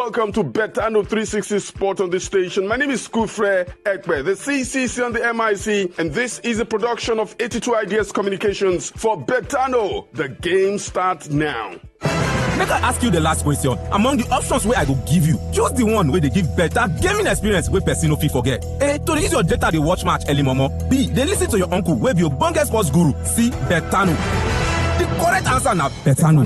welcome to Betano 360 Sport on the station. My name is Kufre Ekpe, the CCC on the MIC, and this is a production of 82 Ideas Communications for Betano. The game starts now. Make I ask you the last question. Among the options where I go give you, choose the one where they give better gaming experience where person no fit forget. A, to use your data they watch match early momo. B, they listen to your uncle where be your bungest sports guru. C, Betano. The correct answer now, Betano.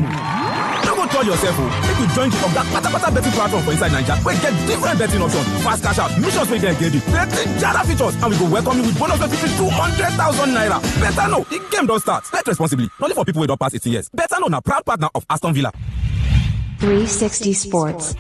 Don't go tell yourself, if you join the that betting platform for inside Nigeria, we get different betting options, fast cash out, missions where they engage you, betting jada features, and we go welcome you with bonus of 200,000 naira. Betano, the game don't start. Bet responsibly, only for people who don't pass 18 years. Betano na proud partner of Aston Villa. 360 Sports.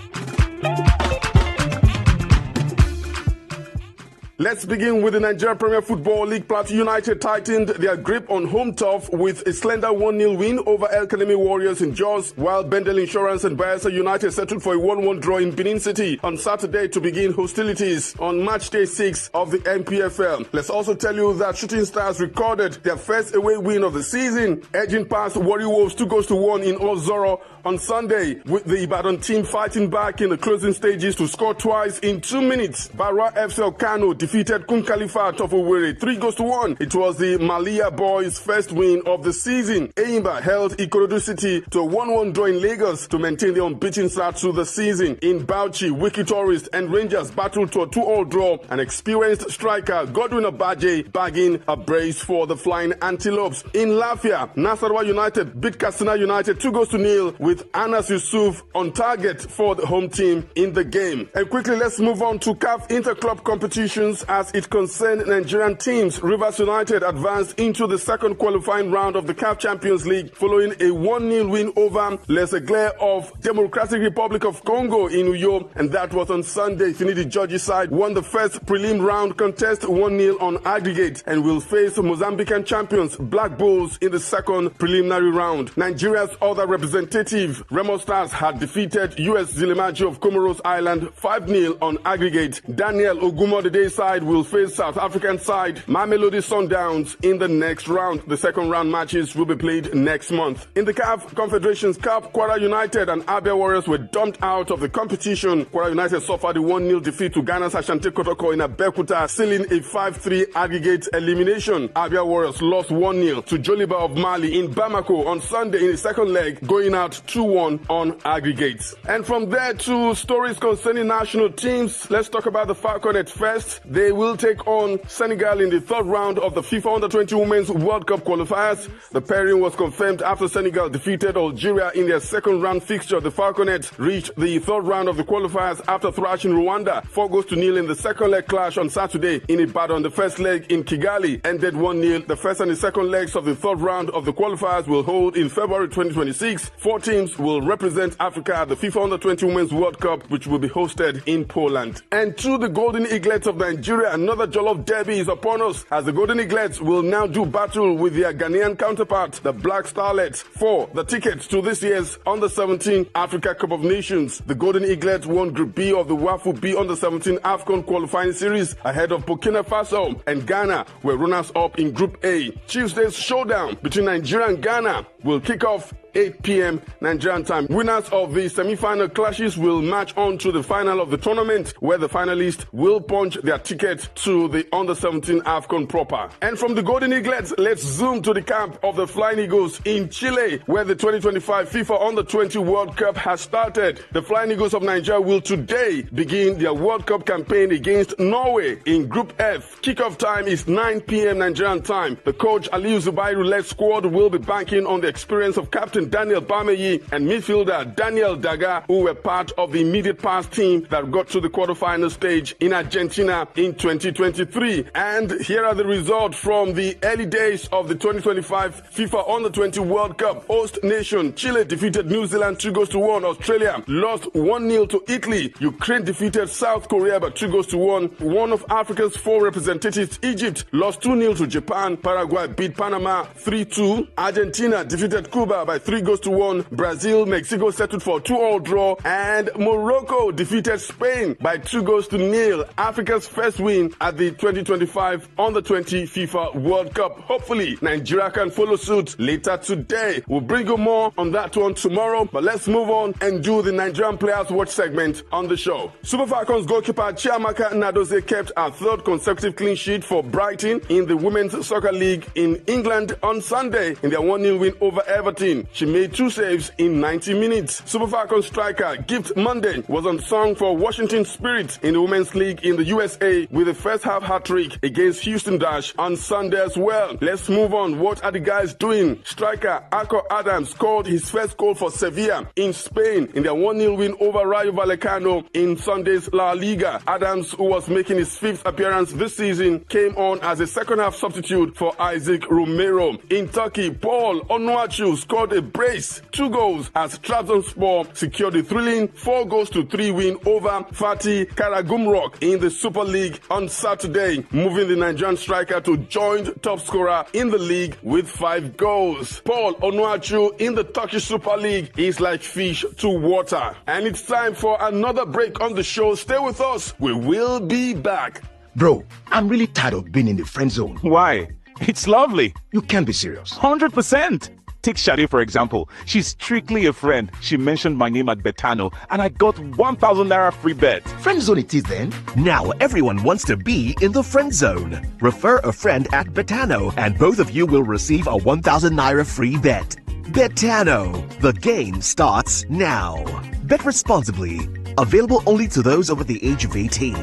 Let's begin with the Nigeria Premier Football League. Plateau United tightened their grip on home turf with a slender 1-0 win over El Kanemi Warriors in Jos, while Bendel Insurance and Bayelsa United settled for a 1-1 draw in Benin City on Saturday to begin hostilities on match day 6 of the NPFL. Let's also tell you that Shooting Stars recorded their first away win of the season, edging past Warri Wolves 2-1 in Ozoro on Sunday, with the Ibadan team fighting back in the closing stages to score twice in 2 minutes. Barra FC Kano defeated Kun Khalifat of Owerri 3-1. It was the Malia boys' first win of the season. Eyimba held Ikorodu City to a 1-1 draw in Lagos to maintain the unbeaten start to the season. In Bauchi, Wiki Tourist and Rangers battled to a 2-2 draw. An experienced striker, Godwin Abaje, bagging a brace for the Flying Antelopes. In Lafia, Nasarawa United beat Katsina United 2-0 with Anas Yusuf on target for the home team in the game. And quickly, let's move on to CAF Interclub competitions as it concerned Nigerian teams. Rivers United advanced into the second qualifying round of the CAF Champions League following a 1-0 win over Les Aigles of Democratic Republic of Congo in Uyo, and that was on Sunday. Finidi George's side won the first prelim round contest 1-0 on aggregate and will face Mozambican champions Black Bulls in the second preliminary round. Nigeria's other representative, Remo Stars, had defeated US Zilimaji of Comoros Island 5-0 on aggregate. Daniel Ogumodede side will face South African side Mamelodi Sundowns in the next round. The second round matches will be played next month. In the CAF Confederations Cup, Kwara United and Abia Warriors were dumped out of the competition. Kwara United suffered a 1-0 defeat to Ghana's Ashanti Kotoko in Abeokuta, sealing a 5-3 aggregate elimination. Abia Warriors lost 1-0 to Joliba of Mali in Bamako on Sunday in the second leg, going out 2-1 on aggregates. And from there to stories concerning national teams, let's talk about the Falconets first. They will take on Senegal in the third round of the FIFA Under-20 Women's World Cup qualifiers. The pairing was confirmed after Senegal defeated Algeria in their second round fixture. The Falconets reached the third round of the qualifiers after thrashing Rwanda 4-0 in the second leg clash on Saturday in Ibadan. The first leg in Kigali ended 1-0. The first and the second legs of the third round of the qualifiers will hold in February 2026. 4 teams will represent Africa at the FIFA Under-20 Women's World Cup, which will be hosted in Poland. And to the Golden Eaglets of Nigeria, another Jollof Derby is upon us, as the Golden Eaglets will now do battle with their Ghanaian counterpart, the Black Starlets, for the tickets to this year's Under-17 Africa Cup of Nations. The Golden Eaglets won Group B of the WAFU B Under-17 AFCON qualifying series ahead of Burkina Faso, and Ghana were runners-up in Group A. Tuesday's showdown between Nigeria and Ghana will kick off 8 p.m. Nigerian time. Winners of the semi-final clashes will march on to the final of the tournament, where the finalists will punch their ticket to the Under-17 AFCON proper. And from the Golden Eaglets, let's zoom to the camp of the Flying Eagles in Chile, where the 2025 FIFA Under-20 World Cup has started. The Flying Eagles of Nigeria will today begin their World Cup campaign against Norway in Group F. Kickoff time is 9 p.m. Nigerian time. The coach Aliyu Zubairu-led squad will be banking on the experience of Captain Daniel Bameyi and midfielder Daniel Daga, who were part of the immediate past team that got to the quarterfinal stage in Argentina in 2023. And here are the results from the early days of the 2025 FIFA Under-20 World Cup. Host nation Chile defeated New Zealand 2-1. Australia lost 1-0 to Italy. Ukraine defeated South Korea by 2-1. One of Africa's 4 representatives, Egypt, lost 2-0 to Japan. Paraguay beat Panama 3-2. Argentina defeated Cuba by 3-1. Brazil, Mexico settled for 2-2 draw, and Morocco defeated Spain by 2-0. Africa's first win at the 2025 Under-20 FIFA World Cup. Hopefully, Nigeria can follow suit later today. We'll bring you more on that one tomorrow, but let's move on and do the Nigerian Players Watch segment on the show. Super Falcons goalkeeper Chiamaka Nnadozie kept her third consecutive clean sheet for Brighton in the Women's Soccer League in England on Sunday in their 1-0 win over Everton. She made 2 saves in 90 minutes. Super Falcons striker Gift Monday was on song for Washington Spirit in the Women's League in the USA with a first half hat-trick against Houston Dash on Sunday as well. Let's move on. What are the guys doing? Striker Akko Adams scored his first goal for Sevilla in Spain in their 1-0 win over Rayo Vallecano in Sunday's La Liga. Adams, who was making his 5th appearance this season, came on as a second-half substitute for Isaac Romero. In Turkey, Paul Onuachu scored a brace, 2 goals as Trabzonspor secured a thrilling 4-3 win over Fatih Karagümrük in the Super League on Saturday, moving the Nigerian striker to joint top scorer in the league with 5 goals. Paul Onuachu in the Turkish Super League is like fish to water. And it's time for another break on the show. Stay with us. We will be back. Bro, I'm really tired of being in the friend zone. Why? It's lovely. You can't be serious. 100%. Take Shadi, for example. She's strictly a friend. She mentioned my name at Betano, and I got 1,000 Naira free bet. Friend zone it is then. Now everyone wants to be in the friend zone. Refer a friend at Betano, and both of you will receive a 1,000 Naira free bet. Betano. The game starts now. Bet responsibly. Available only to those over the age of 18.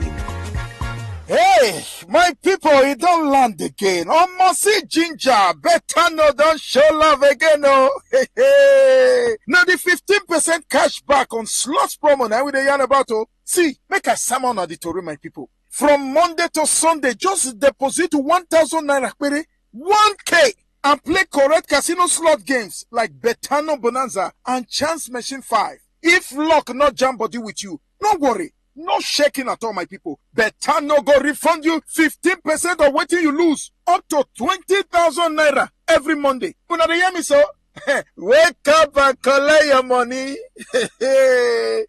Hey, my people, it don't land again. Almost see ginger. Betano don't show love again, oh. Hey, hey. Now the 15% cash back on slots promo now with the yarn about, oh. See, make a salmon at the Tory, my people. From Monday to Sunday, just deposit 1,000 Naira, 1K, and play correct casino slot games like Betano Bonanza and Chance Machine 5. If luck not jam body with you, don't worry. No shaking at all, my people. Betano go refund you 15% of what you lose, up to 20,000 Naira every Monday. You know the hear me, so? Wake up and collect your money.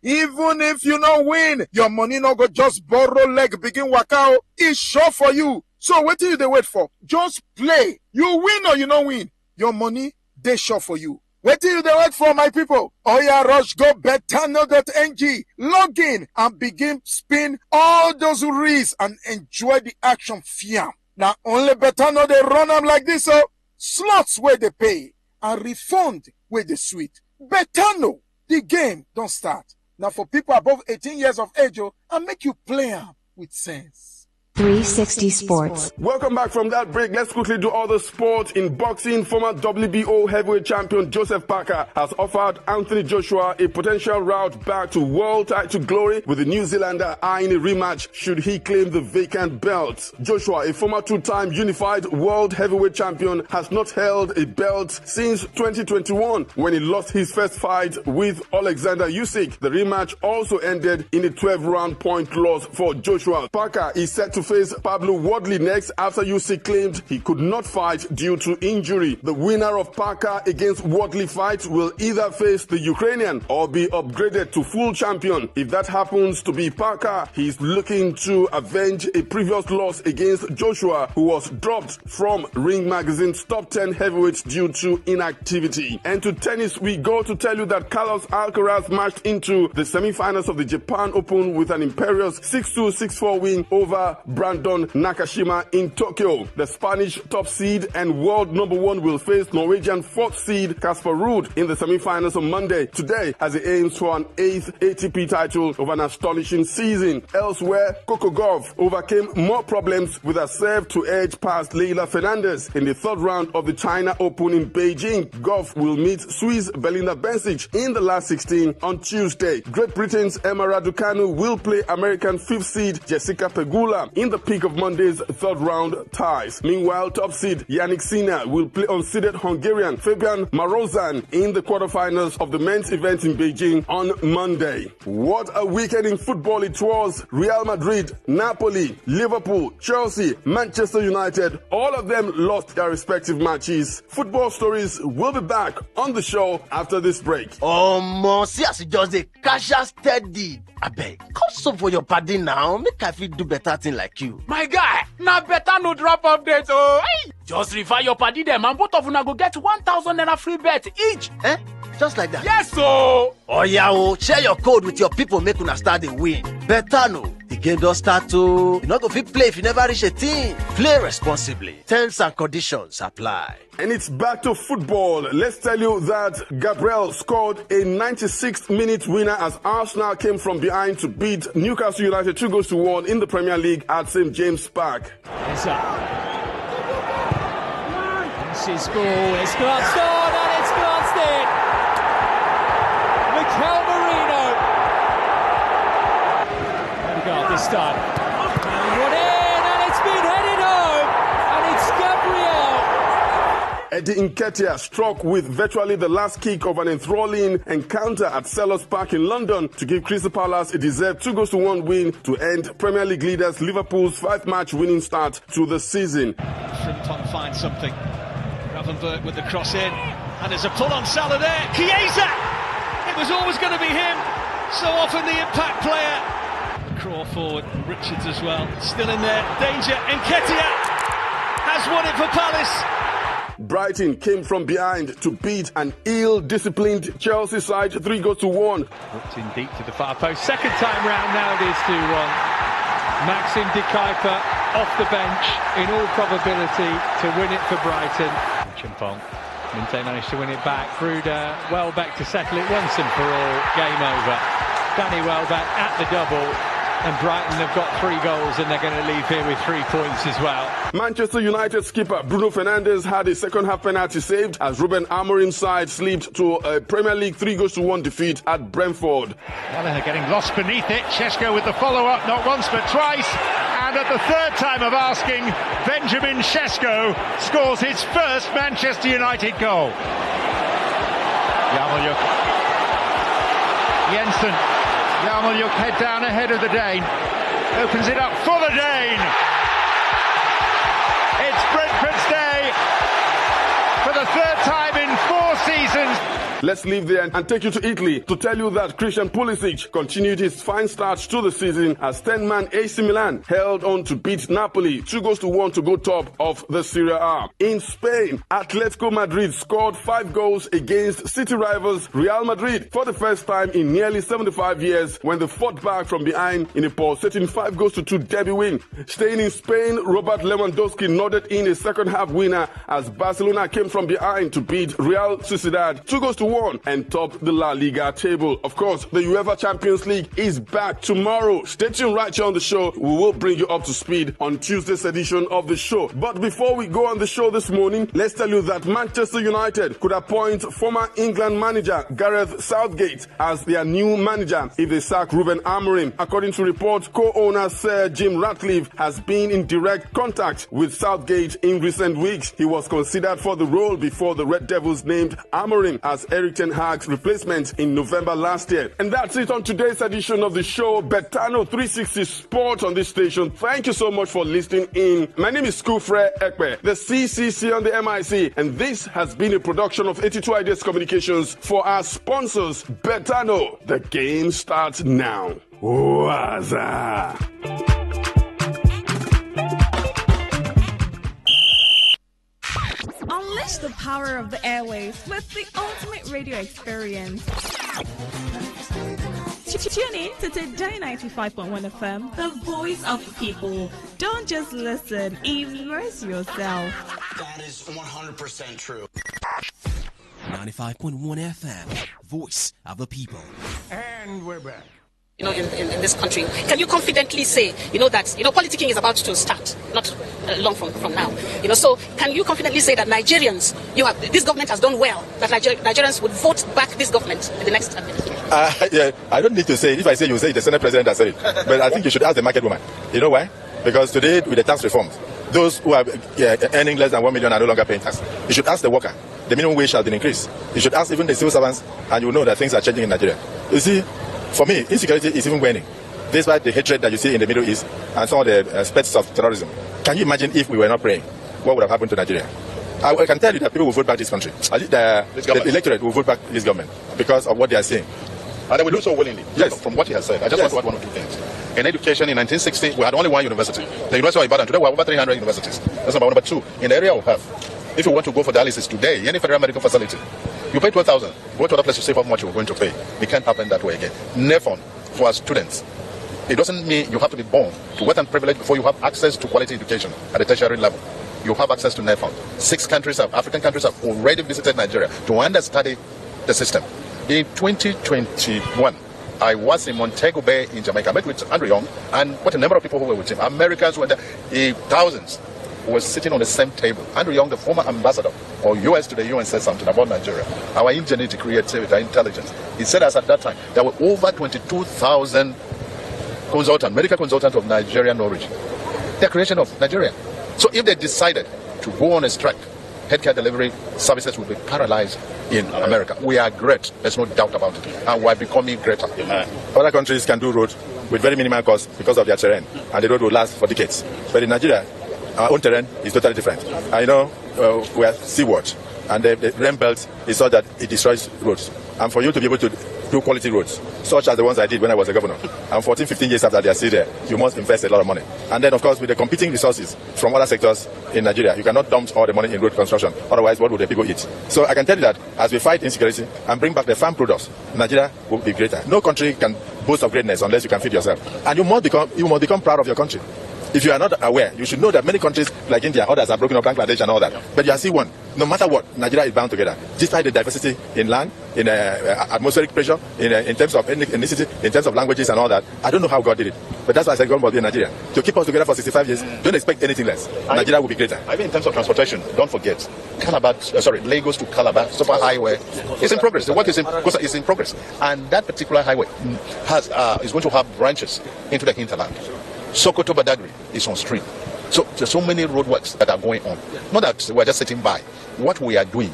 Even if you don't win, your money no go just borrow leg begin work out. It's sure for you. So what do you wait for? Just play. You win or you don't win. Your money, they sure for you. What do you wait for, my people? Oya rush, go betano.ng, log in and begin spin all those reels and enjoy the action fiam. Now only Betano they run them like this, so slots where they pay and refund where they sweet. Betano, the game don't start. Now for people above 18 years of age, and make you play them with sense. 360 Sports. Welcome back from that break. Let's quickly do all the sports. In boxing, former WBO heavyweight champion Joseph Parker has offered Anthony Joshua a potential route back to world title glory, with the New Zealander eyeing a rematch should he claim the vacant belt. Joshua, a former 2-time unified world heavyweight champion, has not held a belt since 2021 when he lost his first fight with Alexander Usyk. The rematch also ended in a 12-round point loss for Joshua. Parker is set to face Pablo Wardley next after Usyk claimed he could not fight due to injury. The winner of Parker against Wardley fight will either face the Ukrainian or be upgraded to full champion. If that happens to be Parker, he's looking to avenge a previous loss against Joshua, who was dropped from Ring Magazine's top 10 heavyweights due to inactivity. And to tennis, we go to tell you that Carlos Alcaraz marched into the semi-finals of the Japan Open with an imperious 6-2, 6-4 win over Brandon Nakashima in Tokyo. The Spanish top seed and world number 1 will face Norwegian 4th seed Casper Ruud in the semi-finals on Monday. Today, as he aims for an 8th ATP title of an astonishing season. Elsewhere, Coco Gauff overcame more problems with a serve to edge past Leila Fernandez in the 3rd round of the China Open in Beijing. Gauff will meet Swiss Belinda Bencic in the last 16 on Tuesday. Great Britain's Emma Raducanu will play American 5th seed Jessica Pegula in in the peak of Monday's third-round ties. Meanwhile, top seed Yannick Sinner will play unseeded Hungarian Fabian Marozsan in the quarterfinals of the men's event in Beijing on Monday. What a weekend in football it was. Real Madrid, Napoli, Liverpool, Chelsea, Manchester United, all of them lost their respective matches. Football Stories will be back on the show after this break. See as it just a casual steady. Abeg, come so for your party now. Make I fit do better thing like you. My guy, now better no drop update. Oh, hey. Just refer your party them and both of you go get 1,000 naira free bet each. Just like that? Yes, so. Oh yeah, share your code with your people, make una start the win. Better no. The game don't start to. You not go fit play if you never reach a team. Play responsibly. Terms and conditions apply. And it's back to football. Let's tell you that Gabriel scored a 96th minute winner as Arsenal came from behind to beat Newcastle United 2-1 in the Premier League at St. James Park. It's his goal. It's glanced on and it's glanced in. Mikel Merino. Odegaard this time. And one in and it's been headed home. And it's Gabriel. Eddie Nketiah struck with virtually the last kick of an enthralling encounter at Selhurst Park in London to give Crystal Palace a deserved 2-1 win to end Premier League leaders Liverpool's 5-match winning start to the season. Frimpong finds something. Gravenberch with the cross in, and there's a pull on Salah there. Chiesa! It was always going to be him. So often the impact player. Crawl forward, Richards as well. Still in there. Danger. Nketiah has won it for Palace. Brighton came from behind to beat an ill-disciplined Chelsea side 3-1. Hooked in deep to the far post. Second time round now it is 2-1. Maxim de Kuyper off the bench in all probability to win it for Brighton. Chimpong. Minte managed to win it back. Bruder Welbeck to settle it once and for all. Game over. Danny Welbeck at the double. And Brighton have got 3 goals and they're going to leave here with 3 points as well. Manchester United skipper Bruno Fernandes had a second-half penalty saved as Ruben Amorim's side slipped to a Premier League 3-1 defeat at Brentford. Gallagher getting lost beneath it. Šeško with the follow-up, not once but twice. And at the third time of asking, Benjamin Šeško scores his first Manchester United goal. Yarmolyuk. Jensen. Yarmolyuk head down ahead of the Dane. Opens it up for the Dane. It's Brentford's day for the third time in 4 seasons. Let's leave there and take you to Italy to tell you that Christian Pulisic continued his fine start to the season as 10-man AC Milan held on to beat Napoli 2-1 to go top of the Serie A. In Spain, Atletico Madrid scored 5 goals against city rivals Real Madrid for the first time in nearly 75 years when they fought back from behind in a pulsating 5-2 derby win. Staying in Spain, Robert Lewandowski nodded in a second-half winner as Barcelona came from behind to beat Real Sociedad 2-1 and top the La Liga table. Of course, the UEFA Champions League is back tomorrow. Stay tuned right here on the show. We will bring you up to speed on Tuesday's edition of the show. But before we go on the show this morning, let's tell you that Manchester United could appoint former England manager Gareth Southgate as their new manager if they sack Ruben Amorim. According to reports, co-owner Sir Jim Ratcliffe has been in direct contact with Southgate in recent weeks. He was considered for the role before the Red Devils named Amorim as Eric Ten Hag's replacement in November last year. And that's it on today's edition of the show, Betano 360 Sports on this station. Thank you so much for listening in. My name is Skufre Ekpe, the CCC on the MIC, and this has been a production of 82 Ideas Communications for our sponsors, Betano. The game starts now. Waza. Unleash the power of the airwaves with the ultimate radio experience. Tune in to Today95.1 FM, the voice of the people. Don't just listen, immerse yourself. That is 100% true. 95.1 FM, voice of the people. And we're back. In this country, can you confidently say, that, politicking is about to start, not long from now, so can you confidently say that Nigerians, this government has done well, that Nigerians would vote back this government in the next administration? Yeah, I don't need to say it. If I say, you say it, the Senate President has said it. But I think you should ask the market woman. You know why? Because today, with the tax reforms, those who are earning less than 1 million are no longer paying tax. You should ask the worker. The minimum wage has been increased. You should ask even the civil servants, and you will know that things are changing in Nigeria. You see, for me, insecurity is even waning, despite the hatred that you see in the Middle East and some of the specters of terrorism. Can you imagine if we were not praying? What would have happened to Nigeria? I can tell you that people will vote back this country. The electorate will vote back this government because of what they are saying. And they will do so willingly. Yes. From what he has said. I just want to add one or two things. In education, in 1960, we had only one university. The University of Ibadan. Today, we have over 300 universities. That's number one. Number two, in the area of health, if you want to go for dialysis today, any federal medical facility, you pay 12,000. Go to other place to save how much you're going to pay. It can't happen that way again. NEFON for our students. It doesn't mean you have to be born to wealth and privilege before you have access to quality education at the tertiary level. You have access to NEFON. 6 countries, African countries, have already visited Nigeria to understudy the system. In 2021, I was in Montego Bay in Jamaica. I met with Andrew Young and what a number of people who were with him. Americans who were there, thousands were sitting on the same table. Andrew Young, the former ambassador of US to the UN, said something about Nigeria. Our ingenuity, creativity, our intelligence. He said us at that time there were over 22,000 consultants, medical consultants of Nigerian origin. The creation of Nigeria. So if they decided to go on a strike, healthcare delivery services will be paralyzed in America. We are great. There's no doubt about it. And we're becoming greater. Other countries can do roads with very minimal cost because of their terrain. And the road will last for decades. But in Nigeria, our own terrain is totally different. I know we are seaward. And the rain belt is so that it destroys roads. And for you to be able to do quality roads, such as the ones I did when I was a governor, and 14, 15 years after they are still there, you must invest a lot of money. And then, of course, with the competing resources from other sectors in Nigeria, you cannot dump all the money in road construction. Otherwise, what would the people eat? So I can tell you that as we fight insecurity and bring back the farm products, Nigeria will be greater. No country can boast of greatness unless you can feed yourself. And you must become proud of your country. If you are not aware, you should know that many countries like India, others are broken up, Bangladesh and all that. But you are still one. No matter what, Nigeria is bound together. Despite the diversity in land, in atmospheric pressure, in terms of ethnicity, in terms of languages and all that. I don't know how God did it. But that's why I said God must be in Nigeria. To keep us together for 65 years, don't expect anything less. Nigeria will be greater. I mean, in terms of transportation, don't forget, Lagos to Calabar, super highway, it's in progress. The work is in progress. And that particular highway is going to have branches into the hinterland. Sokoto Badagry is on stream. So there's so many roadworks that are going on. Not that we're just sitting by. What we are doing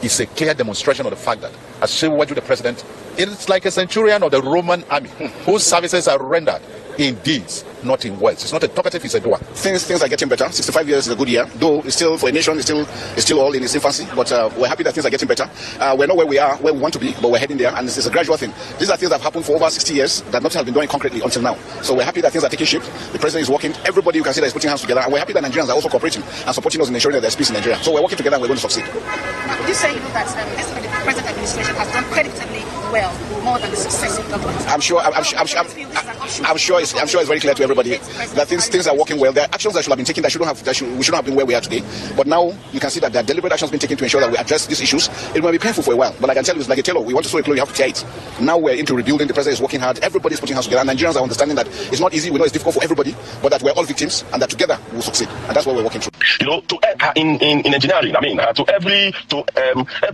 is a clear demonstration of the fact that, as said to the president, it's like a centurion of the Roman army whose services are rendered in deeds, not in words. It's not a talkative, it's a doer. Things are getting better. 65 years is a good year, though it's still, for a nation, it's still all in its infancy, but we're happy that things are getting better. We're not where we want to be, but we're heading there, and it's a gradual thing. These are things that have happened for over 60 years that nothing has been done concretely until now. So we're happy that things are taking shape. The president is working. Everybody, you can see that is putting hands together, and we're happy that Nigerians are also cooperating and supporting us in ensuring that there's peace in Nigeria. So we're working together and we're going to succeed. Would you say that the present administration has done creditably well, more than the successive government? I'm sure it's very clear to everybody that things are working well. There are actions that should have been taken we shouldn't have been where we are today. But now you can see that there are deliberate actions being taken to ensure that we address these issues. It might be painful for a while, but I can tell you it's like a tailor. We want to sew a clothes, you have to tear it. Now we're into rebuilding. The president is working hard. Everybody's putting hands together. Nigerians are understanding that it's not easy. We know it's difficult for everybody, but that we're all victims and that together we'll succeed. And that's what we're working through. You know, in engineering, I mean, to every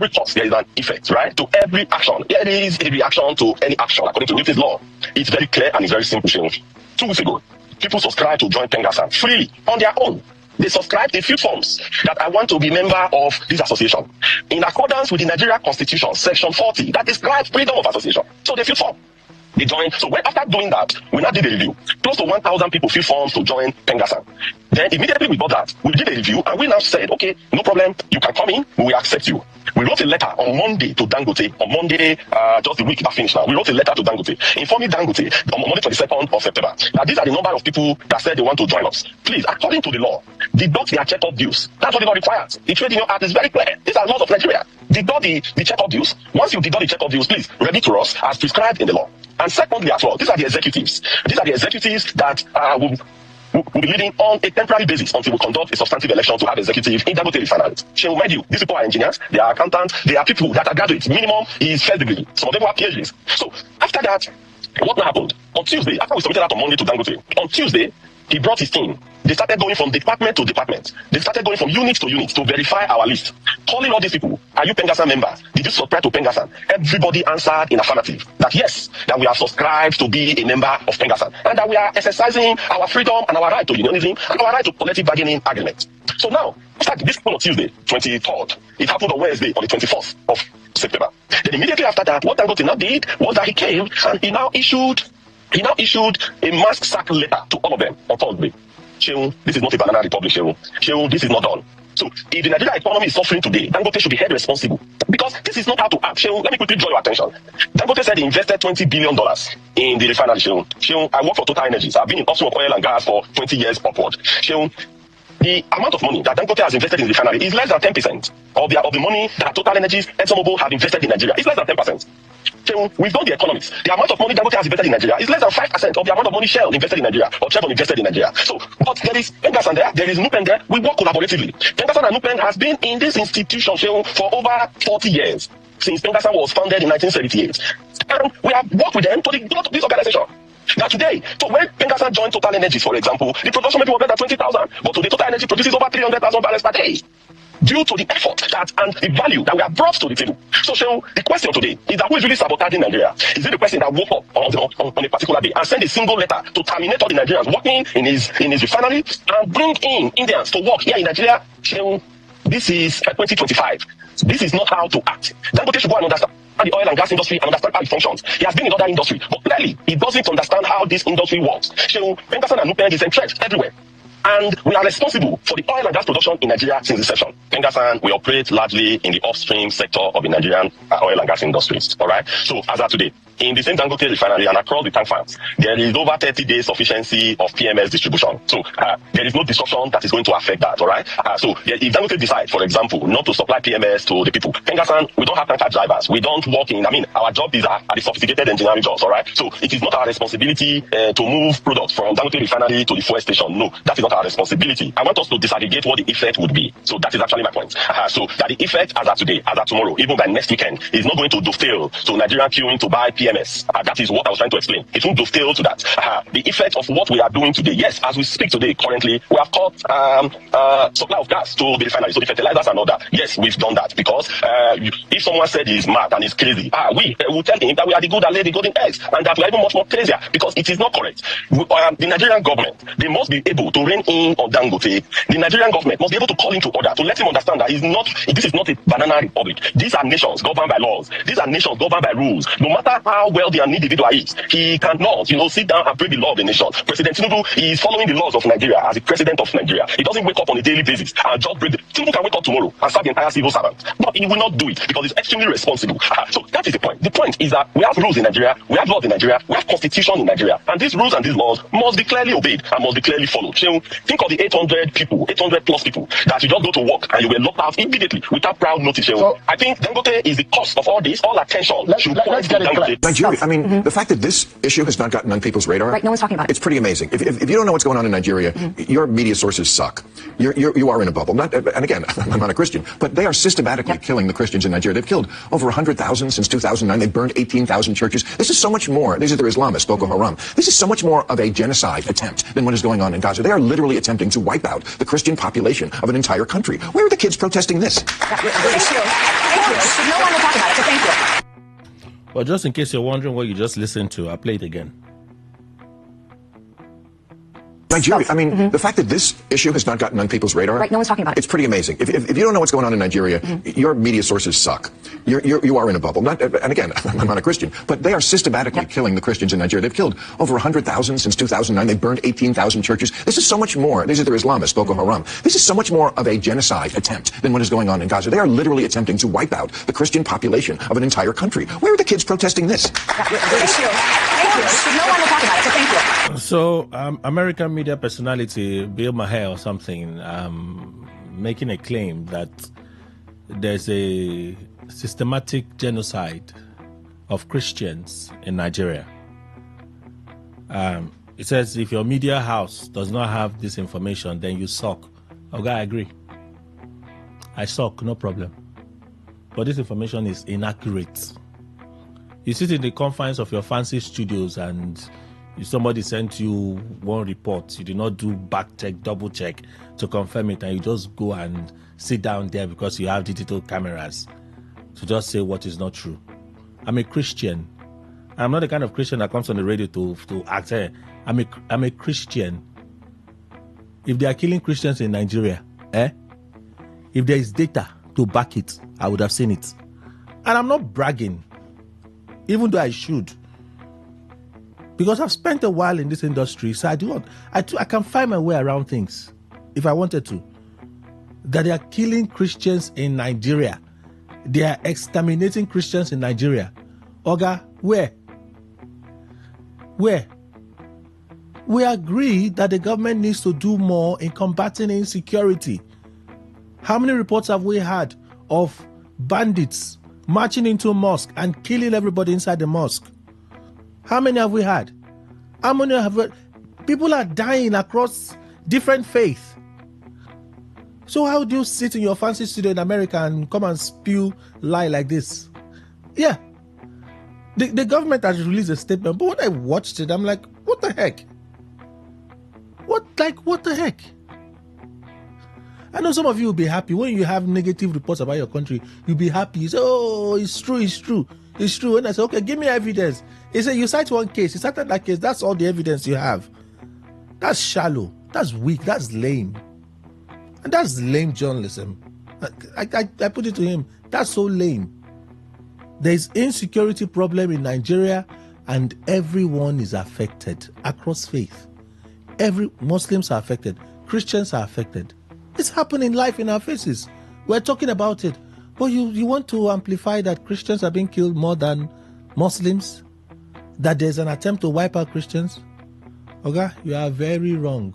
cause there is an effect, right? To every action, there is a reaction to any action according to Newton's law. It's very clear and it's very simple. 2 weeks ago, people subscribed to join Tengasan freely on their own. They subscribed a few forms that I want to be member of this association in accordance with the Nigeria Constitution, Section 40, that describes freedom of association. So they filled form. They joined. So after doing that, we now did a review. Close to 1,000 people filled forms to join Tengasan. Then immediately we got that. We did a review and we now said, okay, no problem. You can come in. We will accept you. We wrote a letter on Monday to Dangote. On Monday, just the week that finished now, we wrote a letter to Dangote, informing Dangote on Monday 22nd of September that these are the number of people that said they want to join us. Please, according to the law, deduct their checkup dues. That's what the law requires. The Trade Union Act is very clear. These are laws of Nigeria. Deduct the checkup dues. Once you deduct the checkup dues, please remit to us as prescribed in the law. And secondly, as well, these are the executives. These are the executives that will be leading on a temporary basis until we conduct a substantive election to have executive in Dangote refineries. Shall mind you, these people are engineers, they are accountants, they are people that are graduates. Minimum is first degree. Some of them have PhDs. So after that, what happened? On Tuesday, after we submitted that on Monday to Dangote, on Tuesday, he brought his team They started going from department to department. They started going from unit to unit to verify our list. Calling all these people, are you Pengasan members? Did you subscribe to Pengasan? Everybody answered in affirmative that yes, that we are subscribed to be a member of Pengasan and that we are exercising our freedom and our right to unionism and our right to collective bargaining agreement. So now, after this happened on Tuesday, 23rd, it happened on Wednesday, on the 24th of September. Then immediately after that, what Dangote now did was that he came and he now issued a mass sack letter to all of them on Thursday. Shehu, this is not a banana republic, Shehu. Shehu, this is not done. So if the Nigerian economy is suffering today, Dangote should be held responsible. Because this is not how to act. Shehu, let me quickly draw your attention. Dangote said he invested $20 billion in the refinery, Shehu. Shehu, I work for Total Energies. I've been in upstream of oil and gas for 20 years upward. Shehu, the amount of money that Dangote has invested in the refinery is less than 10% of the money that Total Energies and ExxonMobil have invested in Nigeria. It's less than 10%. So we've done the economics. The amount of money Dangote has invested in Nigeria is less than 5% of the amount of money Shell invested in Nigeria or Chevron invested in Nigeria. So, but there is Pengasan there is Nupen there. We work collaboratively. Pengasan and Nupen has been in this institution, Shell, for over 40 years since Pengasan was founded in 1978. And we have worked with them to the growth of this organization. Now today, so when Pengasan joined Total Energies, for example, the production maybe was less than 20,000, but today Total Energy produces over 300,000 barrels per day. Due to the effort that and the value that we have brought to the table. So, the question today is that who is really sabotaging Nigeria? Is it the person that woke up on a particular day and sent a single letter to terminate all the Nigerians working in his refinery and bring in Indians to work here in Nigeria? This is 2025. This is not how to act. Dangote should go and understand the oil and gas industry and understand how it functions. He has been in other industry, but clearly he doesn't understand how this industry works. Pengasan and Nupen is entrenched everywhere. And we are responsible for the oil and gas production in Nigeria since inception. Pengasan, we operate largely in the upstream sector of the Nigerian oil and gas industries. All right. So as of today, in the same Dangote refinery and across the tank farms, there is over 30 days sufficiency of PMS distribution. So there is no disruption that is going to affect that. All right. So if Dangote decides, for example, not to supply PMS to the people, Pengasan, we don't have tanker drivers. We don't work in. Our job is at the sophisticated engineering jobs. All right. So it is not our responsibility to move products from Dangote refinery to the fuel station. No, that is not our responsibility. I want us to disaggregate what the effect would be. So that is actually my point. So that the effect as of today, as of tomorrow, even by next weekend, is not going to dovetail to Nigerian queuing to buy PMS. That is what I was trying to explain. It won't dovetail to that. The effect of what we are doing today, yes, as we speak today, currently, we have cut supply of gas to the refinery, so the fertilizers and all that. Yes, we've done that because if someone said he's mad and he's crazy, we will tell him that we are the good that lay the golden eggs and that we are even much more crazier because it is not correct. The Nigerian government, they must be able to rein in on Dangote. The Nigerian government must be able to call him to order to let him understand that this is not a banana republic. These are nations governed by laws. These are nations governed by rules. No matter how wealthy an individual is, he cannot, sit down and break the law of the nation. President Tinubu is following the laws of Nigeria as the president of Nigeria. He doesn't wake up on a daily basis and just break the. Tinubu can wake up tomorrow and serve the entire civil servant, but he will not do it because he's extremely responsible. So that is the point. The point is that we have rules in Nigeria, we have laws in Nigeria, we have constitution in Nigeria, and these rules and these laws must be clearly obeyed and must be clearly followed. Think of the 800 plus people that you just go to work and you were locked out immediately without proud notice. So I think Dangote is the cause of all this. All attention should point to Dangote. Nigeria. The fact that this issue has not gotten on people's radar, right? No one's talking about it. It's pretty amazing. If you don't know what's going on in Nigeria, your media sources suck. You are in a bubble. And again, I'm not a Christian, but they are systematically killing the Christians in Nigeria. They've killed over 100,000 since 2009. They've burned 18,000 churches. This is so much more. These are their Islamists, Boko Haram. This is so much more of a genocide attempt than what is going on in Gaza. They are literally attempting to wipe out the Christian population of an entire country. Where are the kids protesting this? Thank you. No one will talk about it, so thank you. Well, just in case you're wondering what you just listened to, I'll play it again. Nigeria. The fact that this issue has not gotten on people's radar, right? No one's talking about it. It's pretty amazing. If you don't know what's going on in Nigeria, your media sources suck. You are in a bubble. And again, I'm not a Christian, but they are systematically killing the Christians in Nigeria. They've killed over 100,000 since 2009. They've burned 18,000 churches. This is so much more. These are their Islamists, Boko Haram. This is so much more of a genocide attempt than what is going on in Gaza. They are literally attempting to wipe out the Christian population of an entire country. Where are the kids protesting this? Thank you. No one will talk about it, so thank you. So, American media personality Bill Maher or something making a claim that there's a systematic genocide of Christians in Nigeria. It says if your media house does not have this information, then you suck. Okay, I agree. I suck, no problem. But this information is inaccurate. You sit in the confines of your fancy studios and If somebody sent you one report, you did not do back check, double check to confirm it, and you just go and sit down there because you have digital cameras to just say what is not true. I'm a Christian. I'm not the kind of Christian that comes on the radio to act. Hey, I'm a Christian. If they are killing Christians in Nigeria, if there is data to back it, I would have seen it. And I'm not bragging, even though I should. Because I've spent a while in this industry, so I can find my way around things if I wanted to. That they are killing Christians in Nigeria. They are exterminating Christians in Nigeria. Oga, where? Where? We agree that the government needs to do more in combating insecurity. How many reports have we had of bandits marching into a mosque and killing everybody inside the mosque? How many have we had? How many have we... People are dying across different faiths. So how do you sit in your fancy studio in America and come and spew lie like this? Yeah. The government has released a statement, but when I watched it, I'm like, what the heck? What the heck? I know some of you will be happy when you have negative reports about your country. You'll be happy. You say, oh, it's true. And I say, okay, give me evidence. He said, you cite one case. You cited that case. That's all the evidence you have. That's shallow. That's weak. That's lame. And that's lame journalism. I put it to him. That's so lame. There's insecurity problem in Nigeria and everyone is affected across faith. Muslims are affected. Christians are affected. It's happening live in our faces. We're talking about it. But you want to amplify that Christians are being killed more than Muslims? That there's an attempt to wipe out Christians? Okay, you are very wrong.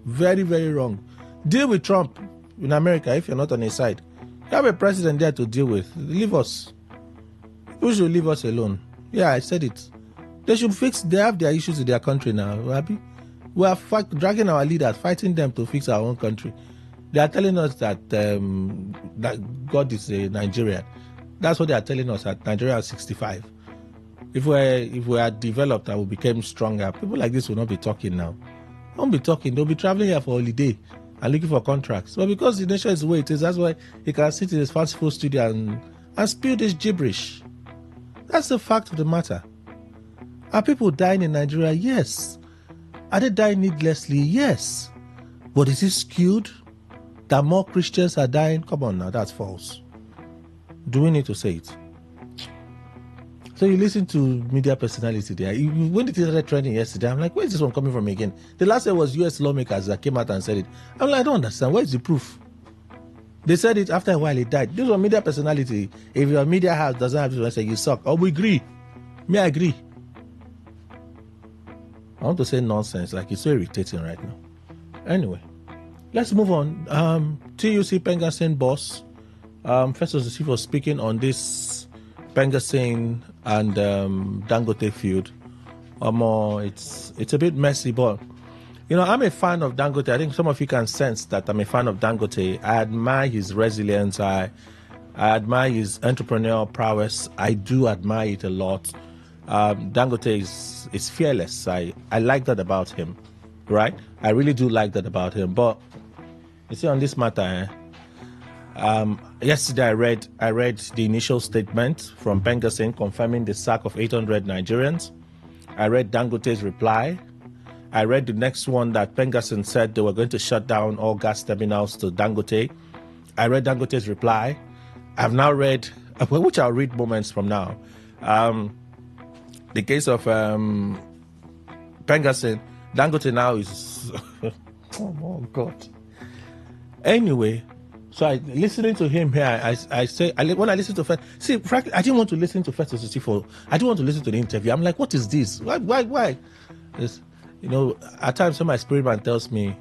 Very, very wrong. Deal with Trump in America if you're not on his side. You have a president there to deal with. Leave us. Who should leave us alone? Yeah, I said it. They should fix. They have their issues in their country now. We are dragging our leaders, fighting them to fix our own country. They are telling us that God is a Nigerian. That's what they are telling us at Nigeria 65. If we are developed and we became stronger, people like this will not be talking now. They won't be talking. They'll be traveling here for holiday and looking for contracts. But because the nation is the way it is, that's why he can sit in his fanciful studio and spew this gibberish. That's the fact of the matter. Are people dying in Nigeria? Yes. Are they dying needlessly? Yes. But is it skewed that more Christians are dying? Come on now, that's false. Do we need to say it? So you listen to media personality there. When it started trending yesterday, I'm like, where is this one coming from again? The last day was US lawmakers that came out and said it. I'm like, I don't understand. Where is the proof? They said it after a while, it died. This one media personality. If your media house doesn't have this, say you suck. Or we agree. I agree. I want to say nonsense, like it's so irritating right now. Anyway, let's move on. TUC Pengasyn boss, Festus Osifo was speaking on this Pengasyn and Dangote feud. It's a bit messy, but you know, I'm a fan of Dangote. I think some of you can sense that I'm a fan of Dangote. I admire his resilience. I admire his entrepreneurial prowess. I do admire it a lot. Dangote is fearless. I like that about him, right? I really do like that about him. But you see, on this matter, yesterday I read the initial statement from Pengasyn confirming the sack of 800 Nigerians. I read Dangote's reply. I read the next one that Pengasyn said they were going to shut down all gas terminals to Dangote. I read Dangote's reply. I've now read, which I'll read moments from now. The case of Pengasyn, Dangote now is... oh, God. Anyway, so listening to him here, when I listen to Festus... See, frankly, I didn't want to listen to Festus Osifo. I didn't want to listen to the interview. I'm like, what is this? Why? It's, you know, at times when my spirit man tells me,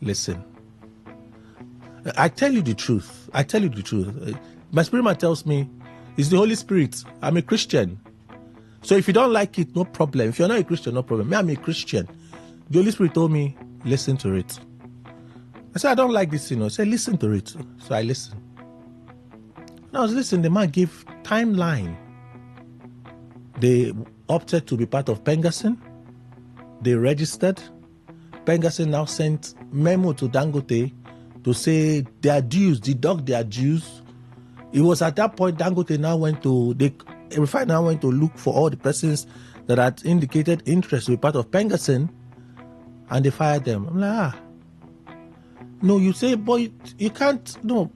listen, I tell you the truth. My spirit man tells me, it's the Holy Spirit. I'm a Christian. So if you don't like it, no problem. If you're not a Christian, no problem. Me, I'm a Christian. The Holy Spirit told me, listen to it. I said, I don't like this, you know. I said, listen to it. So I listened. And I was listening. The man gave timeline. They opted to be part of Pengasyn. they registered. Pengassin now sent memo to Dangote to say their dues, deduct their dues. It was at that point Dangote now went to, the refiner went to look for all the persons that had indicated interest to be part of Pengassin, and they fired them. I'm like, no, you say, boy, you can't, no.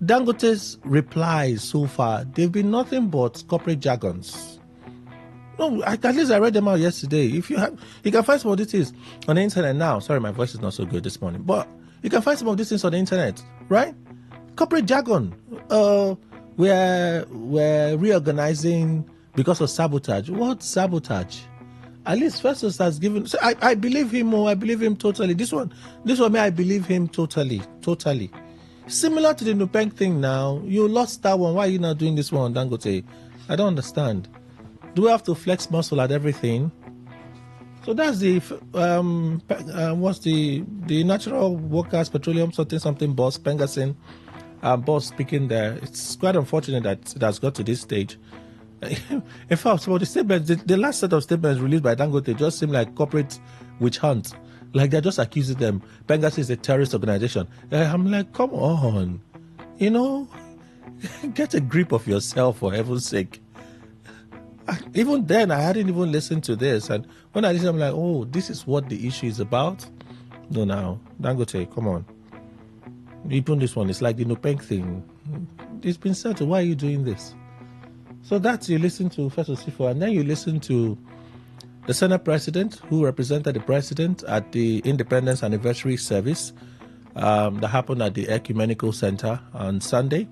Dangote's replies so far, they've been nothing but corporate jargons. No, at least I read them out yesterday. If you have, you can find some of these things on the internet now. Sorry, my voice is not so good this morning, but you can find some of these things on the internet, right? Corporate jargon. We're reorganizing because of sabotage. What sabotage? At least Festus has given. So I believe him. I believe him totally. This one, I believe him totally. Similar to the Nupeng thing now. You lost that one. Why are you not doing this one on Dangote? I don't understand. Do we have to flex muscle at everything? So that's the what's the Natural Workers Petroleum something boss, Pengassin boss speaking there. It's quite unfortunate that it has got to this stage. In fact, some of the statements, the last set of statements released by Dangote just seem like corporate witch hunt. Like they're just accusing them. Pengassin is a terrorist organization. I'm like, come on, get a grip of yourself, for heaven's sake. Even then, I hadn't even listened to this. And when I listened, I'm like, oh, this is what the issue is about? No, now, Dangote, come on. Even this one, it's like the Nupeng thing. It's been settled. Why are you doing this? So that's, you listen to First Osifo, and then you listen to the Senate President, who represented the President at the Independence Anniversary service that happened at the Ecumenical Center on Sunday.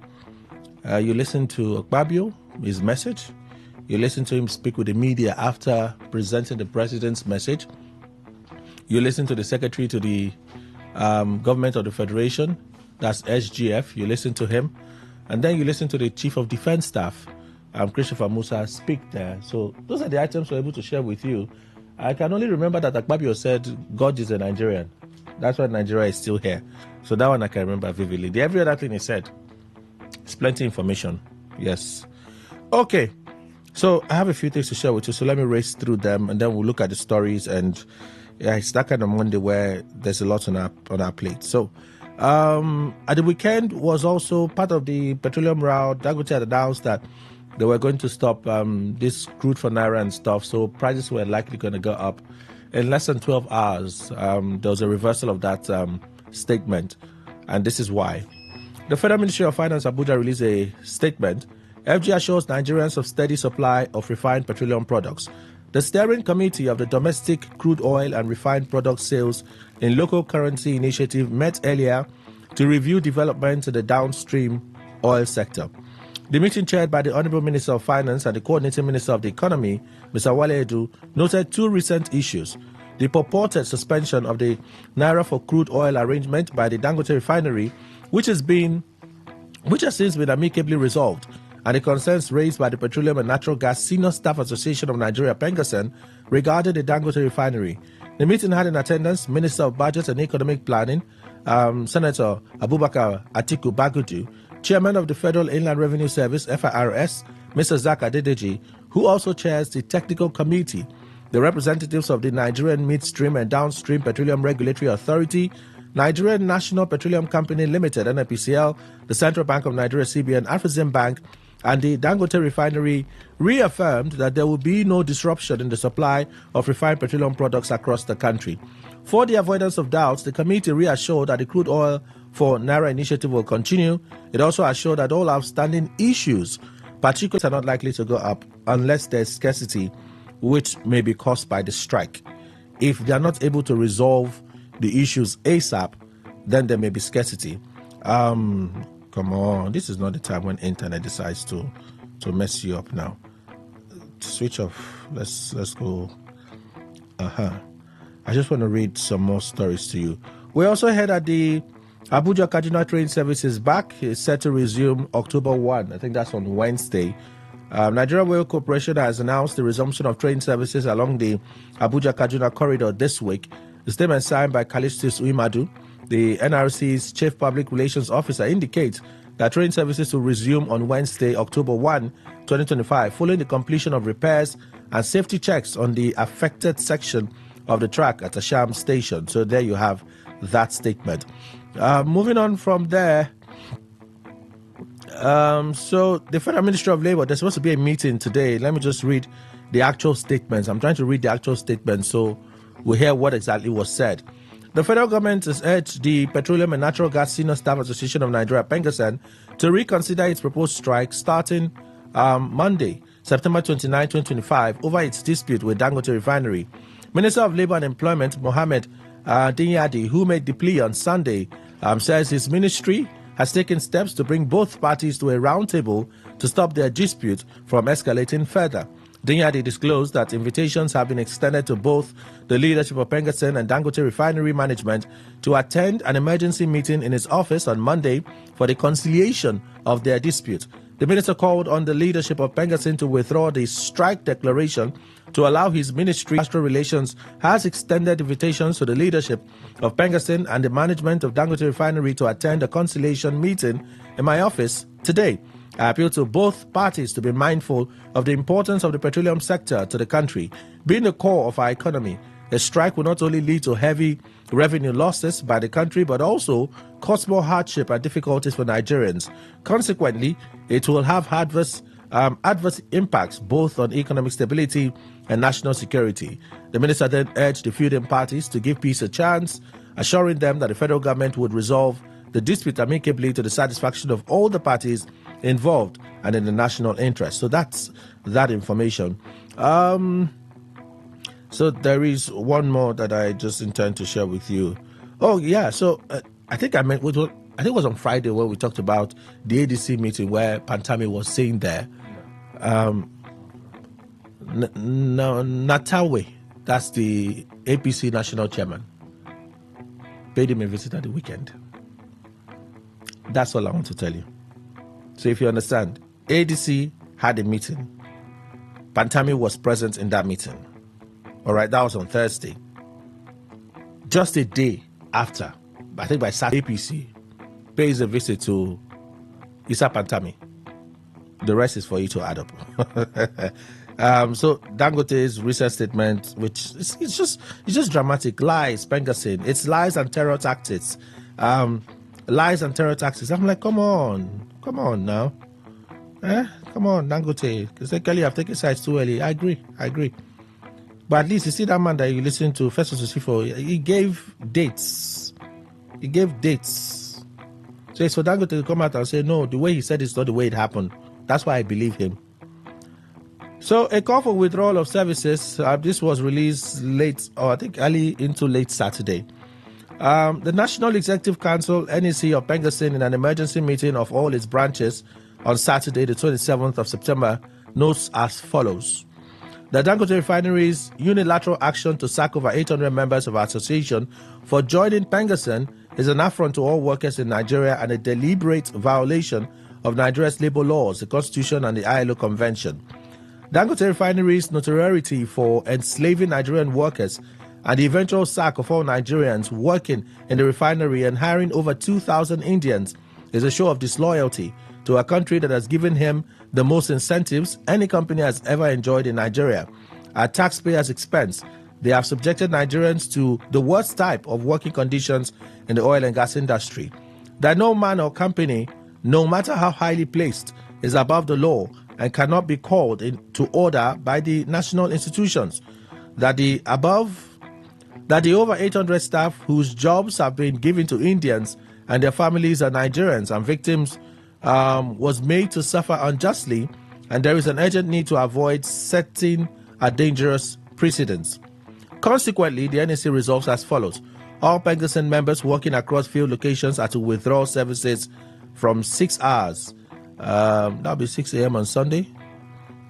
You listen to Okpabio, his message. You listen to him speak with the media after presenting the president's message. You listen to the secretary to the government of the Federation, that's SGF. You listen to him. And then you listen to the chief of defense staff, Christopher Musa, speak there. So those are the items we're able to share with you. I can only remember that Akpabio said God is a Nigerian. That's why Nigeria is still here. So that one I can remember vividly. Every other thing he said, it's plenty of information. Yes. Okay. So I have a few things to share with you. So let me race through them, and then we'll look at the stories. And yeah, it's that kind of Monday where there's a lot on our plate. So at the weekend was also part of the petroleum route. Dangote had announced that they were going to stop this crude for Naira and stuff. So prices were likely going to go up. In less than 12 hours, there was a reversal of that statement. And this is why. The Federal Ministry of Finance, Abuja, released a statement. FG assures Nigerians of steady supply of refined petroleum products. The steering committee of the Domestic Crude Oil and Refined Product Sales in Local Currency Initiative met earlier to review developments in the downstream oil sector. The meeting, chaired by the Honorable Minister of Finance and the Coordinating Minister of the Economy, Mr. Wale Edu, noted two recent issues: the purported suspension of the Naira for crude oil arrangement by the Dangote refinery, which has since been amicably resolved, and the concerns raised by the Petroleum and Natural Gas Senior Staff Association of Nigeria, Pengassin, regarding the Dangote refinery. The meeting had in attendance Minister of Budget and Economic Planning, Senator Abubakar Atiku Bagudu, Chairman of the Federal Inland Revenue Service, FIRS, Mr. Zak Adedeji, who also chairs the Technical Committee, the representatives of the Nigerian Midstream and Downstream Petroleum Regulatory Authority, Nigerian National Petroleum Company Limited, NNPCL, the Central Bank of Nigeria, CBN, Afrexim Bank, and the Dangote refinery reaffirmed that there will be no disruption in the supply of refined petroleum products across the country. For the avoidance of doubts, the committee reassured that the crude oil for Naira initiative will continue. It also assured that all outstanding issues, particularly, are not likely to go up unless there's scarcity, which may be caused by the strike. If they are not able to resolve the issues ASAP, then there may be scarcity. Come on, this is not the time when internet decides to mess you up now. Switch off. Let's go. I just want to read some more stories to you. We also heard that the Abuja Kaduna train service is back. It's set to resume October 1. I think that's on Wednesday. Nigeria Rail Corporation has announced the resumption of train services along the Abuja Kaduna corridor this week. The statement signed by Callistus Uimadu, the NRC's Chief Public Relations Officer, indicates that train services will resume on Wednesday, October 1, 2025, following the completion of repairs and safety checks on the affected section of the track at Asham Station. So there you have that statement. Moving on from there, so the Federal Ministry of Labour, there's supposed to be a meeting today. Let me just read the actual statements. I'm trying to read the actual statements so we hear what exactly was said. The federal government has urged the Petroleum and Natural Gas Senior Staff Association of Nigeria, Pengasen, to reconsider its proposed strike starting Monday, September 29, 2025, over its dispute with Dangote Refinery. Minister of Labour and Employment, Mohammed Dinyadi, who made the plea on Sunday, says his ministry has taken steps to bring both parties to a roundtable to stop their dispute from escalating further. Dinyadi disclosed that invitations have been extended to both the leadership of Pengasen and Dangote Refinery management to attend an emergency meeting in his office on Monday for the conciliation of their dispute. The minister called on the leadership of Pengasen to withdraw the strike declaration to allow his ministry. Industrial Relations has extended invitations to the leadership of Pengasen and the management of Dangote Refinery to attend a conciliation meeting in my office today. I appeal to both parties to be mindful of the importance of the petroleum sector to the country. Being the core of our economy, a strike will not only lead to heavy revenue losses by the country, but also cause more hardship and difficulties for Nigerians. Consequently, it will have adverse impacts both on economic stability and national security. The minister then urged the feuding parties to give peace a chance, assuring them that the federal government would resolve the dispute amicably to the satisfaction of all the parties involved and in the national interest. So that's that information. So there is one more that I just intend to share with you. Oh yeah, so I think it was on Friday where we talked about the ADC meeting where Pantami was saying there. Natawe, that's the APC national chairman, paid him a visit at the weekend. That's all I want to tell you. So if you understand, ADC had a meeting. Pantami was present in that meeting. All right, that was on Thursday. Just a day after, I think by Saturday, APC pays a visit to Issa Pantami. The rest is for you to add up. So Dangote's recent statement, which it's just dramatic, lies, Pengasen. It's lies and terror tactics. Lies and terror tactics. I'm like, come on now. Come on, Dangote. Because Kelly, I've taken sides too early. I agree. But at least you see that man that you listen to, Festus Osifo, he gave dates. So it's for Dangote to come out and say, no, the way he said it's not the way it happened. That's why I believe him. So a call for withdrawal of services, this was released late, or I think early into late Saturday. The National Executive Council, NEC of Pengasen, in an emergency meeting of all its branches on Saturday, the 27th of September, notes as follows. The Dangote Refinery's unilateral action to sack over 800 members of our association for joining Pengasen is an affront to all workers in Nigeria and a deliberate violation of Nigeria's labor laws, the Constitution, and the ILO Convention. Dangote Refinery's notoriety for enslaving Nigerian workers and the eventual sack of all Nigerians working in the refinery and hiring over 2,000 Indians is a show of disloyalty to a country that has given him the most incentives any company has ever enjoyed in Nigeria. At taxpayers' expense, they have subjected Nigerians to the worst type of working conditions in the oil and gas industry. That no man or company, no matter how highly placed, is above the law and cannot be called into order by the national institutions. That the over 800 staff whose jobs have been given to Indians and their families are Nigerians and victims was made to suffer unjustly, and there is an urgent need to avoid setting a dangerous precedent. Consequently, the NEC resolves as follows. All Pengasen members working across field locations are to withdraw services from 6 hours. That'll be 6 a.m. on Sunday.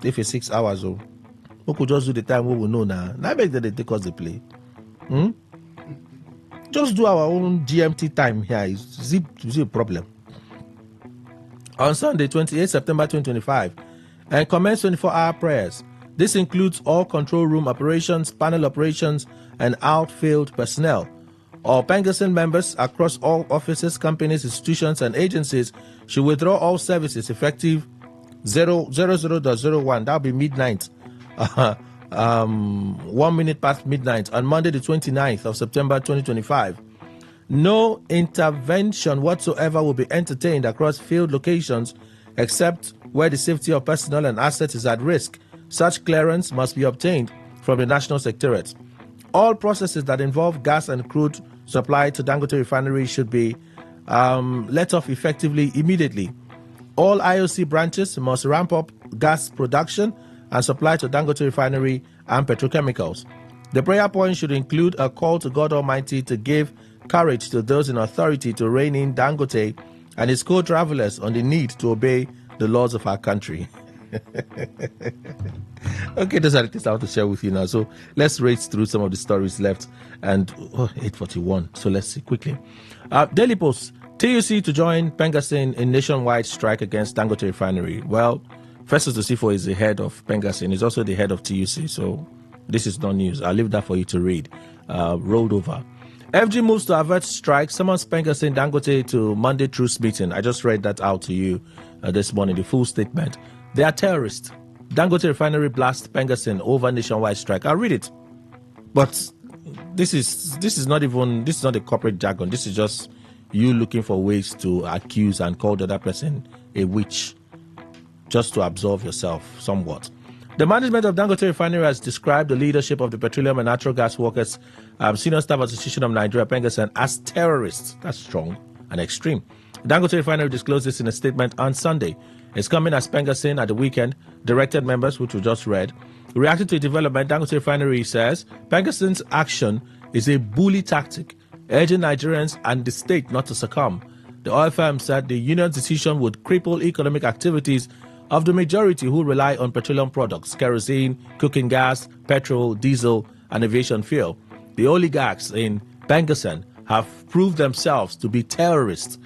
If it's 6 hours, we could just do the time we will know now. Now I beg that they take us the play. Just do our own GMT time here. Is it a problem? On Sunday, 28 September 2025, and commence 24-hour prayers. This includes all control room operations, panel operations, and outfield personnel. All Pengasen members across all offices, companies, institutions, and agencies should withdraw all services effective 00.01. That'll be midnight 1 minute past midnight on Monday, the 29th of September 2025. No intervention whatsoever will be entertained across field locations except where the safety of personnel and assets is at risk. Such clearance must be obtained from the National Secretariat. All processes that involve gas and crude supply to Dangote Refinery should be let off effectively immediately. All IOC branches must ramp up gas production and supply to Dangote Refinery and petrochemicals. The prayer point should include a call to God Almighty to give courage to those in authority to rein in Dangote and his co-travelers on the need to obey the laws of our country. Okay, those are the things I want to share with you now. So let's race through some of the stories left. And 8:41. So let's see quickly. Daily Post. TUC to join Pengasin in nationwide strike against Dangote Refinery. Well, Festus Osifo is the head of Pengasin. He's also the head of TUC. So this is not news. I'll leave that for you to read. Rolled over. FG moves to avert strike. Summons Pengasin Dangote to Monday truce meeting. I just read that out to you this morning, the full statement. They are terrorists. Dangote Refinery blast Pengasin over nationwide strike. I'll read it. But this is not a corporate jargon. This is just you looking for ways to accuse and call the other person a witch, just to absolve yourself somewhat. The management of Dangote Refinery has described the leadership of the Petroleum and Natural Gas Workers Senior Staff Association of Nigeria, Pengasin, as terrorists. That's strong and extreme. Dangote Refinery disclosed this in a statement on Sunday. It's coming as Pengasin at the weekend directed members, which we just read. Reacting to the development, Dangote Refinery says Pengasin's action is a bully tactic, urging Nigerians and the state not to succumb. The oil firm said the union's decision would cripple economic activities of the majority who rely on petroleum products, kerosene, cooking gas, petrol, diesel, and aviation fuel. The oligarchs in Pengasin have proved themselves to be terrorists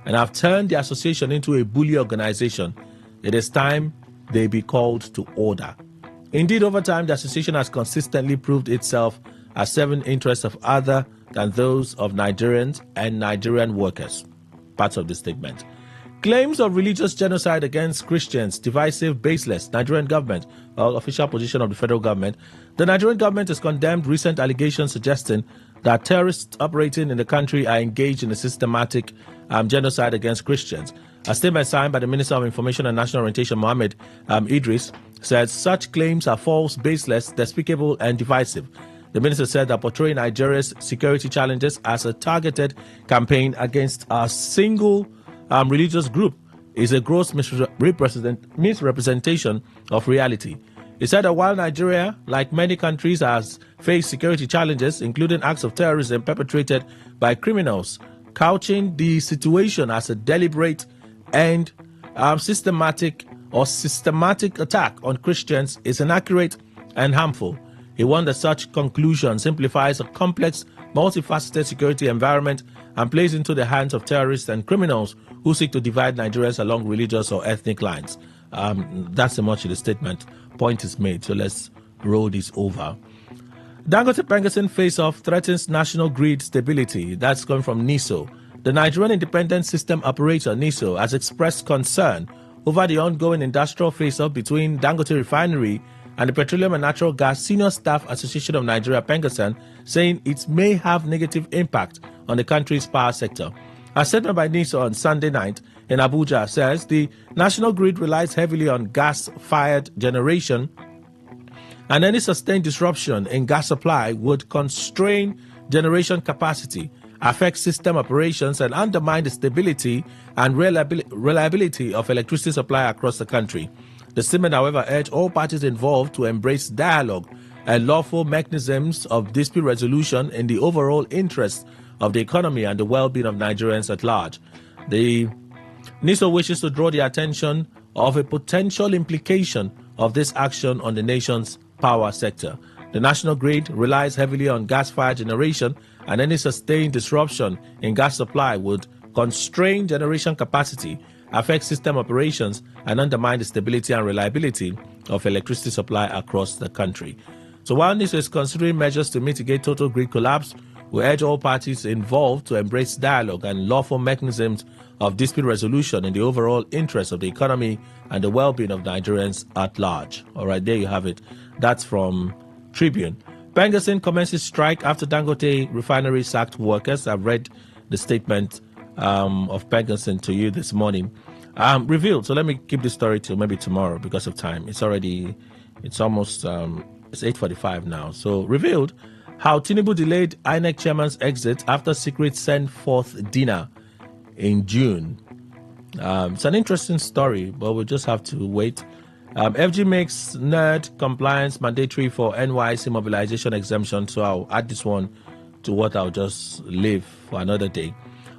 and have turned the association into a bully organization. It is time they be called to order. Indeed, over time, the association has consistently proved itself as serving interests of other than those of Nigerians and Nigerian workers. Parts of the statement. Claims of religious genocide against Christians, divisive, baseless. Nigerian government, official position of the federal government. The Nigerian government has condemned recent allegations suggesting that terrorists operating in the country are engaged in a systematic genocide against Christians. A statement signed by the Minister of Information and National Orientation, Mohammed Idris, says such claims are false, baseless, despicable, and divisive. The minister said that portraying Nigeria's security challenges as a targeted campaign against a single religious group is a gross misrepresentation of reality. He said that while Nigeria, like many countries, has faced security challenges, including acts of terrorism perpetrated by criminals, couching the situation as a deliberate and systematic attack on Christians is inaccurate and harmful. He warned that such conclusion simplifies a complex, multifaceted security environment and plays into the hands of terrorists and criminals who seek to divide Nigerians along religious or ethnic lines. That's so much of the statement. Point is made, so let's roll this over. Dangote Pengasin face-off threatens national grid stability. That's coming from NISO. The Nigerian Independent System Operator, NISO, has expressed concern over the ongoing industrial face-off between Dangote Refinery and the Petroleum and Natural Gas Senior Staff Association of Nigeria, Pengasin, saying it may have negative impact on the country's power sector. A statement by NISO on Sunday night in Abuja says the national grid relies heavily on gas-fired generation, and any sustained disruption in gas supply would constrain generation capacity, affect system operations, and undermine the stability and reliability of electricity supply across the country. The statement, however, urged all parties involved to embrace dialogue and lawful mechanisms of dispute resolution in the overall interest of the economy and the well-being of Nigerians at large. The NISO wishes to draw the attention of a potential implication of this action on the nation's power sector. The national grid relies heavily on gas-fired generation, and any sustained disruption in gas supply would constrain generation capacity, affect system operations, and undermine the stability and reliability of electricity supply across the country. So while NISO is considering measures to mitigate total grid collapse, we urge all parties involved to embrace dialogue and lawful mechanisms of dispute resolution in the overall interest of the economy and the well-being of Nigerians at large. All right, there you have it. That's from Tribune. Pengerson commences strike after Dangote refinery sacked workers. I've read the statement of Pengerson to you this morning. Revealed. So let me keep this story till maybe tomorrow because of time. It's almost, it's 8:45 now. So revealed how Tinubu delayed INEC chairman's exit after secret send forth dinner in June. It's an interesting story, but we'll just have to wait. FG makes NERD compliance mandatory for NYC mobilization exemption. So I'll add this one to what I'll just leave for another day.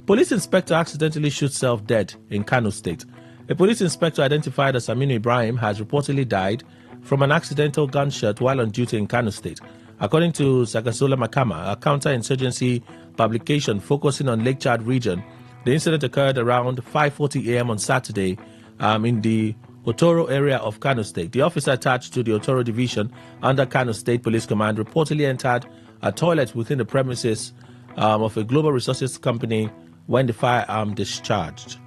Police inspector accidentally shoots self dead in Kano State. A police inspector identified as Aminu Ibrahim has reportedly died from an accidental gunshot while on duty in Kano State. According to Sagasola Makama, a counterinsurgency publication focusing on Lake Chad region, the incident occurred around 5:40 a.m. on Saturday in the Otoro area of Kano State. The officer attached to the Otoro division under Kano State Police Command reportedly entered a toilet within the premises of a global resources company when the firearm discharged.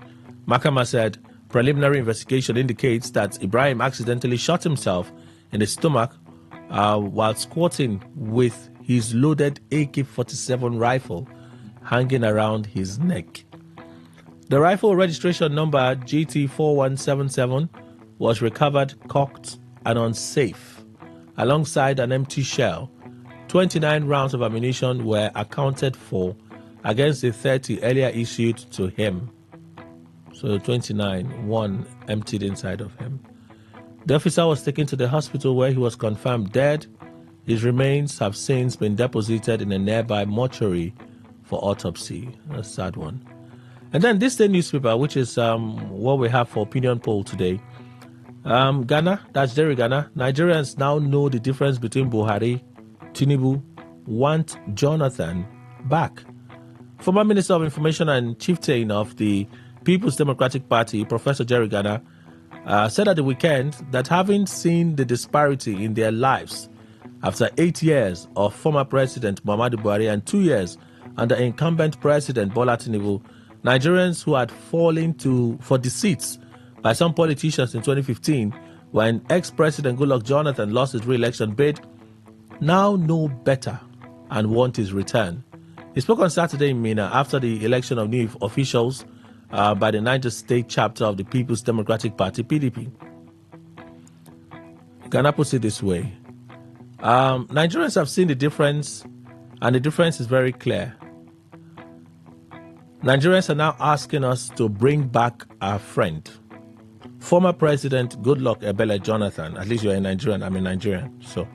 Makama said preliminary investigation indicates that Ibrahim accidentally shot himself in the stomach while squatting with his loaded AK-47 rifle hanging around his neck. The rifle registration number GT4177 was recovered cocked and unsafe. Alongside an empty shell, 29 rounds of ammunition were accounted for against the 30 earlier issued to him. So 29, one emptied inside of him. The officer was taken to the hospital where he was confirmed dead. His remains have since been deposited in a nearby mortuary for autopsy. A sad one. And then this day newspaper, which is what we have for opinion poll today. Ghana, that's Jerry Ghana. Nigerians now know the difference between Buhari, Tinubu, want Jonathan back. Former Minister of Information and Chieftain of the People's Democratic Party, Professor Jerry Ghana, said at the weekend that having seen the disparity in their lives after 8 years of former President Muhammadu Buhari and 2 years under incumbent President Bola Tinubu, Nigerians who had fallen for deceits by some politicians in 2015 when ex-President Goodluck Jonathan lost his re-election bid now know better and want his return. He spoke on Saturday in Mina after the election of new officials by the Niger State chapter of the People's Democratic Party, PDP. Ghana puts it this way. Nigerians have seen the difference, and the difference is very clear. Nigerians are now asking us to bring back our friend, former President Goodluck Ebele Jonathan. At least you're a Nigerian, I'm a Nigerian. So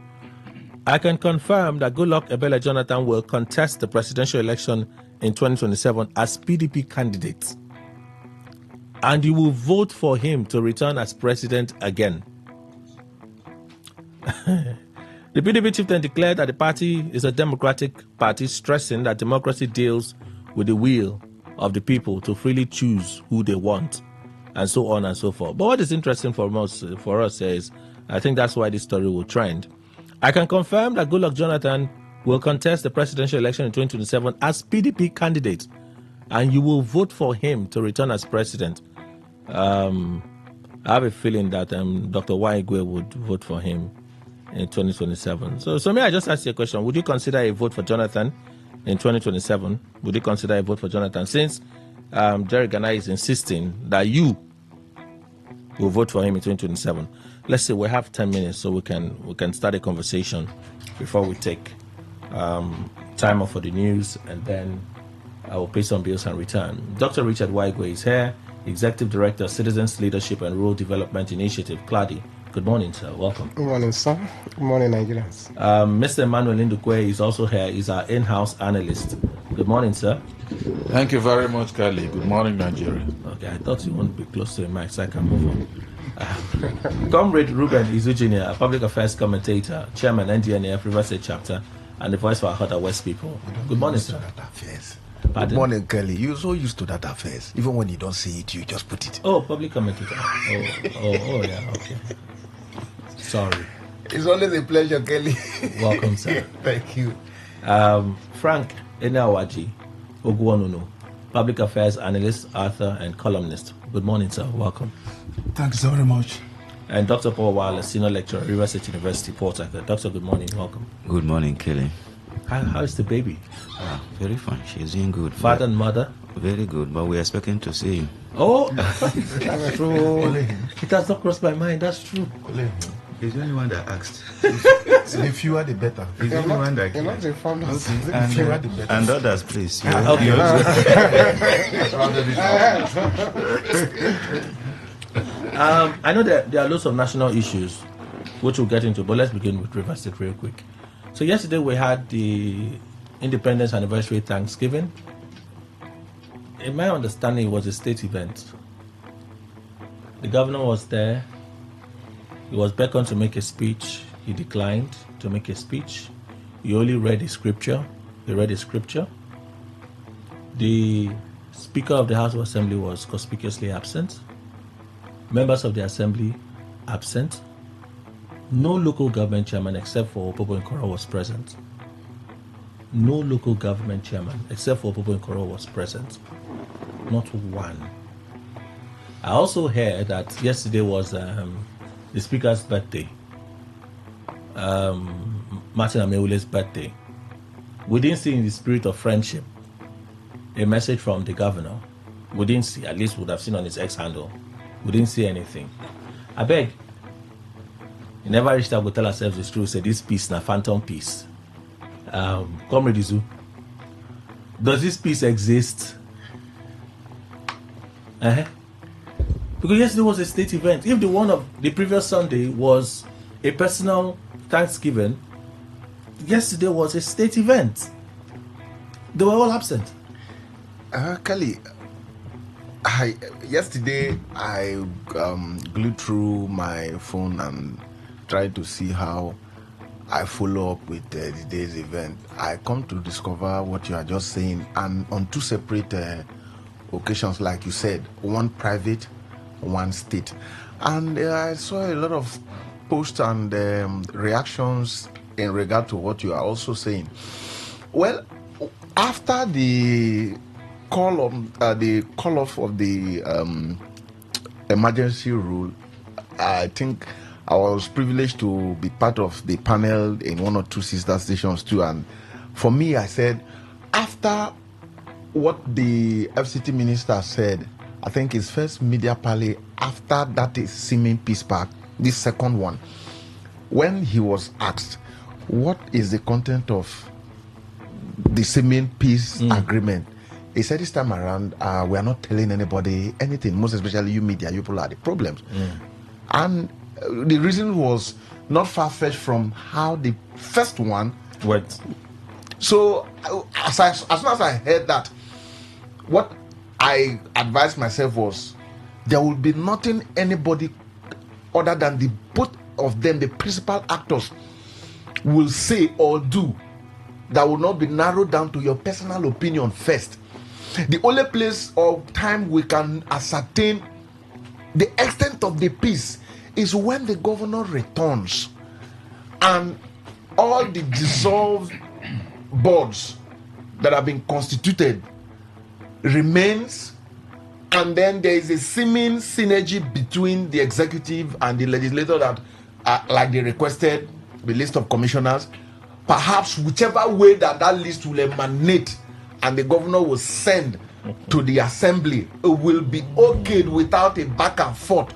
I can confirm that Goodluck Ebele Jonathan will contest the presidential election in 2027 as PDP candidate. And you will vote for him to return as president again. The PDP chieftain declared that the party is a democratic party, stressing that democracy deals with the will of the people to freely choose who they want, and so on and so forth. But what is interesting for us is, I think that's why this story will trend. I can confirm that Goodluck Jonathan will contest the presidential election in 2027 as PDP candidate, and you will vote for him to return as president. I have a feeling that Dr. Waigwe would vote for him in 2027. So may I just ask you a question? Would you consider a vote for Jonathan in 2027? Would you consider a vote for Jonathan? Since Jerry Ghana is insisting that you will vote for him in 2027. Let's say we have 10 minutes so we can start a conversation before we take time off for the news, and then I will pay some bills and return. Dr. Richard Waigwe is here, Executive Director, Citizens Leadership and Rural Development Initiative, CLADI. Good morning, sir. Welcome. Good morning, sir. Good morning, Nigerians. Mr. Emmanuel Indukwe is also here. He's our in-house analyst. Good morning, sir. Thank you very much, Kelly. Good morning, Nigeria. Okay, I thought you wanted to be close to the mic so I can move on. Comrade Ruben Izu, a public affairs commentator, chairman, NDNF, River State chapter, and the voice for our Hota West people. Good morning, sir. Good morning, Kelly. You're so used to that affairs. Even when you don't see it, you just put it. Oh, public commentator. Oh, yeah, okay. Sorry. It's always a pleasure, Kelly. Welcome, sir. Thank you. Frank Enawaji Ogwonunu, public affairs analyst, author, and columnist. Good morning, sir. Welcome. Thanks very much. and Dr. Paul Wallace, Senior Lecturer, River State University, Port Harcourt. Doctor, good morning. Welcome. Good morning, Kelly. How is the baby? Very fine. She's doing good. Father and mother? Very good, but we're expecting to see you. Oh, that's true. It has not crossed my mind. That's true. He's the only one that asked. The fewer the better. He's the only one that you're not informed. And, The fewer the better. and others, please. Okay. I know that there are lots of national issues, which we'll get into, but let's begin with River State real quick. So yesterday we had the Independence Anniversary Thanksgiving. In my understanding, it was a state event. The governor was there. He was beckoned to make a speech. He declined to make a speech. He only read the scripture. He read the scripture. The Speaker of the House of Assembly was conspicuously absent. Members of the Assembly absent. No local government chairman except for Opobo Nkoro was present. No local government chairman except for Opobo Nkoro was present. Not one. I also heard that yesterday was the Speaker's birthday. Martin Amewule's birthday. We didn't see, in the spirit of friendship, a message from the governor. We didn't see, at least we would have seen on his X handle. We didn't see anything. I beg, he never reached out to tell ourselves the truth. Say this peace na phantom peace. Comrade Izu, does this peace exist? Because yesterday was a state event. If the one of the previous Sunday was a personal Thanksgiving, yesterday was a state event. They were all absent. Kelly, yesterday I glued through my phone and tried to see how I follow up with the day's event. I come to discover what you are just saying, and on two separate occasions, like you said, one private, one state. And I saw a lot of posts and reactions in regard to what you are also saying. Well, after the call off of the emergency rule, I think I was privileged to be part of the panel in one or two sister stations too. And for me, I said, after what the FCT minister said, I think his first media parley after that is seeming peace park, this second one, when he was asked, what is the content of the seeming peace agreement? He said this time around, we are not telling anybody anything, most especially you media, you people are the problems. And the reason was not far-fetched from how the first one went. So as soon as I heard that, what I advised myself was there will be nothing anybody other than the both of them, the principal actors, will say or do that will not be narrowed down to your personal opinion first. The only place or time we can ascertain the extent of the peace is when the governor returns and all the dissolved boards that have been constituted remains, and then there is a seeming synergy between the executive and the legislature that like they requested the list of commissioners, perhaps whichever way that list will emanate and the governor will send to the assembly, it will be okayed without a back and forth,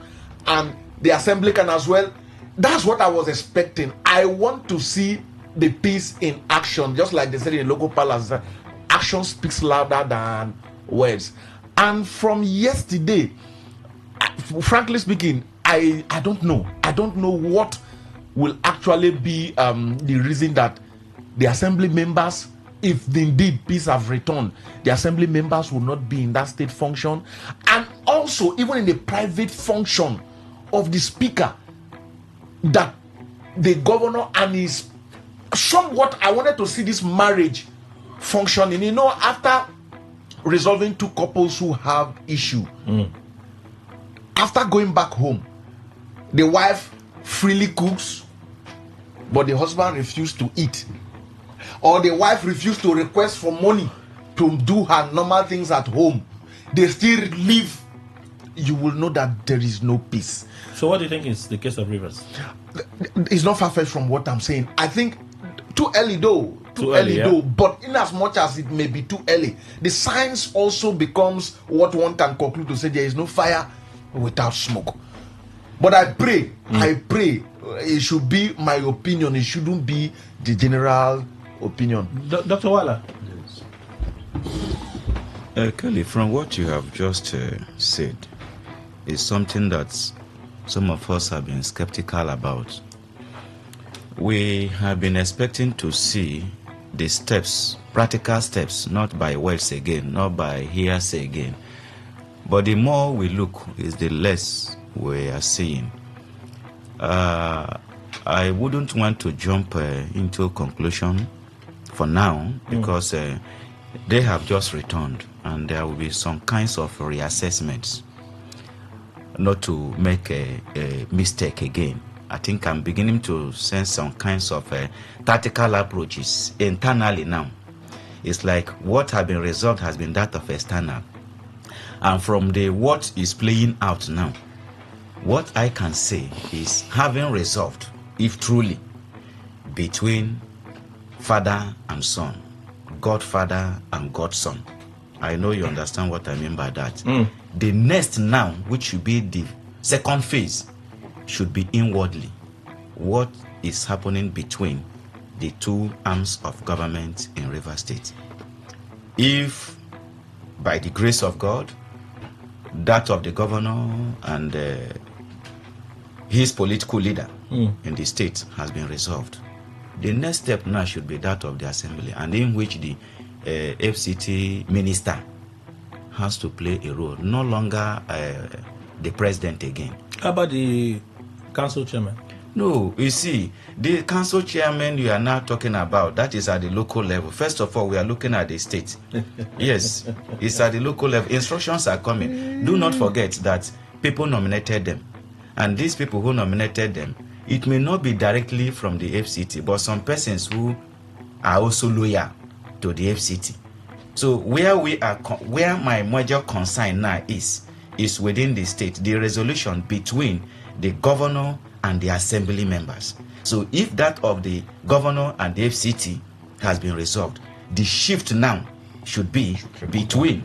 and the assembly can as well. That's what I was expecting. I want to see the peace in action, just like they said in local parlance, action speaks louder than words. And from yesterday, frankly speaking, I don't know. I don't know what will actually be the reason that the assembly members, if indeed peace have returned, the assembly members will not be in that state function. And also, even in the private function of the speaker, that the governor and his somewhat, I wanted to see this marriage functioning. You know, after resolving two couples who have issue, after going back home, the wife freely cooks, but the husband refused to eat, or the wife refused to request for money to do her normal things at home. They still live you will know that there is no peace. So what do you think is the case of Rivers? It's not far-fetched from what I'm saying. I think too early though. But in as much as it may be too early, the science also becomes what one can conclude to say there is no fire without smoke. But I pray, it should be my opinion. It shouldn't be the general opinion. Dr. Wala? Kelly, from what you have just said, is something that some of us have been skeptical about. We have been expecting to see the steps, practical steps, not by words again, not by hearsay again. But the more we look, is the less we are seeing. I wouldn't want to jump into a conclusion for now, because they have just returned, and there will be some kinds of reassessments, not to make a mistake again. I think I'm beginning to sense some kinds of tactical approaches internally now. It's like what has been resolved has been that of external. And from the what is playing out now, what I can say is having resolved, if truly, between father and son, Godfather and Godson. I know you understand what I mean by that. The next now, which should be the second phase, should be inwardly. What is happening between the two arms of government in Rivers State? If, by the grace of God, that of the governor and his political leader in the state has been resolved, the next step now should be that of the assembly, and in which the FCT minister has to play a role, no longer the president again. How about the council chairman? No, you see, the council chairman you are now talking about, that is at the local level. First of all, we are looking at the state. Yes, it's at the local level. Instructions are coming. Do not forget that people nominated them. And these people who nominated them, it may not be directly from the FCT, but some persons who are also loyal to the FCT. So where my major concern now is within the state, the resolution between the governor and the assembly members. So if that of the governor and the FCT has been resolved, the shift now should be between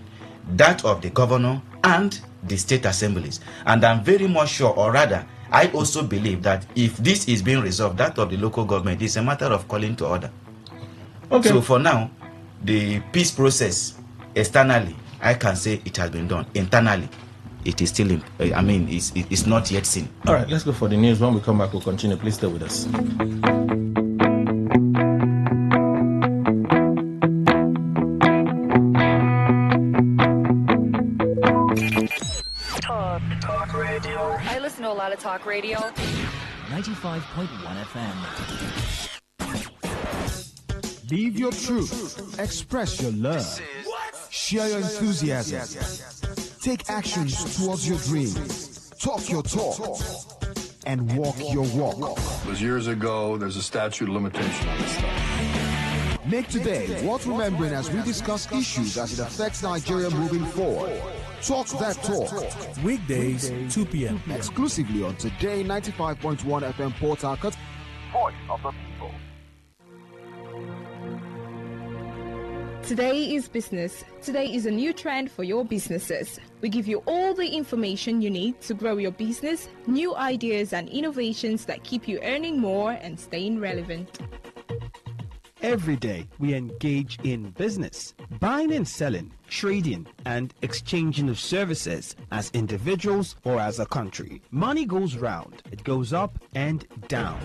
that of the governor and the state assemblies. And I'm very much sure, or rather, I also believe that if this is being resolved, that of the local government, is a matter of calling to order. Okay. So for now, the peace process externally, I can say it has been done. Internally, it is still, it's not yet seen. All right, let's go for the news. When we come back, we'll continue. Please stay with us. Talk radio. I listen to a lot of talk radio. 95.1 FM. Live your truth. Express your love. Share your enthusiasm. Take actions towards your dreams. Talk your talk. And walk your walk. It was years ago. There's a statute of limitation on this stuff. Make today worth remembering as we discuss issues as it affects Nigeria moving forward. Talk that talk. Weekdays, 2 p.m. Exclusively on Today 95.1 FM Port Harcourt. Voice of the people. Today is business. Today is a new trend for your businesses. We give you all the information you need to grow your business, new ideas and innovations that keep you earning more and staying relevant. Every day we engage in business, buying and selling, trading and exchanging of services as individuals or as a country. Money goes round, it goes up and down.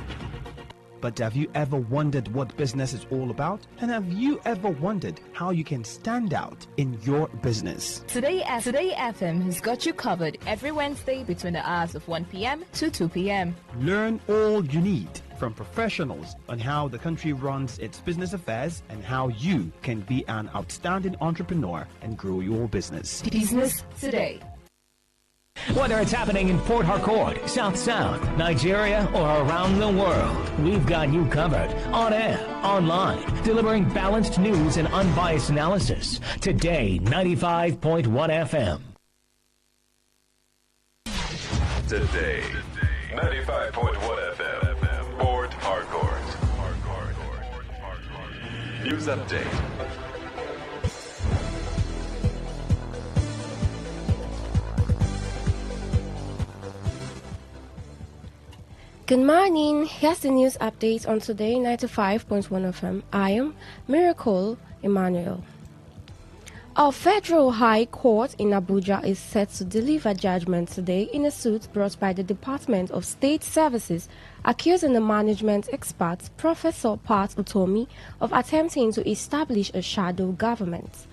But have you ever wondered what business is all about? And have you ever wondered how you can stand out in your business? Today FM has got you covered every Wednesday between the hours of 1 p.m. to 2 p.m. Learn all you need from professionals on how the country runs its business affairs and how you can be an outstanding entrepreneur and grow your business. Business Today. Whether it's happening in Port Harcourt, South Sound, Nigeria, or around the world, we've got you covered. On air, online, delivering balanced news and unbiased analysis. Today, 95.1 FM. Today, 95.1 FM, Port Harcourt. News update. Good morning. Here's the news update on Today 95.1 FM. I am Miracle Emmanuel. Our Federal High Court in Abuja is set to deliver judgment today in a suit brought by the Department of State Services accusing the management expert Professor Pat Utomi of attempting to establish a shadow government.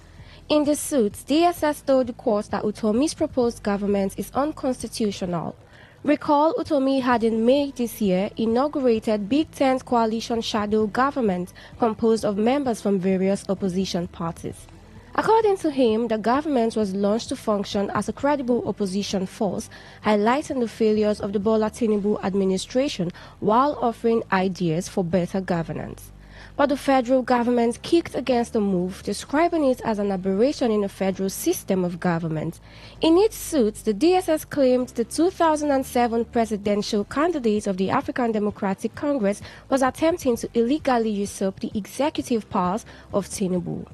In the suit, DSS told the court that Utomi's proposed government is unconstitutional. Recall Utomi had in May this year inaugurated Big Tent coalition shadow government composed of members from various opposition parties. According to him, the government was launched to function as a credible opposition force, highlighting the failures of the Bola Tinubu administration while offering ideas for better governance. But the federal government kicked against the move, describing it as an aberration in the federal system of government. In its suit, the DSS claimed the 2007 presidential candidate of the African Democratic Congress was attempting to illegally usurp the executive powers of Tinubu.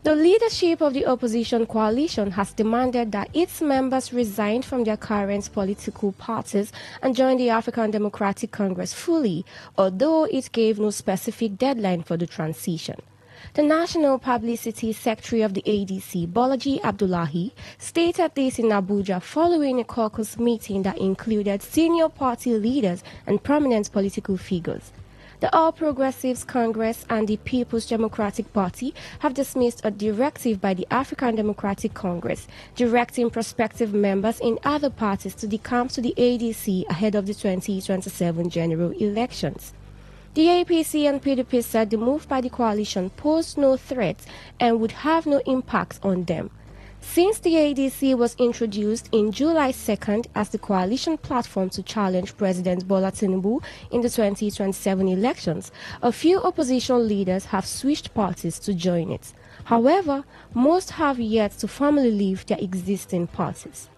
The leadership of the opposition coalition has demanded that its members resign from their current political parties and join the African Democratic Congress fully, although it gave no specific deadline for the transition. The National Publicity Secretary of the ADC, Bolaji Abdullahi, stated this in Abuja following a caucus meeting that included senior party leaders and prominent political figures. The All Progressives Congress and the People's Democratic Party have dismissed a directive by the African Democratic Congress directing prospective members in other parties to decamp to the ADC ahead of the 2027 general elections. The APC and PDP said the move by the coalition posed no threat and would have no impact on them. Since the ADC was introduced in July 2nd as the coalition platform to challenge President Bola Tinubu in the 2027 elections, a few opposition leaders have switched parties to join it. However, most have yet to formally leave their existing parties.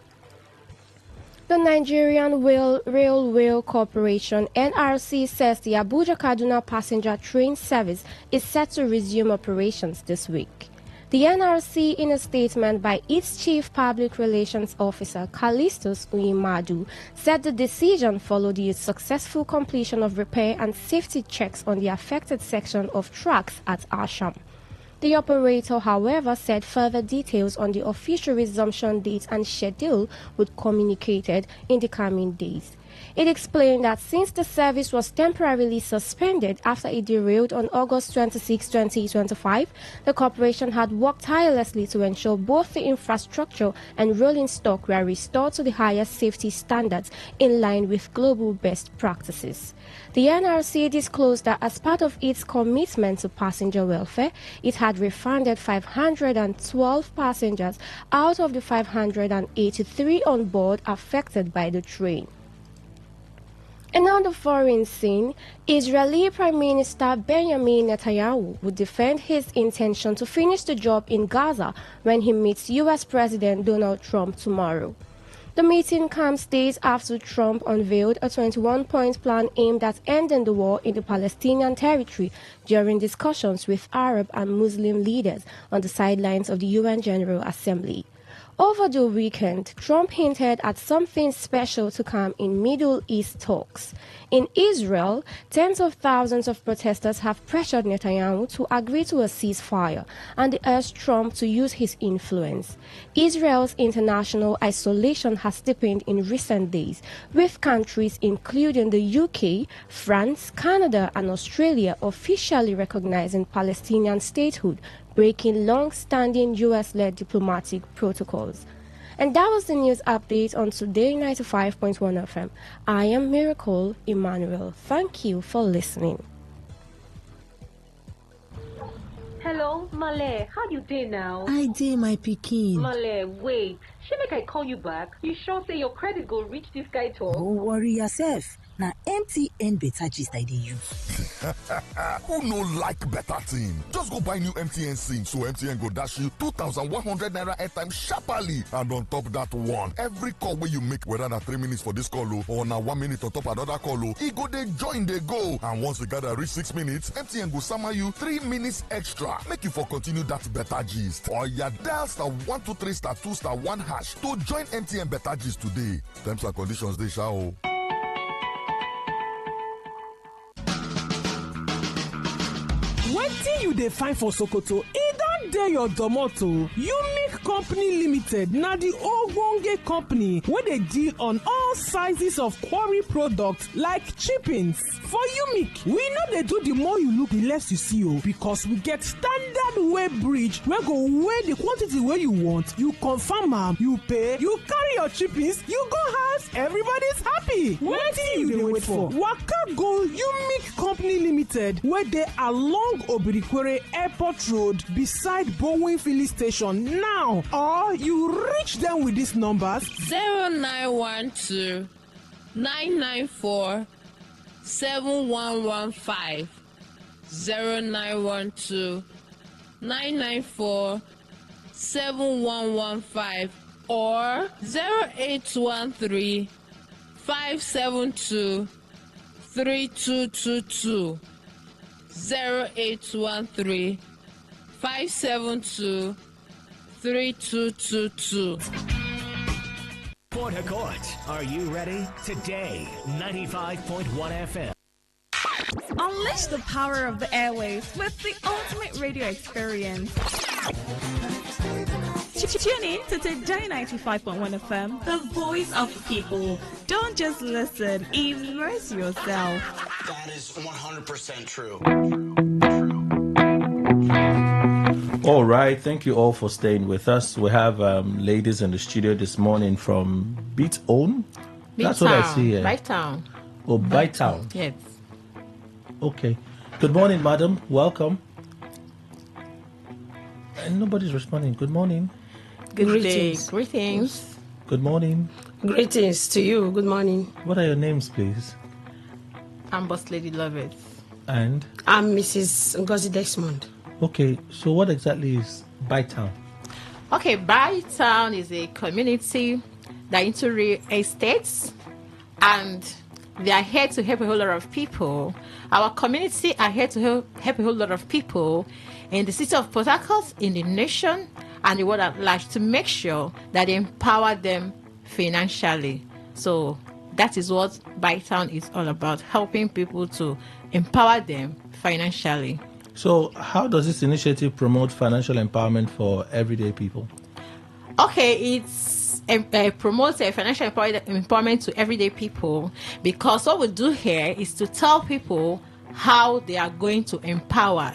The Nigerian Railway Corporation (NRC) says the Abuja-Kaduna passenger train service is set to resume operations this week. The NRC, in a statement by its Chief Public Relations Officer, Callistus Uyimadu, said the decision followed the successful completion of repair and safety checks on the affected section of tracks at Asham. The operator, however, said further details on the official resumption date and schedule would be communicated in the coming days. It explained that since the service was temporarily suspended after it derailed on August 26, 2025, the corporation had worked tirelessly to ensure both the infrastructure and rolling stock were restored to the highest safety standards in line with global best practices. The NRC disclosed that as part of its commitment to passenger welfare, it had refunded 512 passengers out of the 583 on board affected by the train. And on the foreign scene, Israeli Prime Minister Benjamin Netanyahu would defend his intention to finish the job in Gaza when he meets U.S. President Donald Trump tomorrow. The meeting comes days after Trump unveiled a 21-point plan aimed at ending the war in the Palestinian territory during discussions with Arab and Muslim leaders on the sidelines of the UN General Assembly. Over the weekend, Trump hinted at something special to come in Middle East talks. In Israel, tens of thousands of protesters have pressured Netanyahu to agree to a ceasefire and urged Trump to use his influence. Israel's international isolation has deepened in recent days, with countries including the UK, France, Canada, and Australia officially recognizing Palestinian statehood, breaking long-standing U.S.-led diplomatic protocols. And that was the news update on Today 95.1 FM. I am Miracle Emmanuel. Thank you for listening. Hello, Male. How you dey now? I dey, my pikin. Male, wait. Shey make I call you back? You sure say your credit go reach this guy talk? Don't worry yourself. na MTN Better Gist I dey use. Who no like better thing? Just go buy new MTN SIM so MTN go dash you 2,100 naira airtime sharply. And on top that one, every call wey you make, whether na 3 minutes for this call or na 1 minute on top another call, e go dey join dey go. And once you gather reach 6 minutes, MTN go sama you 3 minutes extra. Make you for continue that better gist. Or ya dial *123*2*1# to join MTN Better Gist today. Terms and conditions dey sha o. Wetin you dey find for Sokoto? E don dey your domoto. Unique Company Limited na the ogbonge company wey dey deal on all sizes of quarry products like chippings. For Unique, we no dey do the more you look, the less you see o, because we get standard weigh bridge wey go weigh the quantity wey you want. You confirm am, you pay, you carry your chippings, you go house, everybody's happy. Wetin you dey wait for? Waka go Unique Company Limited wey dey along Obirikwere Airport Road beside Bowen Filling Station now, or you reach them with these numbers 0912 994 7115 0912 994 7115 or 0813 572 3222 0813 572 3222. Port Harcourt, are you ready? Today, 95.1 FM. Unleash the power of the airwaves with the ultimate radio experience. Tune in to Today 95.1 FM, the voice of the people. Don't just listen, immerse yourself. That is 100% true. All right, thank you all for staying with us. We have ladies in the studio this morning from Beat Own. That's what I see here. Bytown. Oh, Bytown. Yes. Okay. Good morning, madam. Welcome. And nobody's responding. Good morning. Good day. Greetings. Good morning. Greetings to you. Good morning. What are your names, please? I'm Boss Lady Lovett. And? I'm Mrs. Ngozi Desmond. Okay, so what exactly is Bytown? Okay, Bytown is a community that into real estates, and they are here to help a whole lot of people. Our community are here to help a whole lot of people in the city of Port Harcourt, in the nation, and the world at large, to make sure that they empower them financially. So that is what Bytown is all about, helping people to empower them financially. So how does this initiative promote financial empowerment for everyday people? Okay, it's promotes financial empowerment to everyday people, because what we do here is to tell people how they are going to empower,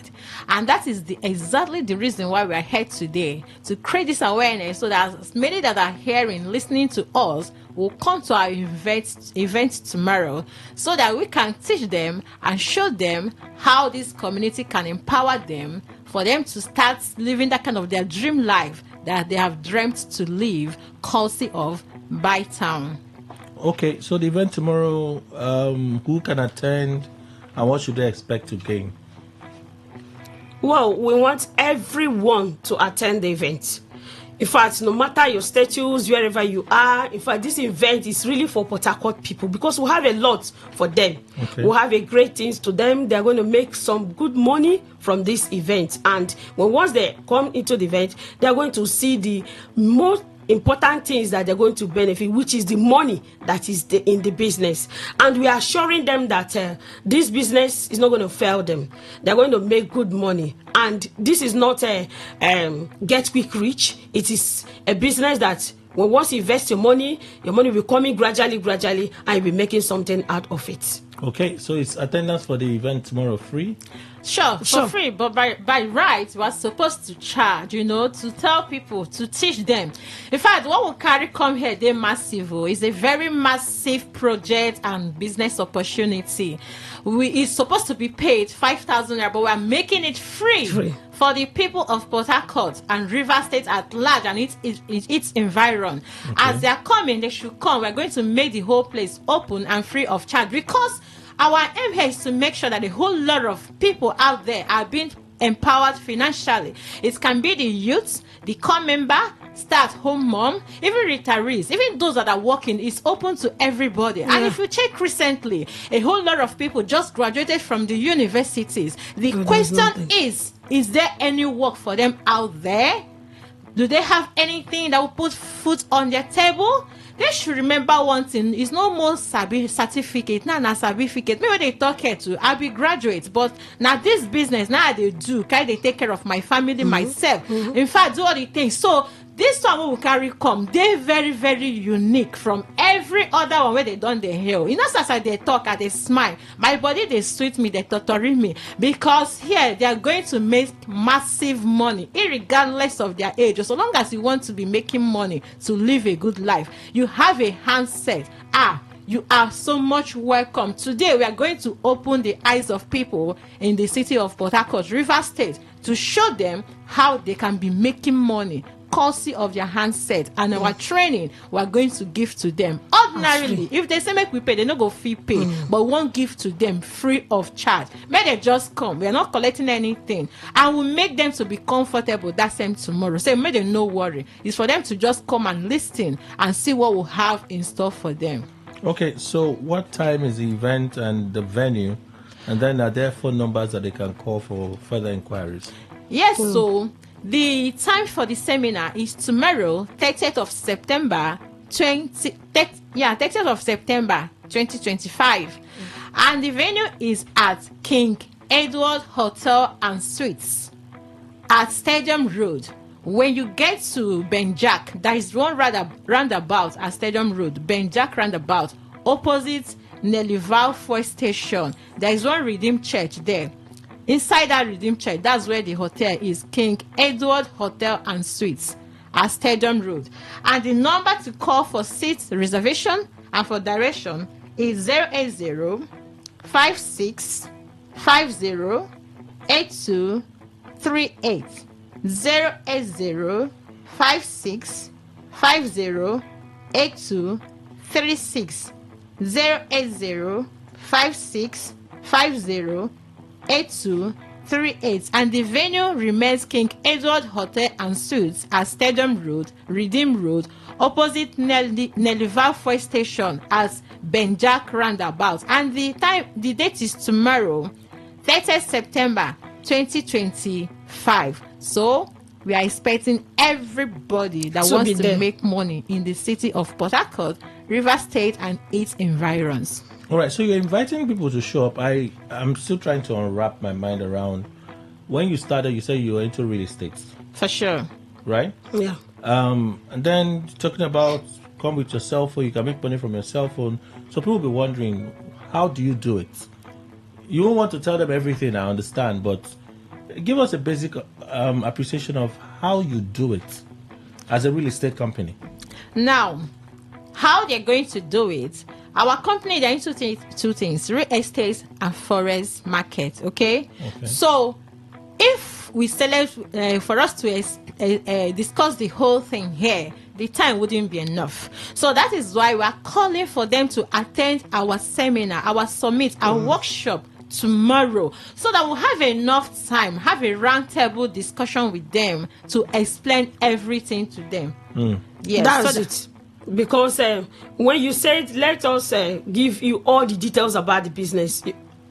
and that is exactly the reason why we are here today, to create this awareness, so that as many that are hearing, listening to us, will come to our event tomorrow, so that we can teach them and show them how this community can empower them, for them to start living that kind of their dream life that they have dreamt to live, courtesy of Bytown. Okay, so the event tomorrow, who can attend and what should they expect to gain? Well, we want everyone to attend the event. In fact, no matter your status, wherever you are, in fact, this event is really for Port Harcourt people, because we have a lot for them. Okay. We have a great things to them. They're going to make some good money from this event. And once they come into the event, they're going to see the most important things that they're going to benefit, which is the money that is in the business. And we are assuring them that this business is not going to fail them. They're going to make good money. And this is not a get quick rich. It is a business that once you invest your money will come in gradually, and you'll be making something out of it. Okay, so it's attendance for the event tomorrow free? Sure, for free, but by right, we are supposed to charge, to tell people, to teach them. In fact, what we carry come here, they're massive. It's a very massive project and business opportunity. It's supposed to be paid 5,000 naira, but we are making it free for the people of Port Harcourt and River State at large and its environment. Okay. As they are coming, they should come. We're going to make the whole place open and free of charge, because our aim here is to make sure that a whole lot of people out there are being empowered financially. It can be the youth, the core member, stay-at-home mom, even retirees, even those that are working. It's open to everybody. Yeah. And if you check recently, a whole lot of people just graduated from the universities. The question is there any work for them out there? Do they have anything that will put food on their table? They should remember one thing: it's no more Sabi certificate, now certificate. Maybe they talk here too. I'll be graduate, but now this business now they do. Can they take care of my family, myself? In fact, do all the things. So this one we will carry come. They're very, very unique from every other one where they done the hell. As they talk, they smile. My body they sweet me, they torturing me, because here they are going to make massive money, irregardless of their age. So long as you want to be making money to live a good life, you have a handset. You are so much welcome. Today we are going to open the eyes of people in the city of Port Harcourt, River State, to show them how they can be making money courtesy of their handset, and our training we are going to give to them. Ordinarily, if they say make we pay, they no go fee pay, but we won't give to them free of charge. May they just come. We are not collecting anything, and we make them to be comfortable that same tomorrow. So may they no worry. It's for them to just come and listen and see what we have in store for them. Okay, so what time is the event and the venue? And then are there phone numbers that they can call for further inquiries? Yes, so the time for the seminar is tomorrow, 30th of September 2025. And the venue is at King Edward Hotel and Suites at Stadium Road. When you get to Benjack, there is one roundabout at Stadium Road, Benjack roundabout, opposite Nellyval Fuel Station. There is one Redeemed Church there. Inside that Redeemed Church, that's where the hotel is, King Edward Hotel and Suites at Stadium Road. And the number to call for seat reservation and for direction is 080 56 50 8238. 080 56 50 8236. 080 56 50 8238. And the venue remains King Edward Hotel and Suites at Stadium Road, Redeem Road, opposite Nellyval Fuel Station as Benjack roundabout. And the date is tomorrow, 30th September 2025. So we are expecting everybody that wants to make money in the city of Port Harcourt, River State, and its environs. All right, so you're inviting people to show up. I'm still trying to unwrap my mind around. When you started, you said you were into real estate. For sure. Right? Yeah. And then talking about come with your cell phone, you can make money from your cell phone. So people will be wondering, how do you do it? You won't want to tell them everything, I understand, but give us a basic appreciation of how you do it as a real estate company. Now, how they're going to do it, our company, they're into two things, real estate and forest market, okay? So if we select for us to discuss the whole thing here, the time wouldn't be enough. So that is why we are calling for them to attend our seminar, our summit, our workshop tomorrow, so that we'll have enough time, have a roundtable discussion with them to explain everything to them. Yes, that's it. Because when you said, let us give you all the details about the business,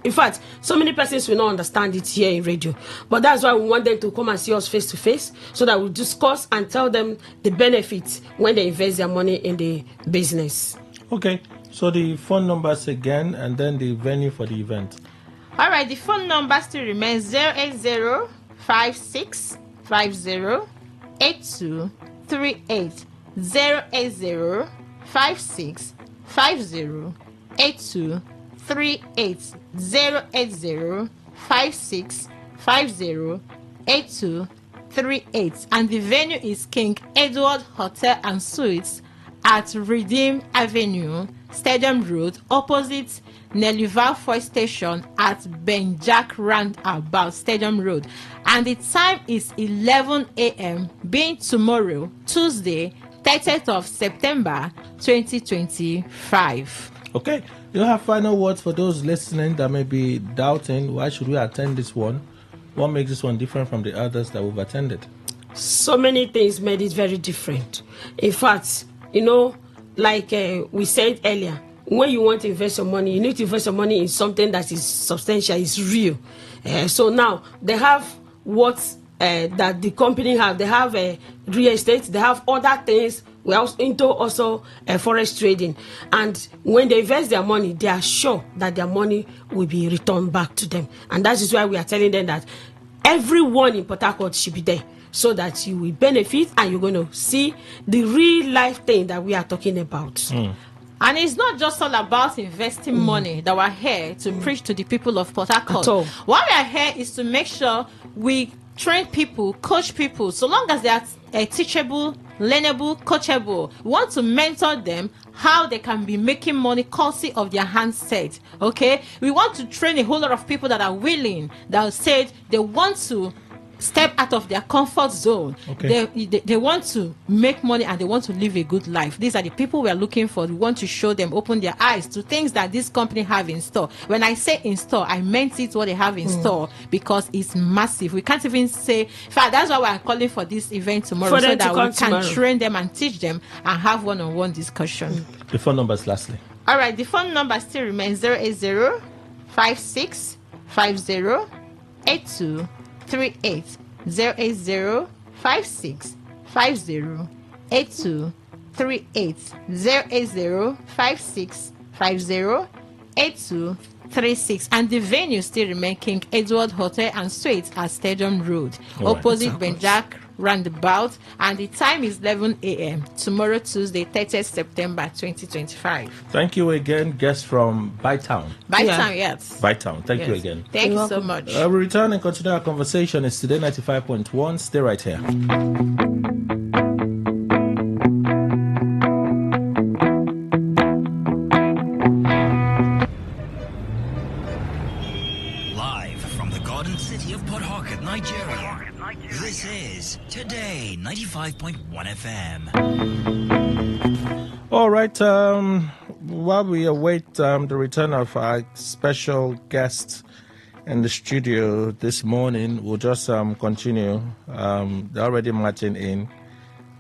in fact, so many persons will not understand it here in radio. But that's why we want them to come and see us face to face, so that we'll discuss and tell them the benefits when they invest their money in the business. Okay, so the phone numbers again, and then the venue for the event. All right, the phone number still remains 080 56 50 8238. 080 56 50 8238. 38 080 56 50 82 38. And the venue is King Edward Hotel and Suites at Redeem Avenue, Stadium Road, opposite Nellival Forest Station at Benjack Roundabout, Stadium Road. And the time is 11 a.m., being tomorrow, Tuesday, 30th of September 2025. Okay, you have final words for those listening that may be doubting why should we attend this one? What makes this one different from the others that we've attended? So many things made it very different. In fact, like we said earlier, when you want to invest your money, you need to invest your money in something that is substantial, is real. So now they have what that the company have. They have real estate. They have other things. We are into also forest trading. And when they invest their money, they are sure that their money will be returned back to them. And that is why we are telling them that everyone in Port Harcourt should be there, so that you will benefit and you're going to see the real life thing that we are talking about. And it's not just all about investing money that we're here to preach to the people of Port Harcourt. What we are here is to make sure we train people, coach people, so long as they are teachable, learnable, coachable. We want to mentor them how they can be making money courtesy of their handset. Okay? We want to train a whole lot of people that are willing, that said they want to step out of their comfort zone. Okay. They want to make money and they want to live a good life. These are the people we are looking for. We want to show them, open their eyes to things that this company have in store. When I say in store, I meant it what they have in store, because it's massive. We can't even say, in fact, that's why we are calling for this event tomorrow, so that we can train them and teach them and have one-on-one discussion. The phone numbers lastly. All right, the phone number still remains 080 56 50 82 38 080 56 50 82 38 080 56 50 82 36. And the venue still remains King Edward Hotel and Suites at Stadium Road, opposite Benjack Roundabout, and the time is 11 a.m. tomorrow, Tuesday, 30th September 2025. Thank you again, guests from Bytown. Bytown, yes. Bytown, thank you again. Thank you so much. We return and continue our conversation. It's Today 95.1. Stay right here. Live from the Garden City of Port Harcourt, Nigeria. This is Today 95.1 FM. All right. While we await the return of our special guest in the studio this morning, we'll just continue. They're already marching in.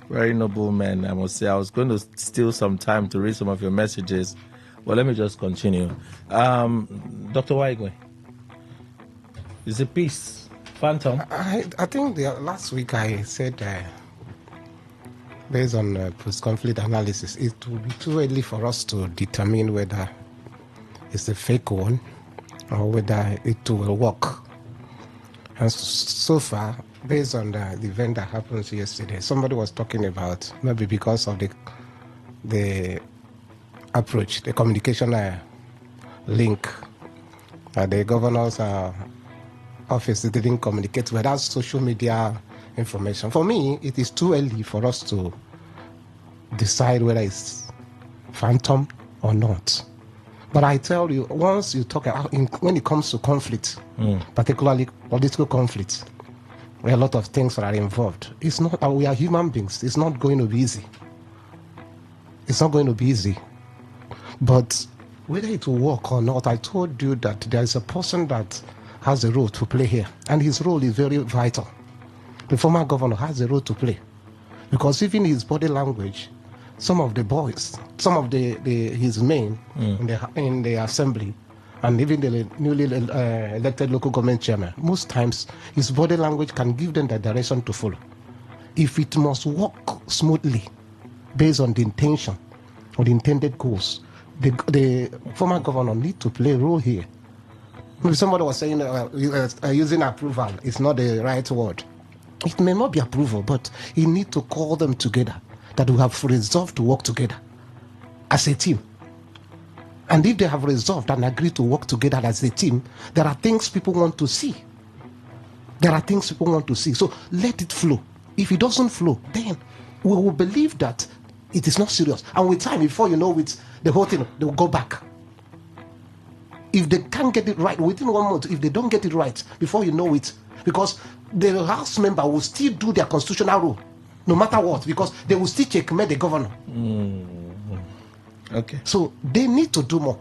Very noble men, I must say. I was going to steal some time to read some of your messages, but let me just continue. Dr. Waigwe, is it peace? Phantom? I think last week I said, based on post-conflict analysis, it will be too early for us to determine whether it's a fake one or whether it will work. And so far, based on the event that happened yesterday, somebody was talking about maybe because of the approach, the communication link, the governor's office didn't communicate with that social media information. For me, it is too early for us to decide whether it's phantom or not. But I tell you, once you talk about when it comes to conflict, particularly political conflict, where a lot of things are involved, it's not. We are human beings. It's not going to be easy. It's not going to be easy. But whether it will work or not, I told you that there is a person that has a role to play here, and his role is very vital. The former governor has a role to play, because even his body language, some of the boys, some of his men in the assembly, and even the newly elected local government chairman, most times his body language can give them the direction to follow. If it must work smoothly, based on the intention or the intended goals, the former governor need to play a role here. Somebody was saying using approval is not the right word. It may not be approval, but he need to call them together, that we have resolved to work together as a team. And if they have resolved and agreed to work together as a team, there are things people want to see. There are things people want to see. So let it flow. If it doesn't flow, then we will believe that it is not serious. And with time, before you know it, the whole thing, they will go back. If they can't get it right within 1 month, if they don't get it right, before you know it, because the House member will still do their constitutional role, no matter what, because they will still checkmate the governor. Okay. So they need to do more.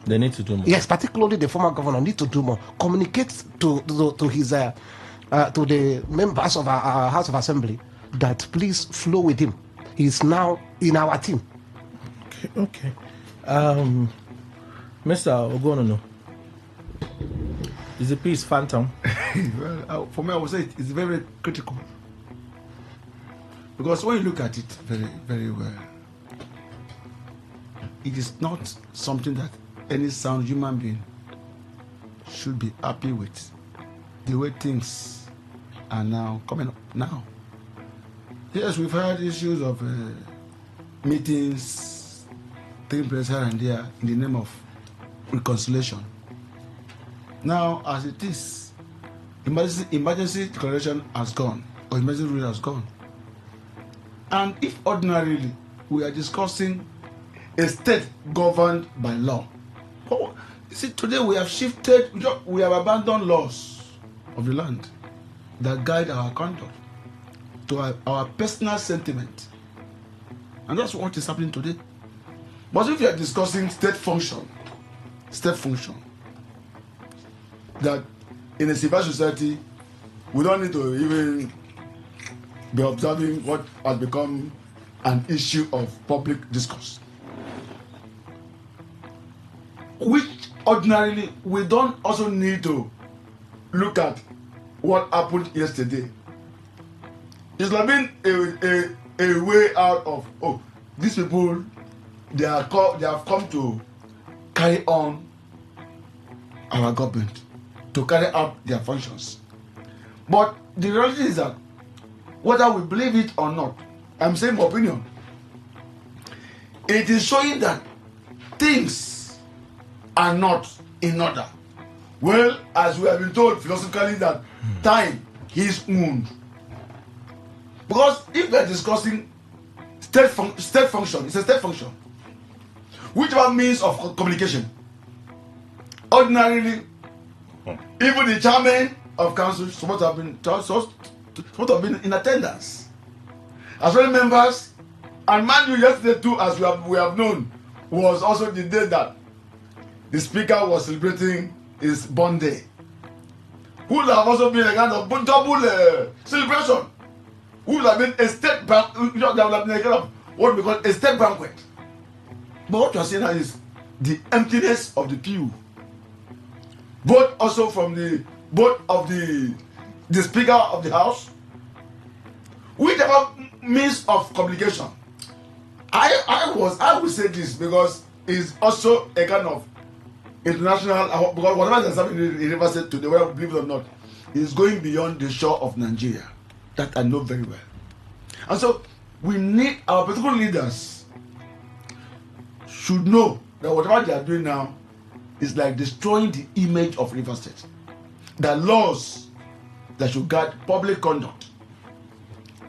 They need to do more. Yes, particularly the former governor need to do more. Communicate to his to the members of our House of Assembly that please flow with him. He's now in our team. Okay. Mr. Ogonono, is the peace phantom? Well, for me, I would say it's very critical. Because when you look at it very, very well, it is not something that any sound human being should be happy with. The way things are now coming up now. Yes, we've had issues of meetings taking place here and there in the name of reconciliation. Now, as it is, emergency declaration has gone, or emergency rule has gone. And if ordinarily we are discussing a state governed by law, you see, today we have shifted, we have abandoned laws of the land that guide our conduct to our personal sentiment. And that's what is happening today. But if you are discussing state function, that in a civil society, we don't need to even be observing what has become an issue of public discourse. Which ordinarily, we don't also need to look at what happened yesterday. It's like being a way out of, these people, they have come to carry on our government, to carry out their functions. But the reality is that whether we believe it or not, I'm saying my opinion, it is showing that things are not in order. Well, as we have been told philosophically that time is wound. Because if we are discussing state function, it's a state function. Whichever means of communication. Ordinarily, even the chairman of council supposed to have been in attendance. As well members, and mind you, yesterday too, as we have known, was also the day that the speaker was celebrating his born day. Who would have also been a kind of double celebration. Who would have been a state banquet, there would have been a kind of what we call a state banquet. But what you are saying now is the emptiness of the pew. Both also from the speaker of the house, whichever means of communication. I would say this because it's also a kind of international, because whatever is happening in River State today, whether we believe it or not, is going beyond the shore of Nigeria. That I know very well. And so we need our political leaders should know that whatever they are doing now is like destroying the image of River State. The laws that should guide public conduct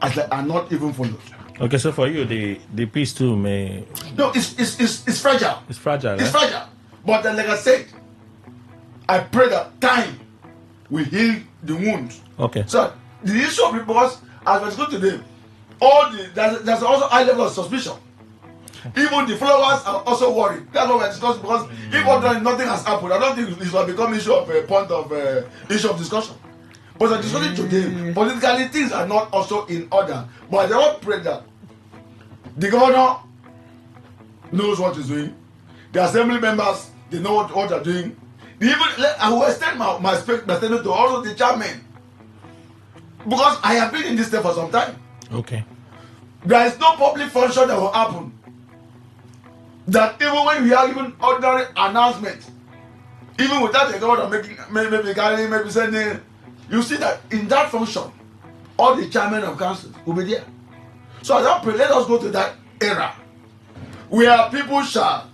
are not even followed. Okay, so for you, the peace too may... No, it's fragile. It's fragile. It's fragile. But like I said, I pray that time will heal the wound. Okay. So the issue of because as we're discussing today, there's also high level of suspicion. Even the followers are also worried. That's what we're discussing because if nothing has happened, I don't think this will become issue of issue of discussion. But the discussion today, politically things are not also in order. But they all pray that the governor knows what he's doing. The assembly members, they know what they're doing. I will extend my statement to also the chairman. Because I have been in this state for some time. Okay. There is no public function that will happen. That even when we have even ordinary announcement, even without the governor maybe sending, you see that in that function, all the chairmen of council will be there. So I don't pray, let us go to that era where people shall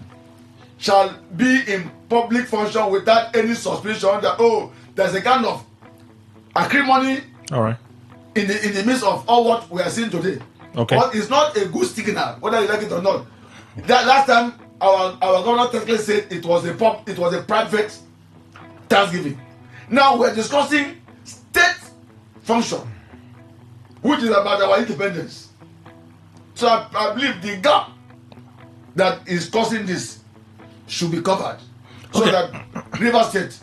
shall be in public function without any suspicion that, oh, there's a kind of acrimony All right. in the midst of all what we are seeing today. Okay. But it's not a good signal, whether you like it or not. That last time our governor technically said it was a private Thanksgiving. Now we're discussing state function, which is about our independence. So I believe the gap that is causing this should be covered, so that River State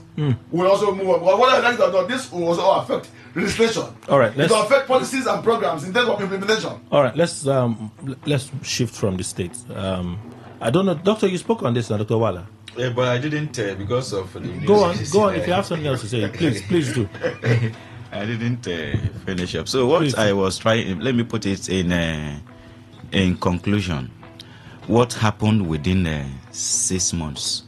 will also move on. But whether you like it or not, this will also affect legislation. All right. It will affect policies and programs in terms of implementation. All right. Let's shift from the states. I don't know, Doctor. You spoke on this, Dr. Wala. Yeah, but I didn't because of the news. Go on. If you have something else to say, please do. I didn't finish up. So what I was trying, let me put it in conclusion. What happened within 6 months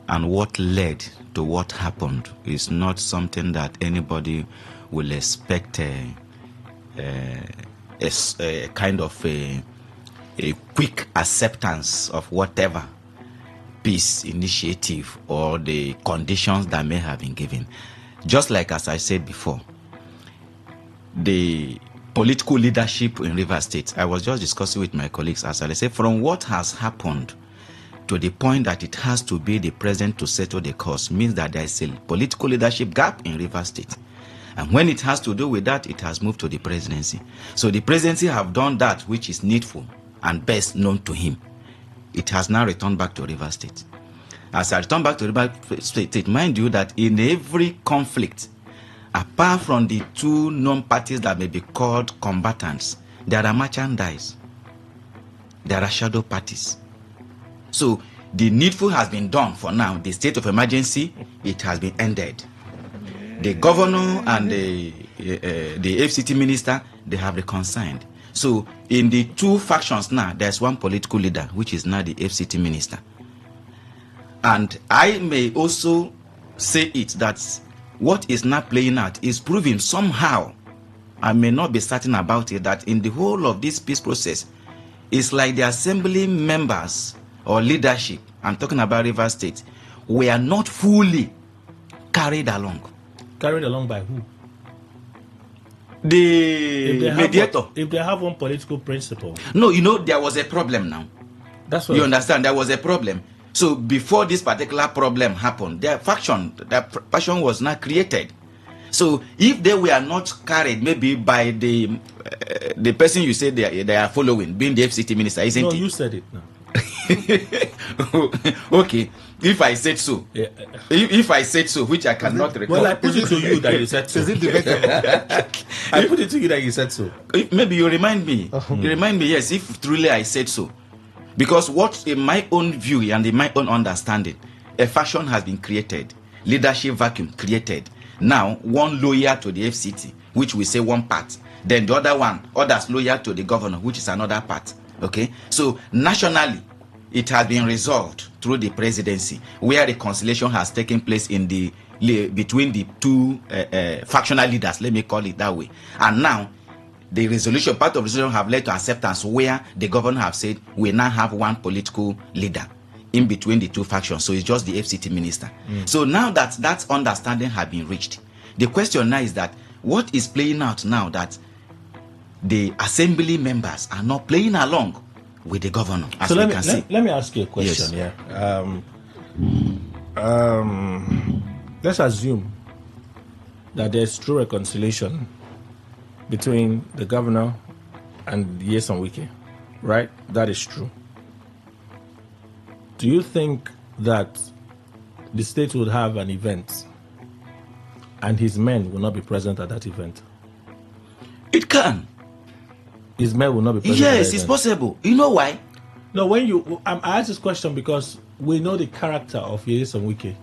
and what led to what happened is not something that anybody will expect a kind of a quick acceptance of whatever peace initiative or the conditions that may have been given. Just like as I said before, the political leadership in Rivers State, I was just discussing with my colleagues as I said, from what has happened to the point that it has to be the president to settle the cause means that there is a political leadership gap in Rivers State. And when it has to do with that, it has moved to the presidency. So the presidency have done that which is needful and best known to him. It has now returned back to Rivers State. As I return back to Rivers State, mind you that in every conflict, apart from the two known parties that may be called combatants, there are merchandise. There are shadow parties. So the needful has been done for now. The state of emergency, it has been ended. The governor and the FCT minister, they have reconciled. So in the two factions now, there's one political leader, which is now the FCT minister. And I may also say it that what is now playing out is proving somehow, I may not be certain about it, that in the whole of this peace process, it's like the assembly members or leadership, I'm talking about Rivers State, were not fully carried along. Carried along by who? The mediator. If they have one political principle. No, there was a problem now. That's what you understand. There was a problem. So before this particular problem happened, their faction was not created. So if they were not carried, maybe by the person you say they are following, being the FCT minister, isn't it? No, you said it now. Okay, if I said so, yeah. If I said so, which I cannot recall. Well, I put it to you that you said so. Is it debatable? I put it to you that you said so. Maybe you remind me. You remind me, yes, if truly I said so. Because what in my own view and in my own understanding, a faction has been created, leadership vacuum created. Now, one loyal to the FCT, which we say one part. Then the other one, others loyal to the governor, which is another part. Okay, so nationally, it has been resolved through the presidency, where reconciliation has taken place in between the two factional leaders. Let me call it that way. And now, the resolution, part of the resolution, have led to acceptance, where the governor have said we now have one political leader in between the two factions. So it's just the FCT minister. So now that understanding has been reached, the question now is that what is playing out now that the assembly members are not playing along with the governor, as so we can see. Let me ask you a question. Yes. Let's assume that there's true reconciliation between the governor and Nyesom Wike, right? That is true. Do you think that the state would have an event and his men will not be present at that event? It can. His men will not be present. Yes, it's possible. You know why? No, I ask this question because we know the character of Nyesom Wike.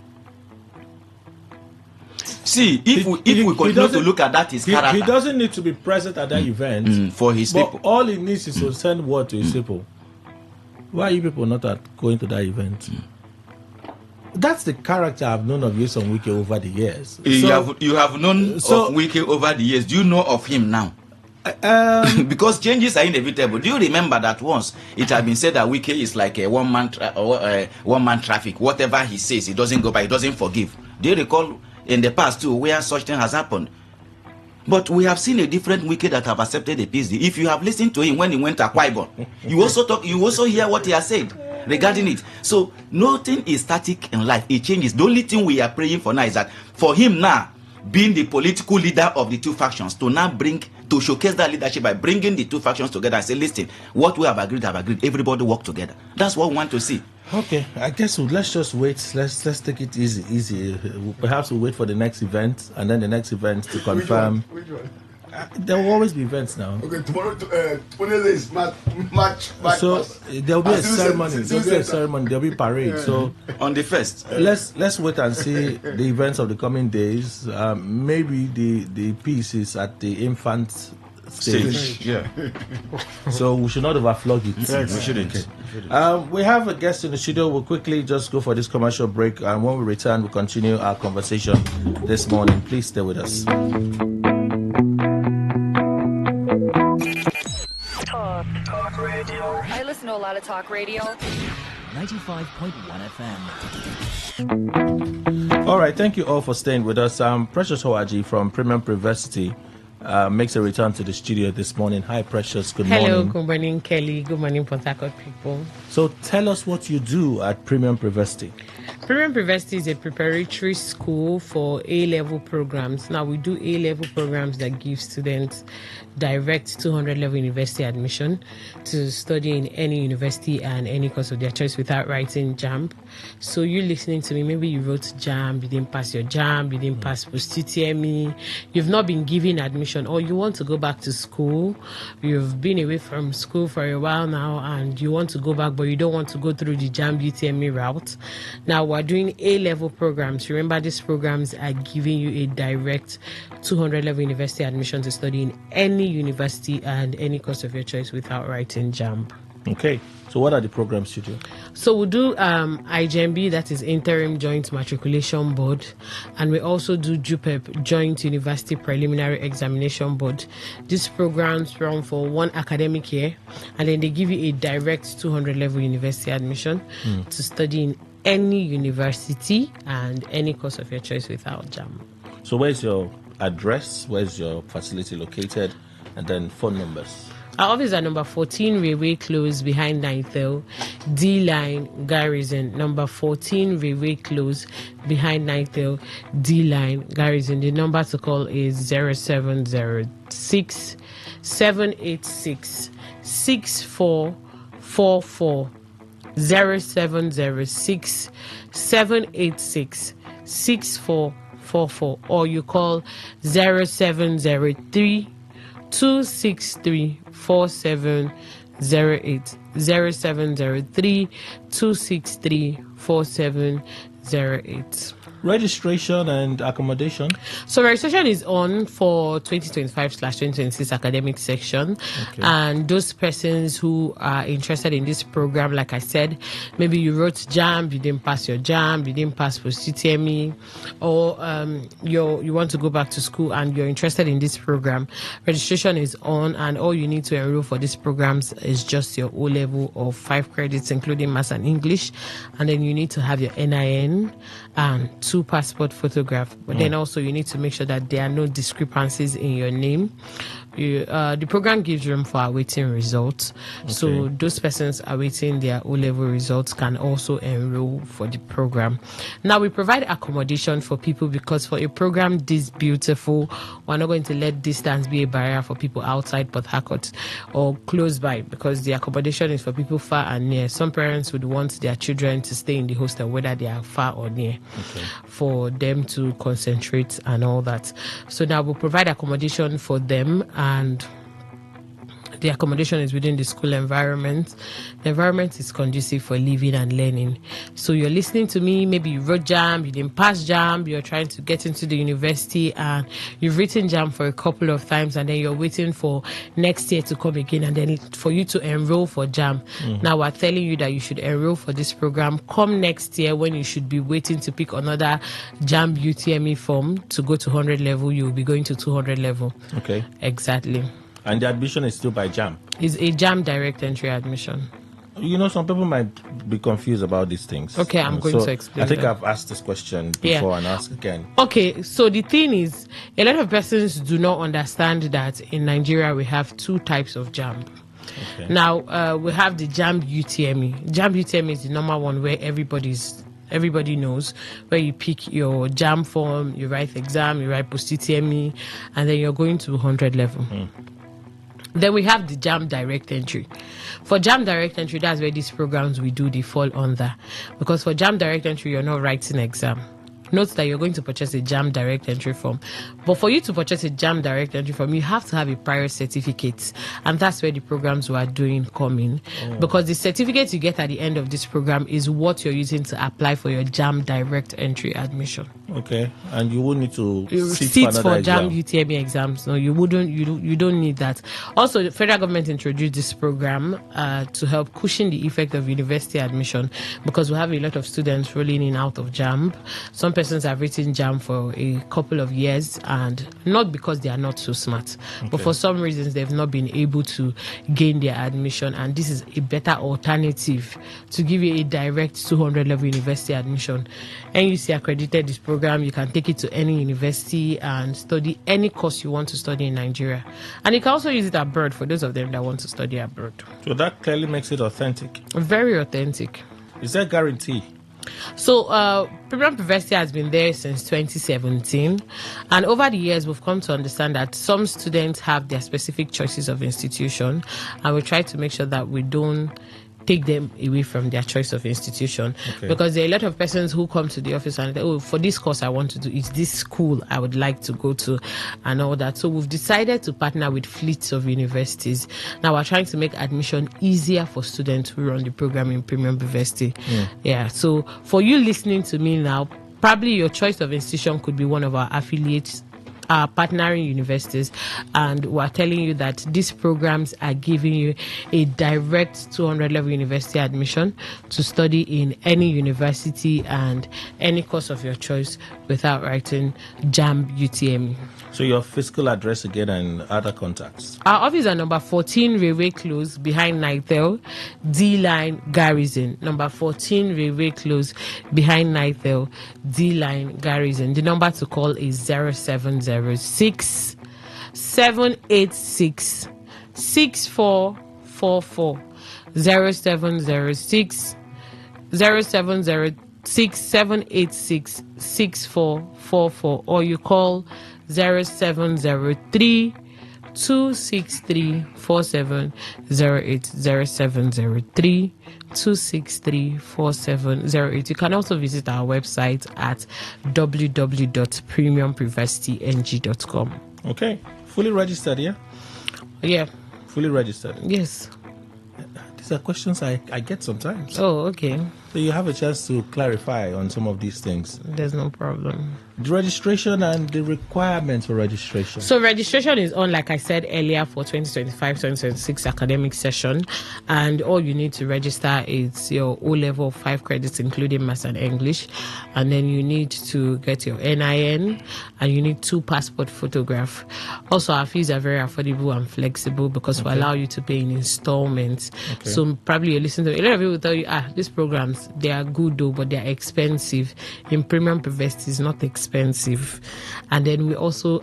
See, if we continue to look at that, his character. He doesn't need to be present at that event for his people. All he needs is to send word to his people. Why are you people not going to that event? That's the character I've known of Nyesom Wike over the years. You have known of Wike over the years. Do you know of him now? Because changes are inevitable. Do you remember that once it had been said that Wike is like a one-man traffic? Whatever he says, he doesn't go by, he doesn't forgive. Do you recall in the past too where such thing has happened? But we have seen a different Wike that have accepted the PSD. If you have listened to him when he went to Akwa Ibom, you also hear what he has said regarding it. So nothing is static in life. It changes. The only thing we are praying for now is that for him now, being the political leader of the two factions, to showcase that leadership by bringing the two factions together and say, listen, what we have agreed, everybody work together. That's what we want to see. Okay, I guess let's just wait. Let's take it easy. Perhaps we'll wait for the next event, and then the next event to confirm. Which one? There will always be events now. Okay, tomorrow is match. So there will be a ceremony. There will be parade. So on the 1st, let's wait and see the events of the coming days. Maybe the piece is at the infant stage. Yeah. So we should not overflog it. Yes, we shouldn't. Okay. We have a guest in the studio. We'll quickly just go for this commercial break, and when we return, we'll continue our conversation this morning. Please stay with us. Talk radio. I listen to a lot of talk radio. 95.1 FM. All right, thank you all for staying with us. Precious Hoaji from Premium Privacy makes a return to the studio this morning. Hi, Precious. Good morning. Hello, good morning, Kelly. Good morning, Port Harcourt people. So tell us what you do at Premium Privacy. Premium Privacy is a preparatory school for A-level programs. Now, we do A-level programs that give students direct 200-level university admission to study in any university and any course of their choice without writing JAMB. So you listening to me, maybe you wrote JAMB, you didn't pass your JAMB, you didn't pass post-UTME, you've not been given admission, or you want to go back to school, you've been away from school for a while now and you want to go back, but you don't want to go through the JAMB UTME route. Now, we're doing A-level programs. Remember, these programs are giving you a direct 200-level university admission to study in any university and any course of your choice without writing JAMB. Okay, so what are the programs you do? So we do IJMB, that is Interim Joint Matriculation Board, and we also do JUPEP, Joint University Preliminary Examination Board. These programs run for one academic year, and then they give you a direct 200-level university admission to study in any university and any course of your choice without JAMB. So where's your address? Where's your facility located? And then phone numbers. Our office are number 14 Railway Close behind 9th Hill, D Line Garrison. Number 14 Railway Close behind 9th Hill, D Line Garrison. The number to call is 0706 786 6444. 0706 786 6444, or you call 0703 263 4708. 0703 263 4708. Registration and accommodation. So registration is on for 2025/2026 academic section. Okay. And those persons who are interested in this program, like I said, maybe you wrote JAMB, you didn't pass your JAMB, you didn't pass post-UTME, or you want to go back to school and you're interested in this program, registration is on, and all you need to enroll for these programs is just your O-level of 5 credits, including Maths and English, and then you need to have your NIN and 2 passport photographs. But then also you need to make sure that there are no discrepancies in your name. The program gives room for awaiting results. Okay. So those persons awaiting their O-level results can also enroll for the program. Now, we provide accommodation for people because for a program this beautiful, we're not going to let distance be a barrier for people outside Port Harcourt or close by, because the accommodation is for people far and near. Some parents would want their children to stay in the hostel, whether they are far or near, for them to concentrate and all that. So now we'll provide accommodation for them, and the accommodation is within the school environment. The environment is conducive for living and learning. So you're listening to me, maybe you wrote JAMB, you didn't pass JAMB, you're trying to get into the university and you've written JAMB for a couple of times, and then you're waiting for next year to come again and then for you to enroll for JAMB. Now we're telling you that you should enroll for this program come next year, when you should be waiting to pick another JAMB UTME form to go to 100 level. You'll be going to 200 level. Okay. Exactly. And the admission is still by JAM? It's a JAM direct entry admission. You know, some people might be confused about these things. Okay, I'm going to explain. I think them. I've asked this question before and ask again. Okay, so the thing is, a lot of persons do not understand that in Nigeria we have two types of JAM. Okay. Now, we have the JAM UTME. JAM UTME is the normal one where everybody knows, where you pick your JAM form, you write the exam, you write post-UTME, and then you're going to 100 level. Then we have the JAM direct entry. For JAM direct entry, that's where these programs we do, they fall under. Because for JAM direct entry, you're not writing exam. Note that you're going to purchase a JAM direct entry form. But for you to purchase a JAM direct entry form, you have to have a prior certificate. And that's where the programs we are doing come in. Because the certificate you get at the end of this program is what you're using to apply for your JAM direct entry admission. Okay. And you won't need to sit for JAM UTME exams. No, you wouldn't. You don't need that. Also, the federal government introduced this program to help cushion the effect of university admission, because we have a lot of students rolling in out of JAM. Some persons have written JAM for a couple of years, and not because they are not so smart, but for some reasons they've not been able to gain their admission, and this is a better alternative to give you a direct 200 level university admission. NUC accredited this program. You can take it to any university and study any course you want to study in Nigeria, and you can also use it abroad for those of them that want to study abroad. So that clearly makes it authentic. Very authentic. Is there a guarantee? So, Premium University has been there since 2017, and over the years we've come to understand that some students have their specific choices of institution, and we try to make sure that we don't take them away from their choice of institution. Because there are a lot of persons who come to the office and for this course I want to do, it's this school I would like to go to and all that. So we've decided to partner with fleets of universities. Now we're trying to make admission easier for students who run the program in Premium University. So for you listening to me now, probably your choice of institution could be one of our affiliates, partnering universities, and we're telling you that these programs are giving you a direct 200 level university admission to study in any university and any course of your choice without writing JAM UTME. So your physical address again and other contacts. Our office is number 14 Railway Close behind Nightel, D-Line Garrison. Number 14 Railway Close behind Nightel, D-Line Garrison. The number to call is 0706 786 6444. 0706 0706 786 6444, or you call 0703 263 4708. 0703 263 4708. You can also visit our website at www.premiumprivacyng.com. Okay. Fully registered, yeah? Yeah. Fully registered? Yes. These are questions I get sometimes. Oh, okay. So you have a chance to clarify on some of these things. There's no problem. The registration and the requirements for registration. So registration is on, like I said earlier, for 2025-2026 academic session, and all you need to register is your O-level 5 credits, including Maths and English, and then you need to get your NIN, and you need 2 passport photographs. Also, our fees are very affordable and flexible because we allow you to pay in installments. So probably you listen to a lot of people will tell you, these programs, they are good though, but they are expensive. In Premium University, it's not expensive. And then we also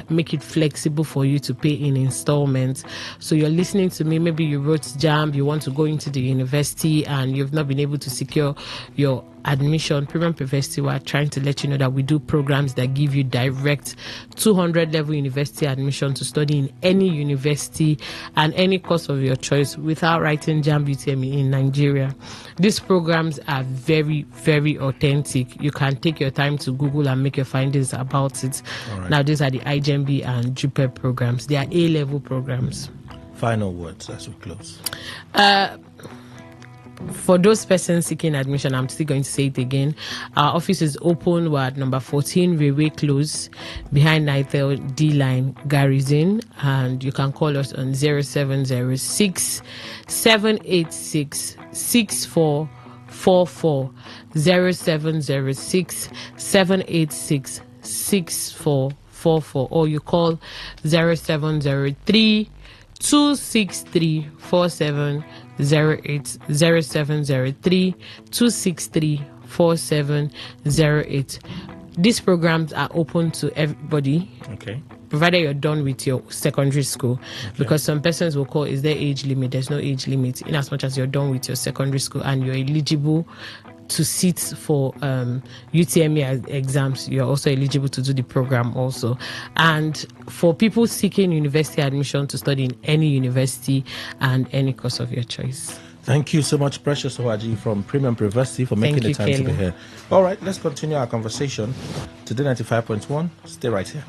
make it flexible for you to pay in installments. So you're listening to me, maybe you wrote JAM, you want to go into the university and you've not been able to secure your admission. Premium University, we're trying to let you know that we do programs that give you direct 200 level university admission to study in any university and any course of your choice without writing JAM UTME in Nigeria. These programs are very, very authentic. You can take your time to Google and make your findings about it. Now, these are the IGMB and JUPEP programs. They are A-level programs. Final words as we close. For those persons seeking admission, I'm still going to say it again. Our office is open. We're at number 14 Railway Close behind Nightel, D-Line Garrison, and you can call us on 0706 786 6444. 0706 786 6444. 44, or you call 0703 263 4708, 0703 263 4708. These programs are open to everybody. Okay. Provided you're done with your secondary school, because some persons will call, is there age limit? There's no age limit. In as much as you're done with your secondary school and you're eligible to sit for UTME exams, you're also eligible to do the program also. And for people seeking university admission to study in any university and any course of your choice. Thank you so much, Precious Owaji from Premium Privacy, for making the time to be here. All right, let's continue our conversation. Today 95.1. Stay right here.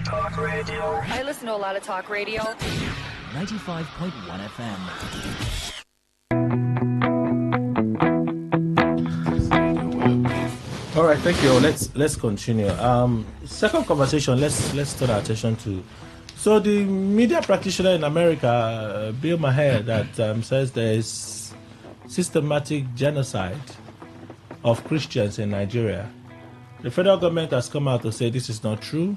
Talk radio. I listen to a lot of talk radio. 95.1 FM. All right, thank you. Let's continue. Second conversation. Let's turn our attention to. So the media practitioner in America, Bill Maher, that says there is systematic genocide of Christians in Nigeria. The federal government has come out to say this is not true.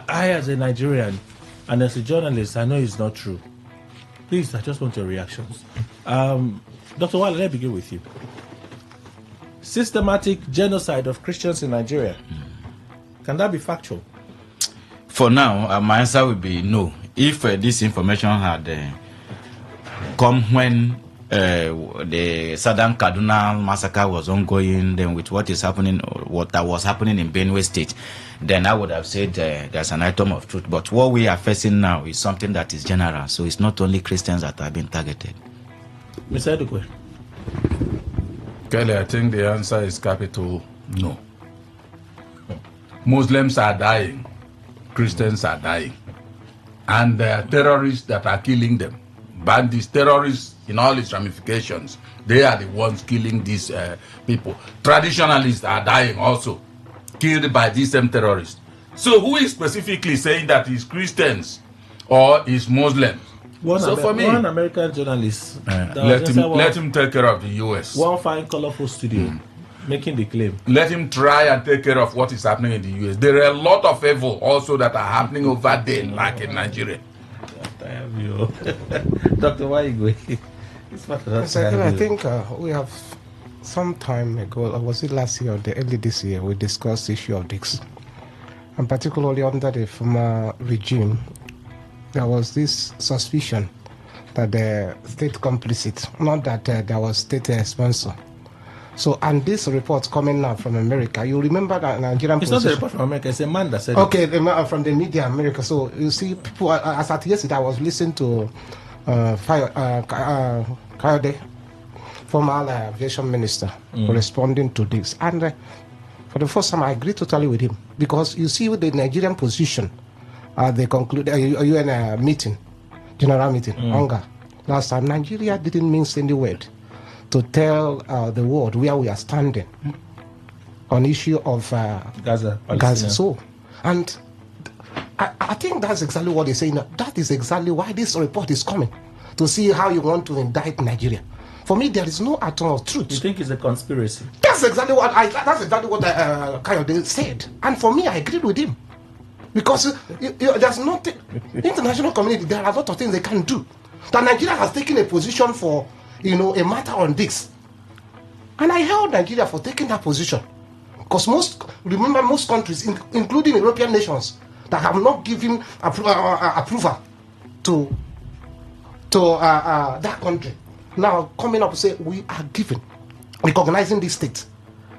I, as a Nigerian and as a journalist, I know it's not true. Please, I just want your reactions. Dr. Wale, let me begin with you. Systematic genocide of Christians in Nigeria. Can that be factual? For now, my answer would be no. If this information had come when the Southern Kaduna massacre was ongoing, then with what is happening, what that was happening in Benue State, then I would have said there's an item of truth. But what we are facing now is something that is general, so it's not only Christians that are being targeted. Mr. Edukwe. Kelly, I think the answer is capital no. Muslims are dying, Christians are dying, and there are terrorists that are killing them. Bandits, terrorists in all its ramifications, they are the ones killing these people. Traditionalists are dying also, killed by these same terrorists. So who is specifically saying that it's Christians or it's Muslims? For me, one American journalist, let him take care of the US. One fine, colorful studio making the claim. Let him try and take care of what is happening in the US. There are a lot of evil also that are happening over there, like in Nigeria. Dr. Waigwe. I think we have some time ago, or was it last year or early this year, we discussed the issue of this. And particularly under the former regime, there was this suspicion that the state complicit, not that there was state sponsor. So, and this report coming now from America, you remember that Nigerian It's not a report from America, it's a man that said okay, from the media America. So, you see, people, as at yesterday, I was listening to Kayode, former aviation minister, responding to this. And for the first time, I agree totally with him. Because you see, with the Nigerian position, they concluded UN meeting, general meeting, hunger. Last time, Nigeria didn't mince any word to tell the world where we are standing on issue of Gaza. So, and I think that's exactly what they're saying. That is exactly why this report is coming, to see how you want to indict Nigeria. For me, there is no atom of truth. You think it's a conspiracy? That's exactly what Kayode said, and for me, I agreed with him. Because there's nothing, international community, there are a lot of things they can do. That Nigeria has taken a position for, a matter on this. And I held Nigeria for taking that position. Because most countries, including European nations, that have not given approval to that country, now coming up to say, we are recognizing this state.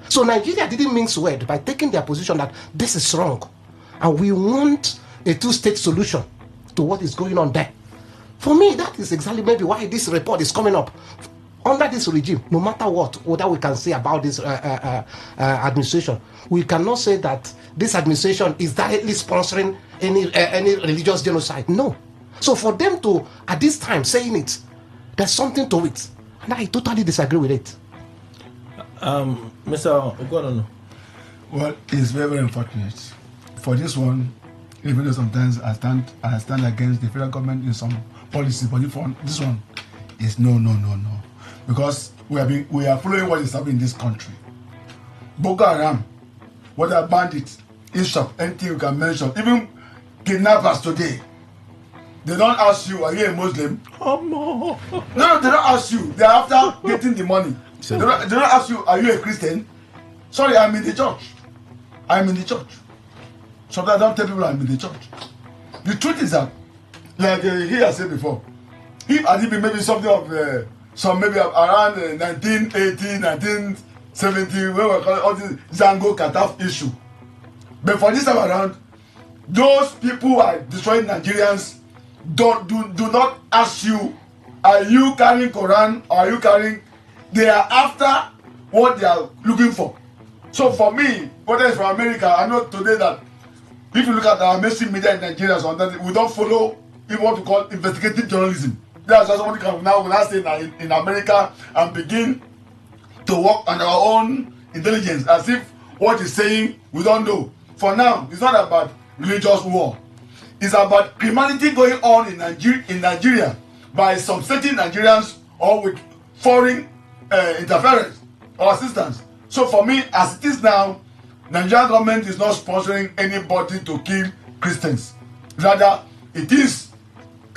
So Nigeria didn't mince word by taking their position that this is wrong. And we want a two-state solution to what is going on there. For me, that is exactly maybe why this report is coming up. Under this regime, no matter what we can say about this administration, we cannot say that this administration is directly sponsoring any religious genocide. No. So for them to, at this time, saying it, there's something to it. And I totally disagree with it. Mr. Ogonono. Well, it's very, very unfortunate. For this one, even though sometimes I stand against the federal government in some policies, but this one is no. Because we are following what is happening in this country. Boko Haram, whether bandits, ISOP, anything you can mention, even kidnappers today. They don't ask you, are you a Muslim? No, they don't ask you. They're after getting the money. They don't ask you, are you a Christian? Sorry, I'm in the church. I'm in the church. Sometimes I don't tell people I'm in the church. The truth is that, like he has said before, if I did maybe something of maybe around 1980, 1970, when we call it all this Zango Kataf issue. But for this time around, those people who are destroying Nigerians do not ask you, are you carrying Quran or are you carrying? They are after what they are looking for. So for me, whether it's from America, I know today that if you look at our mainstream media in Nigeria, we don't follow even what we call investigative journalism. That's why somebody can now stay in America and begin to work on our own intelligence as if what he's saying we don't know. For now, it's not about religious war. It's about criminality going on in Nigeria by some certain Nigerians or with foreign interference or assistance. So for me, as it is now, Nigerian government is not sponsoring anybody to kill Christians. Rather, it is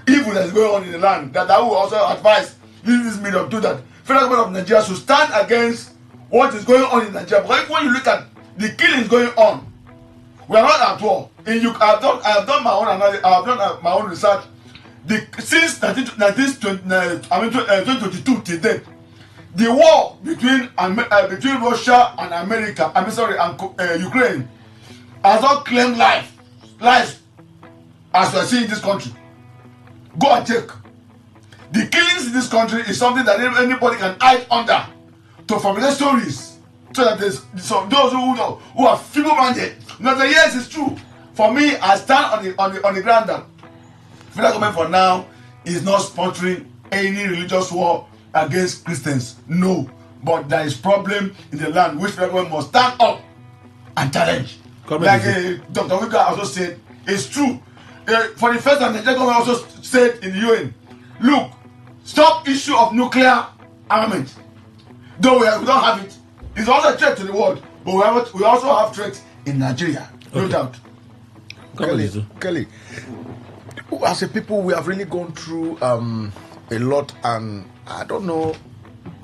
evil that is going on in the land that I will also advise using this medium to that federal government of Nigeria should stand against what is going on in Nigeria. Because when you look at the killings going on, we are not at war. I have done my own analysis. I have done my own research. Since 2022 till date, the war between Russia and America, and Ukraine, has not claimed lives as we are seeing in this country. Go and check. The killings in this country is something that anybody can hide under to fabricate stories, so that there's those who are feeble-minded. Now, yes, it's true. For me, I stand on the ground that federal government for now is not sponsoring any religious war against Christians. No, but there is problem in the land which federal government must stand up and challenge. Like Dr. Wika also said, it's true. For the first time, the Nigerian government also said in the UN, look, stop issue of nuclear armament. Though we don't have it, it's also a threat to the world, but we also have threats in Nigeria, no doubt. Kelly, as a people, we have really gone through a lot, and I don't know,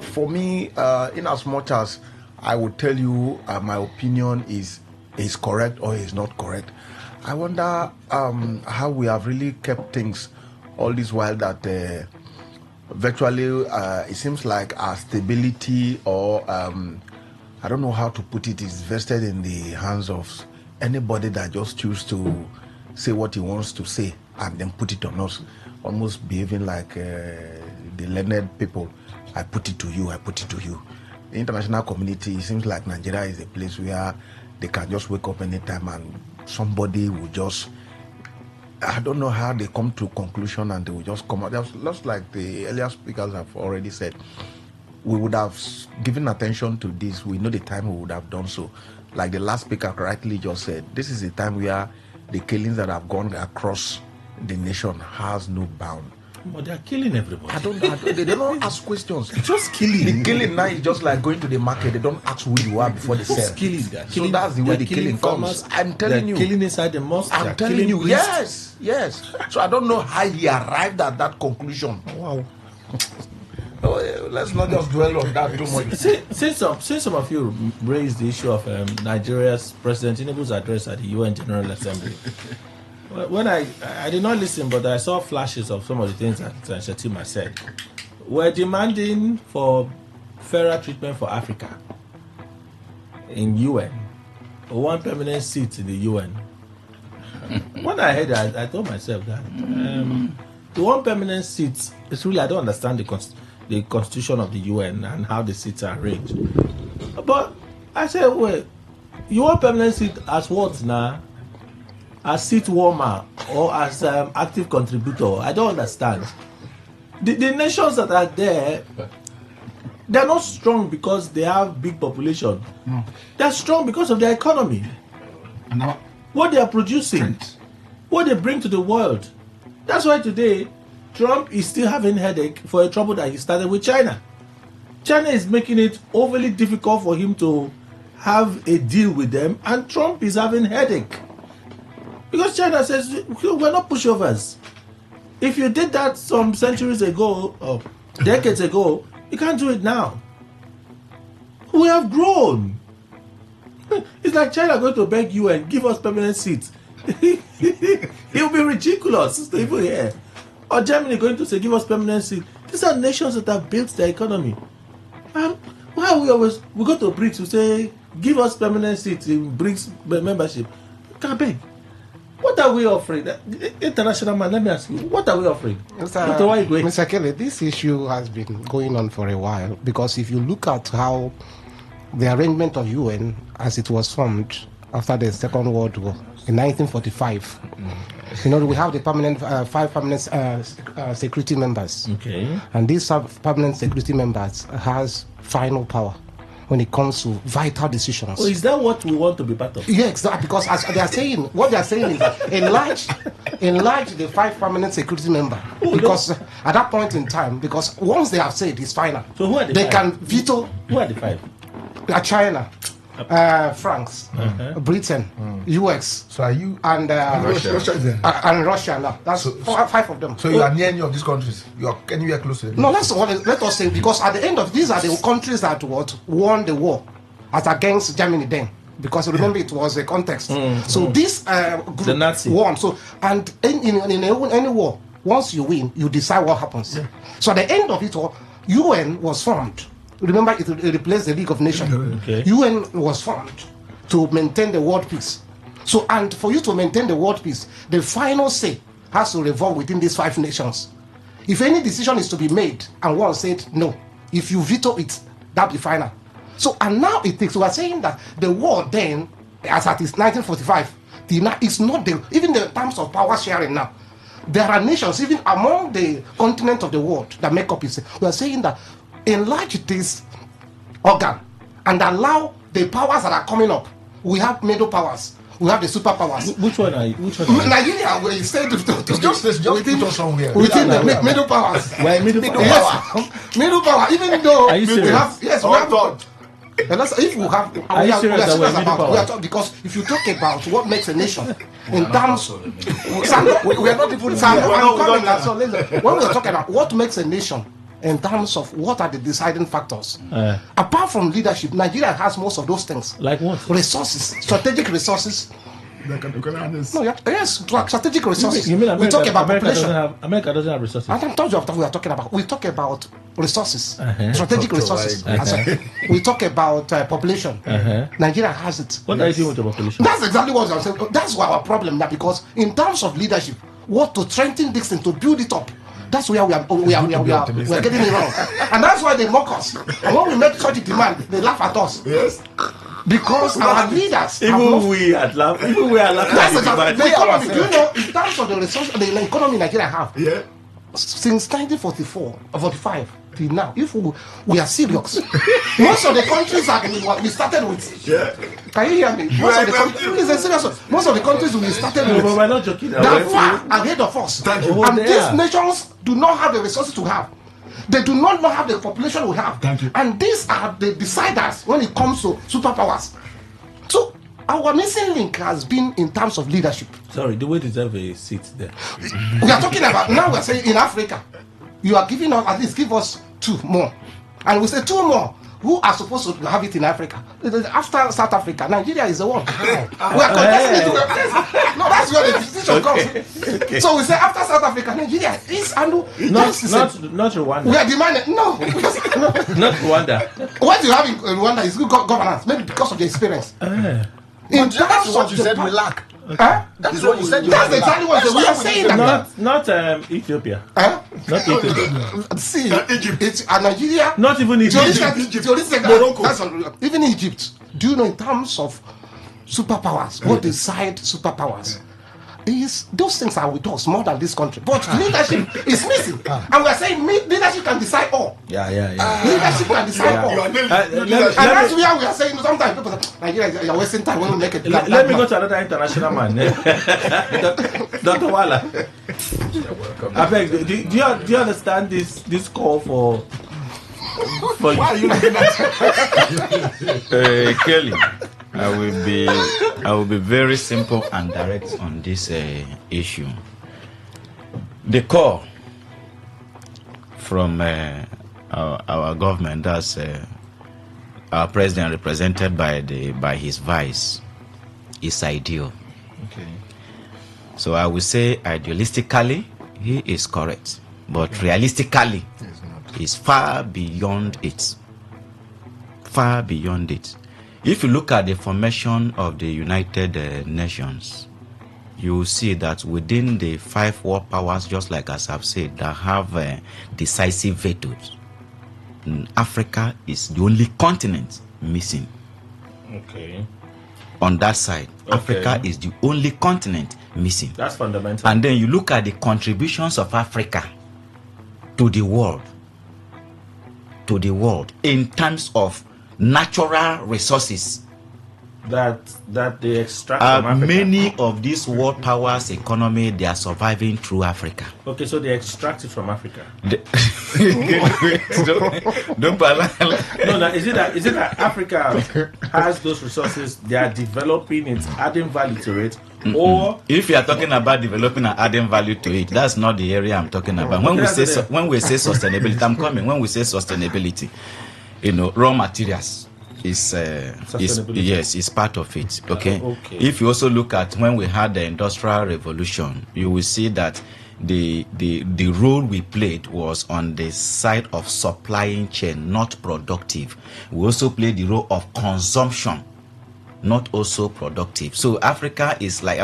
for me, in as much as I would tell you my opinion is correct or is not correct, I wonder how we have really kept things all this while that virtually it seems like our stability or I don't know how to put it, is vested in the hands of anybody that just choose to say what he wants to say and then put it on us, almost behaving like the learned people. I put it to you, I put it to you. The international community, it seems like Nigeria is a place where they can just wake up anytime and somebody will just, I don't know how they come to conclusion and they will just come out. Just like the earlier speakers have already said, we would have given attention to this. We know the time we would have done so. Like the last speaker correctly just said, this is a time where the killings that have gone across the nation has no bound. But they are killing everybody. They don't ask questions. Just killing. The killing now is just like going to the market. They don't ask who you are before they sell. Killing. So that's the way the killing comes. I'm telling you. Killing inside the mosque. I'm telling you. Yes. So I don't know how he arrived at that conclusion. Wow. Let's not just dwell on that too much. Since some of you raised the issue of Nigeria's President Tinubu's address at the UN General Assembly, when I did not listen, but I saw flashes of some of the things that Shatima said. We're demanding for fairer treatment for Africa in UN, one permanent seat in the UN. When I heard that, I told myself that the one permanent seat is really, I don't understand the constitution of the UN and how the seats are arranged. But I said, wait, you want permanent seat as what now? As seat warmer or as active contributor? I don't understand. The nations that are there, they're not strong because they have big population. No. They're strong because of their economy. No. What they are producing, what they bring to the world. That's why today Trump is still having headache for a trouble that he started with China. China is making it overly difficult for him to have a deal with them, and Trump is having headache. Because China says, we're not pushovers. If you did that some centuries ago, or decades ago, you can't do it now. We have grown. It's like China going to beg you and give us permanent seats. It will be ridiculous to even hear. Or Germany going to say, give us permanent seats. These are nations that have built their economy. Why we go to BRICS to say, give us permanent seats in BRICS membership? Can't beg. What are we offering? International man, let me ask you, what are we offering? Mr. Kelly, this issue has been going on for a while, because if you look at how the arrangement of UN as it was formed after the Second World War in 1945, we have the five permanent security members. Okay. And these permanent security members has final power when it comes to vital decisions. Oh, is that what we want to be part of? Yeah, exactly. Because as they are saying, what they are saying is that enlarge the five permanent security member. Because at that point in time, because once they have said it's final, so who are they five? can veto. Who are the five? China, France, Britain, US. So are you and Russia is there? And Russia now. That's five of them. So you are near any of these countries? You are anywhere close to them? No, that's what let us say, because at the end of these are the countries that won the war as against Germany then. Because remember it was a context. So this group the Nazi won. So and in any war, once you win, you decide what happens. Yeah. So at the end of it all, UN was formed. Remember, it replaced the League of Nations. Okay. UN was formed to maintain the world peace. So, and for you to maintain the world peace, the final say has to revolve within these five nations. If any decision is to be made and one said no, if you veto it, that'll be final. So, and now it takes, we are saying that the war then, as at its 1945, it's not the, even in terms of power sharing now, there are nations, even among the continent of the world that make up it. We are saying that enlarge this organ and allow the powers that are coming up. We have middle powers. We have the superpowers. Which one are you? Nigeria, we said just put us somewhere. Within the middle powers. Why middle power? Yes, middle power. Even though are you serious? We have, yes, we have. If we have, we are serious about. We are talking, because if you talk about what makes a nation, in terms, we are not even. When we are talking about what makes a nation, in terms of what are the deciding factors. Apart from leadership, Nigeria has most of those things. Like what? Resources, strategic resources. No, yes, strategic resources. You mean America, we talk about population. America doesn't have resources. I told you what we are talking about. We talk about resources, strategic resources. We talk about population. Nigeria has it. What are you saying with the population? That's exactly what I'm saying. That's our problem now, because in terms of leadership, what to strengthen this thing, to build it up. That's where we are getting it wrong. And that's why they mock us. And when we make such a demand, they laugh at us. Yes. Because our leaders even we are laughing. That's the economy. Do you know, in terms of the resources, the economy Nigeria have, since 1944 or 45 till now, if we are serious, most of the countries that we started with, can you hear me? Most of the countries we started with, we're not joking. They're far ahead of us. And these nations do not have the resources to have. They do not have the population we have. And these are the deciders when it comes to superpowers. So our missing link has been in terms of leadership. Sorry, do we deserve a seat there? We are talking about, now we're saying in Africa, you are giving us, at least give us two more. And we say two more. Who are supposed to have it in Africa? After South Africa, Nigeria is the one. We are contesting it to replace. No, that's where the decision comes. Okay. So we say after South Africa, Nigeria is not Rwanda. We are demanding not Rwanda. What you have in Rwanda is good governance, maybe because of the experience. In terms of what you said we lack. That's what you said. That's exactly what we are saying. Not Ethiopia. Not Ethiopia. See, it's Nigeria. Not even Egypt. Morocco. Even Egypt. Do you know in terms of superpowers? What decide superpowers? Is those things are with us more than this country, but leadership is missing, and we are saying leadership can decide all. Leadership can decide all, and that's where we are saying sometimes people say Nigeria, you're wasting time when we make it. Let me go to another international man, Dr. Wala. I beg, do you understand this call for Why are you looking at Kelly, I will be very simple and direct on this issue. The call from our government, that's our president represented by his vice, is ideal. Okay. So I would say idealistically he is correct, but realistically is far beyond it. Far beyond it. If you look at the formation of the United Nations, you will see that within the 5 world powers, just like as I've said, that have decisive vetoes, Africa is the only continent missing. Okay. On that side, Okay. Africa is the only continent missing. That's fundamental. And then you look at the contributions of Africa to the world in terms of natural resources. That they extract from Africa. Many of these world powers economy, they are surviving through Africa. Okay, so they extract it from Africa. Don't No, is it that Africa has those resources, they are developing it, adding value to it, or if you are talking about developing and adding value to it, that's not the area I'm talking about. When we say sustainability, I'm coming. When we say sustainability, raw materials is part of it. Okay? Okay. If you also look at when we had the Industrial Revolution, you will see that the role we played was on the side of supplying chain, not productive. We also played the role of consumption, not also productive. So Africa is like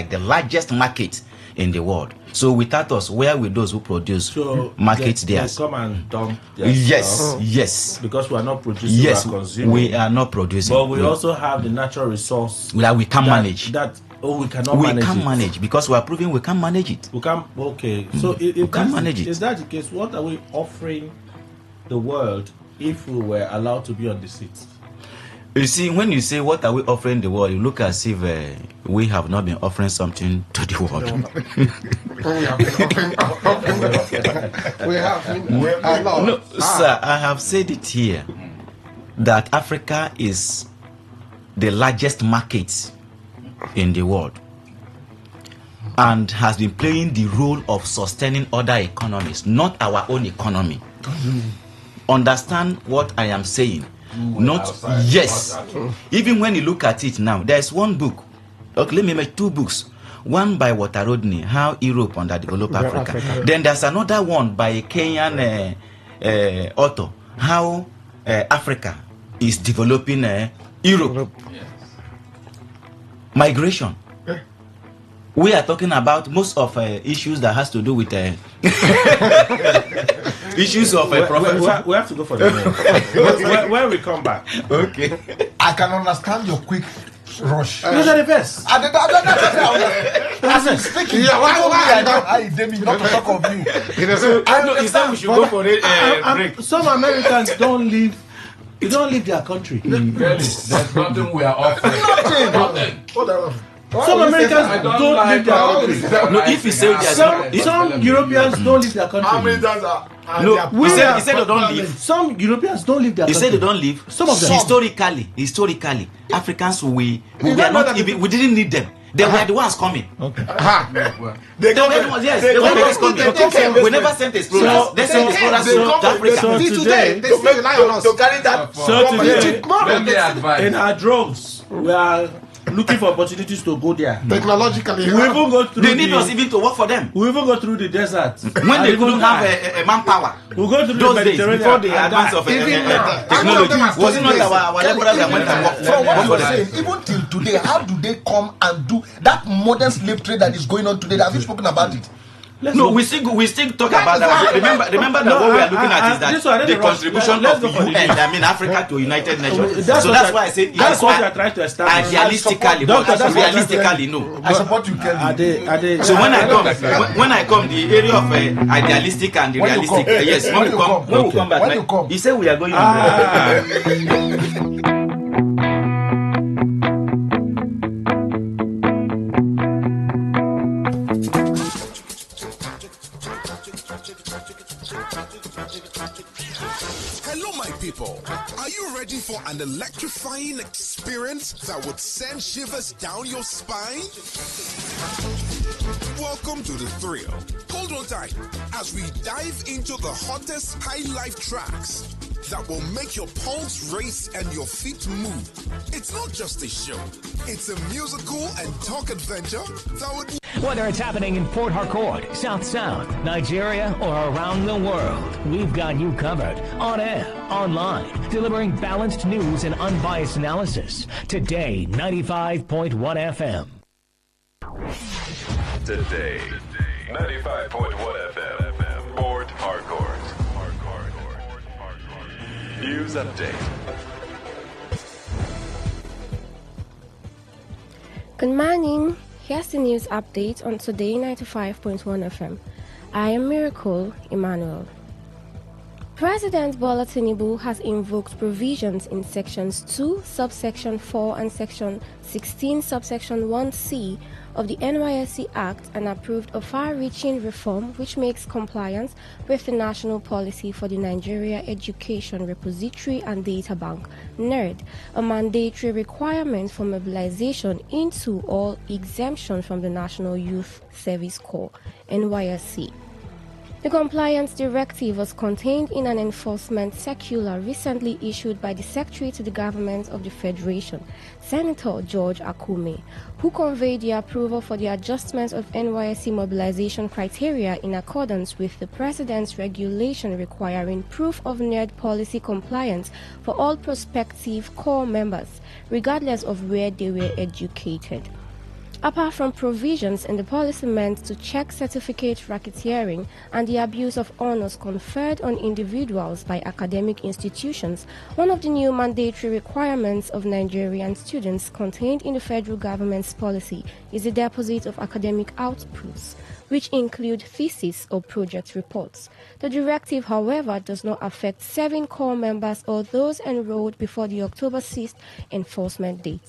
the largest market in the world. So without us, where will those who produce market theirs? Come and dump their stuff. Yes. Because we are not producing, yes, we are consuming. We are not producing. But we also have the natural resource that we can manage. We cannot manage it. We can manage because we are proving we can manage it. We can. Okay. So if that's the case, what are we offering the world if we were allowed to be on the seat? You see, when you say what are we offering the world, you look as if we have not been offering something to the world. No, sir, I have said it here that Africa is the largest market in the world and has been playing the role of sustaining other economies, not our own economy. Understand what I am saying? Even when you look at it now, there's one book. Okay, let me make 2 books. One by Walter Rodney, How Europe Underdeveloped Africa. Then there's another one by a Kenyan author, How Africa is Developing Europe. Migration. We are talking about most of issues that has to do with issues of profession. We have to go for the name. When we come back. Okay. I can understand your quick rush. Those are the best. As I'm speaking, I didn't not to talk of you. He said we should go for a break. Some Americans don't leave. They don't leave their country. There's nothing we are offering. Nothing. Some Americans don't leave their country. No, if you say some Europeans don't leave their country. How many times are no, he said they don't leave. Some Europeans don't leave their country. He said they don't leave. Some of them. Historically, Africans we were not even, we didn't need them. They were the ones coming. Okay. They were the ones. Yes, they were the ones coming. We never sent explorers. They sent explorers to Africa. So today, to carry that. So today, let me advise. In our droves, we are looking for opportunities to go there. Technologically, we even go through. They need us even to work for them. We even go through the desert when they couldn't have a manpower. We go through those the days Mediterranean before the advance of technology. Was it not our laborers that went and worked? From what you're saying, even till today, how do they come and do that modern slave trade that is going on today? Have you spoken about it? We still talk about that. Remember that what we are looking at is that the contribution of the UN, Africa to United Nations. So that's why I say that's what we are trying to establish. Idealistically, but realistically, no. I support you, Kelly. So when I come, the area of idealistic and the realistic. Yes, when we come back, he said we are going on. for an electrifying experience that would send shivers down your spine? Welcome to the thrill. Hold on tight as we dive into the hottest high life tracks that will make your pulse race and your feet move. It's not just a show, it's a musical and talk adventure that would... Whether it's happening in Port Harcourt, South Sound, Nigeria, or around the world, we've got you covered. On air, online, delivering balanced news and unbiased analysis. Today, 95.1 FM. Today, 95.1 FM, Port Harcourt. News update. Good morning. Here's the news update on Today 95.1 FM. I am Miracle Emmanuel. President Bola Tinubu has invoked provisions in Sections 2, Subsection 4 and Section 16, Subsection 1C of the NYSC Act and approved a far-reaching reform which makes compliance with the National Policy for the Nigeria Education Repository and Data Bank, NERD, a mandatory requirement for mobilization into all exemption from the National Youth Service Corps, NYSC. The compliance directive was contained in an enforcement circular recently issued by the Secretary to the Government of the Federation, Senator George Akume, who conveyed the approval for the adjustment of NYSC mobilization criteria in accordance with the President's regulation requiring proof of NERD policy compliance for all prospective corps members, regardless of where they were educated. Apart from provisions in the policy meant to check certificate racketeering and the abuse of honors conferred on individuals by academic institutions, one of the new mandatory requirements of Nigerian students contained in the federal government's policy is the deposit of academic outputs, which include thesis or project reports. The directive, however, does not affect serving corps members or those enrolled before the October 6th enforcement date.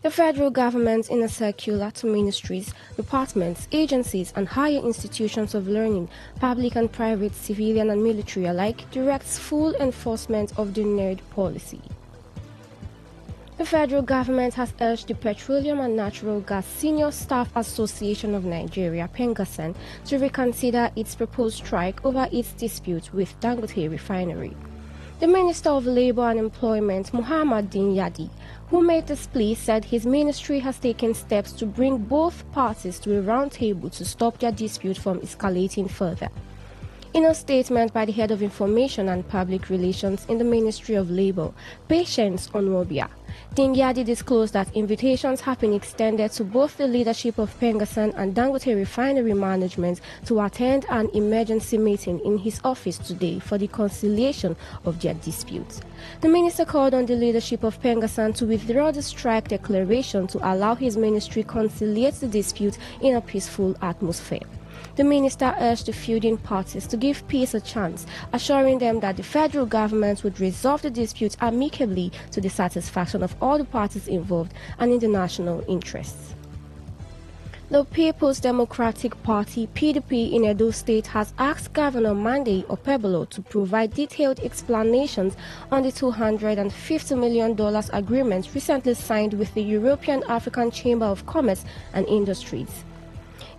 The federal government, in a circular to ministries, departments, agencies, and higher institutions of learning, public and private, civilian and military alike, directs full enforcement of the NERD policy. The federal government has urged the Petroleum and Natural Gas Senior Staff Association of Nigeria, PENGASAN, to reconsider its proposed strike over its dispute with Dangote Refinery. The Minister of Labour and Employment, Muhammad Dinyadi, who made this plea, said his ministry has taken steps to bring both parties to a round table to stop their dispute from escalating further. In a statement by the Head of Information and Public Relations in the Ministry of Labour, Patience Onwobia, Dingyadi disclosed that invitations have been extended to both the leadership of Pengasan and Dangote Refinery Management to attend an emergency meeting in his office today for the conciliation of their disputes. The minister called on the leadership of Pengasan to withdraw the strike declaration to allow his ministry conciliate the dispute in a peaceful atmosphere. The minister urged the feuding parties to give peace a chance, assuring them that the federal government would resolve the dispute amicably to the satisfaction of all the parties involved and in the national interests. The People's Democratic Party, PDP, in Edo State has asked Governor Monday Okpebholo to provide detailed explanations on the $250 million agreement recently signed with the European African Chamber of Commerce and Industries.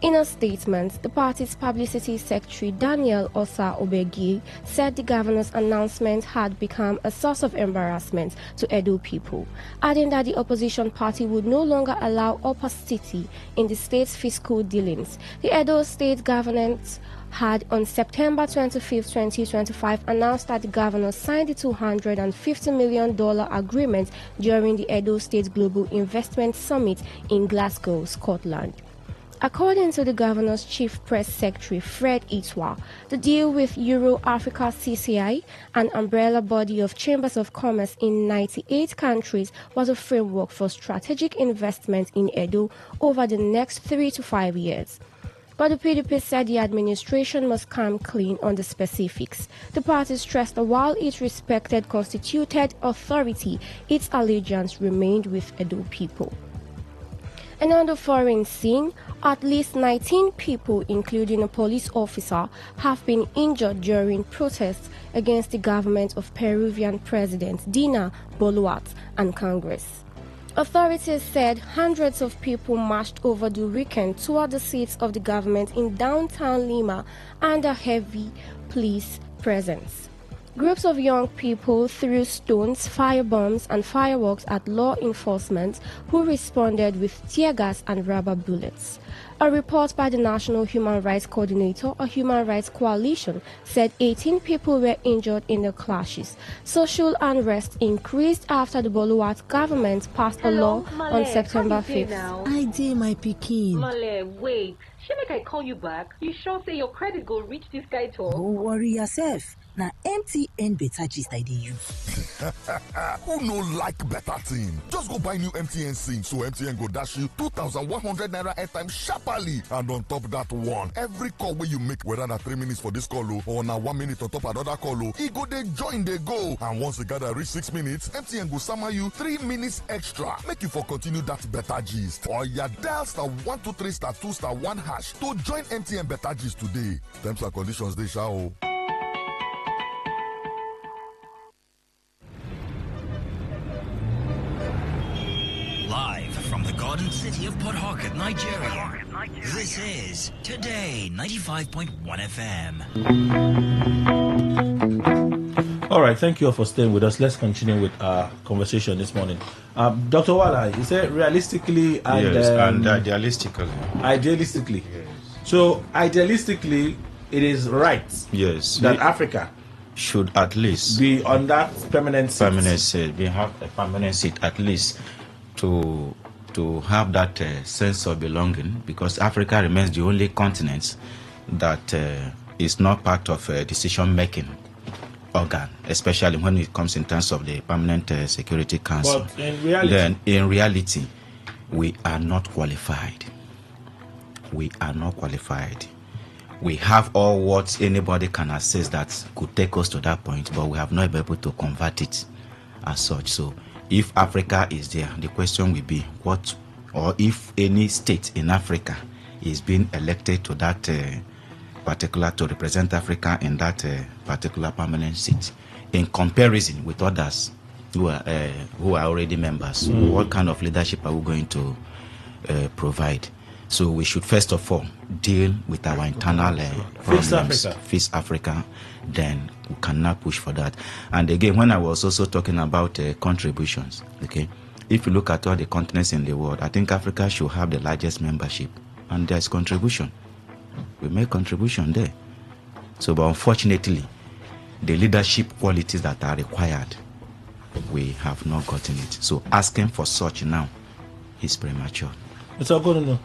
In a statement, the party's publicity secretary Daniel Osa Obegi said the governor's announcement had become a source of embarrassment to Edo people, adding that the opposition party would no longer allow opacity in the state's fiscal dealings. The Edo state government had on September 25, 2025 announced that the governor signed the $250 million agreement during the Edo State Global Investment Summit in Glasgow, Scotland. According to the governor's chief press secretary, Fred Itwa, the deal with Euro-Africa CCI, an umbrella body of chambers of commerce in 98 countries, was a framework for strategic investment in Edo over the next 3 to 5 years. But the PDP said the administration must come clean on the specifics. The party stressed that while it respected constituted authority, its allegiance remained with Edo people. And on the foreign scene, at least 19 people, including a police officer, have been injured during protests against the government of Peruvian President Dina Boluarte and Congress. Authorities said hundreds of people marched over the weekend toward the seats of the government in downtown Lima under heavy police presence. Groups of young people threw stones, firebombs, and fireworks at law enforcement, who responded with tear gas and rubber bullets. A report by the National Human Rights Coordinator, a human rights coalition, said 18 people were injured in the clashes. Social unrest increased after the Boluarte government passed a law on September 5th. I did, my pikin. Male, wait. She make I call you back. You sure say your credit go reach this guy too? Don't worry yourself. Now MTN better gist I dey use. Who no like better thing? Just go buy new MTN SIM so MTN go dash you 2,100 naira airtime sharply, and on top that one, every call where you make, whether na 3 minutes for this call or na 1 minute on top another call, e go dey join dey go. And once you gather reach 6 minutes, MTN go sama you 3 minutes extra. Make you for continue that better gist. Or ya dial *123*2*1# to join MTN better gist today. Terms and conditions dey sha o. Live from the Garden City of Port Harcourt, Nigeria. This is Today 95.1 FM. All right, thank you all for staying with us. Let's continue with our conversation this morning. Dr. Wala, you said realistically and, yes, and idealistically. Idealistically. Yes. So, idealistically, it is right that Africa should at least be on that permanent seat. We have a permanent seat at least to have that sense of belonging, because Africa remains the only continent that is not part of a decision-making organ, especially when it comes in terms of the Permanent Security Council. But in reality, we are not qualified. We are not qualified. We have all what anybody can assess that could take us to that point, but we have not been able to convert it as such. So if Africa is there, the question will be what, or if any state in Africa is being elected to that particular, to represent Africa in that particular permanent seat, in comparison with others who are already members. What kind of leadership are we going to provide? So we should first of all deal with our internal problems, face Africa, then we can now push for that. And again, when I was also talking about contributions, okay, if you look at all the continents in the world, I think Africa should have the largest membership, and there's contribution. We make contribution there. So, but unfortunately, the leadership qualities that are required, we have not gotten it. So asking for such now is premature. It's all good to know.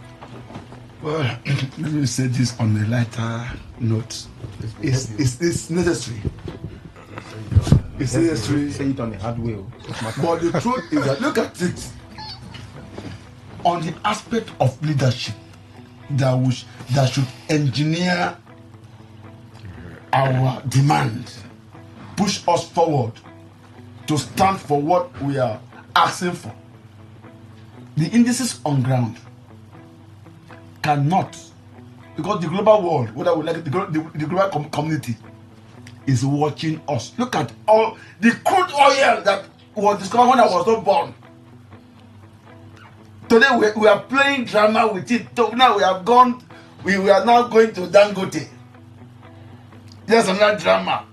Well, let me say this on a lighter note. It's necessary. It's necessary. Say it on the hard way. But the truth is that, look at it. On the aspect of leadership, that should engineer our demand, push us forward to stand for what we are asking for. The indices on ground cannot, because the global world, what I would like, the global community is watching us. Look at all the crude oil that was discovered when I was not born. Today we are playing drama with it. So now we are now going to Dangote. There's another drama.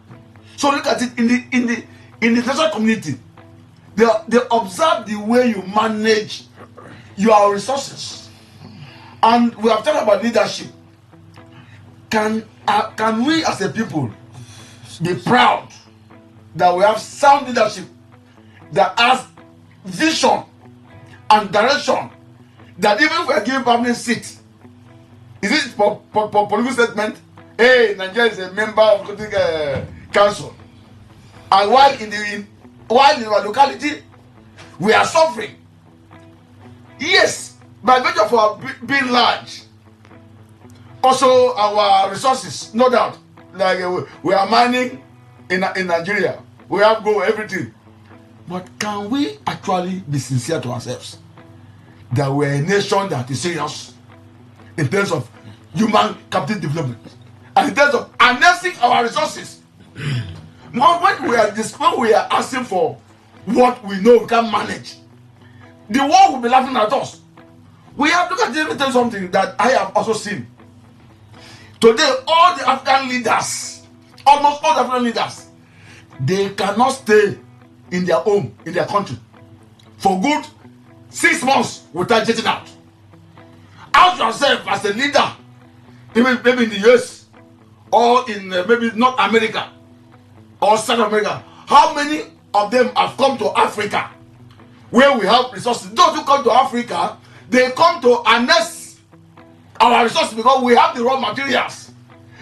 So look at it in the international community. They observe the way you manage your resources. And we have talked about leadership. Can we as a people be proud that we have sound leadership that has vision and direction, that even if we are given permanent seat, is it for political statement? Hey, Nigeria is a member of the council, and while in our locality we are suffering. Yes, by virtue of our being large, also our resources, no doubt. Like we are mining in Nigeria, we have gold, everything. But can we actually be sincere to ourselves? that we're a nation that is serious in terms of human capital development and in terms of harnessing our resources. When we are asking for what we know we can manage, the world will be laughing at us. We have to let me tell you something that I have also seen. Today, all the African leaders, almost all the African leaders, they cannot stay in their home, in their country, for good 6 months without getting out. Ask yourself as a leader, maybe in the US or in maybe North America or South America, how many of them have come to Africa where we have resources? Those who come to Africa, they come to harness our resources because we have the raw materials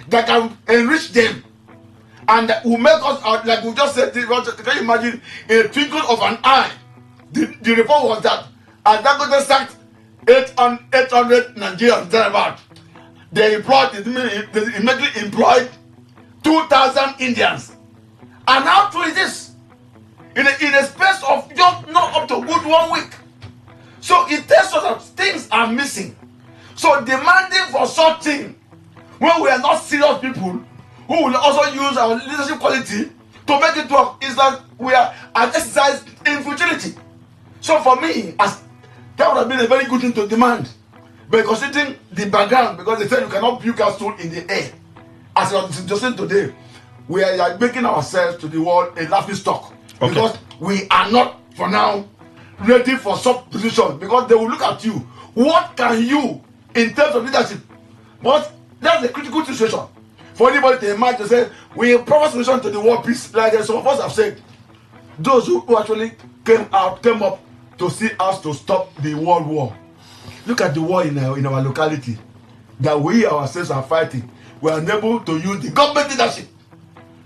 that can enrich them and will make us, like we just said, can you imagine, in a twinkle of an eye, the report was that, and that got sacked 800 Nigerians thereabout. They immediately employed 2,000 Indians. And how true is this? In a space of just not up to good 1 week. So it tells us that things are missing. So demanding for such thing, when we are not serious people who will also use our leadership quality to make it work, is that we are an exercise in futility. So for me, that would have been a very good thing to demand. But considering the background, because they said you cannot build castle in the air. As I was just saying today, we are making ourselves to the world a laughing stock. Okay. Because we are not, for now, ready for some position. Because they will look at you. What can you, in terms of leadership? But that's a critical situation. For anybody to imagine to say, we proper solution to the world peace. Like some of us have said, those who actually came up to see us to stop the world war. Look at the war in our locality that we ourselves are fighting. We are unable to use the government leadership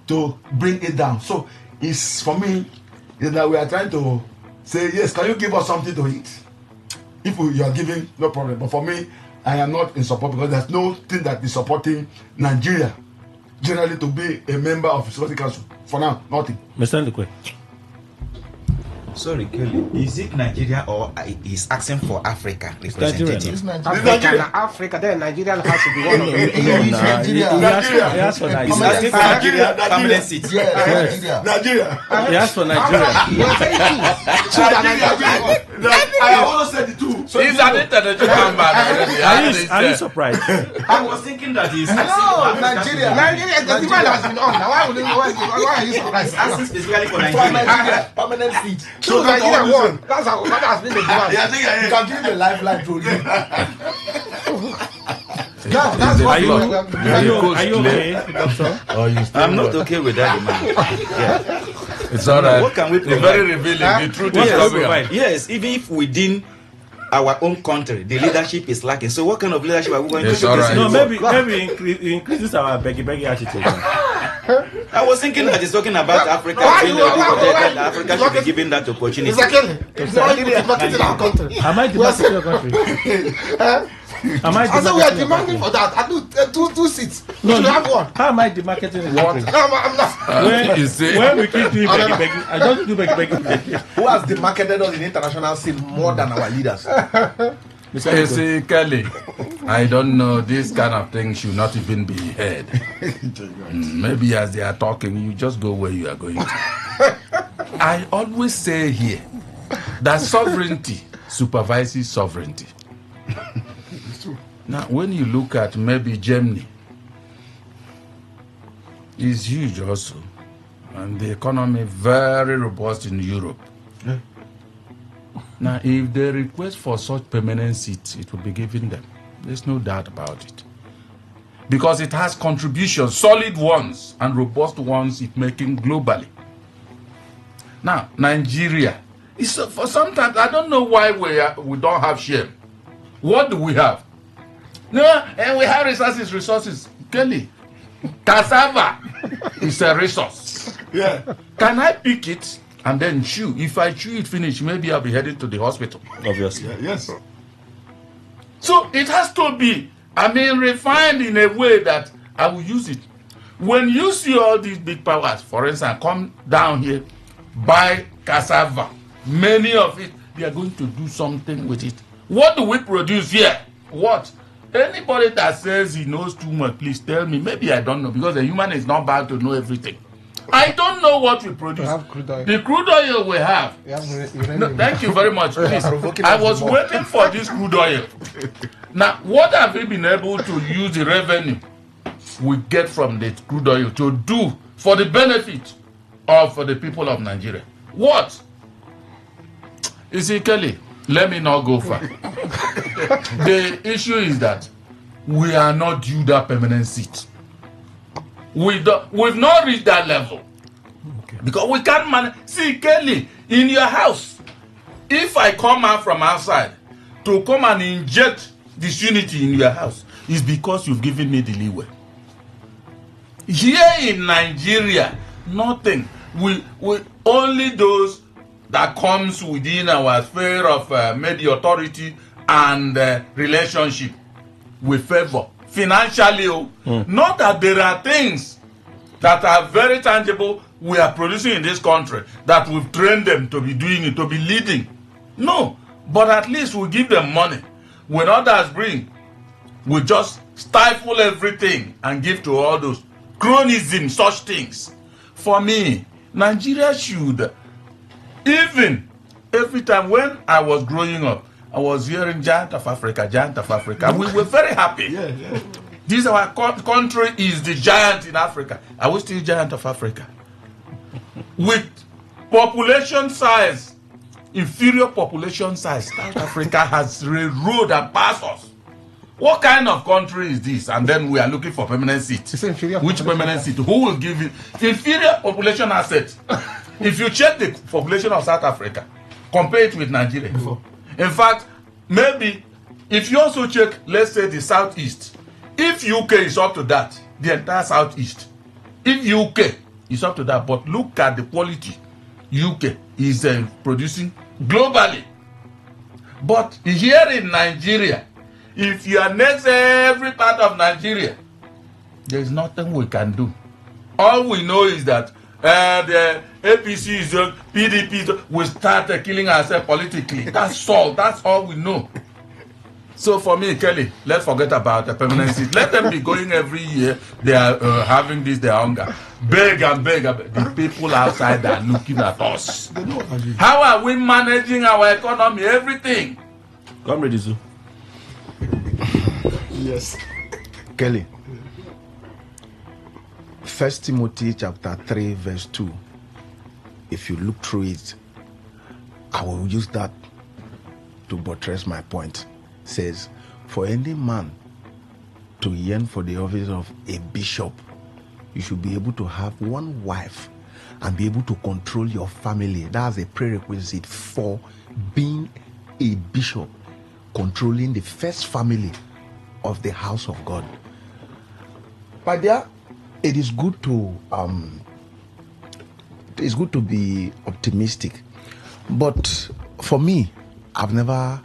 to bring it down. So it's, for me, is that we are trying to say, yes, can you give us something to eat? If you are giving, no problem. But for me, I am not in support because there's no thing that is supporting Nigeria generally to be a member of the Security Council. For now, nothing. Mr. Ndukwe. Sorry, Kelly. Is it Nigeria or is asking for Africa representative? It's Nigeria. Africa, then Nigeria has to be one of them. Nigeria. He asked for Nigeria. He's asking for Nigeria permanent seat. Yes. Nigeria. He asked for Nigeria. I also said the two. So he's an international man. Are you surprised? I was thinking that he's Nigeria. The demand has been on. Now why are you surprised? Asking specifically for Nigeria. Permanent seat. So Nigeria won. That has been the demand. You can give him a lifeline to you. Are you okay, doctor? I'm not okay with that demand. Yeah. It's all right. What can we provide? It's very revealing. The truth is coming. Yes, even if within our own country the leadership is lacking. So what kind of leadership are we going to It's all right. No, maybe increases our beggy attitude. I was thinking that he's talking about Africa. Africa should be given that opportunity. Marketing our country. Am I demarketing your country? I said we are demanding for that. I do two seats. We should have one. How am I demarketing the country? No, I'm not. When we keep doing beggy, I don't do beggy. Who has demarketed us in international scene more than our leaders? See, Kelly, I don't know, this kind of thing should not even be heard. Maybe as they are talking, you just go where you are going to. I always say here that sovereignty supervises sovereignty. Now, when you look at maybe Germany, it's huge also, and the economy very robust in Europe. Yeah. Now, if they request for such permanent seats, it will be given them. There's no doubt about it. Because it has contributions, solid ones and robust ones it's making globally. Now, Nigeria, for sometimes, I don't know why we don't have shame. What do we have? No, and we have resources. Kelly, cassava is a resource. Yeah. Can I pick it and then chew? If I chew it finish, maybe I'll be headed to the hospital. Obviously. Yes. So it has to be, refined in a way that I will use it. When you see all these big powers, for instance, come down here, buy cassava, many of it, they are going to do something with it. What do we produce here? What? Anybody that says he knows too much, please tell me. Maybe I don't know, because a human is not bound to know everything. I don't know what we produce. The crude oil we have. No, thank you very much. Please. I was waiting for this crude oil. Now, what have we been able to use the revenue we get from the crude oil to do for the benefit of the people of Nigeria? What? You see, Kelly, let me not go far. The issue is that we are not due that permanent seat. We've not reached that level. Okay. Because we can't manage. See, Kelly, in your house, if I come out from outside to come and inject disunity in your house, it's because you've given me the leeway. Here in Nigeria, nothing. We only those that comes within our sphere of maybe authority and relationship we favor financially. Not that there are things that are very tangible we are producing in this country that we've trained them to be doing it, to be leading. No, but at least we give them money. When others bring, we just stifle everything and give to all those cronyism, such things. For me, Nigeria should, even every time when I was growing up, I was hearing Giant of Africa, Giant of Africa. We were very happy. Yeah. This our country is the giant in Africa. Are we still Giant of Africa? With population size, inferior population size, South Africa has railroad and passed us. What kind of country is this? And then we are looking for permanent seat. Which permanent seat? Who will give it? Inferior population asset. If you check the population of South Africa, compare it with Nigeria. In fact, maybe if you also check, let's say the Southeast, if UK is up to that, the entire Southeast, if UK is up to that, but look at the quality UK is producing globally. But here in Nigeria, if you annex every part of Nigeria, there is nothing we can do. All we know is that the APC is PDP will start killing ourselves politically. That's all. That's all we know. So for me, Kelly, let's forget about the permanent seat. Let them be going every year. They are having this, their hunger. Beg and beg. The people outside are looking at us. How are we managing our economy? Everything. Come ready, Zoo. Yes. Kelly. 1 Timothy chapter 3 verse 2. If you look through it, I will use that to buttress my point. Says, for any man to yearn for the office of a bishop, you should be able to have one wife and be able to control your family. That's a prerequisite for being a bishop, controlling the first family of the house of God. But there, it is good to be optimistic, but for me, I've never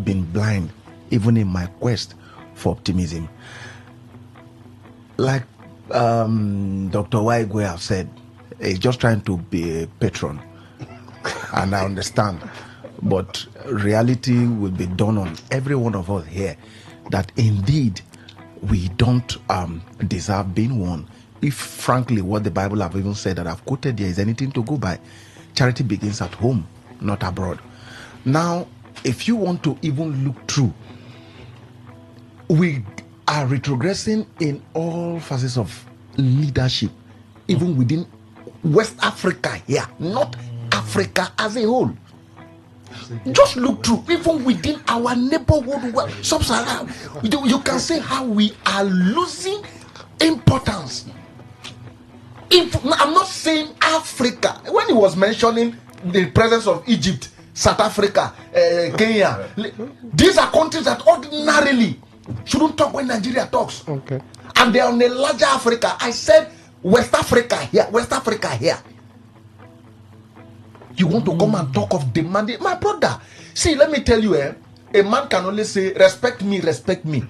been blind, even in my quest for optimism. Like Dr. Waigwe have said, he's just trying to be a patron, and I understand. But reality will be done on every one of us here, that indeed we don't deserve being one. If frankly what the Bible have even said that I've quoted there is anything to go by, charity begins at home, not abroad. Now, if you want to even look through, we are retrogressing in all phases of leadership, even within West Africa here, not Africa as a whole. Just look through, even within our neighborhood, Sub-Saharan, you can see how we are losing importance. I'm not saying Africa. When he was mentioning the presence of Egypt, South Africa, Kenya, these are countries that ordinarily shouldn't talk when Nigeria talks. Okay. And they are on a larger Africa. I said West Africa here, West Africa here. You want to come and talk of demanding? My brother, see, let me tell you, a man can only say, respect me, respect me.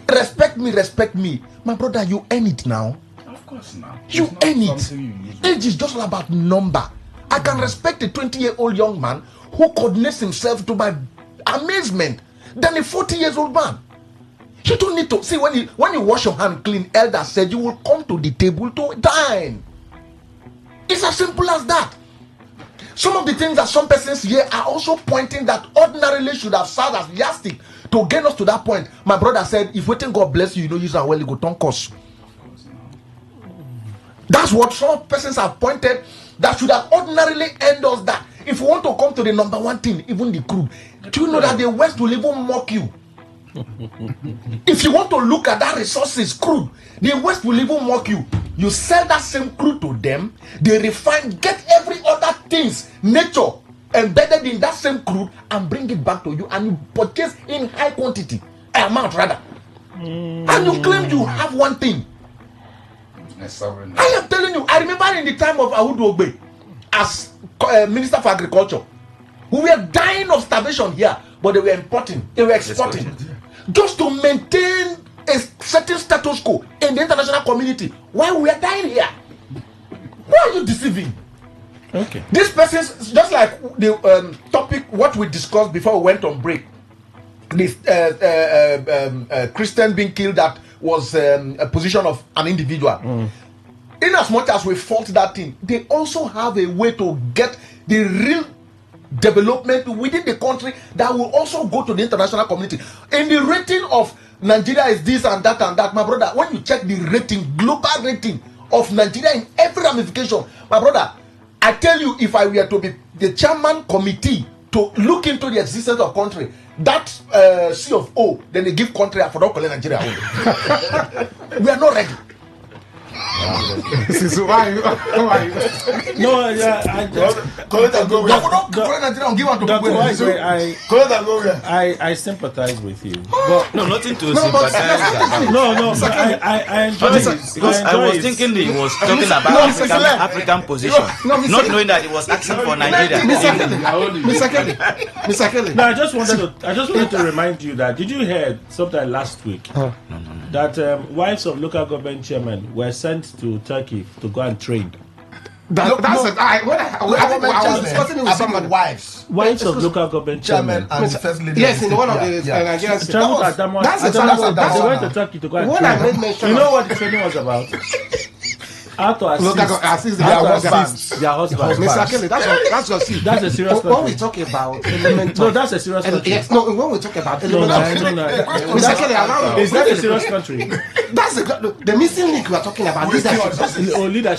Respect me, respect me. My brother, you earn it now. Of course now. You earn it. Age is just all about number. I can respect a 20-year-old young man who coordinates himself to my amazement than a 40 years old man. You don't need to see when you wash your hand clean. Elder said you will come to the table to dine. It's as simple as that. Some of the things that some persons here are also pointing that ordinarily should have served as yardstick to get us to that point. My brother said, if waiting God bless you, you know use and well, you go turn course. That's what some persons have pointed that should have ordinarily end us that. If you want to come to the number one thing, even the crude, do you know that the West will even mock you? If you want to look at that resources crude, the West will even mock you. You sell that same crude to them, they refine, get every other things, nature embedded in that same crude and bring it back to you, and you purchase in high quantity, amount rather. And you claim you have one thing. I am telling you, I remember in the time of Ahudu Ogbe as Minister for Agriculture, we were dying of starvation here, but they were importing, they were exporting, just to maintain a certain status quo in the international community. Why we are dying here? Why are you deceiving? Okay. This person, just like the topic what we discussed before we went on break, this Christian being killed, that was a position of an individual. In as much as we fought that thing, they also have a way to get the real development within the country that will also go to the international community. In the rating of Nigeria is this and that, my brother, when you check the rating, global rating of Nigeria in every ramification, my brother, I tell you, if I were to be the chairman committee to look into the existence of country, that C of O, then they give country for not calling Nigeria only. We are not ready. So why are you? No, yeah, I sympathize with you. But no, nothing to sympathize about. No, I enjoy it. Because I was thinking he was talking about African position, not knowing that he was asking for Nigeria. Mr. Kelly. No, I just wanted to remind you that, did you hear sometime last week that wives of local government chairmen were sent to Turkey to go and train? I was discussing it with somebody. Wives of local government chairmen and the first lady. Yes, in one of the Nigerian cities. They went to Turkey to go and train. You know what the training was about? How to assist their husbands. Mr. Kelly, that's your seat. That's a serious country. When we talk about element no, that's a serious country. Yes, no, when we talk about element Mr. Kelly, allow me. Is that a serious country? That's the missing link we are talking about.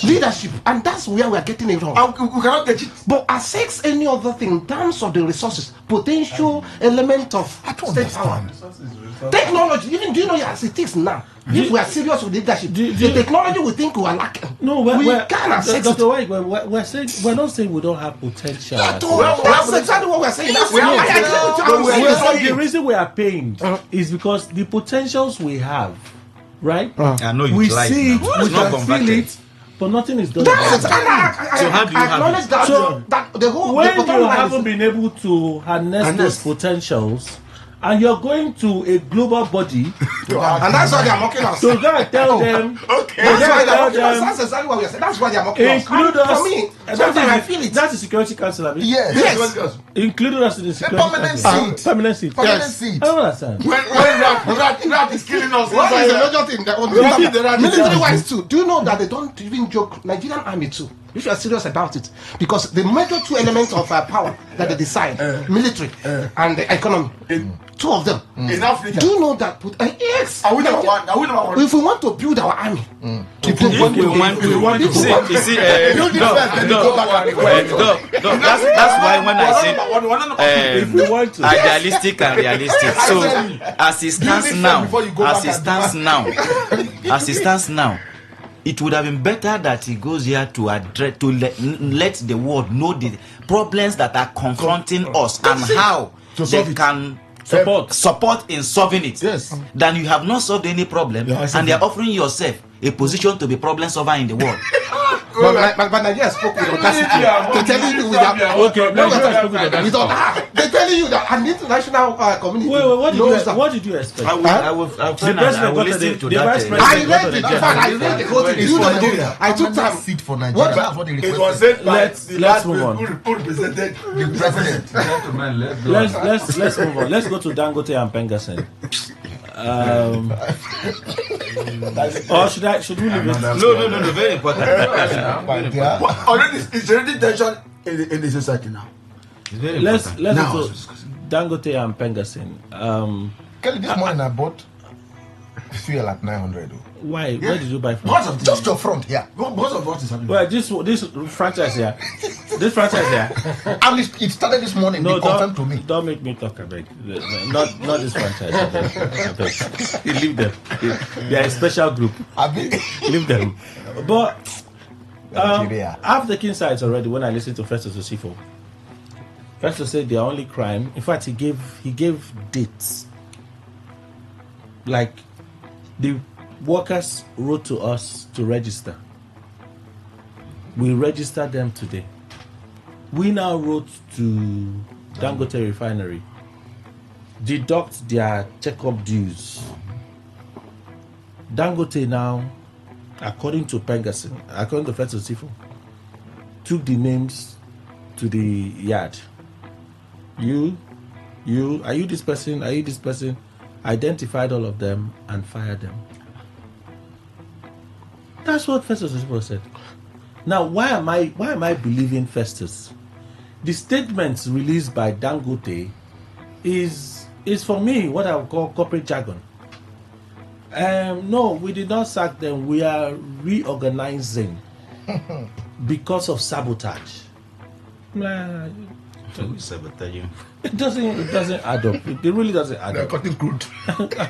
Leadership. And that's where we are getting it wrong. We cannot get it. But assess any other thing in terms of the resources, potential element of state power. Technology, even do you know as it is now? If we are serious with leadership, the technology we think we are lacking. No, we can assess it. We're not saying we don't have potential. That's exactly what we're saying. The reason we are paying is because the potentials we have, right? We see it, we can feel it, but nothing is done. So how do you have it? So the whole when you haven't been able to harness those potentials, and you're going to a global body, and that's why they are mocking us. So go and tell them. Okay. That's exactly what we are saying. That's why they are mocking us. Include us. For me, sometimes I feel it. That's the Security Council, I mean. Yes. Include us in the Security Council. Permanent seat. Yes. I don't understand. When rat is killing us. What is the major thing? Military wise too. Do you know that they don't even joke? Nigerian army too. If you are serious about it, because the major two elements of power that they decide, military and the economy, two of them. In Africa. Do you know that? Yes. Are we number one? If we want to build our army, that's why when I say if we want to idealistic and realistic, so as it stands now, it would have been better that he goes here to address, to let the world know the problems that are confronting us and how they can support in solving it. Yes. Than you have not solved any problem and they are offering yourself a position to be problem solver in the world. But Nigeria spoke with audacity. They're telling you that. Okay, Nigeria spoke with audacity. They're telling you that an international community. Wait, what did you expect? I will listen to that. I read it. In fact, I read the whole thing. It's for Nigeria. I took time. Seat for Nigeria. That's what they requested. It was said by Let's move on. Who represented the president. Let's move on. Let's go to Dangote and Pengasen. Or should we leave it? No, very important. Already, it's already tension in the society now. Let's go to Dangote and Pengasen. Kelly, this morning I bought fuel at 900. Why? Yeah. Where did you buy from? Just your front here. Because of what is happening. Well, this franchise here. This franchise here. And it started this morning. No, they confirmed to me. Don't make me talk about not this franchise. I beg. Leave them. They are a special group. Leave them. But I've taken sides already when I listened to Festus Osifo. Festus said their only crime. In fact, he gave dates. Like the workers wrote to us to register. We registered them today. We now wrote to Dangote Refinery, deduct their checkup dues. Dangote now, according to Pengasen, according to Festus Osifo, took the names to the yard. Are you this person? Are you this person? Identified all of them and fired them. That's what Festus Osifo said. Now, why am I believing Festus? The statements released by Dangote is for me what I would call corporate jargon. No, we did not sack them. We are reorganizing because of sabotage. It doesn't add up. It really doesn't add up. Cutting crude.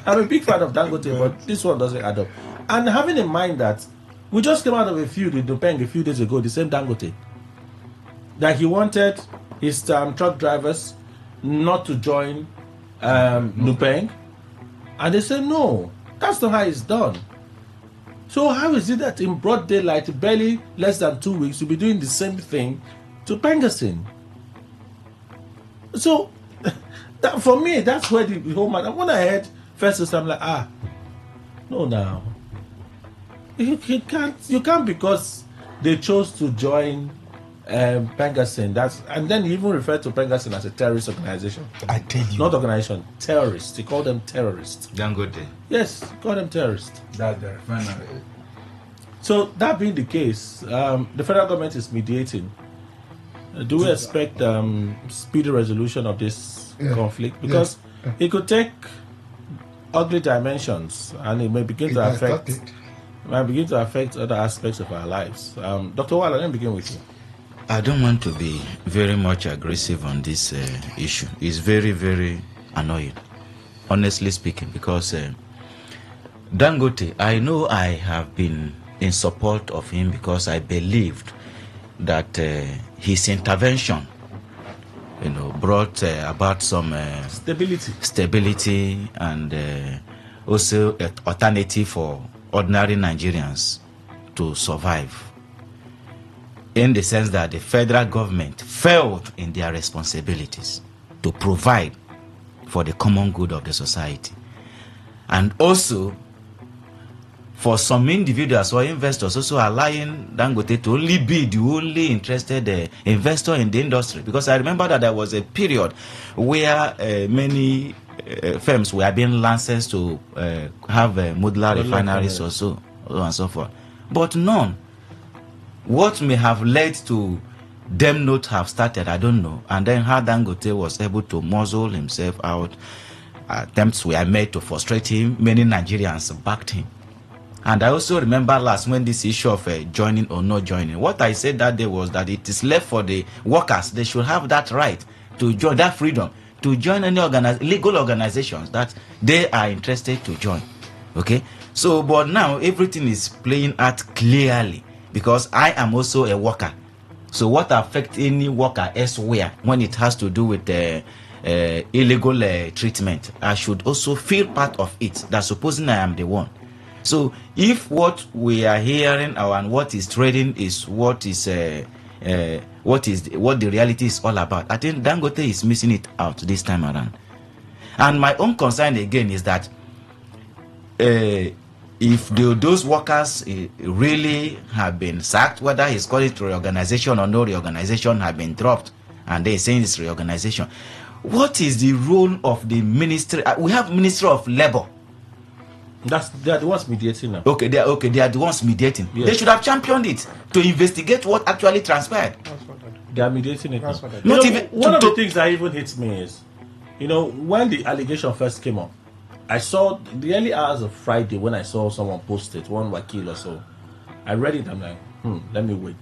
I'm a big fan of Dangote, but this one doesn't add up. And having in mind that we just came out of a feud with Nupeng a few days ago, the same Dangote, that he wanted his truck drivers not to join Nupeng, and they said no, that's not how it's done. So how is it that in broad daylight, barely less than 2 weeks, you'll be doing the same thing to Pengasen? So that, for me, that's where the whole matter. When I heard Festus, I'm like, no, now you can't because they chose to join Pengasen. And then he even referred to Pengasen as a terrorist organization. I tell you, not organization, terrorists. He called them terrorists. Dangote. Yes, call them terrorists. That's the refinery. So that being the case, the federal government is mediating. Do we expect speedy resolution of this conflict? Because it could take ugly dimensions, and it may begin to affect other aspects of our lives. Dr. Walla, let me begin with you. I don't want to be very much aggressive on this issue. It's very, very annoying, honestly speaking, because Dangote, I know I have been in support of him because I believed that his intervention, brought about some stability and also an alternative for ordinary Nigerians to survive. In the sense that the federal government failed in their responsibilities to provide for the common good of the society, and also for some individuals or investors also allowing Dangote to only be the only interested investor in the industry. Because I remember that there was a period where many firms were being licensed to have modular refineries or so and so forth, but none. What may have led to them not have started, I don't know. And then how Dangote was able to muzzle himself out. Attempts were made to frustrate him. Many Nigerians backed him. And I also remember last when this issue of joining or not joining, what I said that day was that it is left for the workers. They should have that right to join, that freedom to join any legal organizations that they are interested to join. Okay? So, but now everything is playing out clearly because I am also a worker. So what affects any worker elsewhere when it has to do with illegal treatment, I should also feel part of it. That supposing I am the one. So if what we are hearing and what is trading is what the reality is all about, I think Dangote is missing it out this time around. And my own concern again is that if those workers really have been sacked, whether he's called it reorganization or no reorganization, have been dropped, and they're saying it's reorganization, what is the role of the ministry? We have Ministry of Labor. They are the ones mediating now. Okay, they are the ones mediating. Yes. They should have championed it to investigate what actually transpired. They are mediating it now. Not even one of the things that even hits me is, when the allegation first came up, I saw the early hours of Friday when I saw someone post it, one wakil or so. I read it, I'm like, let me wait.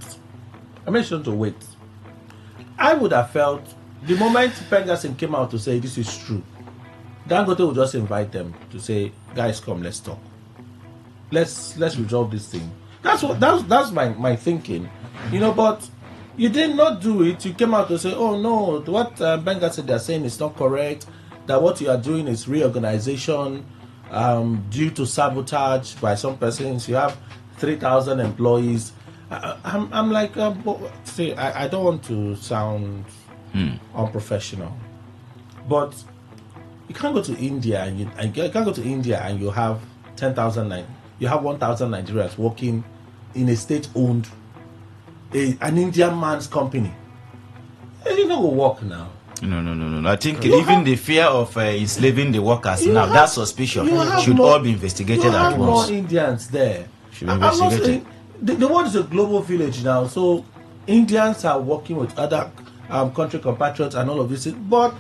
I mentioned to wait. I would have felt the moment Pengasin came out to say this is true, Dangote would just invite them to say, guys, come, let's talk. Let's resolve this thing. That's my thinking. But you did not do it. You came out to say, oh no, what Pengasin they're saying is not correct, that what you are doing is reorganization due to sabotage by some persons. You have 3,000 employees. I'm like, see, I don't want to sound unprofessional, but you can't go to India and you have 10,000, you have 1,000 Nigerians working in a state-owned, an Indian man's company. You don't go work now. No. I think even the fear of enslaving the workers now, that suspicion should all be investigated at once. You have more Indians there. Should be investigated. The world is a global village now, so Indians are working with other country compatriots and all of this. But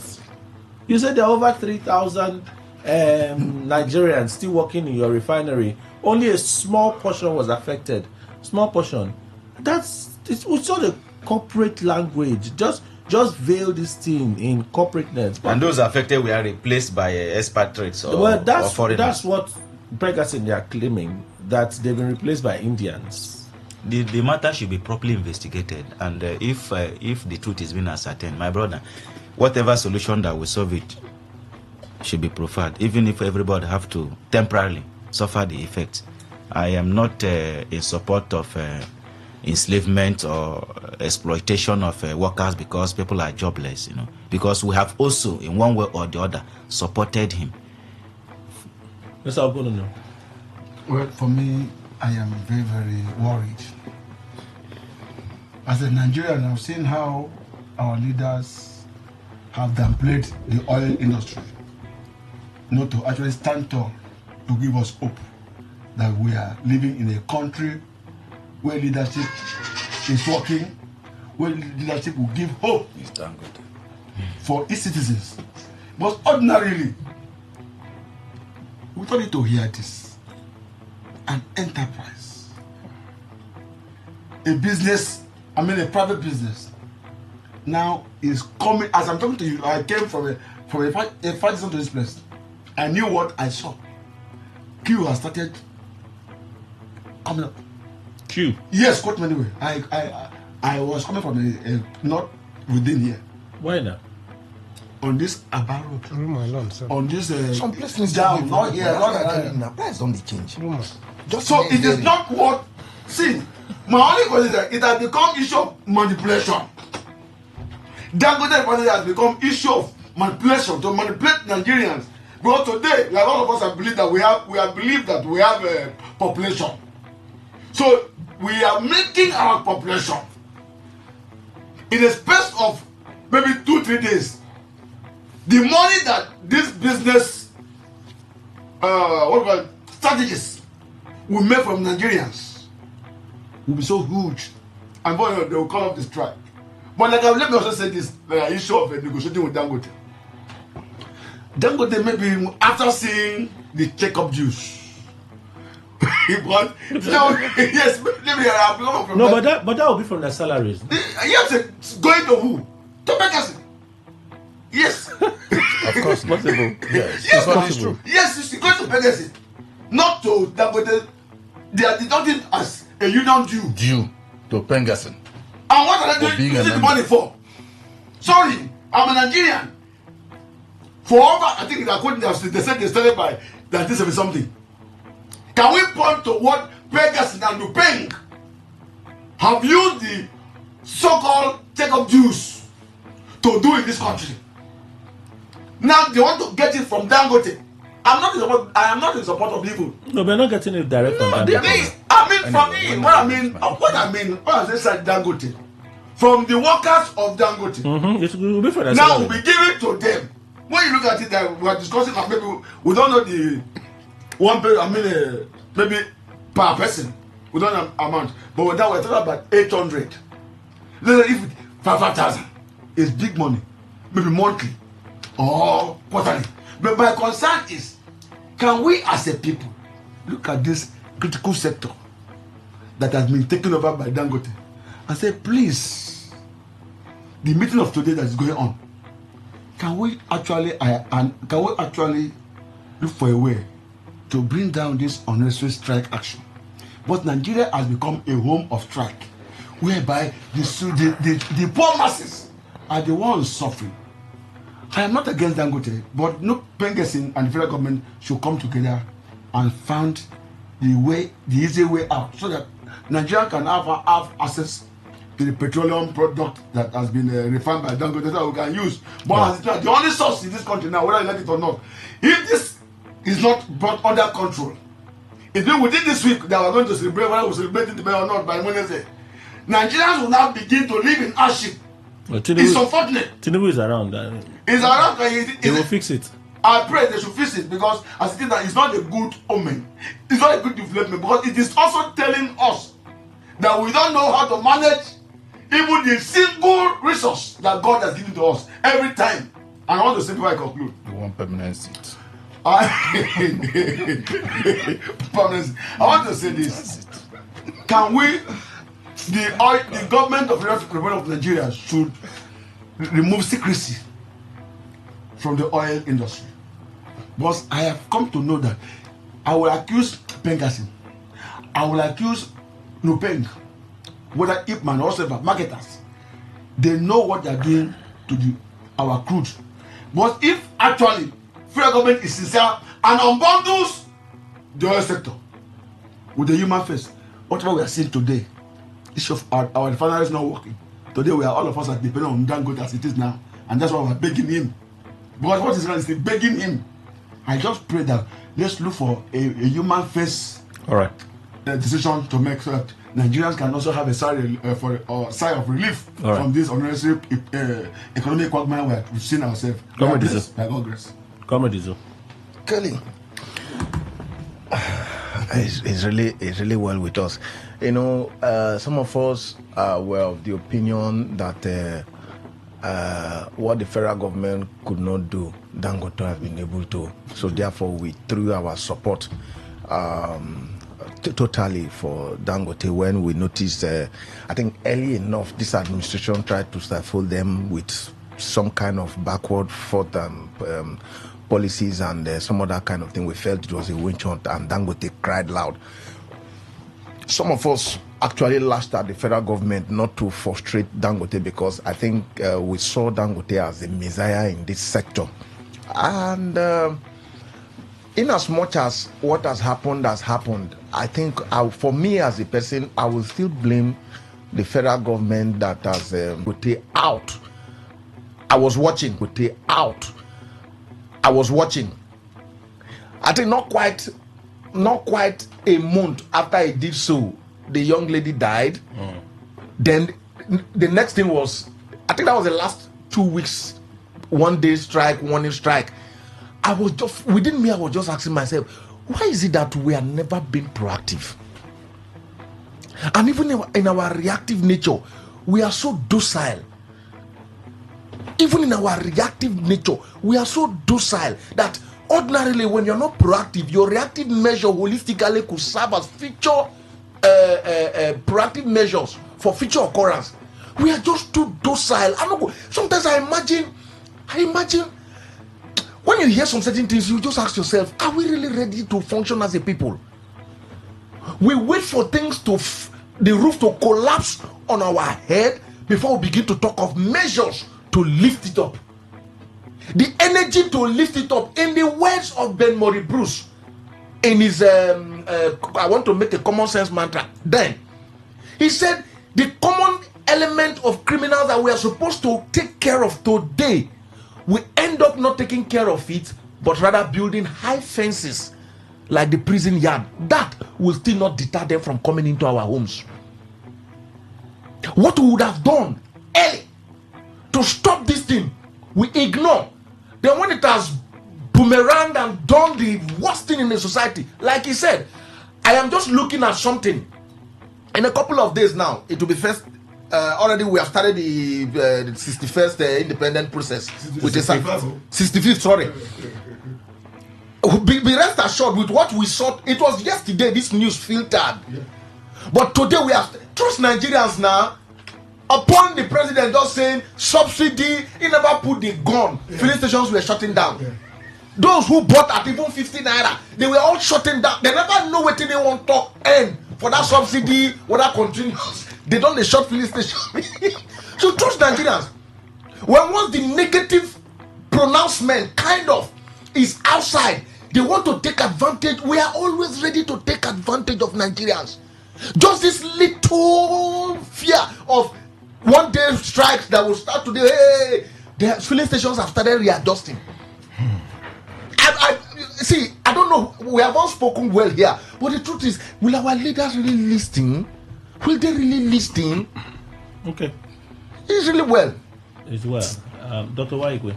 you said there are over 3,000 Nigerians still working in your refinery. Only a small portion was affected. Small portion. It's all the corporate language. Just veil this thing in corporateness. And those affected were replaced by expatriates or foreigners. That's what Pregasin they are claiming, that they've been replaced by Indians. The matter should be properly investigated, and if the truth is being ascertained, my brother, whatever solution that will solve it should be preferred, even if everybody have to temporarily suffer the effects. I am not in support of enslavement or exploitation of workers because people are jobless, because we have also, in one way or the other, supported him. Mr. Obono. Well, for me, I am very, very worried. As a Nigerian, I've seen how our leaders have downplayed the oil industry, not to actually stand tall to give us hope that we are living in a country where leadership is working, where leadership will give hope for its citizens. But ordinarily, we don't need to hear this. An enterprise, a business, a private business, now is coming. As I'm talking to you, I came from a far distance to this place. I knew what I saw. Queue has started coming up. Queue? Yes, quote me anyway. I was coming from not within here. Why not? On this Aba road. On this some places down, not here, not there. Price don't change. So it is not what. See, my only question is that it has become issue of manipulation. Dangote has become issue of manipulation to manipulate Nigerians. But today, like all of us have believed that we have a population. So we are making our population in a space of maybe 2-3 days. The money that this business strategists will make from Nigerians will be so huge, and they will call up the strike. But let me also say this issue of negotiating with Dangote. Dangote maybe after seeing the check-up juice. But yes, maybe I have from but that will be from their salaries. Yes, going to who? To Pegasus. Yes. Of course, possible. Yes, possible. Yes, it's going to Pegasus. Not to Dangote. They are deducting as a union due to Pengasin. And what are they doing using the money for? Sorry, I'm a Nigerian. For over, I think according to they said they started by 1970 something. Can Can we point to what Pegasus and Lupeng have used the so-called take-up Jews to do in this country? Now they want to get it from Dangote. I am not in support of evil. No, we're not getting it direct from Dangote. What I say said Dangote. From the workers of Dangote. It will be for the now we give it to them. When you look at it, we are discussing, maybe we don't know the one pay, maybe per person. We don't know amount. But now we're talking about 800. If 5,000 is big money, maybe monthly or quarterly. But my concern is, can we as a people look at this critical sector that has been taken over by Dangote and say, please, the meeting of today that is going on, can we actually look for a way to bring down this unnecessary strike action? But Nigeria has become a home of strike, whereby the poor masses are the ones suffering. I am not against Dangote, but no Pengesin and the federal government should come together and find the easy way out, so that Nigeria can have access to the petroleum product that has been refined by Dangote that we can use. But the only source in this country now, whether you like it or not, if this is not brought under control, it means within this week that we're going to celebrate, whether we celebrate it or not by Wednesday, Nigerians will now begin to live in hardship. It's unfortunate. Tinubu is around. It's around. They will fix it. I pray they should fix it, because as it is that it's not a good omen. It's not a good development, because it is also telling us that we don't know how to manage even the single resource that God has given to us every time. And I want to say before I conclude. You want permanent seat. I want to say this. Can we, the government of the Republic of Nigeria should remove secrecy from the oil industry. Because I have come to know that I will accuse Pengasin, I will accuse Lupeng, whether Ipman or whatever, marketers. They know what they are doing to our crude. But if actually federal government is sincere and unbundles the oil sector with the human face, whatever we are seeing today, our refinery is not working. Today all of us are depending on Dangote as it is now, and that's why we are begging him. Because what is right is begging him. I just pray that let's look for a human face decision to make, so that Nigerians can also have a sigh of relief from this unnecessary economic quagmire we've seen ourselves. By God's grace. Kelly, it's really well with us. You know, some of us were of the opinion that what the federal government could not do, Dangote has been able to. So therefore, we threw our support totally for Dangote when we noticed, I think early enough, this administration tried to stifle them with some kind of backward thought policies and some other kind of thing. We felt it was a witch hunt, and Dangote cried loud. Some of us actually lashed at the federal government not to frustrate Dangote, because I think we saw Dangote as a messiah in this sector. And in as much as what has happened, I think for me as a person, I will still blame the federal government that has Dangote out. I was watching Dangote out. I think not quite a month after I did so, the young lady died. Then the next thing was, I think that was the last 2 weeks, 1 day strike, 1 day strike. I was just asking myself, why is it that we have never been proactive? And even in our reactive nature, we are so docile. Even in our reactive nature, we are so docile that ordinarily, when you're not proactive, your reactive measure holistically could serve as future proactive measures for future occurrence. We are just too docile. Sometimes I imagine when you hear some certain things, you just ask yourself, are we really ready to function as a people? We wait for things the roof to collapse on our head before we begin to talk of measures to lift it up. The energy to lift it up, in the words of Ben Murray Bruce, in his I want to make a common sense mantra. Then he said the common element of criminals that we are supposed to take care of today, we end up not taking care of it, but rather building high fences like the prison yard. That will still not deter them from coming into our homes. What we would have done early to stop this thing, we ignore. Then when it has boomeranged and done the worst thing in the society, like he said, I am just looking at something. In a couple of days now, it will be first. Already we have started the 61st independent process. Which is 65th, sorry. Be rest assured with what we saw. It was yesterday this news filtered. Yeah. But today we have trust Nigerians now. Upon the president just saying subsidy, he never put the gun. Yeah. Filling stations were shutting down. Yeah. Those who bought at even 50 naira, they were all shutting down. They never know what they want to end for that subsidy, whether continues. They don't the short filling station. So trust Nigerians. When once the negative pronouncement kind of is outside, they want to take advantage. We are always ready to take advantage of Nigerians. Just this little fear of one day strikes that will start today. Hey, the filling stations have started readjusting. I I don't know. We have all spoken well here, but the truth is, will our leaders really listen? Will they really listen? Okay. It's really well. It's well. Dr. Waigwe.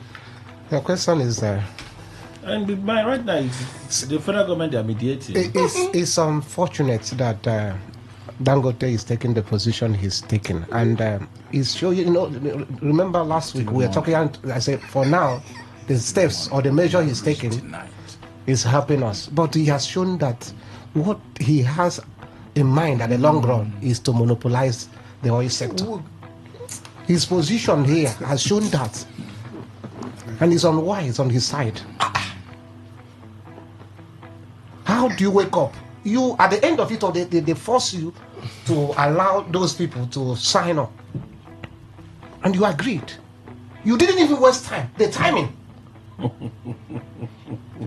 The question is and right now, the federal government they are mediating. It's unfortunate that Dangote is taking the position he's taking, and he's showing. You know, remember last week we were talking. I said for now, the steps or the measure he's taking is helping us, but he has shown that what he has in mind at the long run is to monopolize the oil sector. His position here has shown that, and he's unwise on his side. How do you wake up? You at the end of it all, they force you to allow those people to sign up, and you agreed. You didn't even waste time. The timing,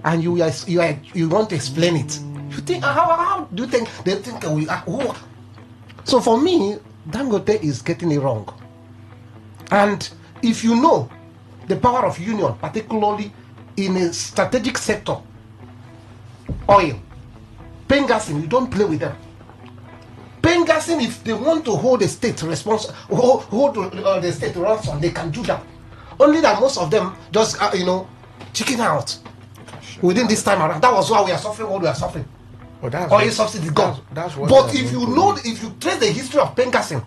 and you want to explain it. You think how do you think they think we? Who? So for me, Dangote is getting it wrong. And if you know the power of union, particularly in a strategic sector, oil, Pengassin, you don't play with them. Pengassin, if they want to hold the state responsible, hold the state ransom, they can do that. Only that most of them just chicken out within this time around. That was why we are suffering what we are suffering. Oil subsidy gone. But if you know, if you trace the history of Pengassin,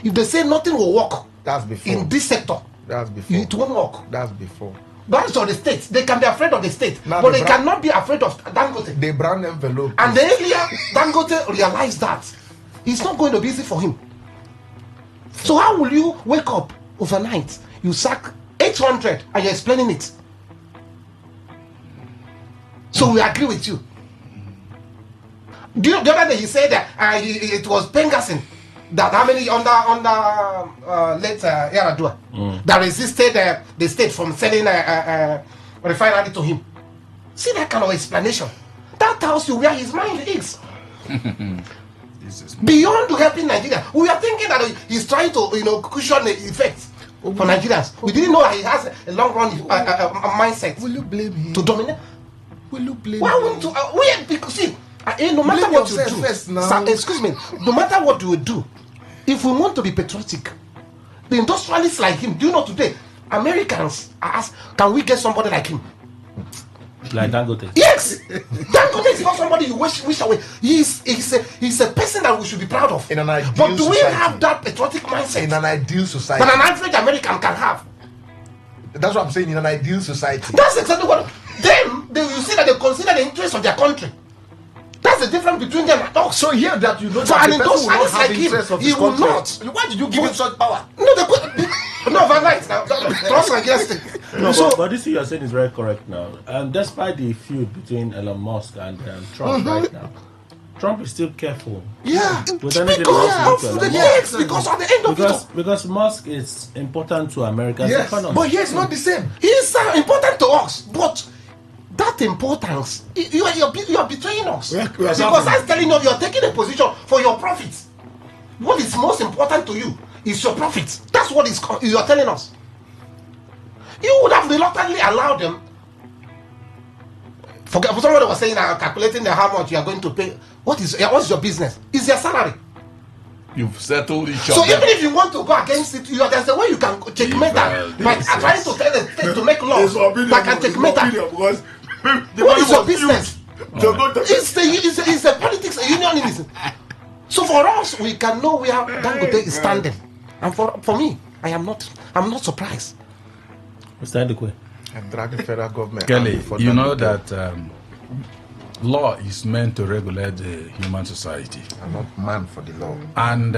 if they say nothing will work, that's before. In this sector, that's before. It won't work. That's before. Banks of the state, they can be afraid of the state, now but they cannot be afraid of Dangote. The brown envelope. And the earlier Dangote realized that, it's not going to be easy for him. So how will you wake up overnight? You sack 800 and you're explaining it. So we agree with you. The other day he said that it was Pengassin that how many under late Yaradua that resisted the state from selling a refinery to him. See that kind of explanation. That tells you where his mind is. Beyond helping Nigeria, we are thinking that he's trying to cushion the effects for Nigerians. We didn't know that he has a long run mindset. Will you blame him to dominate? Will you blame Why won't you? Because see, no matter what you do, sir, excuse me, no matter what you do, if we want to be patriotic, the industrialists like him, do you know today, Americans ask, can we get somebody like him? Like Dangote? Yes! Dangote is not somebody you wish away. He's a person that we should be proud of. In an ideal but do society, we have that patriotic mindset? In an ideal society. That an average American can have. That's what I'm saying, in an ideal society. That's exactly what... Then, you see that they consider the interests of their country. That's the difference between them and us. So here that you know for that an industrialist like him, he will not. Why did you give him such power? No, Van Light. Trust against it. No, but this thing you're saying is very correct now. Despite the feud between Elon Musk and Trump right now, Trump is still careful. Yeah, with anything else because at the end of it, because Musk is important to America's economy. But he's not the same. He is important to us, but that importance, you are betraying us. Because I'm telling you, you're taking a position for your profits. What is most important to you is your profits. That's what you are telling us. You would have reluctantly allowed them. Forget somebody was saying calculating how much you are going to pay. What's your business? Is your salary. You've settled each So other. even if you want to go against it, there's a way you can checkmate that. By trying to tell the state to make laws that can checkmate that. Because What is your business? It's a politics, a unionism. So for us, we can know where Dangote is standing. And for me, I'm not surprised. Mr. Ndukwe. And drag the federal government. Kelly, you know that law is meant to regulate the human society. I'm not man for the law. And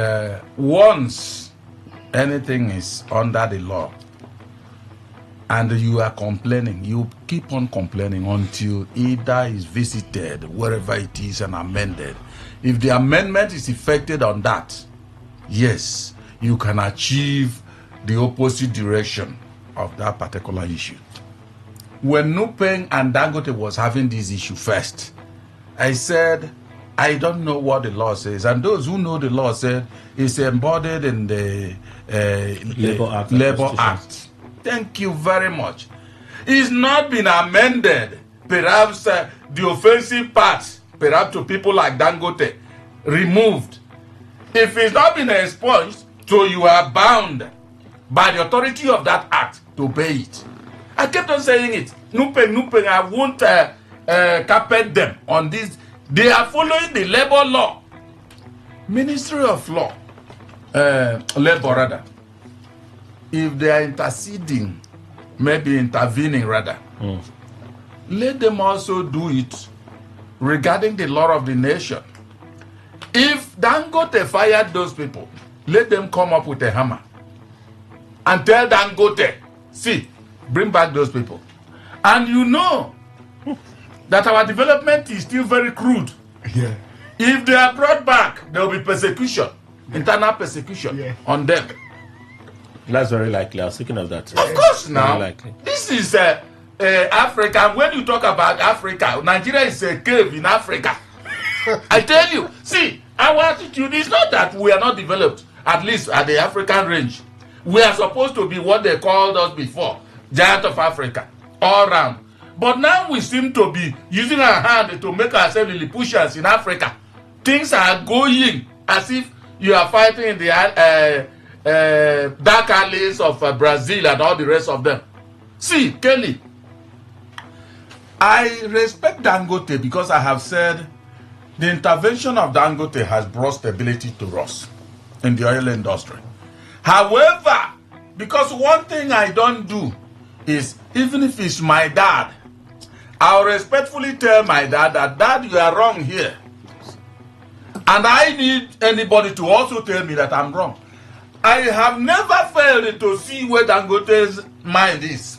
once anything is under the law and you are complaining, you keep on complaining until either is visited wherever it is and amended. If the amendment is effected on that, yes, you can achieve the opposite direction of that particular issue. When Nupeng and Dangote was having this issue first, I said, I don't know what the law says. And those who know the law said it's embodied in the Labor Act. Thank you very much. It's not been amended. Perhaps the offensive parts, perhaps to people like Dangote, removed. If it's not been expunged, so you are bound by the authority of that act to obey it. I kept on saying it. Nupeng, I won't carpet them on this. They are following the labor law. Ministry of Law, Labor rather. If they are interceding, maybe intervening rather, let them also do it regarding the law of the nation. If Dangote fired those people, let them come up with a hammer and tell Dangote, see, bring back those people. And you know that our development is still very crude. Yeah. If they are brought back, there will be persecution, internal persecution on them. That's very likely. I was thinking of that. Of course, now. Very likely. This is Africa. When you talk about Africa, Nigeria is a cave in Africa. I tell you, see, our attitude is not that we are not developed, at least at the African range. We are supposed to be what they called us before, giant of Africa, all round. But now we seem to be using our hand to make ourselves Lilliputians in Africa. Things are going as if you are fighting in the dark alleys of Brazil and all the rest of them. See, Kelly, I respect Dangote because I have said the intervention of Dangote has brought stability to us in the oil industry. However, because one thing I don't do is, even if it's my dad, I'll respectfully tell my dad that, Dad, you are wrong here. And I need anybody to also tell me that I'm wrong. I have never failed to see where Dangote's mind is.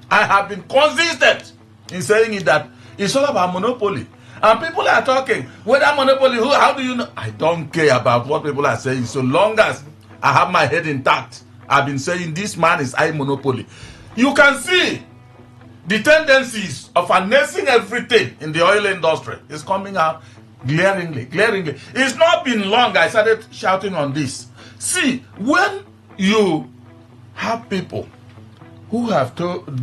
I have been consistent in saying it that it's all about monopoly. And people are talking, whether monopoly, how do you know? I don't care about what people are saying. So long as I have my head intact, I've been saying this man is high monopoly. You can see the tendencies of harnessing everything in the oil industry is coming out glaringly. It's not been long I started shouting on this. See, when you have people who have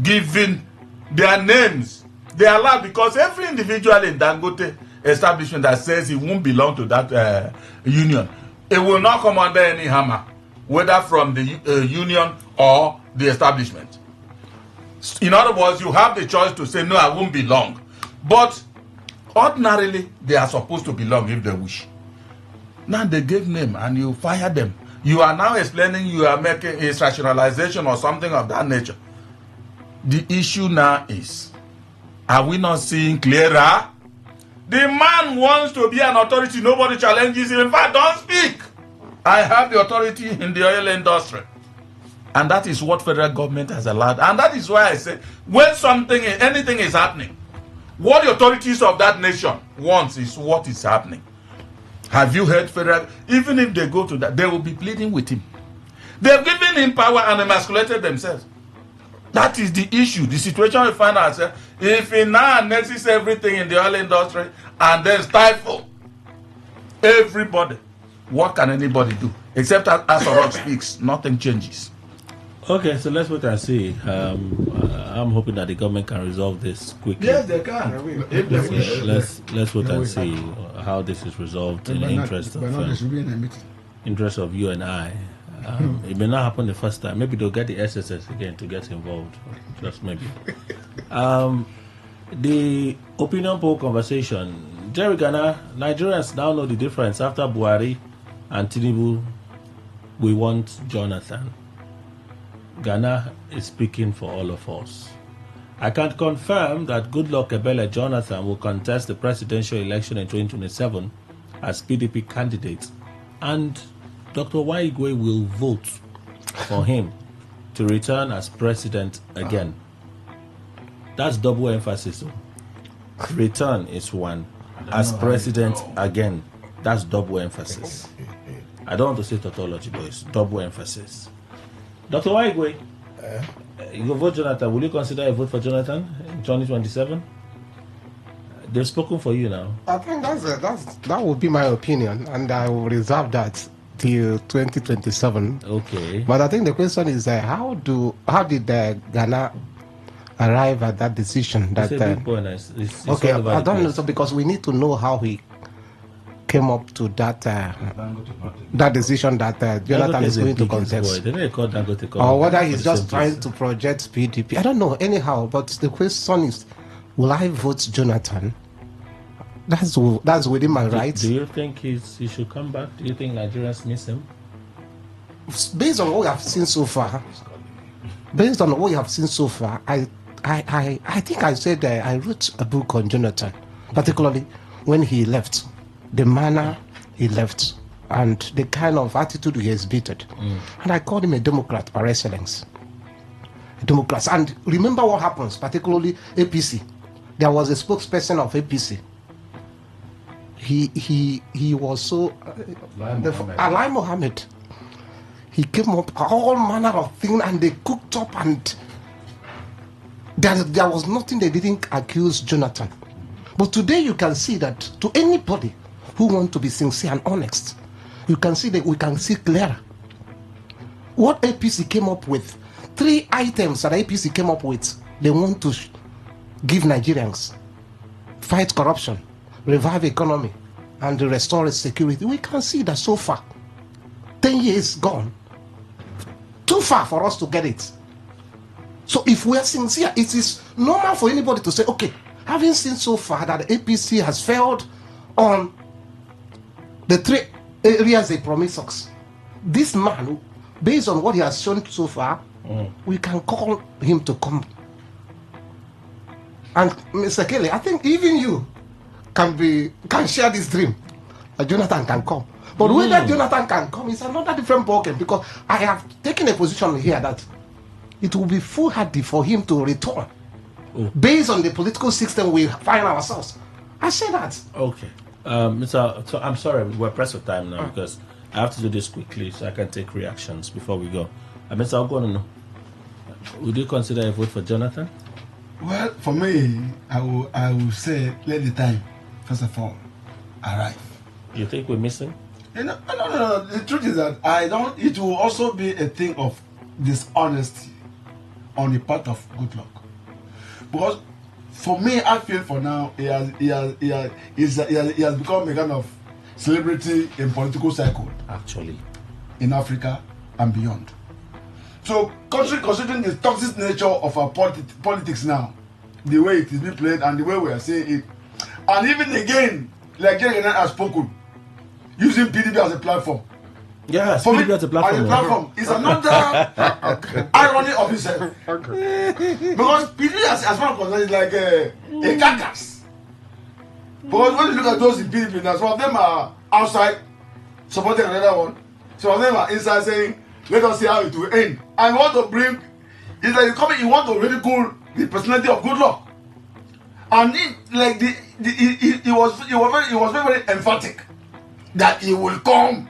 given their names, they are allowed, because every individual in Dangote establishment that says he won't belong to that union, it will not come under any hammer, whether from the union or the establishment. In other words, you have the choice to say, no, I won't belong. But ordinarily, they are supposed to belong if they wish. Now they gave name and you fire them. You are now explaining you are making a rationalization or something of that nature. The issue now is, are we not seeing clearer? The man wants to be an authority. Nobody challenges him. In fact, don't speak. I have the authority in the oil industry. And that is what federal government has allowed. And that is why I say, when anything is happening, what the authorities of that nation wants is what is happening. Have you heard federal? Even if they go to that, they will be pleading with him. They've given him power and emasculated themselves. That is the issue. The situation we find ourselves. If he now annexes everything in the oil industry and then stifle everybody, what can anybody do? Except as Orok speaks, nothing changes. Okay, so let's wait and see. I'm hoping that the government can resolve this quickly. Yes, they can. If they wish. Let's wait and see how this is resolved in the interest of you and I. It may not happen the first time. Maybe they'll get the SSS again to get involved. Just maybe. The opinion poll conversation. Jerry Ghana, Nigerians now know the difference. After Buhari and Tinubu, we want Jonathan. Ghana is speaking for all of us. I can confirm that Goodluck Ebele Jonathan will contest the presidential election in 2027 as PDP candidate, and Dr. Waigwe will vote for him to return as president again. That's double emphasis. Return is one. As president again, that's double emphasis. I don't want to say tautology, but it's double emphasis. Dr. Waigwe, you go vote Jonathan. Will you consider a vote for Jonathan in 2027? They've spoken for you now. I think that would be my opinion, and I will reserve that till 2027. Okay. But I think the question is, how did Ghana arrive at that decision? That it's okay, I don't know, so because we need to know how he came up to that decision that Jonathan is going to contest, or whether he's just trying to project PDP. I don't know. Anyhow, but the question is, will I vote Jonathan? That's within my rights. Do you think he should come back? Do you think Nigerians miss him? Based on what we have seen so far, I think I said I wrote a book on Jonathan, particularly when he left. The manner he left and the kind of attitude he exhibited. And I called him a Democrat par excellence. A Democrat. And remember what happens, particularly APC. There was a spokesperson of APC. He was so... Alai Mohammed. He came up all manner of things and they cooked up, and there was nothing they didn't accuse Jonathan. But today you can see that to anybody who want to be sincere and honest, you can see that we can see clearer. What APC came up with, 3 items that APC came up with, they want to give Nigerians: fight corruption, revive economy, and restore security. We can see that so far, 10 years gone, too far for us to get it. So if we are sincere, it is normal for anybody to say, okay, having seen so far that the APC has failed on the 3 areas they promised us, this man, based on what he has shown so far, we can call him to come. And Mr. Kelly, I think even you can share this dream that Jonathan can come. But whether Jonathan can come is another different ballgame, because I have taken a position here that it will be foolhardy for him to return based on the political system we find ourselves. I say that. Okay. So I'm sorry, we're pressed for time now because I have to do this quickly so I can take reactions before we go. Mr. Ogono, would you consider a vote for Jonathan? Well, for me, I will say let the time, first of all, arrive. You think we're missing? No. The truth is that it will also be a thing of dishonesty on the part of Goodluck. Because for me, I feel for now, he has become a kind of celebrity in political cycle. Actually. In Africa and beyond. So, considering the toxic nature of our politics now, the way it is being played and the way we are saying it, and even again, like Jerry has spoken, using PDP as a platform. Yeah, PDP as a platform. Is another irony of itself. Because PDP, as far as concerned, is like a carcass. Because when you look at those in PDP, now, some of them are outside supporting another one. Some of them are inside saying, let us see how it will end. And want to bring, it's like you want to ridicule the personality of Goodluck. And he was very emphatic that he will come,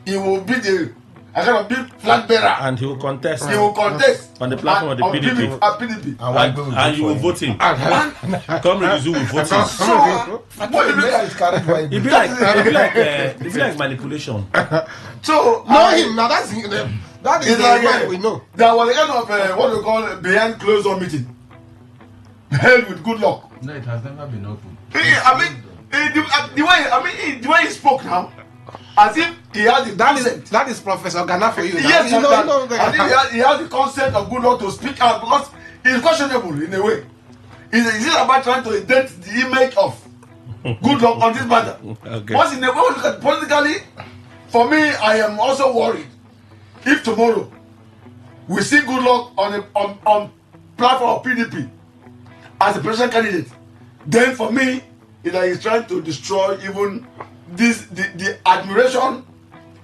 he will be the a kind of big flag bearer. And he will contest. He will contest on the platform of the PDP. PDP. And you will vote him. Comrade Izu will vote him. What do you mean? It be like manipulation. So know him now. That is like we know. There was a kind of what we call behind closed door meeting held with good luck. No, it has never been open. I mean, the way he spoke now, as if he has the that is Professor Ghana for you. Yes, I think he has the consent of good luck to speak out because it's questionable in a way. Is it about trying to dent the image of good luck on this matter? Okay. Once in a way, look at politically, for me, I am also worried if tomorrow we see good luck on platform of PDP as a presidential candidate, then for me, he's trying to destroy even the admiration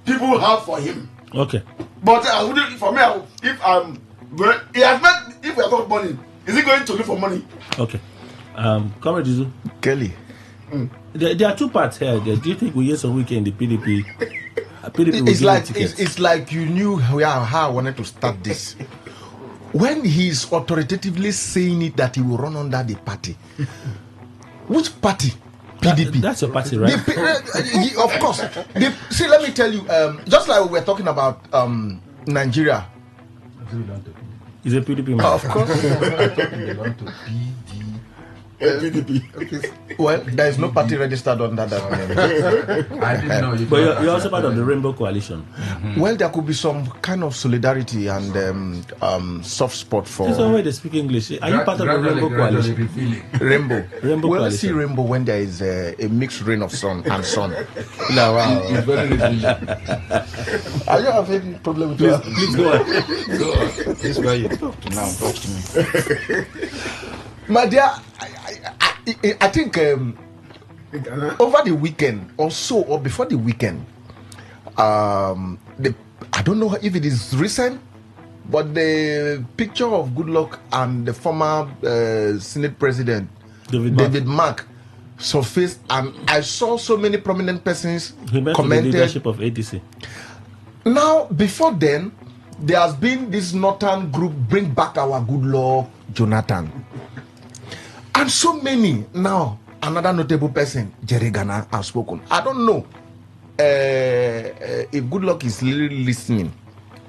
people have for him. Okay. But I wouldn't. For me, if he has met. If we are talking money, is he going to look for money? Okay. Comrade Izu. Kelly. There are two parts here. Do you think we hear some weekend in the PDP? It's like you knew how I wanted to start this. When he's authoritatively saying it that he will run under the party, which party? PDP. That's your party, right? Of course. See, let me tell you. Just like we were talking about Nigeria. Is it PDP? Man? Of course. PDP. Well, there is no party registered under that name. I didn't know. But you're also part of the Rainbow Coalition. Well, there could be some kind of solidarity and soft spot for. There's no way they speak English. Are you part of the Rainbow Coalition? Rainbow. Rainbow well, Coalition. Let's see rainbow when there is a mixed rain of sun and sun. No, wow. It's very resilient. Are you having any problem with that? Please go on. This guy you talk to now, talk to me. My dear, I think over the weekend or so, or before the weekend, I don't know if it is recent, but the picture of Goodluck and the former Senate President David Mark surfaced, and I saw so many prominent persons commented. The leadership of ADC. Now, before then, there has been this northern group, Bring Back Our Goodluck, Jonathan. And so many now, another notable person, Jerry Ghana, has spoken. I don't know if Goodluck is really listening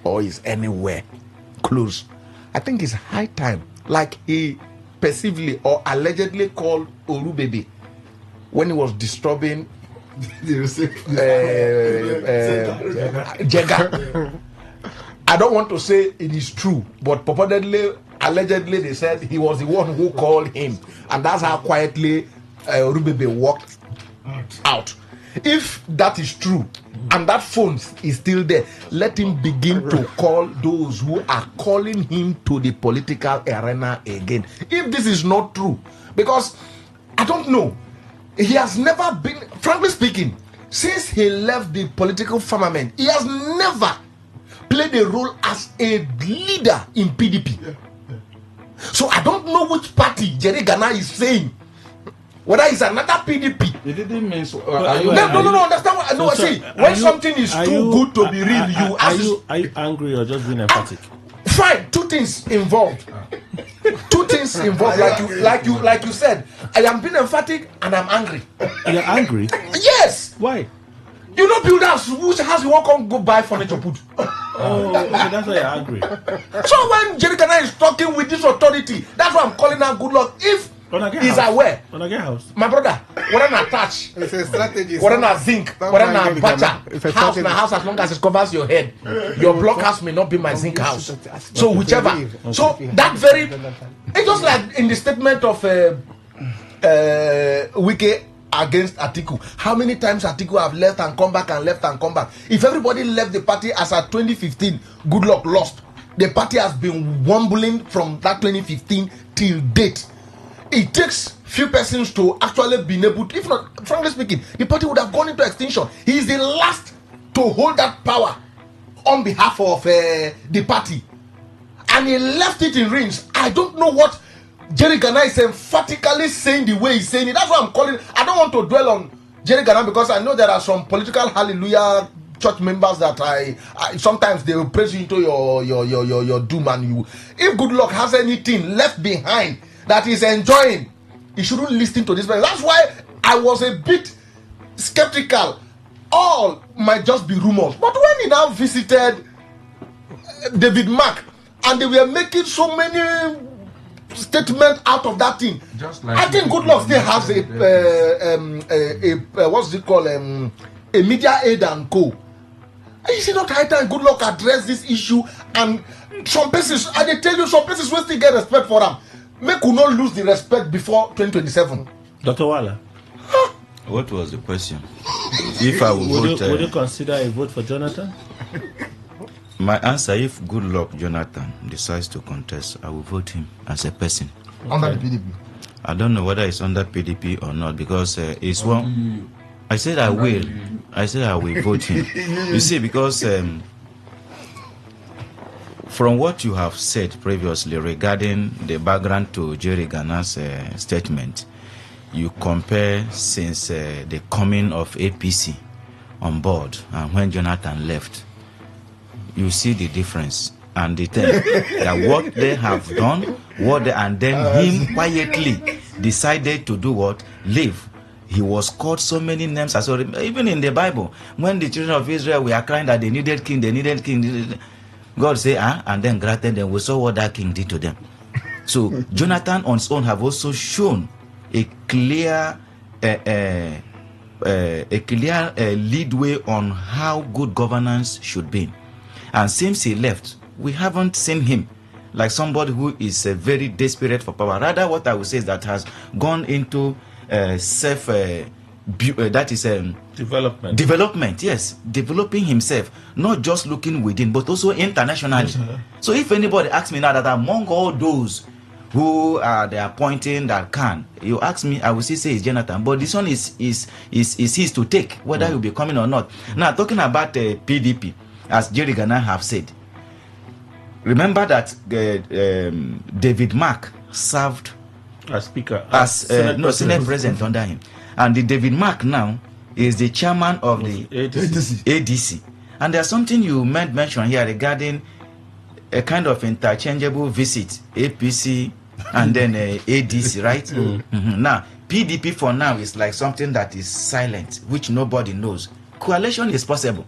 or is anywhere close. I think it's high time, like he perceivably or allegedly called Oru Baby when he was disturbing Jega. I don't want to say it is true, but purportedly, allegedly, they said he was the one who called him, and that's how quietly Rubebe walked out. If that is true, and that phone is still there, let him begin to call those who are calling him to the political arena again. If this is not true, because I don't know, he has never been, frankly speaking, since he left the political firmament, he has never played a role as a leader in PDP. So I don't know which party Jerry Ghana is saying. Whether it's another PDP. It didn't mean so. No, understand what? No, see, when something is too good to be real, you ask. Are you angry or just being emphatic? Fine, two things involved. Like you said. I am being emphatic and I'm angry. You're angry? Yes. Why? You know, builders whose house you won't go buy furniture put. Oh, okay, that's why you're angry. So when Jerry Ghana is talking with this authority, that's why I'm calling her Goodluck. If he's aware, my brother, whether not touch, it's a strategy. Whether not zinc, whether not bacha, house na house as long as it covers your head. Your block house may not be my zinc house. So whichever. So that very, it's just like in the statement of Wike against Atiku. How many times Atiku have left and come back and left and come back? If everybody left the party as at 2015, Goodluck lost. The party has been wobbling from that 2015 till date. It takes few persons to actually be able to, if not, frankly speaking, the party would have gone into extinction. He is the last to hold that power on behalf of the party. And he left it in rings. I don't know what Jerry Ghana is emphatically saying the way he's saying it. That's why I'm calling. I don't want to dwell on Jerry Ghana because I know there are some political hallelujah church members that I sometimes they will press you into your doom, and you. If good luck has anything left behind that is enjoying, he shouldn't listen to this person. That's why I was a bit skeptical. All might just be rumors. But when he now visited David Mark, and they were making so many statements out of that thing, just like I think Goodluck still has a what's it called, a media aid and co. Is it not high time Goodluck address this issue? And some places, and they tell you, some places will still get respect for them. Make you not lose the respect before 2027. Dr. Wala. What was the question? If I would would you consider a vote for Jonathan? My answer, if Goodluck Jonathan decides to contest, I will vote him as a person. Under the PDP? I don't know whether it's under PDP or not, because it's one. I said I will. I said I will vote him. You see, because from what you have said previously regarding the background to Jerry Gana's statement, you compare since the coming of APC on board and when Jonathan left, you see the difference and the thing that what they have done, and then him quietly decided to do what? Leave. He was called so many names. So even in the Bible, when the children of Israel were crying that they needed king, God said, and then granted them. We saw what that king did to them. So Jonathan on his own have also shown a clear leadway on how good governance should be. And since he left, we haven't seen him like somebody who is very desperate for power. Rather, what I would say is that has gone into development. Yes, developing himself, not just looking within, but also internationally. Yes, so if anybody asks me now that among all those who are they appointing that can, you ask me, I will still say it's Jonathan. But this one is his to take, whether he'll be coming or not. Now, talking about PDP, as Jerry Gana have said, remember that David Mark served as Speaker, as Senate President under him. And the David Mark now is the chairman of the ADC. And there's something you might mention here regarding a kind of interchangeable visit, APC and then ADC, right? Mm-hmm. Now, PDP for now is like something that is silent, which nobody knows. Coalition is possible.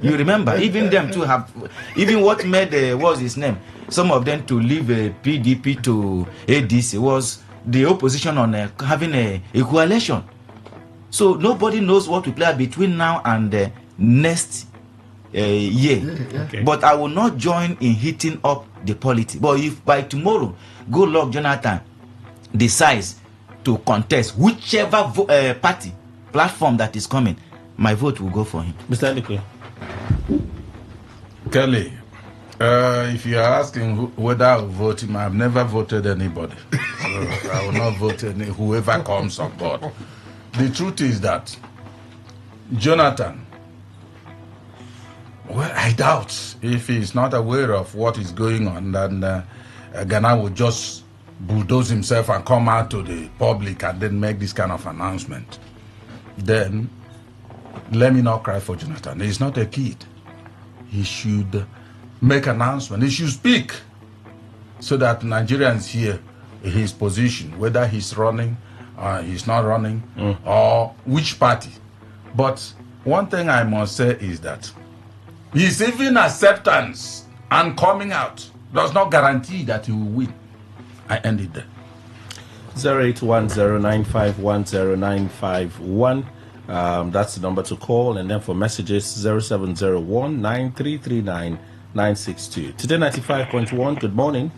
You remember, even them too have, even what made, what's his name? Some of them to leave PDP to ADC was the opposition on having a coalition. So nobody knows what will play between now and next year. Okay. But I will not join in heating up the politics. But if by tomorrow, Goodluck Jonathan decides to contest whichever party platform that is coming, my vote will go for him. Mr. Ndikwe. Kelly, if you are asking whether I will vote him, I've never voted anybody. So I will not vote whoever comes on board. The truth is that Jonathan, well, I doubt if he's not aware of what is going on, then Ghana will just bulldoze himself and come out to the public and then make this kind of announcement. Then, let me not cry for Jonathan. He's not a kid. He should make an announcement. He should speak so that Nigerians hear his position, whether he's running, he's not running, or which party. But one thing I must say is that his even acceptance and coming out does not guarantee that he will win. I end it there. 08109510951. That's the number to call, and then for messages 0701-9339-962. Today 95.1. Good morning.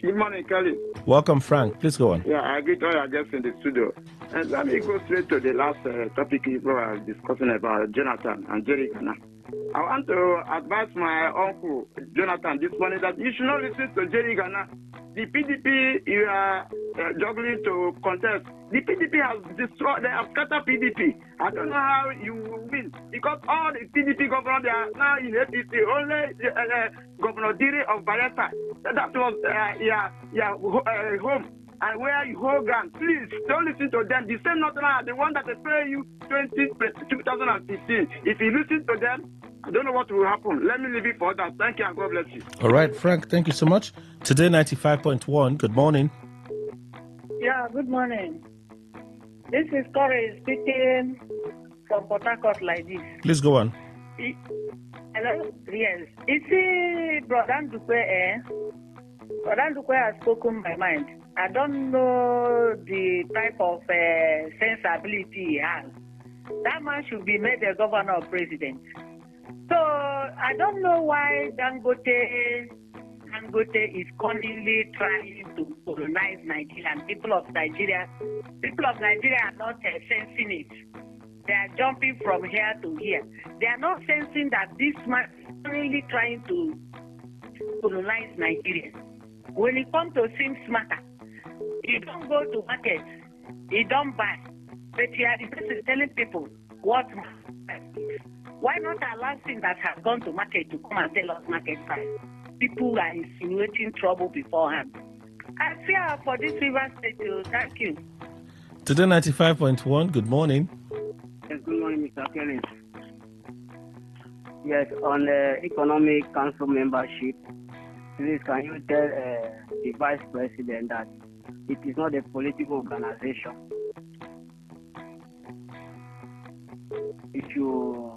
Good morning, Kelly. Welcome, Frank. Please go on. Yeah, I greet all our guests in the studio. And let me go straight to the last topic you were discussing about Jonathan and Jerry Gana. I want to advise my uncle Jonathan this morning that you should not listen to Jerry Gana. The PDP you are juggling to contest. The PDP has destroyed, they have scattered PDP. I don't know how you will win because all the PDP governors they are now in APC. Only Governor Diri of Bayelsa. That was home. and where you hold ground. Please don't listen to them. The same Northern, the one that they pay you 2015. If you listen to them, I don't know what will happen. Let me leave it for that. Thank you and God bless you. All right, Frank, thank you so much. Today 95.1, good morning. Yeah, good morning. This is Corey speaking from Port Harcourt like this. Please go on. Hello? Yes. You see, Brother Ndukwe, Brother Ndukwe has spoken my mind. I don't know the type of sensibility he has. That man should be made a governor or president. So, I don't know why Dangote is cunningly trying to colonize Nigeria, and people of Nigeria are not sensing it. They are jumping from here to here. They are not sensing that this man is cunningly trying to colonize Nigeria. When it comes to Sims matter, you don't go to market, you don't buy, but you are the person telling people what market is. Why not allow things that have gone to market to come and tell us market price? People are insinuating trouble beforehand. I fear for this river state. Thank you. Today 95.1, good morning. Yes, good morning, Mr. Kelly. Yes, on the Economic Council membership, please can you tell the Vice President that it is not a political organization? It should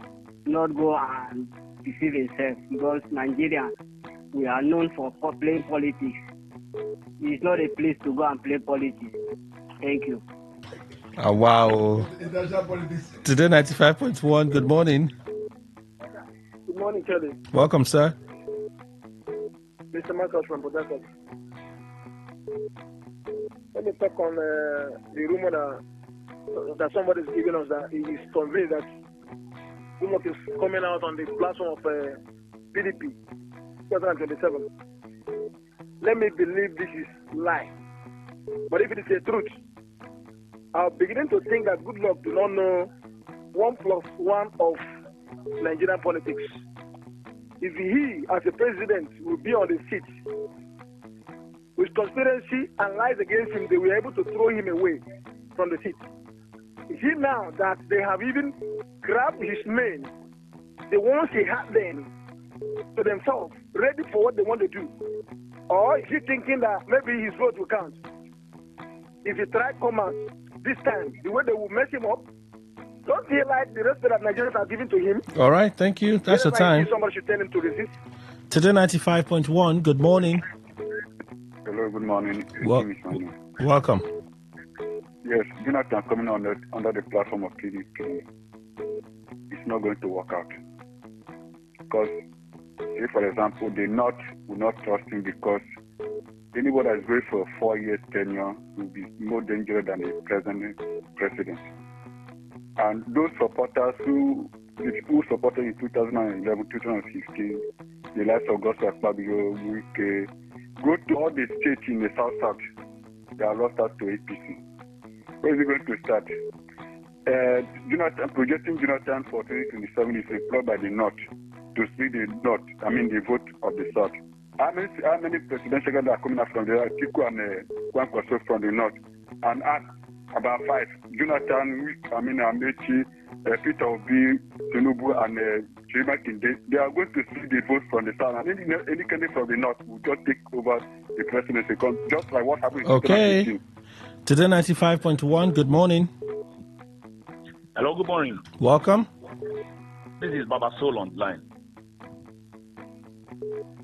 not go and deceive itself, because Nigeria, we are known for playing politics. It is not a place to go and play politics. Thank you. Oh, wow. Today 95.1, good morning. Good morning, Kelly. Welcome, sir. Mr. Marcus from Port Harcourt. Let me talk on the rumor that somebody is giving us, that he is convinced that Goodluck is coming out on the platform of PDP 2027. Let me believe this is lie. But if it is a truth, I'm beginning to think that Goodluck do not know 1+1 of Nigerian politics. If he, as a president, will be on the seat with conspiracy and lies against him, they were able to throw him away from the seat. Is it now that they have even grabbed his men, the ones he had then, to themselves, ready for what they want to do? Or is he thinking that maybe his vote will count? If he try come out this time, the way they will mess him up, don't he like the respect that Nigerians are giving to him? All right, thank you. That's the time. Somebody should tell him to resist. Today 95.1, good morning. Hello, good morning. Welcome. Yes, Jonathan coming under the platform of PDP, it's not going to work out. Because, say for example, the North will not trust him, because anybody that is going for a 4-year tenure will be more dangerous than a present president. And those supporters who supported in 2011, 2015, the likes of Gospel Fabio, Wike, go to all the states in the South, they are lost out to APC. Where is it going to start? Projecting Jonathan for 2027 is employed by the North to see the vote of the South. How many presidential candidates are coming out from the Atiku and Kwankwaso from the North? And ask about 5. Jonathan, Amechi, Peter Obi, Tinubu, and Chima Kinde. They are going to see the vote from the South. And any candidate from the North will just take over the presidency, just like what happened in 2015. Today 95.1, good morning. Hello, good morning. Welcome. This is Baba Soul on line.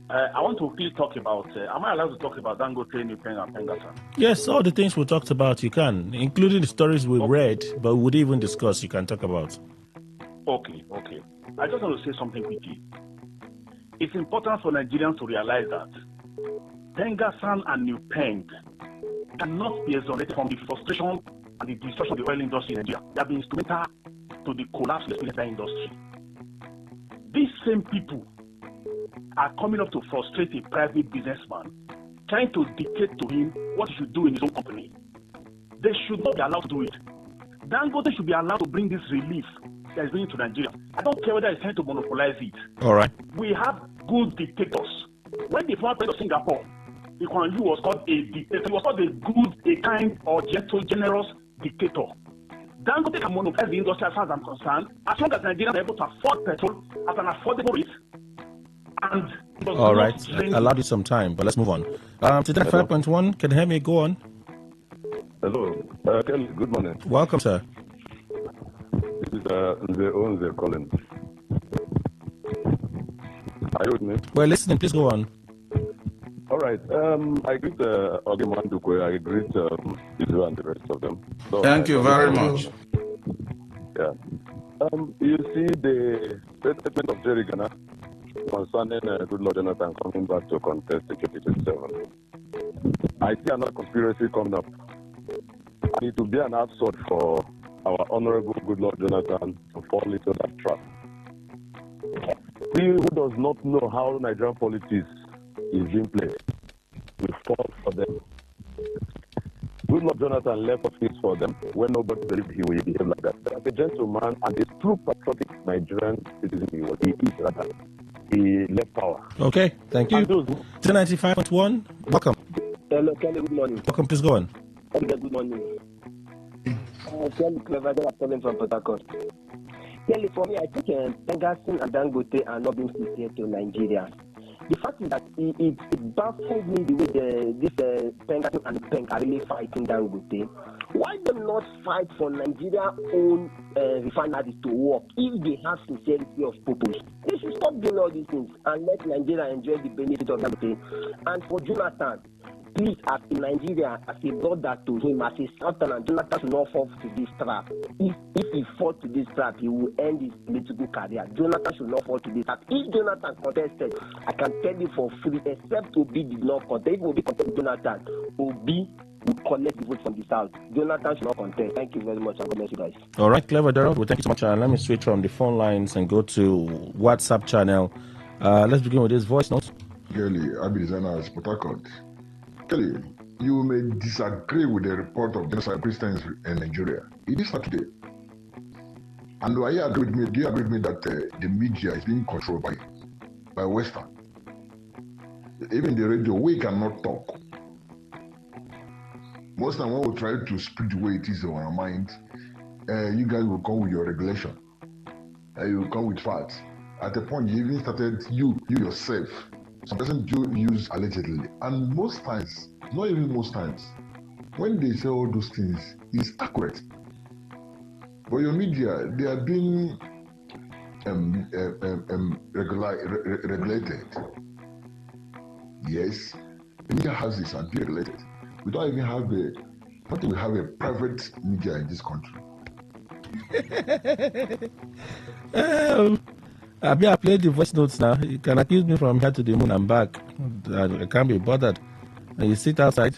I want to quickly talk about, am I allowed to talk about Dangote, Nupeng, and Pengasa? Yes, all the things we talked about, you can, including the stories we read, but we would even discuss, you can talk about. Okay. I just want to say something quickly. It's important for Nigerians to realize that Pengasan and Nupeng cannot be exonerated from the frustration and the destruction of the oil industry in Nigeria. They have been instrumental to the collapse of the oil industry. These same people are coming up to frustrate a private businessman, trying to dictate to him what he should do in his own company. They should not be allowed to do it. Dangote should be allowed to bring this relief that is bringing to Nigeria. I don't care whether it's trying to monopolize it. All right. We have good dictators. When the former president of Singapore Lee Kuan Yew was called a dictator. He was called a kind or gentle, generous dictator. Dangote can monopolize the industry as far as I'm concerned, as long as Nigerians are able to afford petrol at an affordable rate. And all right, I allowed you some time, but let's move on. Today 5.1, can you hear me? Go on. Hello, Kelly, good morning. Welcome, sir. This is Nze calling. Are you with me? Well, listening, please go on. All right. I greet Ogeman Dukwe, I greet Israel and the rest of them. So, thank you very much. Yeah. You see the statement of Jerry Ghana concerning Good Lord Jonathan coming back to contest in 2027. I see another conspiracy coming up. And it will be an absurd for our honorable Good Lord Jonathan to fall into that trap. He who does not know how Nigerian politics is being played will fall for them. Good Lord Jonathan left office for them when nobody believed he would behave like that. As a gentleman and a true patriotic Nigerian citizen he left power. Okay, thank you. 95.1, welcome. Hello, Kelly, good morning. Welcome, please go on. Good morning. Kelly Clever, I'm calling from Port Harcourt. Kelly, for me, I think Pengasin and Dangote are not being sincere to Nigeria. The fact is that it baffles me the way this Pengasin and Bank are really fighting Dangote. Why them not fight for Nigeria's own refineries to work if they have sincerity of purpose? They should stop doing all these things and let Nigeria enjoy the benefit of Dangote. And for Jonathan, please, as a Nigeria, as a brother to him, as a Southern, Jonathan should not fall to this trap. If he falls to this trap, he will end his political career. Jonathan should not fall to this trap. If Jonathan contested, I can tell you for free, except Obi did not contest. If Obi contested Jonathan, Obi will collect the vote from the South. Jonathan should not contest. Thank you very much, and God bless you guys. All right, Clever Darrell, well, thank you so much. Let me switch from the phone lines and go to WhatsApp channel. Let's begin with this voice note. Kelly, Abizana as Port Harcourt. Kelly, you may disagree with the report of genocide Christians in Nigeria. It is Saturday. And do you agree with me that the media is being controlled by Western? Even the radio, we cannot talk. Most of the time when we try to speak the way it is in our mind, you guys will come with your regulation. You will come with facts. At the point, you even started, you yourself, some person do use allegedly. And most times, not even most times, when they say all those things, it's accurate. But your media, they are being regulated. Yes, the media houses are being regulated. We don't even have a private media in this country. I played the voice notes now. You can accuse me from here to the moon and back. I can't be bothered. And you sit outside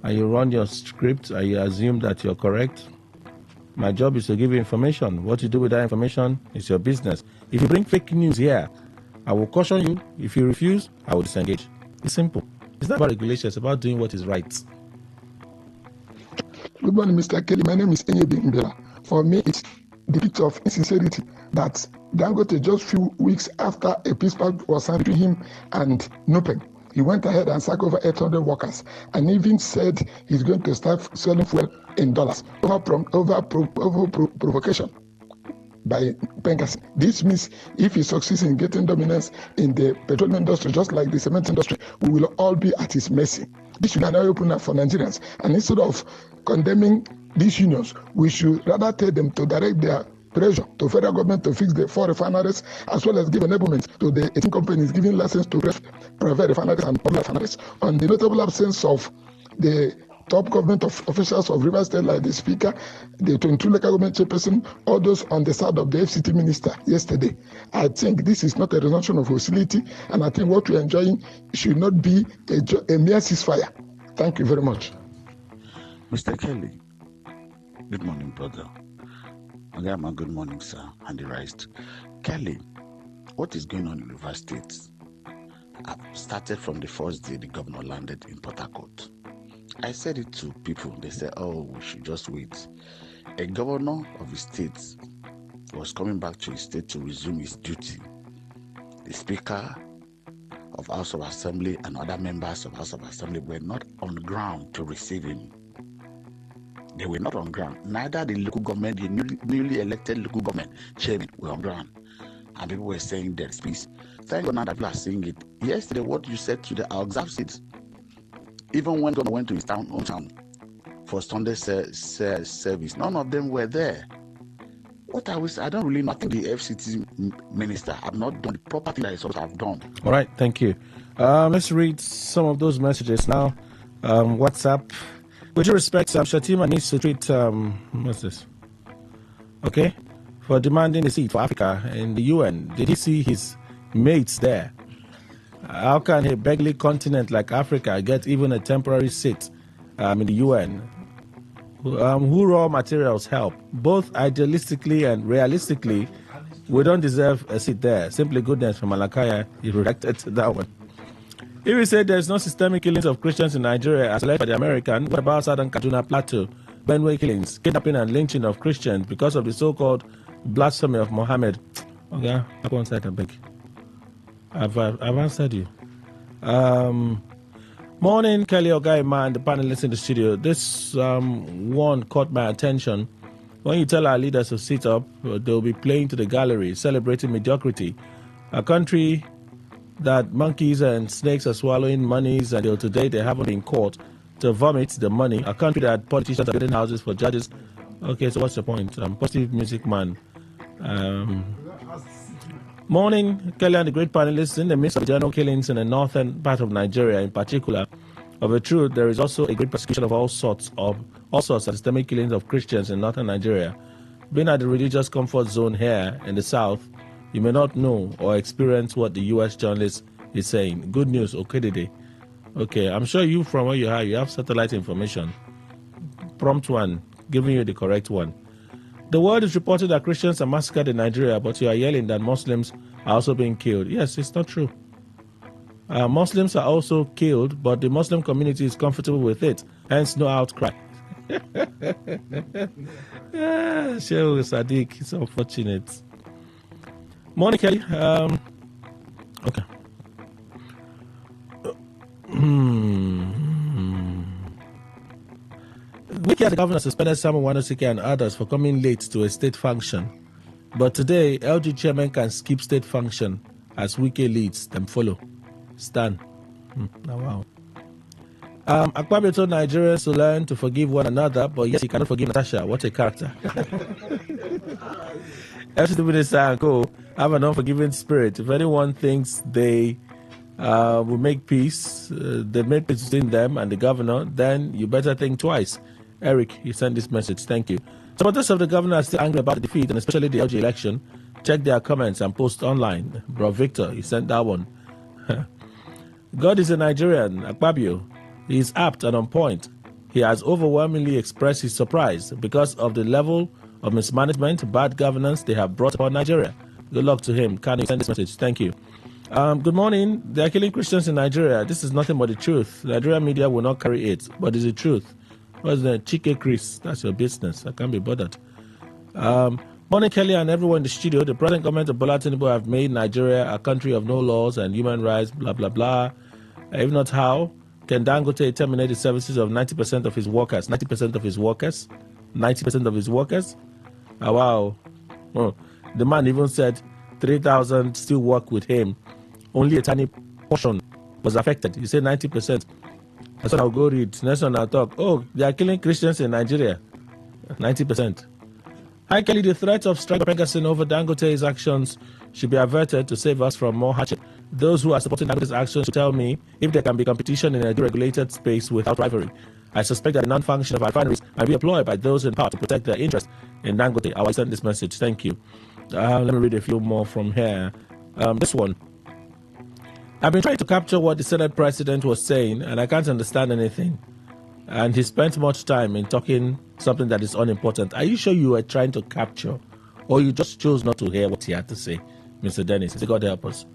and you run your script and you assume that you're correct. My job is to give you information. What you do with that information is your business. If you bring fake news here, I will caution you. If you refuse, I will disengage. It's simple. It's not about regulation. It's about doing what is right. Good morning, Mr. Kelly. My name is Enye Bimbela. For me, it's the picture of insincerity that Dangote, just few weeks after a peace pact was signed between him and Nupen, he went ahead and sacked over 800 workers and even said he's going to start selling fuel in dollars over provocation by Pengas. This means if he succeeds in getting dominance in the petroleum industry, just like the cement industry, we will all be at his mercy. This should now open up for Nigerians. And instead of condemning these unions, we should rather tell them to direct their pressure to federal government to fix the 4 refineries, as well as give enablement to the 18 companies giving license to private refineries and public refineries. On the notable absence of the top government officials of Rivers State, like the Speaker, the 22 local government chairperson, all those on the side of the FCT minister yesterday. I think this is not a resumption of hostility, and I think what we're enjoying should not be a mere ceasefire. Thank you very much. Mr. Kelly, good morning, brother. Agama, good morning, sir, and the rest. Kelly, what is going on in Rivers State? I've started from the first day the governor landed in Port Harcourt. I said it to people. They said, oh, we should just wait. A governor of his state was coming back to his state to resume his duty. The Speaker of House of Assembly and other members of House of Assembly were not on ground to receive him. They were not on ground. Neither the local government, the newly elected local government chairman were on ground. And people were saying there's peace. Thank God now that people are saying it. Yesterday, what you said today, I observed it. Even when God went to his hometown for Sunday service, none of them were there. What I wish, I don't really know. I think the FCT minister have not done the proper thing that he's supposed to have done. All right, thank you. Let's read some of those messages now. WhatsApp. With due respect, Shatima needs to treat, what's this? Okay. For demanding a seat for Africa in the UN. Did he see his mates there? How can a beggarly continent like Africa get even a temporary seat in the UN? Who raw materials help? Both idealistically and realistically, we don't deserve a seat there. Simply goodness from Malakaya, he reacted to that one. If we say there's no systemic killings of Christians in Nigeria as led by the American, what about Southern Kaduna Plateau, Benue killings, kidnapping and lynching of Christians because of the so-called blasphemy of Muhammad? Okay, I won't say that big. I've answered you. Morning, Kelly Ogaima and the panelists in the studio. This one caught my attention. When you tell our leaders to sit up, they'll be playing to the gallery, celebrating mediocrity. A country that monkeys and snakes are swallowing monies, and till today they haven't been caught to vomit the money. A country that politicians are building houses for judges. Okay, so what's the point? Positive music man. Morning, Kelly and the great panelists. In the midst of general killings in the northern part of Nigeria, in particular, of a truth, there is also a great persecution of all sorts and systemic killings of Christians in northern Nigeria. Being at the religious comfort zone here in the south, you may not know or experience what the U.S. journalist is saying. Good news, Okedede. Okay, I'm sure you, from where you have satellite information. Prompt one, giving you the correct one. The world is reporting that Christians are massacred in Nigeria, but you are yelling that Muslims are also being killed. Yes, it's not true. Muslims are also killed, but the Muslim community is comfortable with it, hence no outcry. Sheikh Sadiq, it's unfortunate. Morning, Kelly. Okay. Wiki as the governor suspended Samuel Wanosike and others for coming late to a state function. But today, LG chairman can skip state function as Wiki leads them follow. Stan. Oh, wow. Akpabio told Nigerians to learn to forgive one another, but yes, he cannot forgive Natasha. What a character. FCT Minister and co have an unforgiving spirit. If anyone thinks they will make peace, they make peace between them and the governor, then you better think twice. Eric, he sent this message. Thank you. Supporters of the governor are still angry about the defeat and especially the LG election. Check their comments and post online. Bro Victor, he sent that one. God is a Nigerian, Akpabio. He is apt and on point. He has overwhelmingly expressed his surprise because of the level of mismanagement, bad governance they have brought upon Nigeria. Good luck to him. Can you send this message? Thank you. Good morning. They are killing Christians in Nigeria. This is nothing but the truth. Nigerian media will not carry it, but it's the truth. What's the Chike Chris? That's your business. I can't be bothered. Morning, Kelly and everyone in the studio. The present government of Bola Tinubu have made Nigeria a country of no laws and human rights, blah, blah, blah. If not, how can Dangote terminate the services of 90% of his workers? 90% of his workers? 90% of his workers? Oh, wow. Oh, the man even said 3,000 still work with him. Only a tiny portion was affected. He said 90%. That's what I'll go read. Next one I'll talk. Oh, they are killing Christians in Nigeria. 90%. Hi, Kelly. The threat of strike Pegasus over Dangote's actions should be averted to save us from more hardship. Those who are supporting Dangote's actions should tell me if there can be competition in a deregulated space without rivalry. I suspect that the non-function of our refineries might be employed by those in power to protect their interest in Dangote. I will send this message. Thank you. Let me read a few more from here. This one. I've been trying to capture what the Senate president was saying, and I can't understand anything. And he spent much time in talking something that is unimportant. Are you sure you were trying to capture, or you just chose not to hear what he had to say, Mr. Dennis? God help us.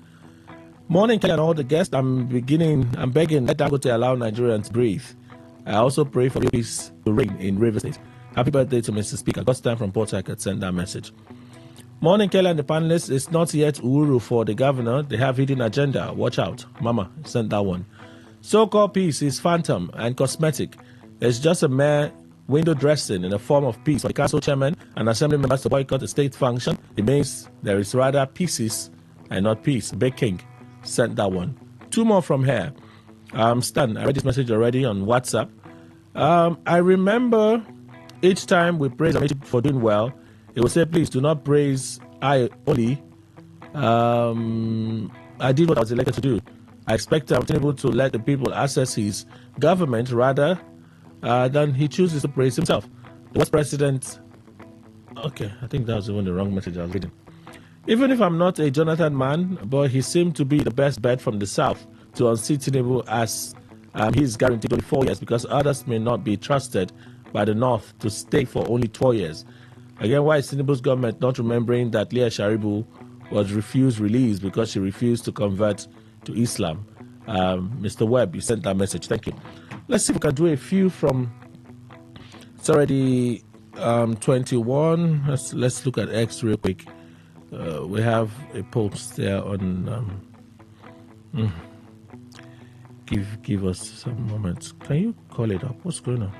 Morning, Kelly, and all the guests. I'm begging, let Dangote allow Nigerians to breathe. I also pray for peace to reign in Rivers State. Happy birthday to Mr. Speaker. Got time from Port Harcourt. Send that message. Morning, Kelly and the panelists. It's not yet Uhuru for the governor. They have hidden agenda. Watch out. Mama sent that one. So-called peace is phantom and cosmetic. It's just a mere window dressing in a form of peace for the council chairman and assembly members to boycott a state function. It means there is rather pieces and not peace. Big King sent that one. 2 more from here. Stan, I read this message already on WhatsApp. I remember each time we praise Amici for doing well, it will say, please do not praise I only. I did what I was elected to do. I expect Tinubu to let the people access his government rather than he chooses to praise himself. The Vice President... Okay, I think that was even the wrong message I was reading. Even if I'm not a Jonathan man, but he seemed to be the best bet from the South to unseat Tinubu as he's guaranteed 24 years because others may not be trusted by the North to stay for only 4 years. Again, why is Tinubu's government not remembering that Leah Sharibu was refused release because she refused to convert to Islam? Mr. Webb, you sent that message. Thank you. Let's see if we can do a few from... It's already 21. Let's look at X real quick. We have a post there on... Give us some moments. Can you call it up? What's going on?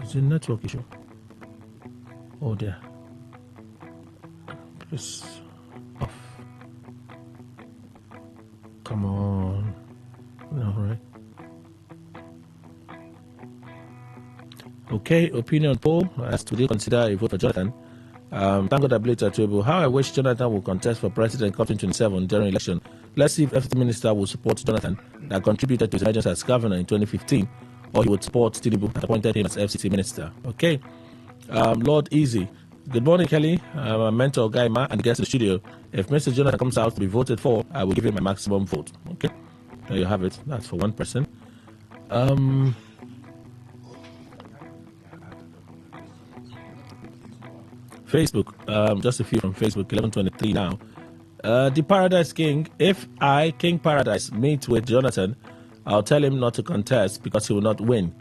Is it a network issue? Oh, there. Please off. Come on. No, right? Okay, opinion poll. As today consider a vote for Jonathan. Thank God I believe table. How I wish Jonathan will contest for president in 2027 during election. Let's see if FCT minister will support Jonathan that contributed to his emergence as governor in 2015, or he would support Tinubu that appointed him as FCT minister. Okay. Lord Easy. Good morning, Kelly. I'm a mentor, Guy Ma, and the guest in the studio. If Mr. Jonathan comes out to be voted for, I will give him my maximum vote. Okay. There you have it. That's for one person. Facebook. Just a few from Facebook. 11:23 now. The Paradise King. If I, King Paradise, meet with Jonathan, I'll tell him not to contest because he will not win.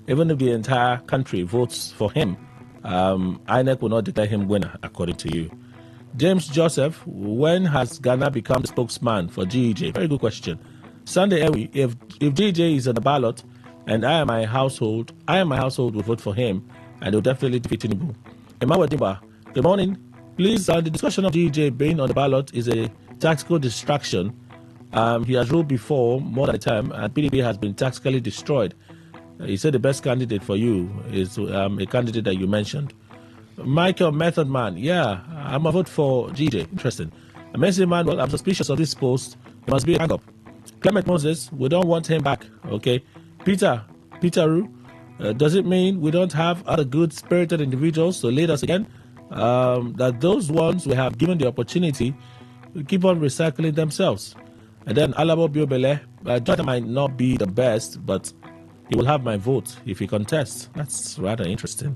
Even if the entire country votes for him, INEC will not declare him winner, according to you. James Joseph, when has Ghana become the spokesman for GEJ? Very good question. Sunday Ewi, if GEJ is on the ballot and I and my household will vote for him, and they'll definitely defeat Tinubu. Emmanuel Diba, good morning. Please, the discussion of GEJ being on the ballot is a tactical distraction. He has ruled before more than a time, and PDP has been tactically destroyed. He said the best candidate for you is a candidate that you mentioned. Michael Method Man, yeah, I'm a vote for GJ. Interesting. Amazing man, well, I'm suspicious of this post. It must be a hang-up. Clement Moses, we don't want him back. Okay. Peteru, does it mean we don't have other good-spirited individuals to lead us again? That those ones we have given the opportunity will keep on recycling themselves. And then Alabo Biobele, Jonathan might not be the best, but he will have my vote if he contests. That's rather interesting.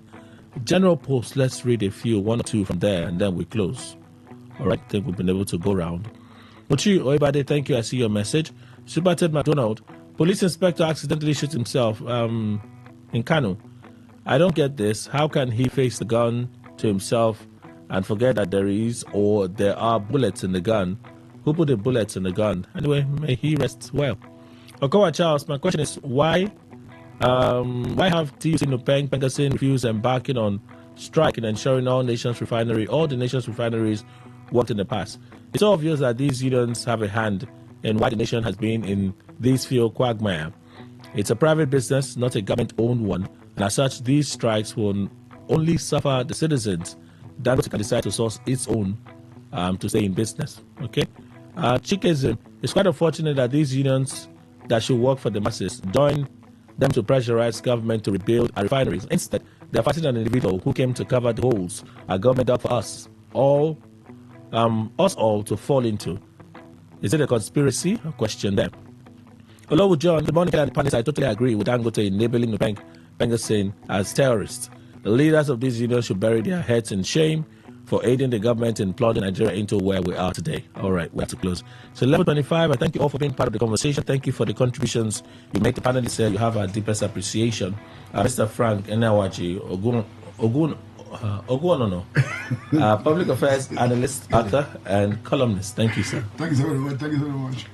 General post, let's read a few, 1 or 2 from there, and then we close. All right, I think we've been able to go around. Uchi Oibade, thank you. I see your message. Super Ted McDonald, police inspector accidentally shot himself in Kano. I don't get this. How can he face the gun to himself and forget that there are bullets in the gun? Who put the bullets in the gun? Anyway, may he rest well. Okowa Charles, my question is why have TUC Nupeng Pengasin refused embarking on strike and ensuring all the nation's refineries worked in the past? It's obvious that these unions have a hand in why the nation has been in this fuel quagmire. It's a private business, not a government-owned one, and as such, these strikes will only suffer the citizens. Dangote can decide to source its own to stay in business. Okay, Chikism. It's quite unfortunate that these unions that should work for the masses join them to pressurize government to rebuild our refineries. Instead, they're fighting an individual who came to cover the holes our government dug for us all to fall into. Is it a conspiracy? A question there. Hello, John. Good morning, panelists. I totally agree with Dangote enabling the Pengasin as terrorists. The leaders of these unions should bury their heads in shame for aiding the government in plunging Nigeria into where we are today. All right, we have to close. So 11:25, I thank you all for being part of the conversation. Thank you for the contributions you make. The panelists here, you have our deepest appreciation. Mr. Frank Enawaji, Ogunono. Public affairs analyst, author, and columnist. Thank you, sir. Thank you so very much. Thank you so much.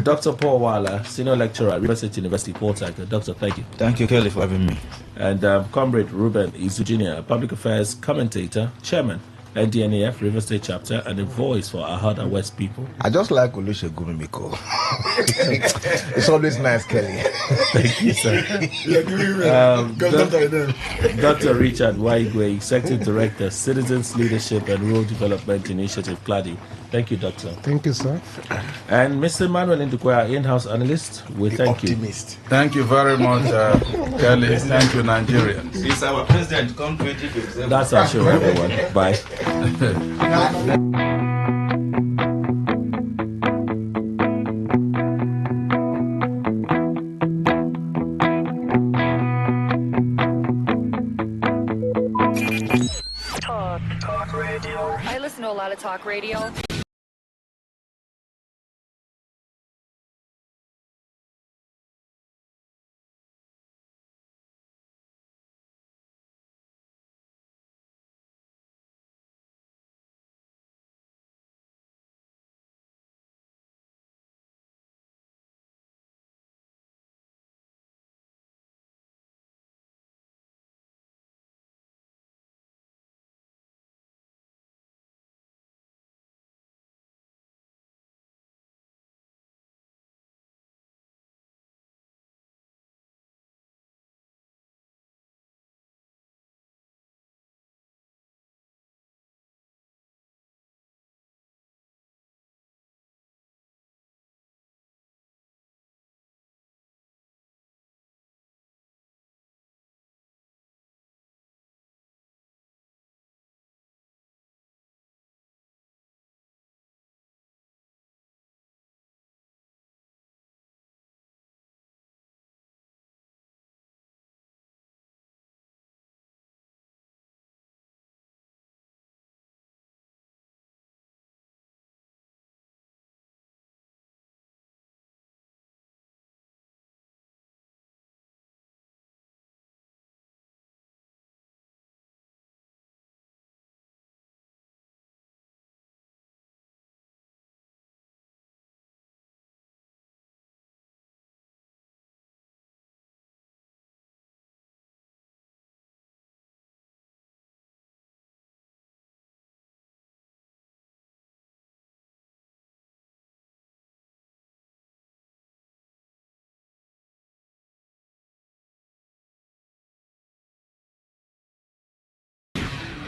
Dr. Paul Wala, senior lecturer at River State University, Port Harcourt. Doctor, thank you. Thank you, Kelly, for having me. And Comrade Ruben Isu public affairs commentator, chairman, NDNAF River State chapter, and a voice for Ahada West people. I just like Olusegun Miko. It's always nice, Kelly. Thank you, sir. Dr. Richard Waigwe, Executive Director, Citizens Leadership and Rural Development Initiative, CLADI. Thank you, Doctor. Thank you, sir. And Mr. Manuel Ndukwe, in-house analyst, we thank optimist. Thank you very much, Kelly. Thank you, Nigerians. He's our president. Come 2027. That's our show, everyone. Bye. Talk radio. I listen to a lot of talk radio.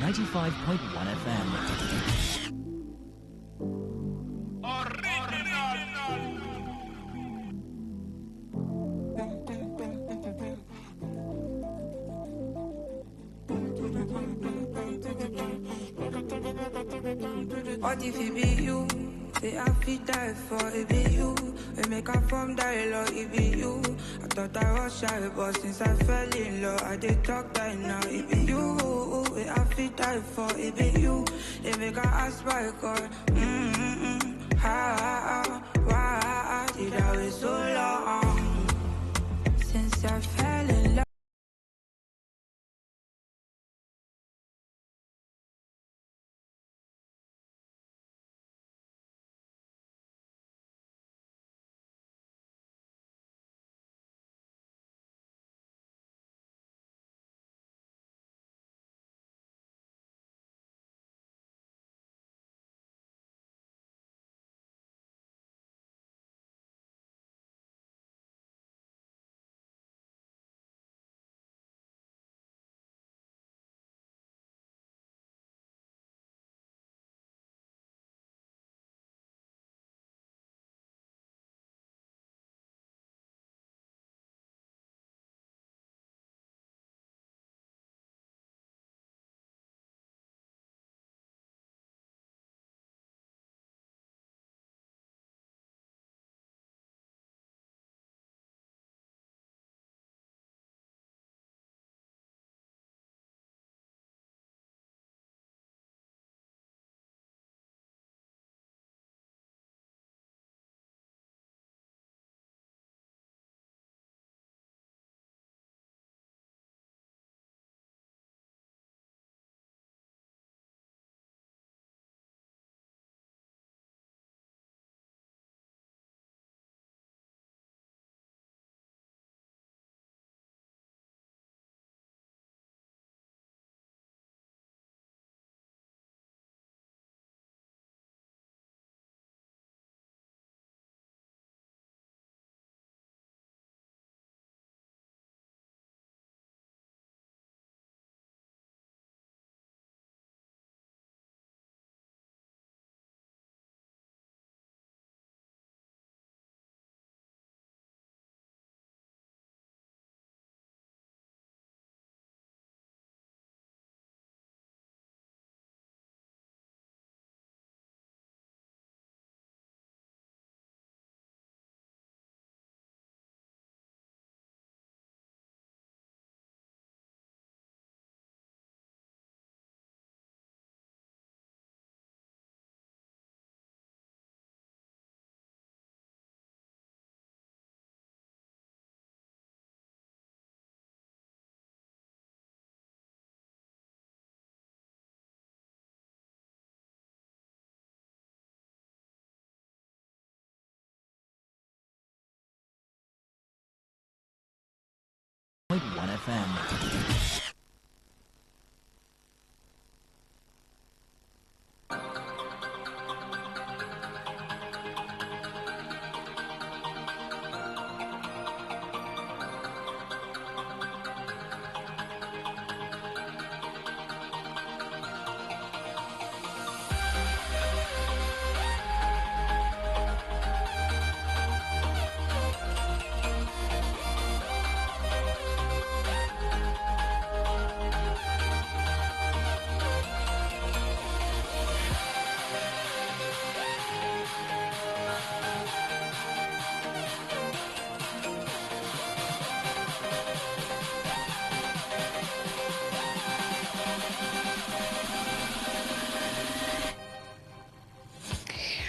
.1fm. What if it be you? Say I fit die for it be you. We make a from dialogue, it be you. I thought I was shy, but since I fell in love, I did talk that now, it be you. We I fit die for it be you. They make a ask my God. Why did I wait so long? Since I fell in love.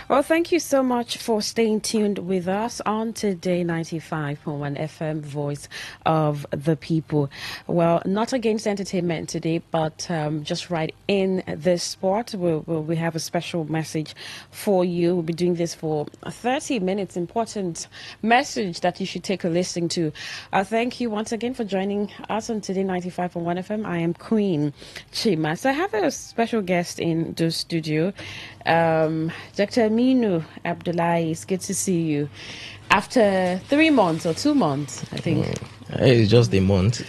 Well, thank you so much for staying tuned with us on Today 95.1 FM, Voice of the People. Well, not against entertainment today, but just right in this spot, we have a special message for you. We'll be doing this for 30 minutes. Important message that you should take a listen to. Thank you once again for joining us on Today 95.1 FM. I am Queen Chima. So I have a special guest in the studio. Dr. Aminu Abdullahi, it's good to see you. After 3 months or 2 months, I think. It's just a month.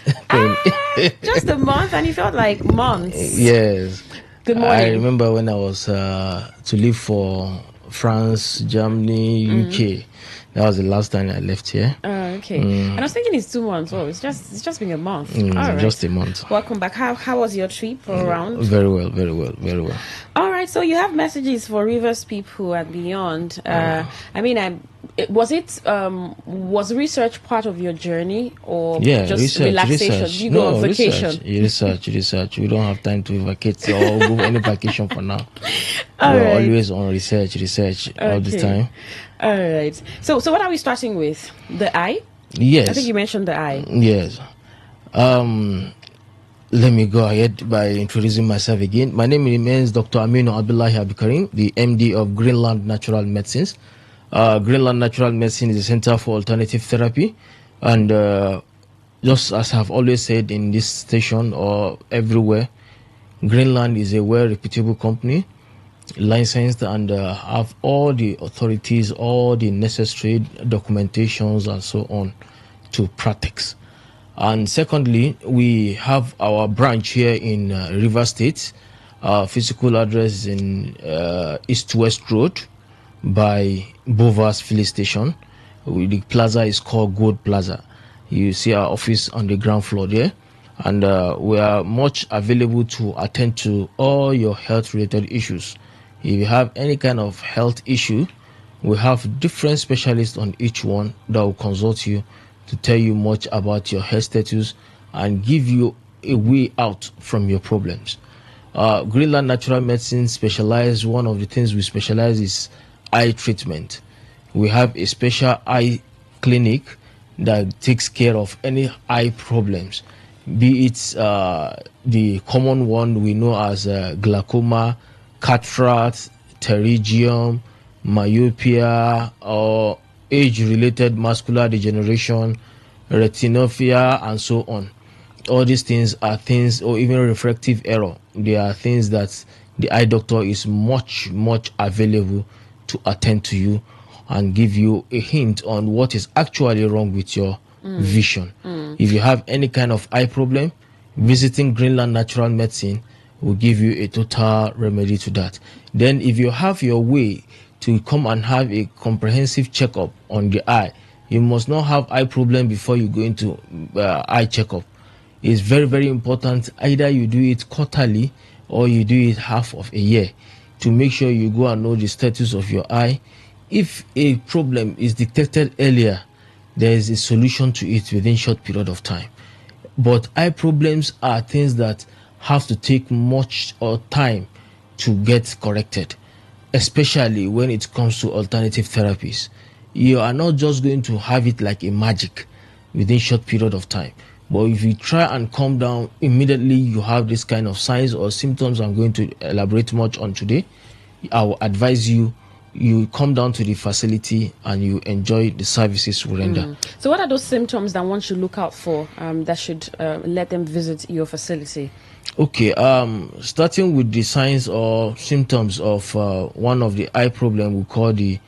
Just a month, and it felt like months. Yes. Good morning. I remember when I was to leave for France, Germany, UK. That was the last time I left here. Okay. And I was thinking it's 2 months. Oh, it's just been a month. All right. Just a month. Welcome back. How was your trip around? Very well, very well, very well. All right. So you have messages for Rivers people and beyond. Was research part of your journey, or just relaxation? Research. You go on vacation? Research. We don't have time to vacate or go any vacation for now. We're always on research all the time. All right. So what are we starting with? The eye? Yes. I think you mentioned the eye. Yes. Let me go ahead by introducing myself again. My name remains Dr. Aminu Abdullahi Abikarim, the MD of Greenland Natural Medicines. Greenland Natural Medicine is a center for alternative therapy, and just as I've always said in this station or everywhere, Greenland is a well-reputable company, licensed, and have all the authorities, all the necessary documentations and so on to practice. And secondly, we have our branch here in River State. Our physical address is in East-West Road by Bovas Filling Station. The plaza is called Gold Plaza. You see our office on the ground floor there. And we are much available to attend to all your health-related issues. If you have any kind of health issue, we have different specialists on each one that will consult you to tell you much about your health status and give you a way out from your problems. Greenland Natural Medicine one of the things we specialize is eye treatment. We have a special eye clinic that takes care of any eye problems, be it the common one we know as glaucoma, cataract, pterygium, myopia, or age-related macular degeneration, retinopathy, and so on. All these things are things, or even refractive error. They are things that the eye doctor is much available to attend to you and give you a hint on what is actually wrong with your vision. If you have any kind of eye problem, visiting Greenland Natural Medicine will give you a total remedy to that. Then if you have your way to come and have a comprehensive checkup on the eye, you must not have eye problem before you go into eye checkup. It's very important. Either you do it quarterly or you do it half of a year to make sure you go and know the status of your eye. If a problem is detected earlier, there is a solution to it within short period of time. But eye problems are things that have to take much time to get corrected, especially when it comes to alternative therapies. You are not just going to have it like a magic within short period of time. But if you try and calm down, immediately you have this kind of signs or symptoms I'm going to elaborate much on today, I will advise you come down to the facility and you enjoy the services we render. So what are those symptoms that one should look out for that should let them visit your facility? Okay, starting with the signs or symptoms of one of the eye problem we call the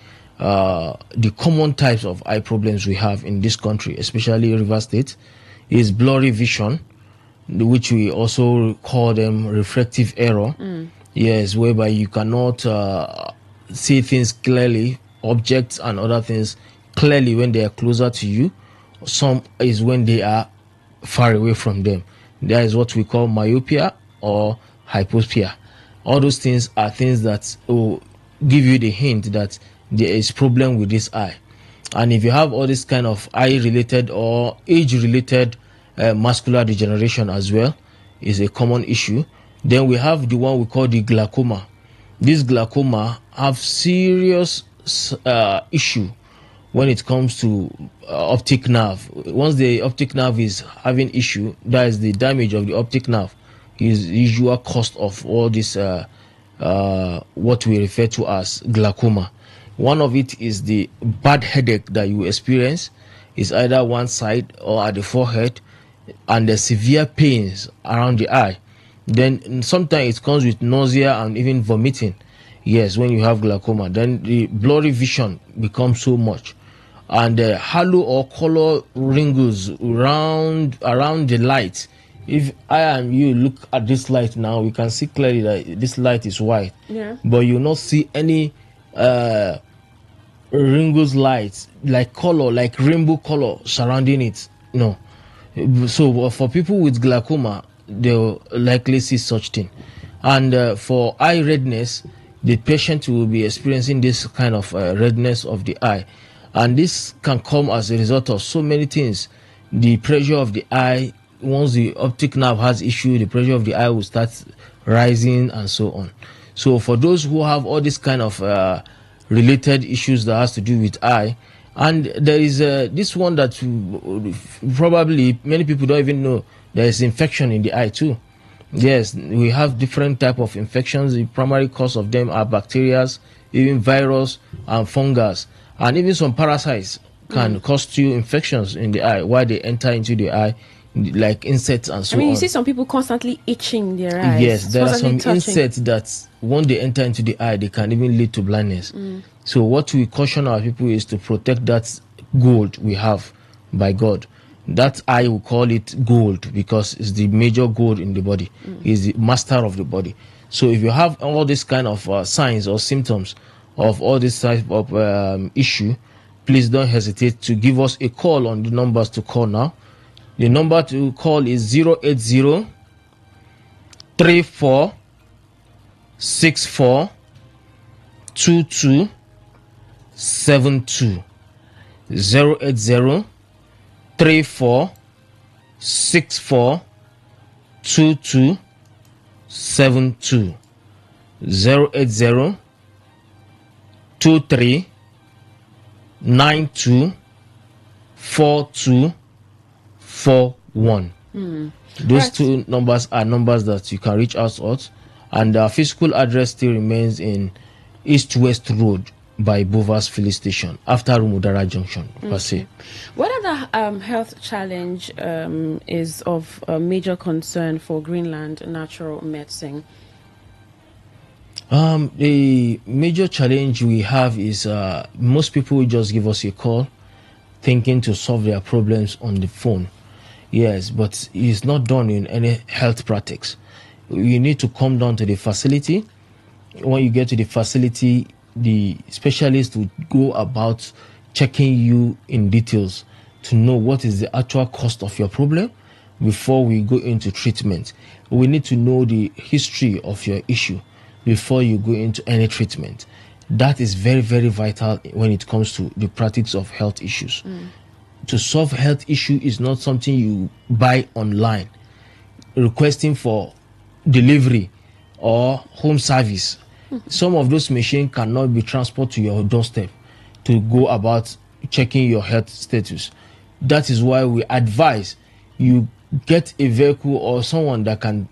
common types of eye problems we have in this country, especially River State, is blurry vision, which we also call them refractive error. Yes, whereby you cannot see things clearly, objects and other things clearly when they are closer to you. Some is when they are far away from them. That is what we call myopia or hypopia. All those things are things that will give you the hint that there is problem with this eye. And if you have all this kind of eye-related or age-related macular degeneration as well, is a common issue. Then we have the one we call the glaucoma. this glaucoma have serious issue when it comes to optic nerve. Once the optic nerve is having issue, that is the damage of the optic nerve is the usual cause of all this what we refer to as glaucoma. One of it is the bad headache that you experience is either one side or at the forehead, and the severe pains around the eye. Then sometimes it comes with nausea and even vomiting. Yes, when you have glaucoma, then the blurry vision becomes so much, and the halo or color wrinkles around the light. If I and you look at this light now, we can see clearly that this light is white. Yeah. But you will not see any wrinkles lights like color, like rainbow color surrounding it. No. So for people with glaucoma, they'll likely see such thing. And for eye redness, the patient will be experiencing this kind of redness of the eye. And this can come as a result of so many things. The pressure of the eye, once the optic nerve has issue, the pressure of the eye will start rising and so on. So for those who have all this kind of related issues that has to do with eye, and there is this one that probably many people don't even know, there is infection in the eye too. Yes, we have different type of infections. The primary cause of them are bacteria, even virus and fungus, and even some parasites can cause you infections in the eye while they enter into the eye, like insects and so on. I mean, you see some people constantly itching their eyes. Yes, there are some touching. insects that when they enter into the eye, they can even lead to blindness. So what we caution our people is to protect that gold we have by God. That eye, we call it gold because it's the major gold in the body. It's the master of the body. So if you have all this kind of signs or symptoms of all this type of issue, please don't hesitate to give us a call on the numbers to call now. The number to call is 080 34 64 22 72. 080 34 64 22 72. 080 23 92 42 41. Those two numbers are numbers that you can reach us at, and our physical address still remains in East West Road by Bovas Filling Station after Rumudara Junction. What other health challenge is of major concern for Greenland Natural Medicine? The major challenge we have is most people will just give us a call thinking to solve their problems on the phone. Yes, but it's not done in any health practice. You need to come down to the facility. When you get to the facility, the specialist will go about checking you in details to know what is the actual cost of your problem before we go into treatment. We need to know the history of your issue before you go into any treatment. That is very, very vital when it comes to the practice of health issues. To solve health issue is not something you buy online, requesting for delivery or home service. Some of those machines cannot be transported to your doorstep to go about checking your health status. That is why we advise you get a vehicle or someone that can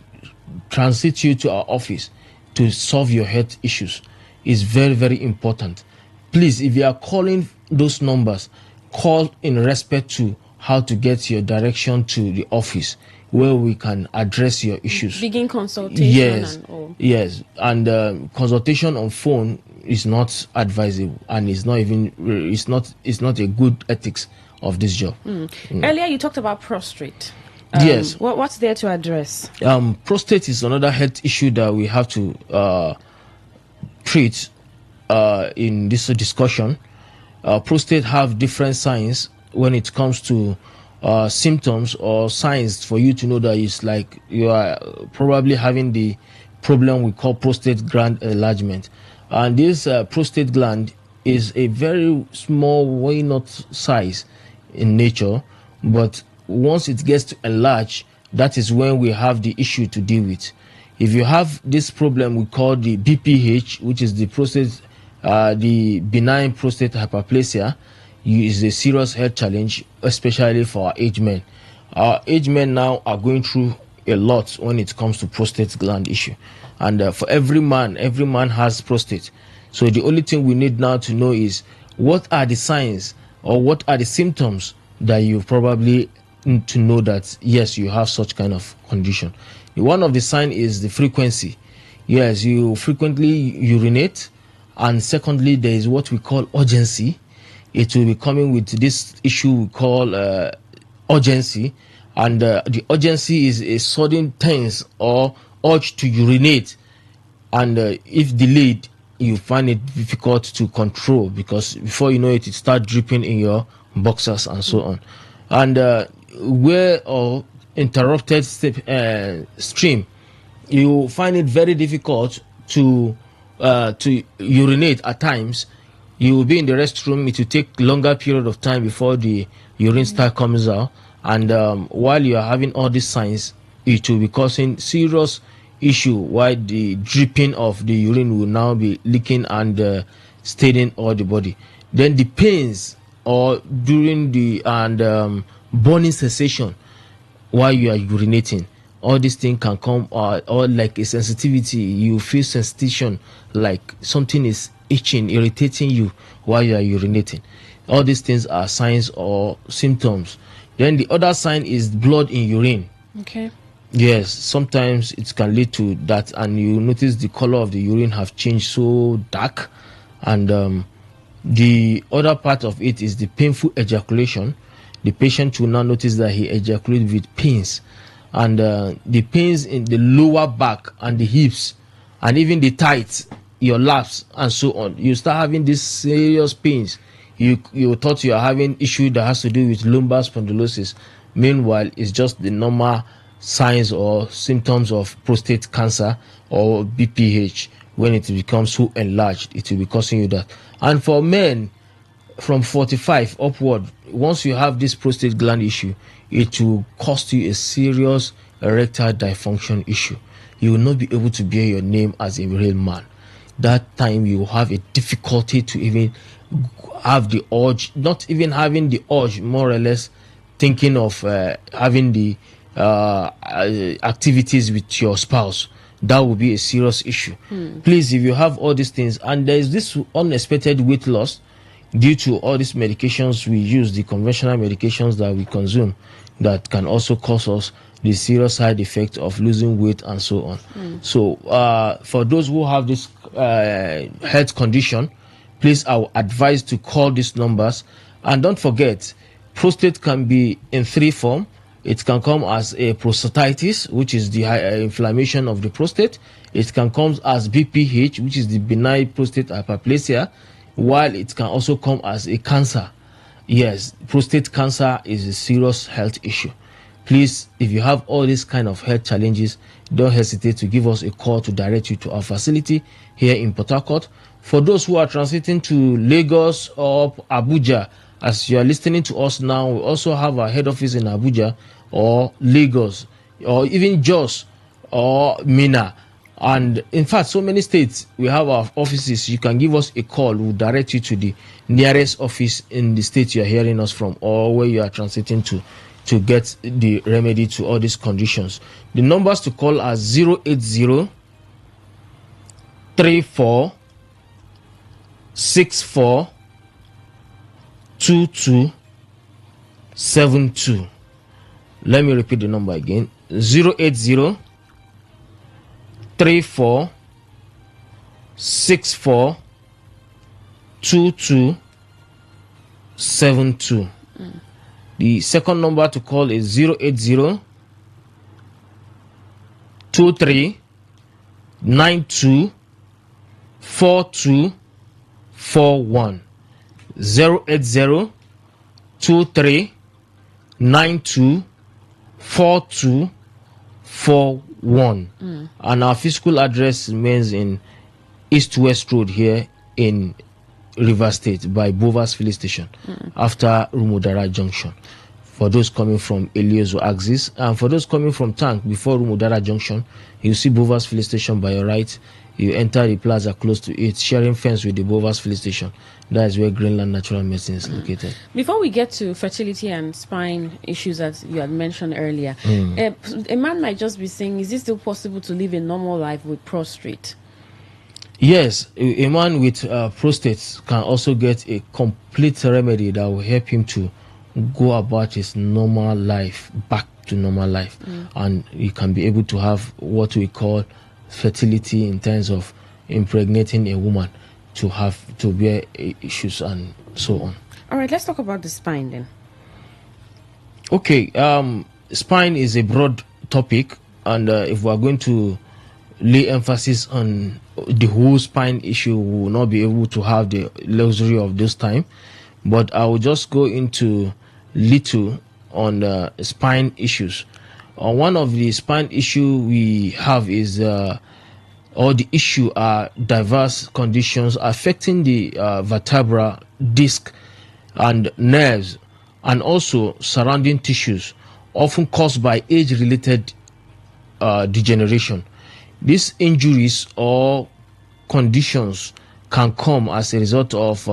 transit you to our office to solve your health issues. It's very, very important. Please, if you are calling those numbers, call in respect to how to get your direction to the office where we can address your issues. Begin consultation. Yes, and all. yes, and consultation on phone is not advisable, and it's not even it's not a good ethics of this job. Earlier, you talked about prostate. Yes. What's there to address? Prostate is another health issue that we have to treat in this discussion. Prostate have different signs when it comes to symptoms or signs for you to know that it's like you are probably having the problem we call prostate gland enlargement. And this prostate gland is a very small, why not size in nature, but once it gets to enlarge, that is when we have the issue to deal with. If you have this problem, we call the BPH, which is the prostate, the benign prostate hyperplasia, is a serious health challenge, especially for our aged men. Our aged men now are going through a lot when it comes to prostate gland issue, and for every man has prostate. So the only thing we need now to know is what are the signs or what are the symptoms that you probably need to know that yes, you have such kind of condition. One of the signs is the frequency. Yes, you frequently urinate, and secondly, there is what we call urgency. It will be coming with this issue we call urgency, and the urgency is a sudden tense or urge to urinate, and if delayed, you find it difficult to control, because before you know it, it starts dripping in your boxers and so on. And where or interrupted stream, you find it very difficult to urinate at times. You will be in the restroom, it will take longer period of time before the urine start comes out, and while you are having all these signs, it will be causing serious issue, why the dripping of the urine will now be leaking and staining all the body. Then the pains or during the burning sensation while you are urinating, all these things can come, or like a sensitivity, you feel sensation like something is itching, irritating you while you are urinating. All these things are signs or symptoms. Then the other sign is blood in urine. Okay. Yes, sometimes it can lead to that, and you notice the color of the urine have changed so dark. And the other part of it is the painful ejaculation. The patient will now notice that he ejaculates with pains, and the pains in the lower back and the hips, and even the thighs, your laps, and so on. You start having these serious pains. You thought you are having issue that has to do with lumbar spondylosis. Meanwhile, it's just the normal signs or symptoms of prostate cancer or BPH. When it becomes so enlarged, it will be causing you that. And for men from 45 upward, once you have this prostate gland issue, it will cost you a serious erectile dysfunction issue. You will not be able to bear your name as a real man. That time you will have a difficulty to even have the urge, not even having the urge, more or less thinking of having the activities with your spouse. That will be a serious issue. Please, if you have all these things and there is this unexpected weight loss due to all these medications we use, the conventional medications that we consume, that can also cause us the serious side effect of losing weight and so on. So for those who have this health condition, please, I will advise to call these numbers. And don't forget, prostate can be in three forms. It can come as a prostatitis, which is the inflammation of the prostate. It can come as BPH, which is the benign prostate hyperplasia, while it can also come as a cancer. Yes, prostate cancer is a serious health issue. Please, if you have all these kind of health challenges, don't hesitate to give us a call to direct you to our facility here in Port Harcourt. For those who are transiting to Lagos or Abuja, as you are listening to us now, we also have our head office in Abuja or Lagos or even Jos or Mina. And in fact, so many states, we have our offices. You can give us a call. We'll direct you to the nearest office in the state you are hearing us from or where you are transiting to get the remedy to all these conditions. The numbers to call are 080 34 64 2272. Let me repeat the number again. 080 34 64 2272. The second number to call is 080 23 92 4241. 080 23 92 4241. And our physical address remains in East West Road here in River State by Bovas Filling Station after Rumodara Junction. for those coming from Eliozo axis. And for those coming from Tank, before Rumudara Junction, you see Bovas Filling Station by your right. You enter the plaza close to it, sharing fence with the Bovas Filling Station. That is where Greenland Natural Medicine is located. Before we get to fertility and spine issues that you had mentioned earlier, a man might just be saying, is it still possible to live a normal life with prostate? Yes, a man with prostate can also get a complete remedy that will help him to go about his normal life, back to normal life. And he can be able to have what we call fertility in terms of impregnating a woman to have to bear issues and so on. All right, let's talk about the spine then. Okay, spine is a broad topic, and if we are going to lay emphasis on the whole spine issue, we will not be able to have the luxury of this time. But I will just go into little on spine issues. One of the spine issue we have is or the issue are diverse conditions affecting the vertebra, disc, and nerves, and also surrounding tissues, often caused by age-related degeneration. These injuries or conditions can come as a result of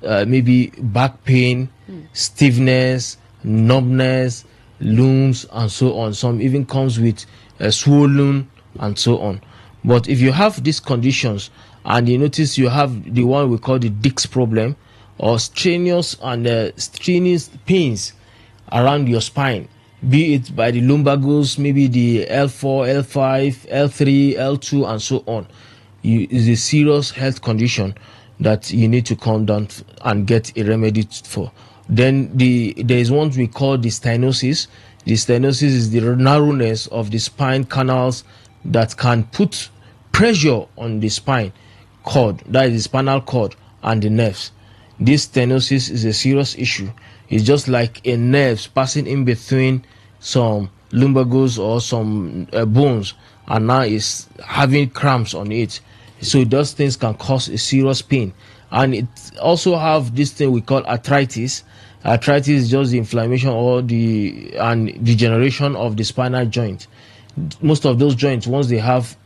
maybe back pain, stiffness, numbness, lumps, and so on. Some even comes with swollen and so on. But if you have these conditions and you notice you have the one we call the disc problem, or strenuous and strenuous pains around your spine, be it by the lumbagos, maybe the L4, L5, L3, L2, and so on, is a serious health condition that you need to come down and get a remedy for. Then there is one we call the stenosis. The stenosis is the narrowness of the spine canals that can put pressure on the spine cord, that is the spinal cord, and the nerves. This stenosis is a serious issue. It's just like a nerve passing in between some lumbagos or some bones, and now it's having cramps on it. So those things can cause a serious pain. And it also have this thing we call arthritis. Arthritis is just the inflammation or the degeneration of the spinal joint. Most of those joints, once they have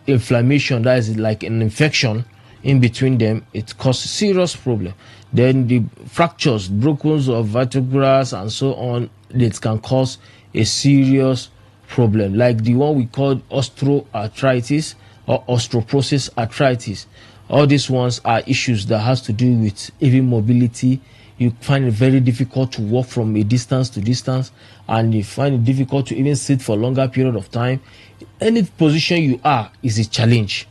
inflammation, that is like an infection in between them, it causes serious problem. Then the fractures, brokens of vertebrae and so on, it can cause a serious problem, like the one we call osteoarthritis or osteoporosis arthritis. All these ones are issues that has to do with even mobility. You find it very difficult to walk from a distance to distance, and you find it difficult to even sit for a longer period of time. Any position you are is a challenge.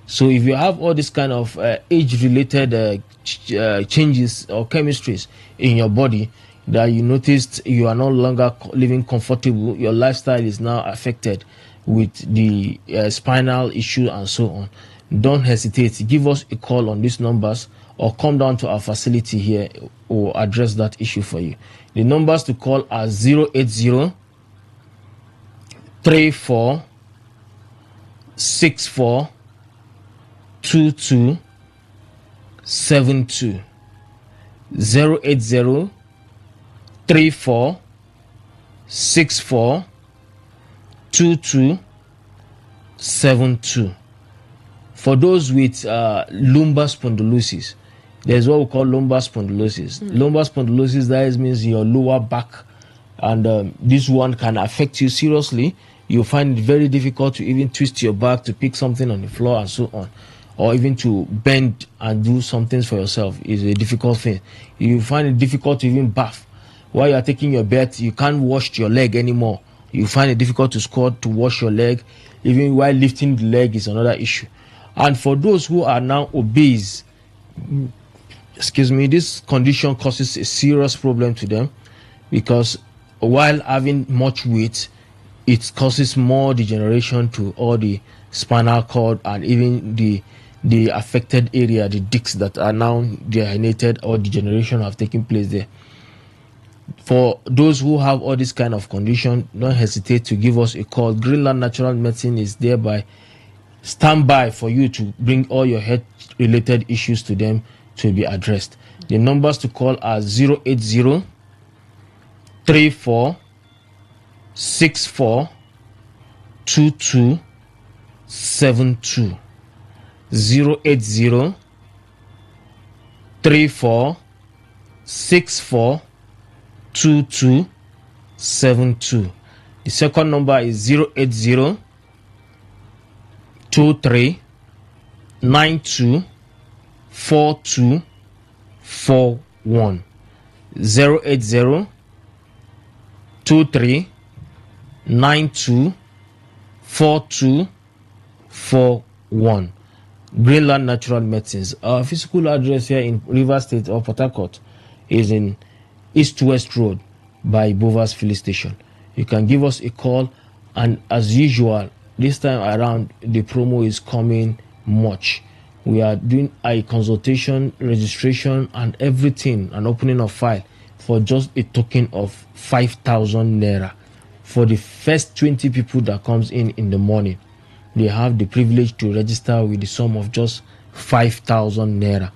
So if you have all this kind of age-related changes or chemistries in your body that you noticed you are no longer living comfortable, your lifestyle is now affected with the spinal issue and so on, don't hesitate. Give us a call on these numbers or come down to our facility here or address that issue for you. The numbers to call are 080 34 64 2272. 080 34 64 2272. For those with lumbar spondylosis, there's what we call lumbar spondylosis. Lumbar spondylosis, that means your lower back, and this one can affect you seriously. You find it very difficult to even twist your back to pick something on the floor and so on, or even to bend and do some things for yourself is a difficult thing. You find it difficult to even bath. While you are taking your bath, you can't wash your leg anymore. You find it difficult to squat, to wash your leg. Even while lifting the leg is another issue. And for those who are now obese, this condition causes a serious problem to them, because while having much weight, it causes more degeneration to all the spinal cord and even the affected area, the discs that are now degenerated or degeneration have taken place there. For those who have all this kind of condition, don't hesitate to give us a call. Greenland Natural Medicine is thereby stand by for you to bring all your health-related issues to them to be addressed. The numbers to call are 080 34 64 22 72 080 34 64 22 72. The second number is 080 23 92 42 41. 080 23 92 42 41. Greenland Natural Medicines. Our physical address here in River State or Port Harcourt is in East West Road by Bovas Filling Station. You can give us a call, and as usual, this time around the promo is coming much. We are doing a consultation, registration, and everything, an opening of file for just a token of 5,000 naira. For the first 20 people that comes in the morning, they have the privilege to register with the sum of just 5,000 naira.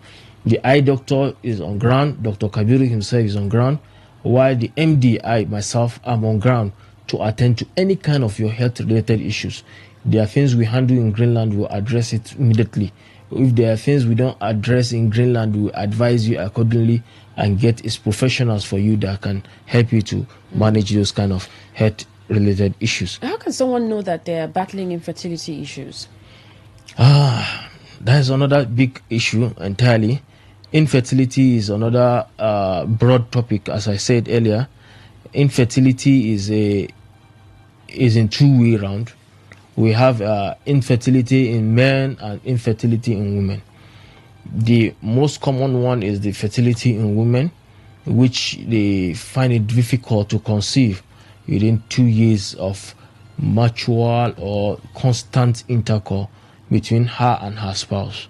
The eye doctor is on ground, Dr. Kabiru himself is on ground, while the MD, myself, am on ground to attend to any kind of your health-related issues. There are things we handle in Greenland, we'll address it immediately. If there are things we don't address in Greenland, we'll advise you accordingly and get its professionals for you that can help you to manage those kind of health-related issues. How can someone know that they're battling infertility issues? That is another big issue entirely. Infertility is another broad topic, as I said earlier. Infertility is in two-way round. We have infertility in men and infertility in women. The most common one is the fertility in women, which they find it difficult to conceive within 2 years of mutual or constant intercourse between her and her spouse.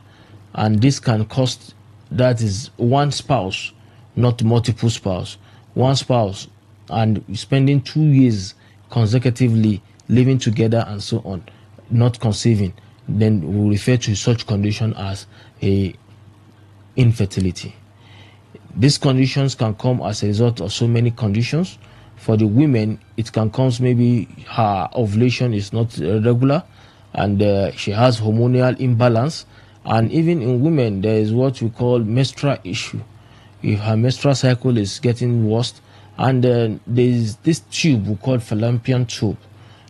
And this can cost, that is one spouse, not multiple spouse. One spouse, and spending 2 years consecutively living together and so on, not conceiving, then we refer to such condition as a infertility. These conditions can come as a result of so many conditions. For the women, it can come maybe her ovulation is not regular and she has hormonal imbalance. And even in women, there is what we call menstrual issue. If her menstrual cycle is getting worse, and there is this tube we call fallopian tube.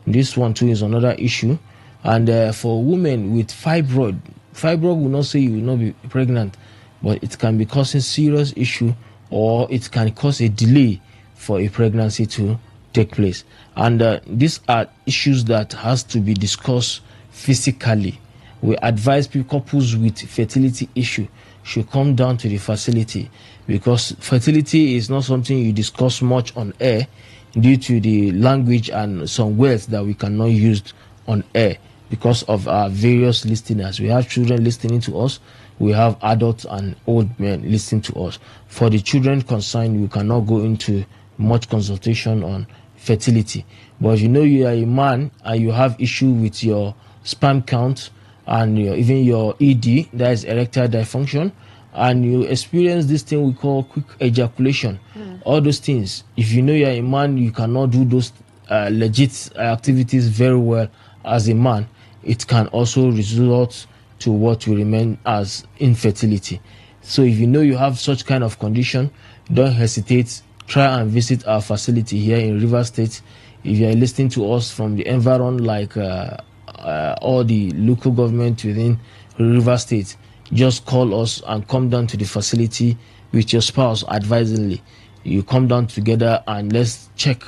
This one too is another issue. And for women with fibroid will not say you will not be pregnant, but it can be causing serious issue, or it can cause a delay for a pregnancy to take place. And these are issues that has to be discussed physically. We advise couples with fertility issue should come down to the facility, because fertility is not something you discuss much on air due to the language and some words that we cannot use on air because of our various listeners. We have children listening to us, we have adults and old men listening to us. For the children concerned, we cannot go into much consultation on fertility. But if you know you are a man and you have issue with your sperm count and even your ED, that is erectile dysfunction, and you experience this thing we call quick ejaculation, all those things, if you know you are a man, you cannot do those legit activities very well as a man, it can also result to what will remain as infertility. So if you know you have such kind of condition, don't hesitate, try and visit our facility here in River State. If you are listening to us from the environment, like all the local government within River State, just call us and come down to the facility with your spouse advisingly. You come down together and let's check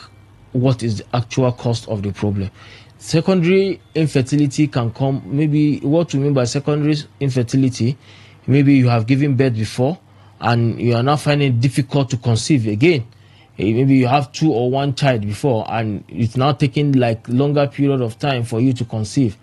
what is the actual cost of the problem. Secondary infertility can come, maybe what we mean by secondary infertility, maybe you have given birth before and you are now finding it difficult to conceive again. Maybe you have 2 or 1 child before and it's now taking like longer period of time for you to conceive,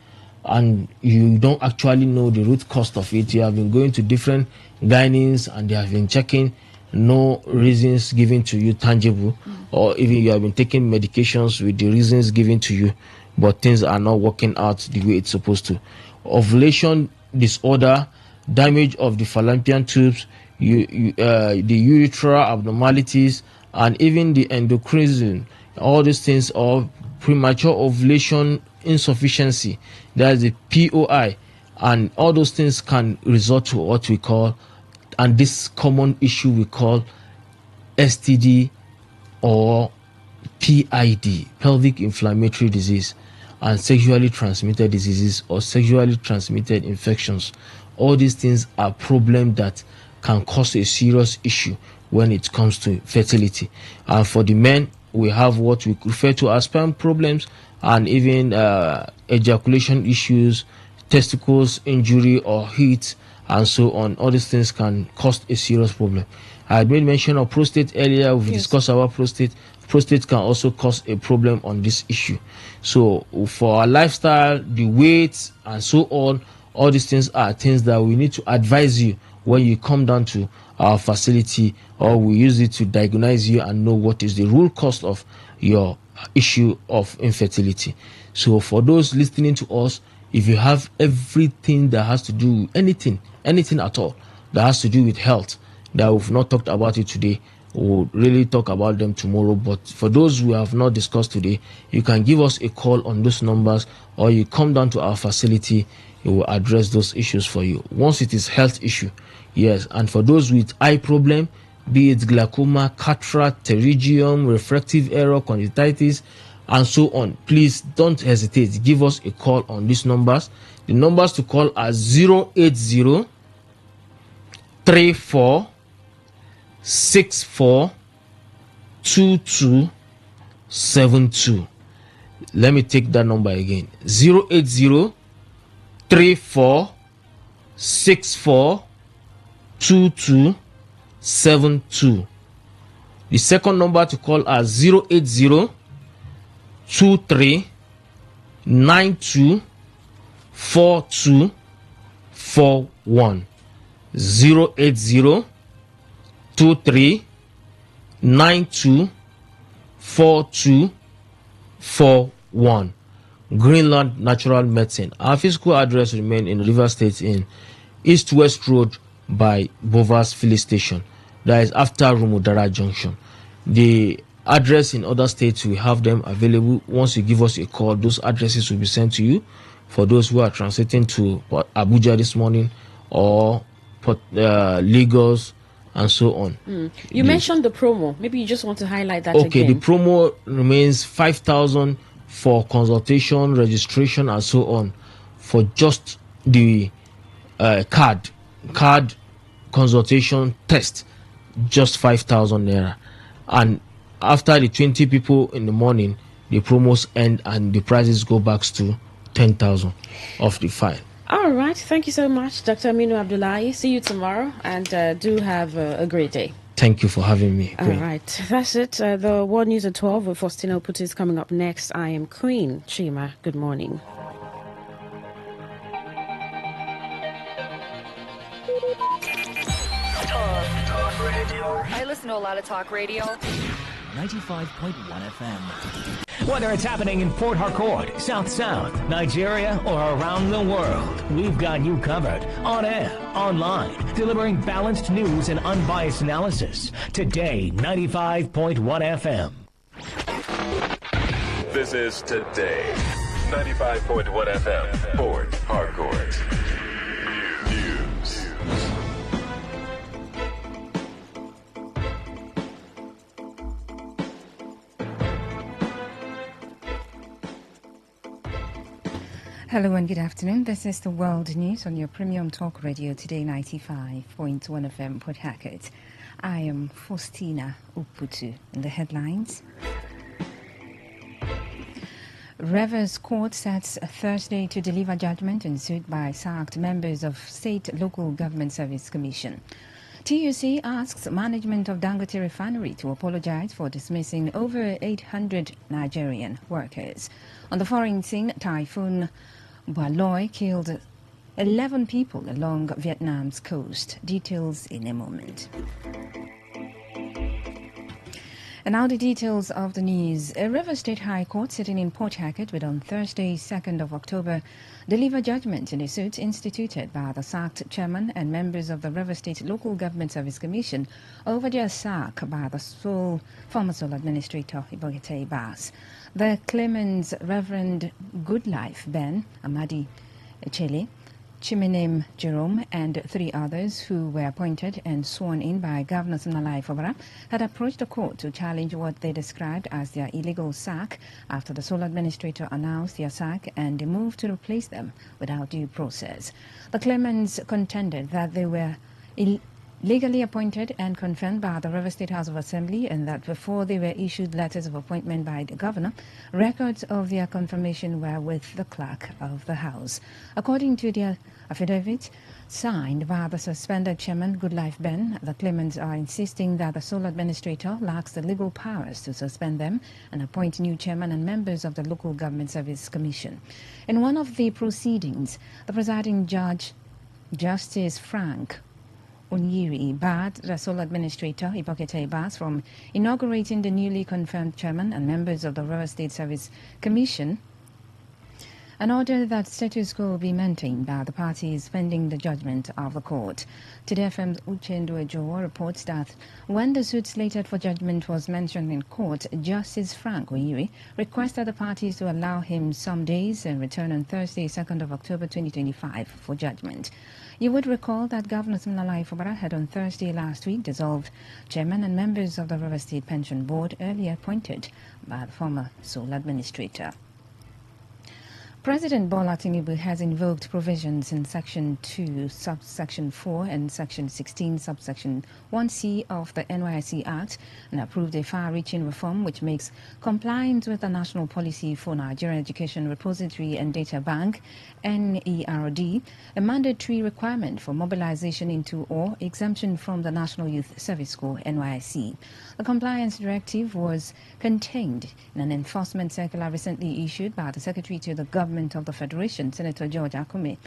and you don't actually know the root cause of it. You have been going to different gynaes and they have been checking, no reasons given to you tangible, or even you have been taking medications with the reasons given to you, but things are not working out the way it's supposed to. Ovulation disorder, damage of the fallopian tubes, the urethral abnormalities, and even the endocrine, all these things, or premature ovulation insufficiency, that's the POI, and all those things can result to what we call, and this common issue we call STD or PID, pelvic inflammatory disease, and sexually transmitted diseases or sexually transmitted infections. All these things are problems that can cause a serious issue when it comes to fertility. And for the men, we have what we refer to as sperm problems, and even ejaculation issues, testicles injury or heat, and so on. All these things can cause a serious problem. I had made mention of prostate earlier. We've discussed about prostate. Prostate can also cause a problem on this issue. So for our lifestyle, the weight, and so on, all these things are things that we need to advise you when you come down to our facility, or we use it to diagnose you and know what is the real cause of your issue of infertility. So for those listening to us, if you have everything that has to do with anything at all that has to do with health that we've not talked about it today, we'll really talk about them tomorrow. But for those we have not discussed today, you can give us a call on those numbers, or you come down to our facility. We will address those issues for you once it is health issue. Yes, and for those with eye problem, be it glaucoma, cataract, pterygium, refractive error, conjunctivitis, and so on, please don't hesitate. Give us a call on these numbers. The numbers to call are 080 34 64 2272. Let me take that number again. 080 34 64 2272. The second number to call are 080 23 92 42 41. 080 23 92 42 41. Greenland Natural Medicine. Our physical address remains in River State in East West Road by Bovas Filling Station. That is after Rumudara Junction. The address in other states, we have them available. Once you give us a call, those addresses will be sent to you. For those who are transiting to Abuja this morning, or Lagos, and so on. You mentioned the promo. Maybe you just want to highlight that okay, again. the promo remains 5,000 for consultation, registration, and so on, for just the card consultation test, just 5,000 naira. And after the 20 people in the morning, the promos end and the prices go back to 10,000 of the file. All right. Thank you so much, Dr. Aminu Abdullahi. See you tomorrow, and do have a great day. Thank you for having me, Queen. All right. That's it. The World News at 12 with Faustino Putis is coming up next. I am Queen Chima. Good morning. Talk radio. I listen to a lot of talk radio. 95.1 FM. Whether it's happening in Port Harcourt, South South, Nigeria, or around the world, we've got you covered. On air, online, delivering balanced news and unbiased analysis. Today, 95.1 FM. This is Today, 95.1 FM, Port Harcourt. News. Hello and good afternoon. This is the World News on your premium talk radio, Today 95.1 FM, Port Harcourt. I am Faustina Uputu. In the headlines, Rivers Court sets Thursday to deliver judgment in suit by sacked members of State Local Government Service Commission. TUC asks management of Dangote Refinery to apologize for dismissing over 800 Nigerian workers. On the foreign scene, Typhoon Baloi killed 11 people along Vietnam's coast. Details in a moment. And now the details of the news. A River State High Court sitting in Port Harcourt will on Thursday, 2nd of October, deliver judgment in a suit instituted by the sacked chairman and members of the River State Local Government Service Commission over their sack by the former sole administrator, Ibogete Bass. The claimants, Reverend Goodlife Ben Amadi Chele, Chiminem Jerome and 3 others who were appointed and sworn in by Governor Siminalayi Fubara had approached the court to challenge what they described as their illegal sack after the sole administrator announced their sack and moved to replace them without due process. The claimants contended that they were legally appointed and confirmed by the River State House of Assembly and that before they were issued letters of appointment by the governor, records of their confirmation were with the clerk of the House. According to their affidavit signed by the suspended chairman, Goodlife Ben, the claimants are insisting that the sole administrator lacks the legal powers to suspend them and appoint new chairman and members of the Local Government Service Commission. In one of the proceedings, the presiding judge, Justice Frank Onyiri, barred the sole administrator, Ibokete Bass, from inaugurating the newly confirmed chairman and members of the River State Service Commission, an order that status quo be maintained by the parties pending the judgment of the court. Today FM's Uchendu Ejowo reports that when the suit slated for judgment was mentioned in court, Justice Frank Onyiri requested the parties to allow him some days and return on Thursday, 2nd of October 2025 for judgment. You would recall that Governor Siminalayi Fubara had on Thursday last week dissolved chairman and members of the River State Pension Board earlier appointed by the former sole administrator. President Bola Tinubu has invoked provisions in Section 2, Subsection 4 and Section 16, Subsection 1C of the NYSC Act and approved a far-reaching reform which makes compliance with the National Policy for Nigerian Education Repository and Data Bank, NERD, a mandatory requirement for mobilization into or exemption from the National Youth Service Corps, NYSC. The compliance directive was contained in an enforcement circular recently issued by the Secretary to the Government of the Federation, Senator George Akume,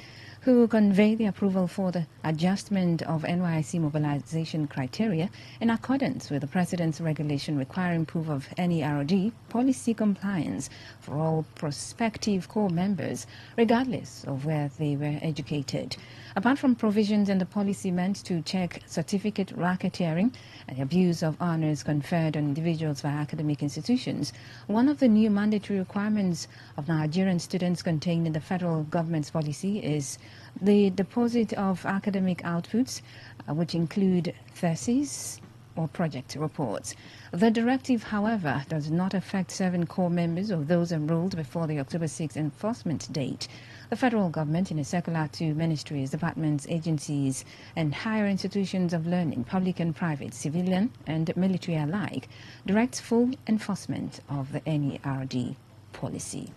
who conveyed the approval for the adjustment of NYSC mobilization criteria in accordance with the President's regulation requiring proof of NERD policy compliance for all prospective corps members, regardless of where they were educated. Apart from provisions in the policy meant to check certificate racketeering and abuse of honors conferred on individuals by academic institutions, one of the new mandatory requirements of Nigerian students contained in the federal government's policy is the deposit of academic outputs, which include theses or project reports. The directive, however, does not affect 7 corps members or those enrolled before the October 6th enforcement date. The federal government, in a circular to ministries, departments, agencies, and higher institutions of learning, public and private, civilian and military alike, directs full enforcement of the NERD policy.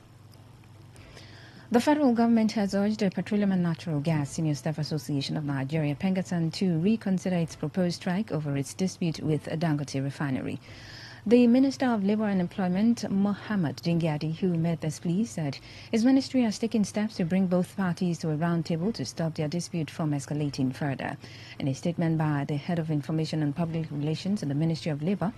The federal government has urged the Petroleum and Natural Gas Senior Staff Association of Nigeria, Pengasan, to reconsider its proposed strike over its dispute with Dangote Refinery. The Minister of Labour and Employment, Mohammed Dingyadi, who made this plea, said his ministry has taken steps to bring both parties to a round table to stop their dispute from escalating further. In a statement by the Head of Information and Public Relations in the Ministry of Labour,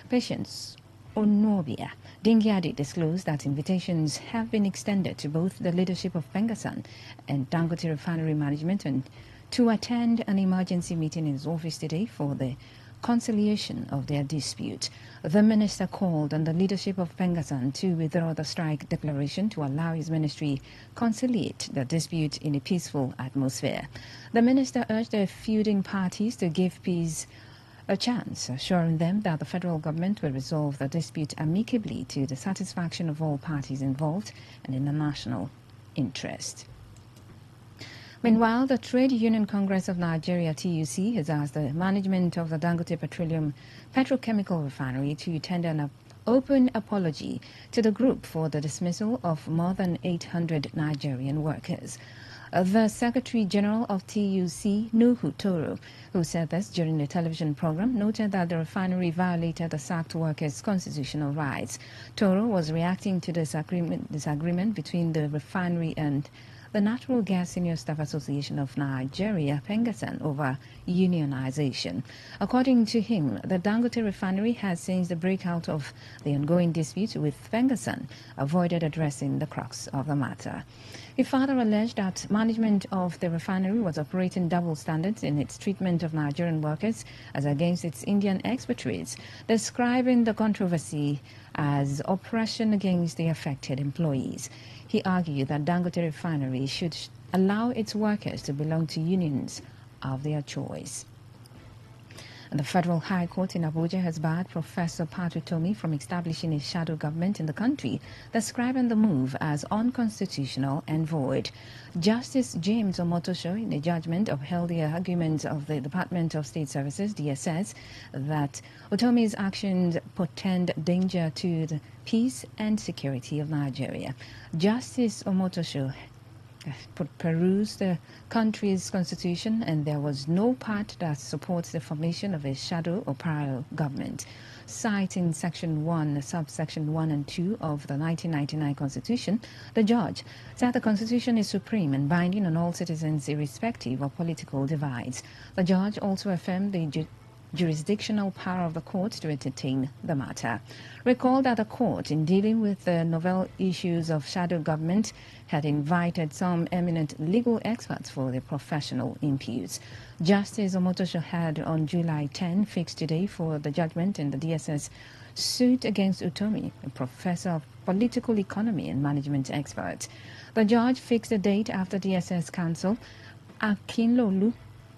Patience Onobia, Dingyadi disclosed that invitations have been extended to both the leadership of Pengasan and Dangote Refinery management and to attend an emergency meeting in his office today for the conciliation of their dispute. The minister called on the leadership of Pengasan to withdraw the strike declaration to allow his ministry conciliate the dispute in a peaceful atmosphere. The minister urged the feuding parties to give peace a chance, assuring them that the federal government will resolve the dispute amicably to the satisfaction of all parties involved and in the national interest. Meanwhile, the Trade Union Congress of Nigeria, TUC, has asked the management of the Dangote Petroleum Petrochemical Refinery to tender an open apology to the group for the dismissal of more than 800 Nigerian workers. The Secretary General of TUC, Nuhu Toro, who said this during the television program, noted that the refinery violated the sacked workers' constitutional rights. Toro was reacting to the disagreement between the refinery and the Natural Gas Senior Staff Association of Nigeria, Pengasan, over unionization. According to him, the Dangote refinery has, since the breakout of the ongoing dispute with Pengasan, avoided addressing the crux of the matter. He further alleged that management of the refinery was operating double standards in its treatment of Nigerian workers as against its Indian expatriates, describing the controversy as oppression against the affected employees. He argued that Dangote refinery should allow its workers to belong to unions of their choice. The Federal High Court in Abuja has barred Professor Patrick Tomi from establishing a shadow government in the country, describing the move as unconstitutional and void. Justice James Omotosho, in a judgment, upheld the arguments of the Department of State Services, DSS, that Otomi's actions portend danger to the peace and security of Nigeria. Justice Omotosho perused the country's constitution, and there was no part that supports the formation of a shadow or parallel government. Citing Section 1, Subsection 1 and 2 of the 1999 Constitution, the judge said the Constitution is supreme and binding on all citizens irrespective of political divides. The judge also affirmed the jurisdictional power of the court to entertain the matter. Recall that the court, in dealing with the novel issues of shadow government, had invited some eminent legal experts for their professional inputs. Justice Omotosho had on July 10 fixed today for the judgment in the DSS suit against Utomi, a professor of political economy and management expert. The judge fixed a date after DSS counsel Akinlolu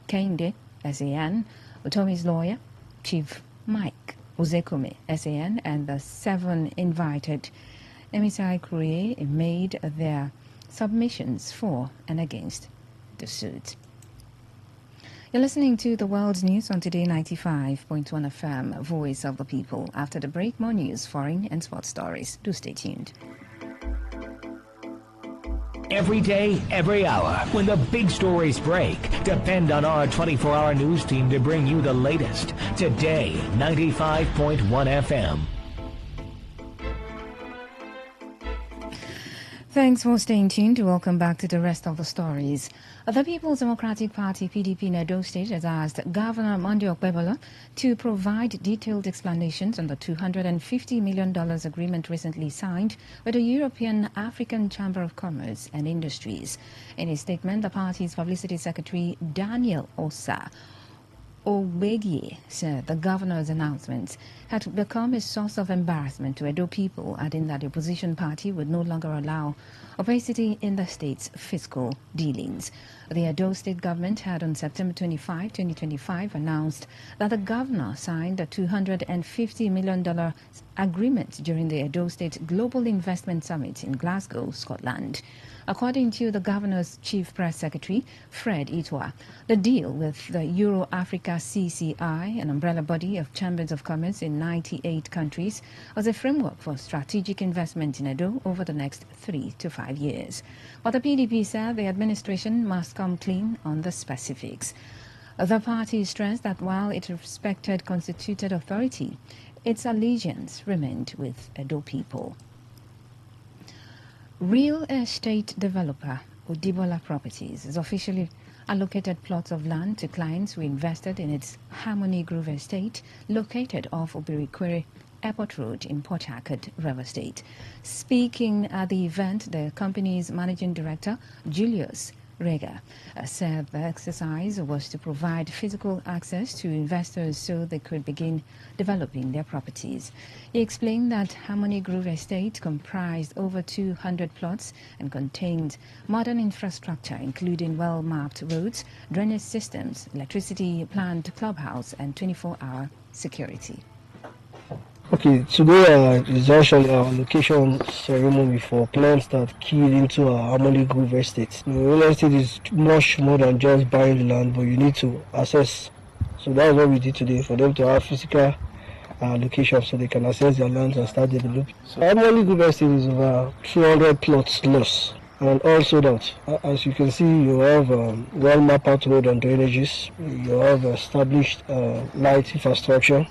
Kehinde, SAN, Utomi's lawyer, Chief Mike Ozekome, SAN, and the 7 invited MSI Courier made their submissions for and against the suit. You're listening to the world's news on Today 95.1 FM, Voice of the People. After the break, more news, foreign and sports stories. Do stay tuned. Every day, every hour, when the big stories break, depend on our 24-hour news team to bring you the latest. Today, 95.1 FM. Thanks for staying tuned. Welcome back to the rest of the stories. The People's Democratic Party, PDP, in Edo State has asked Governor Monday Okpebolo to provide detailed explanations on the $250 million agreement recently signed with the European African Chamber of Commerce and Industries. In a statement, the party's publicity secretary, Daniel Osa Obegie, said the governor's announcement had become a source of embarrassment to Edo people, adding that the opposition party would no longer allow opacity in the state's fiscal dealings. The Edo state government had on September 25, 2025, announced that the governor signed a $250 million agreement during the Edo State Global Investment Summit in Glasgow, Scotland. According to the governor's chief press secretary, Fred Itwa, the deal with the Euro-Africa CCI, an umbrella body of chambers of commerce in 98 countries, was a framework for strategic investment in Edo over the next 3 to 5 years. But the PDP said the administration must come clean on the specifics. The party stressed that while it respected constituted authority, its allegiance remained with Edo people. Real estate developer Odibola Properties has officially allocated plots of land to clients who invested in its Harmony Grove estate located off Obirikwere Airport Road in Port Harcourt, Rivers State. Speaking at the event, the company's managing director, Julius Rega, said the exercise was to provide physical access to investors so they could begin developing their properties. He explained that Harmony Grove Estate comprised over 200 plots and contained modern infrastructure, including well-mapped roads, drainage systems, electricity plant, clubhouse, and 24-hour security. Okay, today is actually our allocation ceremony for plants that keyed into our Harmony Grove estate. The real estate is much more than just buying the land, but you need to assess. So that's what we did today, for them to have physical location so they can assess their lands and start developing. So Harmony Grove estate is over 200 plots loss. And also that, as you can see, you have well mapped out road and drainages, you have established light infrastructure.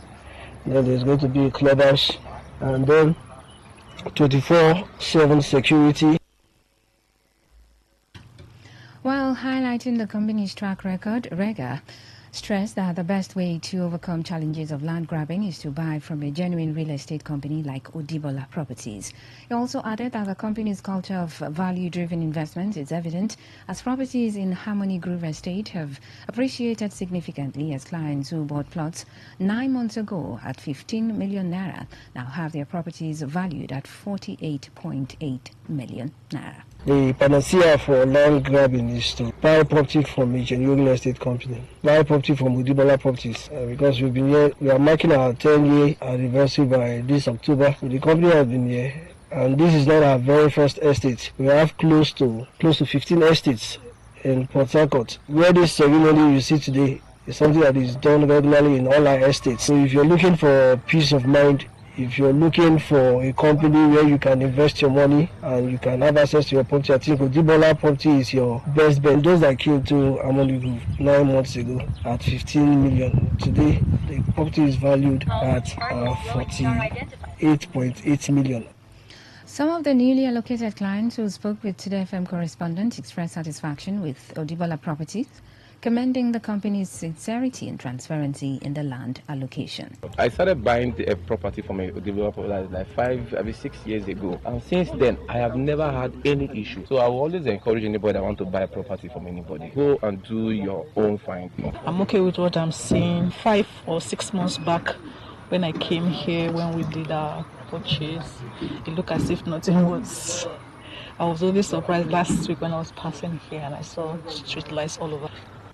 Then there's going to be a clubhouse, and then 24/7 security. highlighting the company's track record, Rega stressed that the best way to overcome challenges of land grabbing is to buy from a genuine real estate company like Odibola Properties. He also added that the company's culture of value-driven investment is evident as properties in Harmony Grove Estate have appreciated significantly as clients who bought plots 9 months ago at 15 million naira now have their properties valued at 48.8 million naira. The panacea for land grabbing is to buy property from a genuine real estate company. Buy property from Odibola Properties because we've been here. We are marking our 10-year anniversary by this October. The company has been here, and this is not our very first estate. We have close to 15 estates in Port Harcourt. Where this ceremony you see today is something that is done regularly in all our estates. So if you're looking for peace of mind, if you're looking for a company where you can invest your money and you can have access to your property, I think Odibola Property is your best bet. Those that came to Harmony Grove 9 months ago at 15 million. Today, the property is valued at 48.8 million. Some of the newly allocated clients who spoke with Today FM correspondent expressed satisfaction with Odibola Properties, commending the company's sincerity and transparency in the land allocation. I started buying a property from a developer like 6 years ago, and since then I have never had any issue. So I will always encourage anybody that want to buy a property from anybody, go and do your own finding. I'm okay with what I'm seeing. 5 or 6 months back when I came here, when we did our purchase, it looked as if nothing was. I was always surprised last week when I was passing here and I saw street lights all over.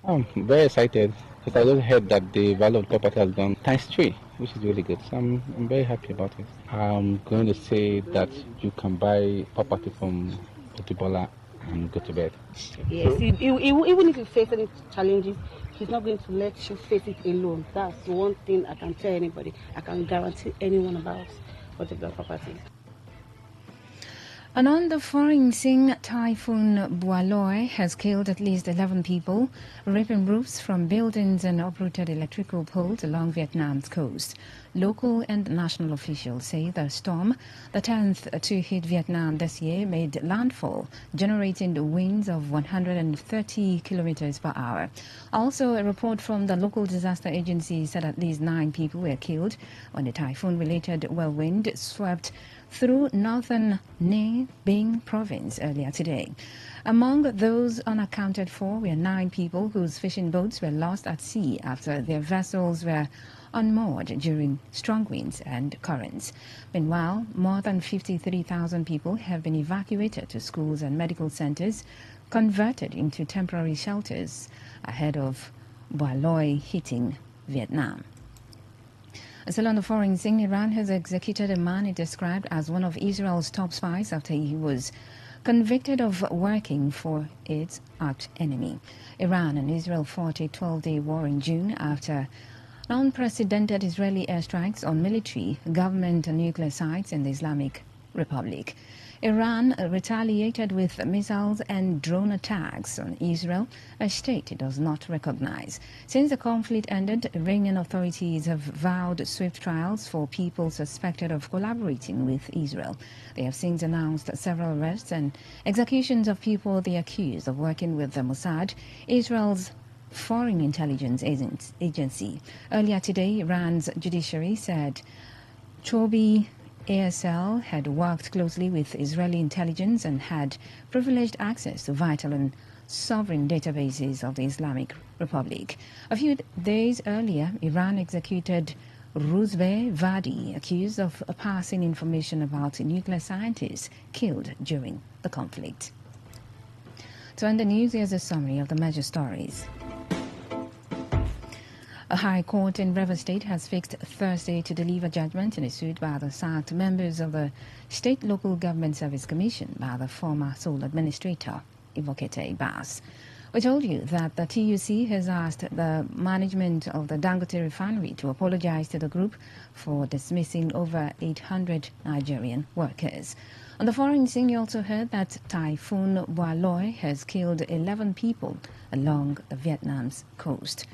I'm very excited because I just heard that the value of property has gone ×3, which is really good. So I'm very happy about it. I'm going to say that you can buy property from Odibola and go to bed. Yes, even if you face any challenges, he's not going to let you face it alone. That's one thing I can tell anybody. I can guarantee anyone about Odibola Properties. And on the foreign scene, Typhoon Boaloy has killed at least 11 people, ripping roofs from buildings and uprooted electrical poles along Vietnam's coast. Local and national officials say the storm, the 10th to hit Vietnam this year, made landfall, generating the winds of 130 kilometers per hour. Also, a report from the local disaster agency said at least 9 people were killed when the typhoon-related whirlwind swept through northern Nha Binh province earlier today. Among those unaccounted for were 9 people whose fishing boats were lost at sea after their vessels were unmoored during strong winds and currents. Meanwhile, more than 53,000 people have been evacuated to schools and medical centers, converted into temporary shelters ahead of Boaloy hitting Vietnam. Still on the foreign scene, Iran has executed a man it described as one of Israel's top spies after he was convicted of working for its arch enemy. Iran and Israel fought a 12-day war in June after unprecedented Israeli airstrikes on military, government and nuclear sites in the Islamic Republic. Iran retaliated with missiles and drone attacks on Israel, a state it does not recognize. Since the conflict ended, Iranian authorities have vowed swift trials for people suspected of collaborating with Israel. They have since announced several arrests and executions of people they accuse of working with the Mossad, Israel's foreign intelligence agency. Earlier today, Iran's judiciary said Chobi ASL had worked closely with Israeli intelligence and had privileged access to vital and sovereign databases of the Islamic Republic. A few days earlier, Iran executed Ruzbe Vadi, accused of passing information about nuclear scientists killed during the conflict. To end the news, here's a summary of the major stories. A high court in Rivers State has fixed Thursday to deliver judgment in a suit by the sacked members of the State Local Government Service Commission by the former sole administrator, Ivokete Bass. We told you that the TUC has asked the management of the Dangote refinery to apologize to the group for dismissing over 800 Nigerian workers. On the foreign scene, you also heard that Typhoon Boaloy has killed 11 people along Vietnam's coast.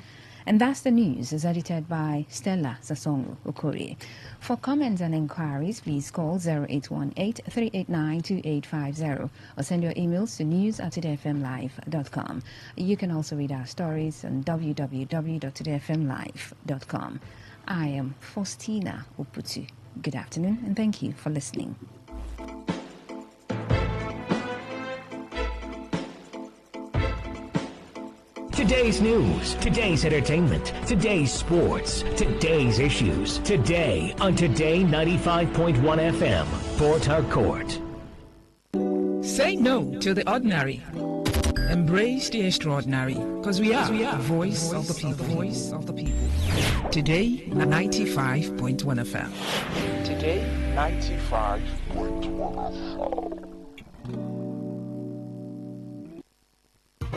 And that's the news, as edited by Stella Sasongo Okori. For comments and inquiries, please call 0818-389-2850 or send your emails to news@todayfmlive.com. You can also read our stories on www.todayfmlive.com. I am Faustina Uputu. Good afternoon and thank you for listening. Today's news, today's entertainment, today's sports, today's issues. Today on Today 95.1 FM, Port Harcourt. Say no to the ordinary. Embrace the extraordinary, because we are the voice of the people. Today 95.1 FM. Today 95.1 FM.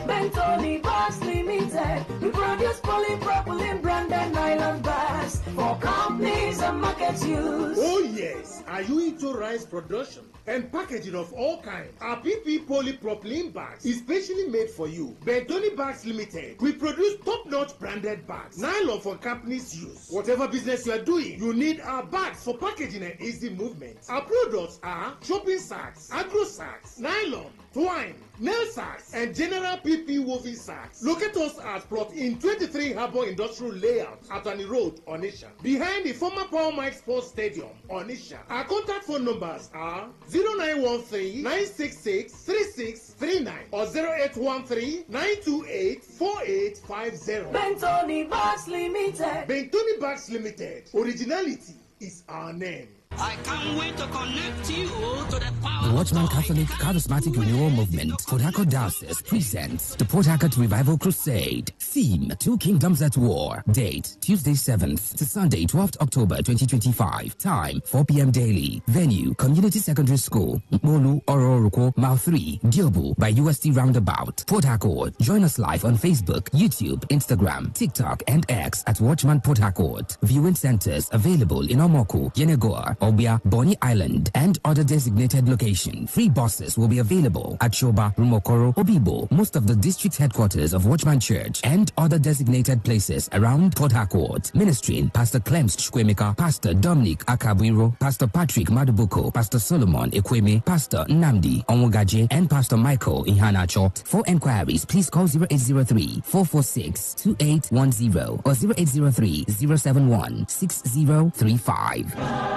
Bentoni Bags Limited. We produce polypropylene branded nylon bags for companies and market use. Oh yes, are you into rice production and packaging of all kinds? Our PP polypropylene bags is specially made for you. Bentoni Bags Limited. We produce top-notch branded bags, nylon for companies' use. Whatever business you are doing, you need our bags for packaging and easy movement. Our products are shopping sacks, agro sacks, nylon, twine, nail sacks, and general PP woven sacks. Locate us at plot in 23 Harbour Industrial Layout, Atani Road, Onisha, behind the former Paul Mike Sports Stadium, Onisha. Our contact phone numbers are 0913-966-3639 or 0813-928-4850. Bentoni Bags Limited. Bentoni Bags Limited. Originality is our name. I can't wait to connect you to the power. The Watchman Catholic Charismatic Renewal Movement, Port Harcourt Diocese, presents the Port Harcourt Revival Crusade. Theme, Two Kingdoms at War. Date, Tuesday 7th to Sunday 12th October 2025. Time, 4 p.m. daily. Venue, Community Secondary School, Molu, Ororoko, Mile 3, Diobu by UST Roundabout, Port Harcourt. Join us live on Facebook, YouTube, Instagram, TikTok, and X at Watchman Port Harcourt. Viewing centers available in Omoku, Yenegoa, Obia, Bonny Island, and other designated locations. Free buses will be available at Shoba, Rumokoro, Obibo, most of the district headquarters of Watchman Church, and other designated places around Port Harcourt. Ministering Pastor Clems Chukwemeka, Pastor Dominic Akabwiro, Pastor Patrick Madubuko, Pastor Solomon Ekweme, Pastor Nnamdi Onwogaje, and Pastor Michael Ihanacho. For enquiries, please call 0803-446-2810 or 0803-071-6035.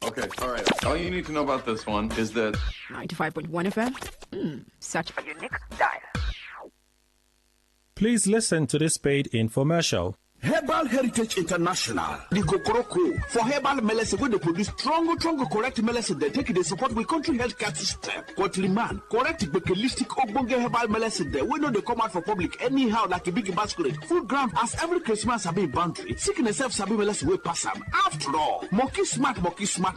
Okay, all right. All you need to know about this one is that 95.1 FM. Such a unique dial. Please listen to this paid infomercial. Herbal Heritage International, the Gokoroko, for herbal medicine, where they produce strong, correct medicine, they take it, they support with country healthcare system. Quatliman, correct, bakelistic, ogbonge herbal medicine, they know they come out for public anyhow, like a big basket. Full ground, as every Christmas, have been boundary. Sickness self, sabi medicine, we pass them. After all, monkey smart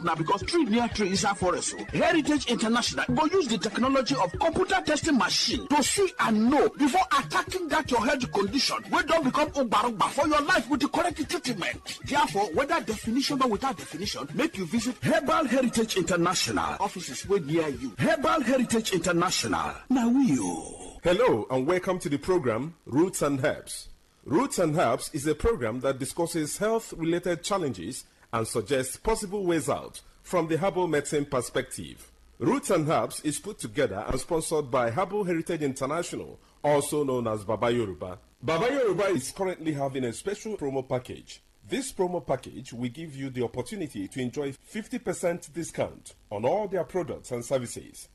now, because tree near tree is a forest. Heritage International, go use the technology of computer testing machine to see and know before attacking that your health condition, we don't become Ubarugba for your life with the correct treatment. Therefore, whether definition or without definition, make you visit Herbal Heritage International. Offices way near you. Herbal Heritage International. Now you. Hello and welcome to the program Roots and Herbs. Roots and Herbs is a program that discusses health-related challenges and suggests possible ways out from the herbal medicine perspective. Roots and Herbs is put together and sponsored by Herbal Heritage International, also known as Baba Yoruba. Baba Yoruba is currently having a special promo package. This promo package will give you the opportunity to enjoy 50% discount on all their products and services.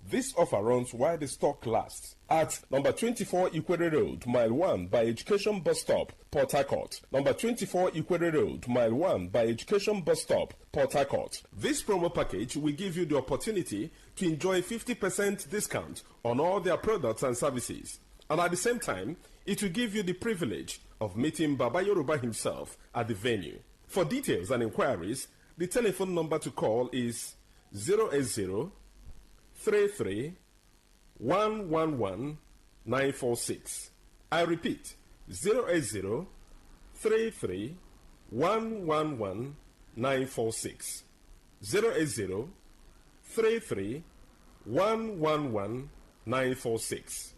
This offer runs while the stock lasts at number 24 Ikwere Road, Mile 1 by Education Bus Stop, Port Harcourt. Number 24 Ikwere Road, Mile 1 by Education Bus Stop, Port Harcourt. This promo package will give you the opportunity to enjoy 50% discount on all their products and services. And at the same time, it will give you the privilege of meeting Baba Yoruba himself at the venue. For details and inquiries, the telephone number to call is 080-33-111-946. I repeat, 080-33-111-946. 33 111 946.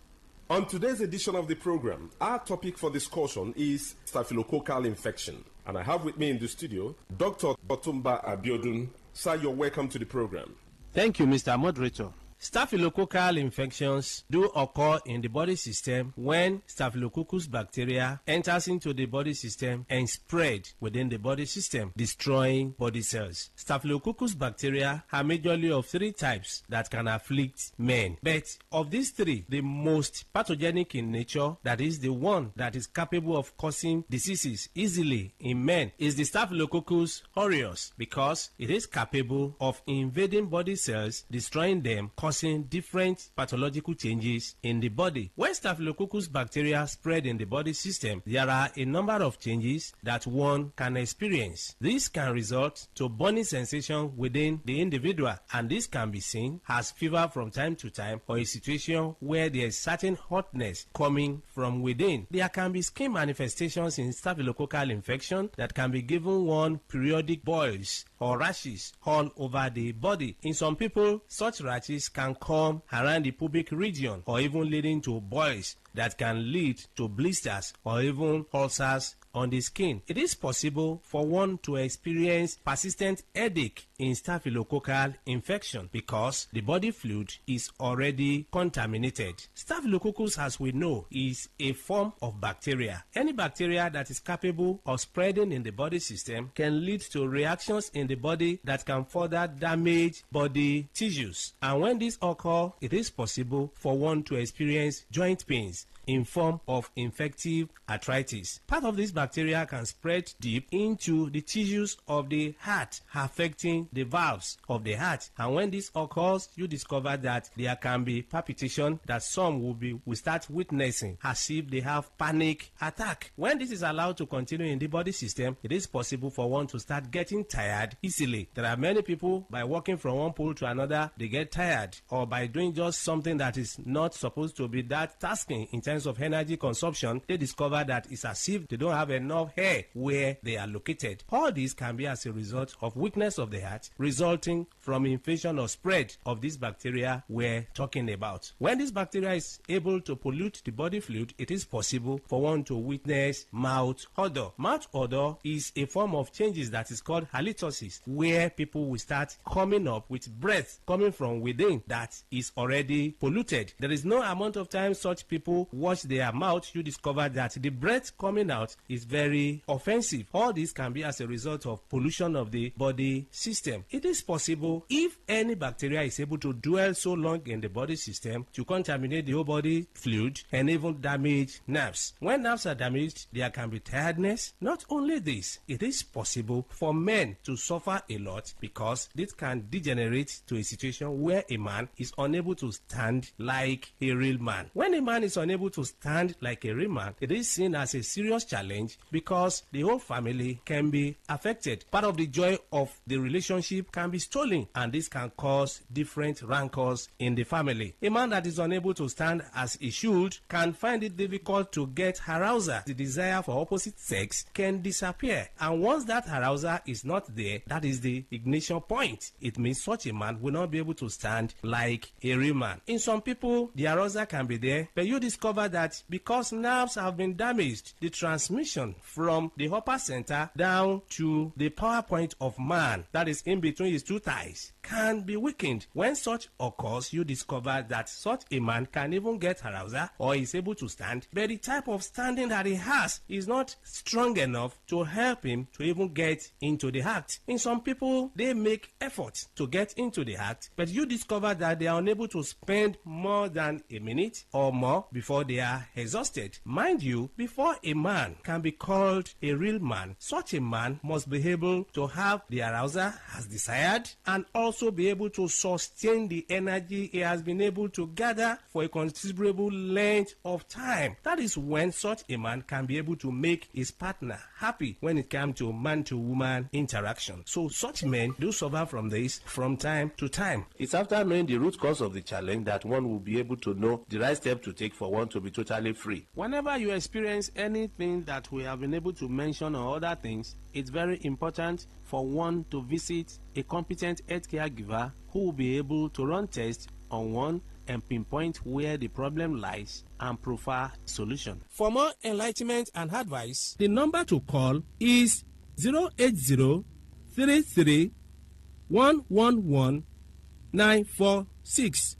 On today's edition of the program, our topic for discussion is staphylococcal infection. And I have with me in the studio Dr. Otumba Abiodun. Sir, you're welcome to the program. Thank you, Mr. Moderator. Staphylococcal infections do occur in the body system when Staphylococcus bacteria enters into the body system and spread within the body system, destroying body cells. Staphylococcus bacteria are majorly of three types that can afflict men. But of these three, the most pathogenic in nature, that is the one that is capable of causing diseases easily in men, is the Staphylococcus aureus, because it is capable of invading body cells, destroying them, causing different pathological changes in the body. When Staphylococcus bacteria spread in the body system, there are a number of changes that one can experience. This can result to burning sensation within the individual, and this can be seen as fever from time to time, or a situation where there is certain hotness coming from within. There can be skin manifestations in staphylococcal infection that can be given one periodic boils or rashes all over the body. In some people, such rashes can come around the pubic region, or even leading to boils that can lead to blisters or even ulcers on the skin. It is possible for one to experience persistent headache in staphylococcal infection because the body fluid is already contaminated. Staphylococcus, as we know, is a form of bacteria. Any bacteria that is capable of spreading in the body system can lead to reactions in the body that can further damage body tissues. And when this occurs, it is possible for one to experience joint pains in form of infective arthritis. Part of this bacteria can spread deep into the tissues of the heart, affecting the valves of the heart. And when this occurs, you discover that there can be palpitation that some will start witnessing as if they have panic attack. When this is allowed to continue in the body system, it is possible for one to start getting tired easily. There are many people, by walking from one pole to another, they get tired, or by doing just something that is not supposed to be that tasking in terms of energy consumption, they discover that it's as if they don't have enough hair where they are located. All this can be as a result of weakness of the heart, resulting from infection or spread of this bacteria we're talking about. When this bacteria is able to pollute the body fluid, it is possible for one to witness mouth odor. Mouth odor is a form of changes that is called halitosis, where people will start coming up with breath coming from within that is already polluted. There is no amount of time such people wash their mouth, you discover that the breath coming out is very offensive. All this can be as a result of pollution of the body system. It is possible, if any bacteria is able to dwell so long in the body system, to contaminate the whole body fluid and even damage nerves. When nerves are damaged, there can be tiredness. Not only this, it is possible for men to suffer a lot because this can degenerate to a situation where a man is unable to stand like a real man. When a man is unable to stand like a real man, it is seen as a serious challenge because the whole family can be affected. Part of the joy of the relationship can be stolen, and this can cause different rancors in the family. A man that is unable to stand as he should can find it difficult to get arousal. The desire for opposite sex can disappear, and once that arousal is not there, that is the ignition point. It means such a man will not be able to stand like a real man. In some people, the arousal can be there, but you discover that because nerves have been damaged, the transmission from the upper center down to the power point of man, that is in between his two thighs, can be weakened. When such occurs, you discover that such a man can even get arousal or is able to stand, but the type of standing that he has is not strong enough to help him to even get into the act. In some people, they make efforts to get into the act, but you discover that they are unable to spend more than a minute or more before they are exhausted. Mind you, before a man can be called a real man, such a man must be able to have the arousal as desired and also be able to sustain the energy he has been able to gather for a considerable length of time. That is when such a man can be able to make his partner happy when it comes to man-to-woman interaction. So such men do suffer from this from time to time. It's after knowing the root cause of the challenge that one will be able to know the right step to take for one to be totally free. Whenever you experience anything that we have been able to mention or other things, it's very important for one to visit a competent healthcare giver who will be able to run tests on one and pinpoint where the problem lies and prefer solution. For more enlightenment and advice, the number to call is 080-33-111-946.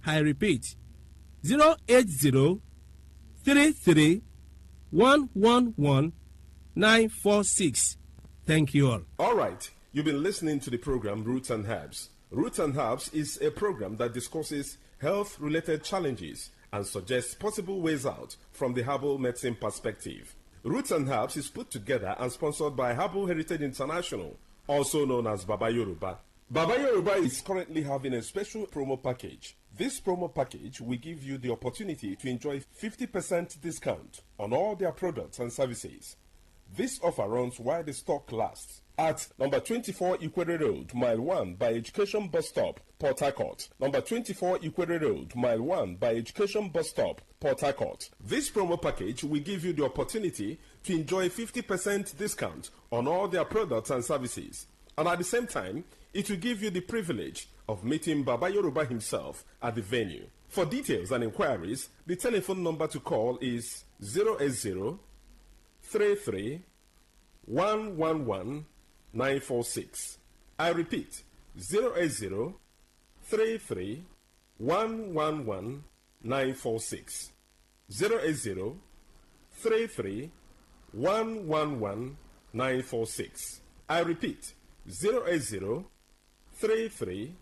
I repeat, 080-33-111-946. Thank you all. All right, you've been listening to the program Roots and Herbs. Roots and Herbs is a program that discusses health-related challenges and suggests possible ways out from the herbal medicine perspective. Roots and Herbs is put together and sponsored by Herbal Heritage International, also known as Baba Yoruba. Baba Yoruba is currently having a special promo package. This promo package will give you the opportunity to enjoy 50% discount on all their products and services. This offer runs while the stock lasts at number 24 Ikwere Road, Mile 1 by Education Bus Stop, Port Harcourt. Number 24 Ikwere Road, Mile 1 by Education Bus Stop, Port Harcourt. This promo package will give you the opportunity to enjoy 50% discount on all their products and services. And at the same time, it will give you the privilege of meeting Baba Yoruba himself at the venue. For details and inquiries, the telephone number to call is 080 33 111 946. I repeat, 080 33 111 946. 080 33 111 946. I repeat, 080 33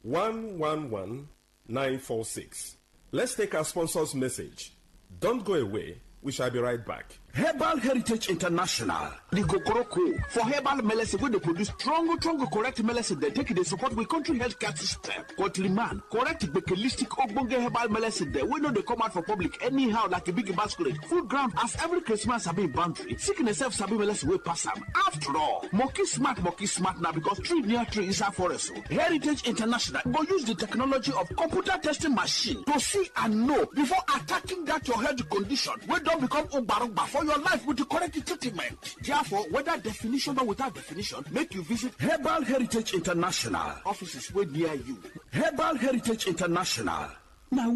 111 946. Let's take our sponsor's message. Don't go away. We shall be right back. Herbal Heritage International, the Gokoroko, for herbal medicine, where they produce strong, correct medicine, they take it, they support with country health care system. Quatliman, correct bekelistic ogbonge herbal medicine, they we know they come out for public anyhow like a big basket. Food ground as every Christmas have been boundary. Sickness self sabi medicine will pass them. After all, monkey smart now because tree near tree is a forest. Heritage International will use the technology of computer testing machine to see and know before attacking that your health condition. We don't become umbarumba for your life with the correct treatment. Therefore, whether definition or without definition, make you visit Herbal Heritage International. Offices were near you. Herbal Heritage International. Now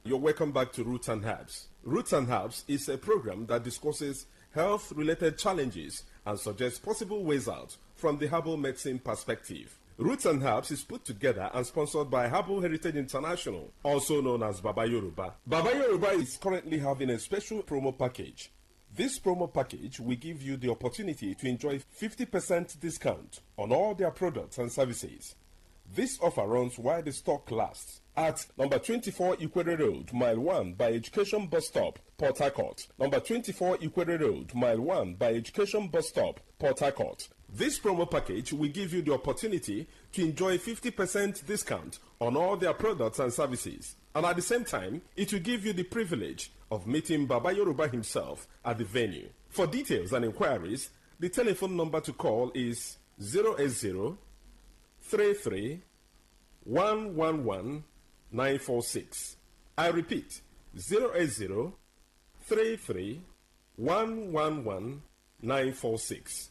You're welcome back to Roots and Herbs. Roots and Herbs is a program that discusses health-related challenges and suggests possible ways out from the herbal medicine perspective. Roots and Herbs is put together and sponsored by Herbal Heritage International, also known as Baba Yoruba. Baba Yoruba is currently having a special promo package. This promo package will give you the opportunity to enjoy 50% discount on all their products and services. This offer runs while the stock lasts at number 24 Ikwere Road, Mile 1 by Education Bus Stop, Port Harcourt. Number 24 Ikwere Road, Mile 1 by Education Bus Stop, Port Harcourt. This promo package will give you the opportunity to enjoy 50% discount on all their products and services. And at the same time, it will give you the privilege of meeting Baba Yoruba himself at the venue. For details and inquiries, the telephone number to call is 080 33 111 946. I repeat, 080 33 111 946.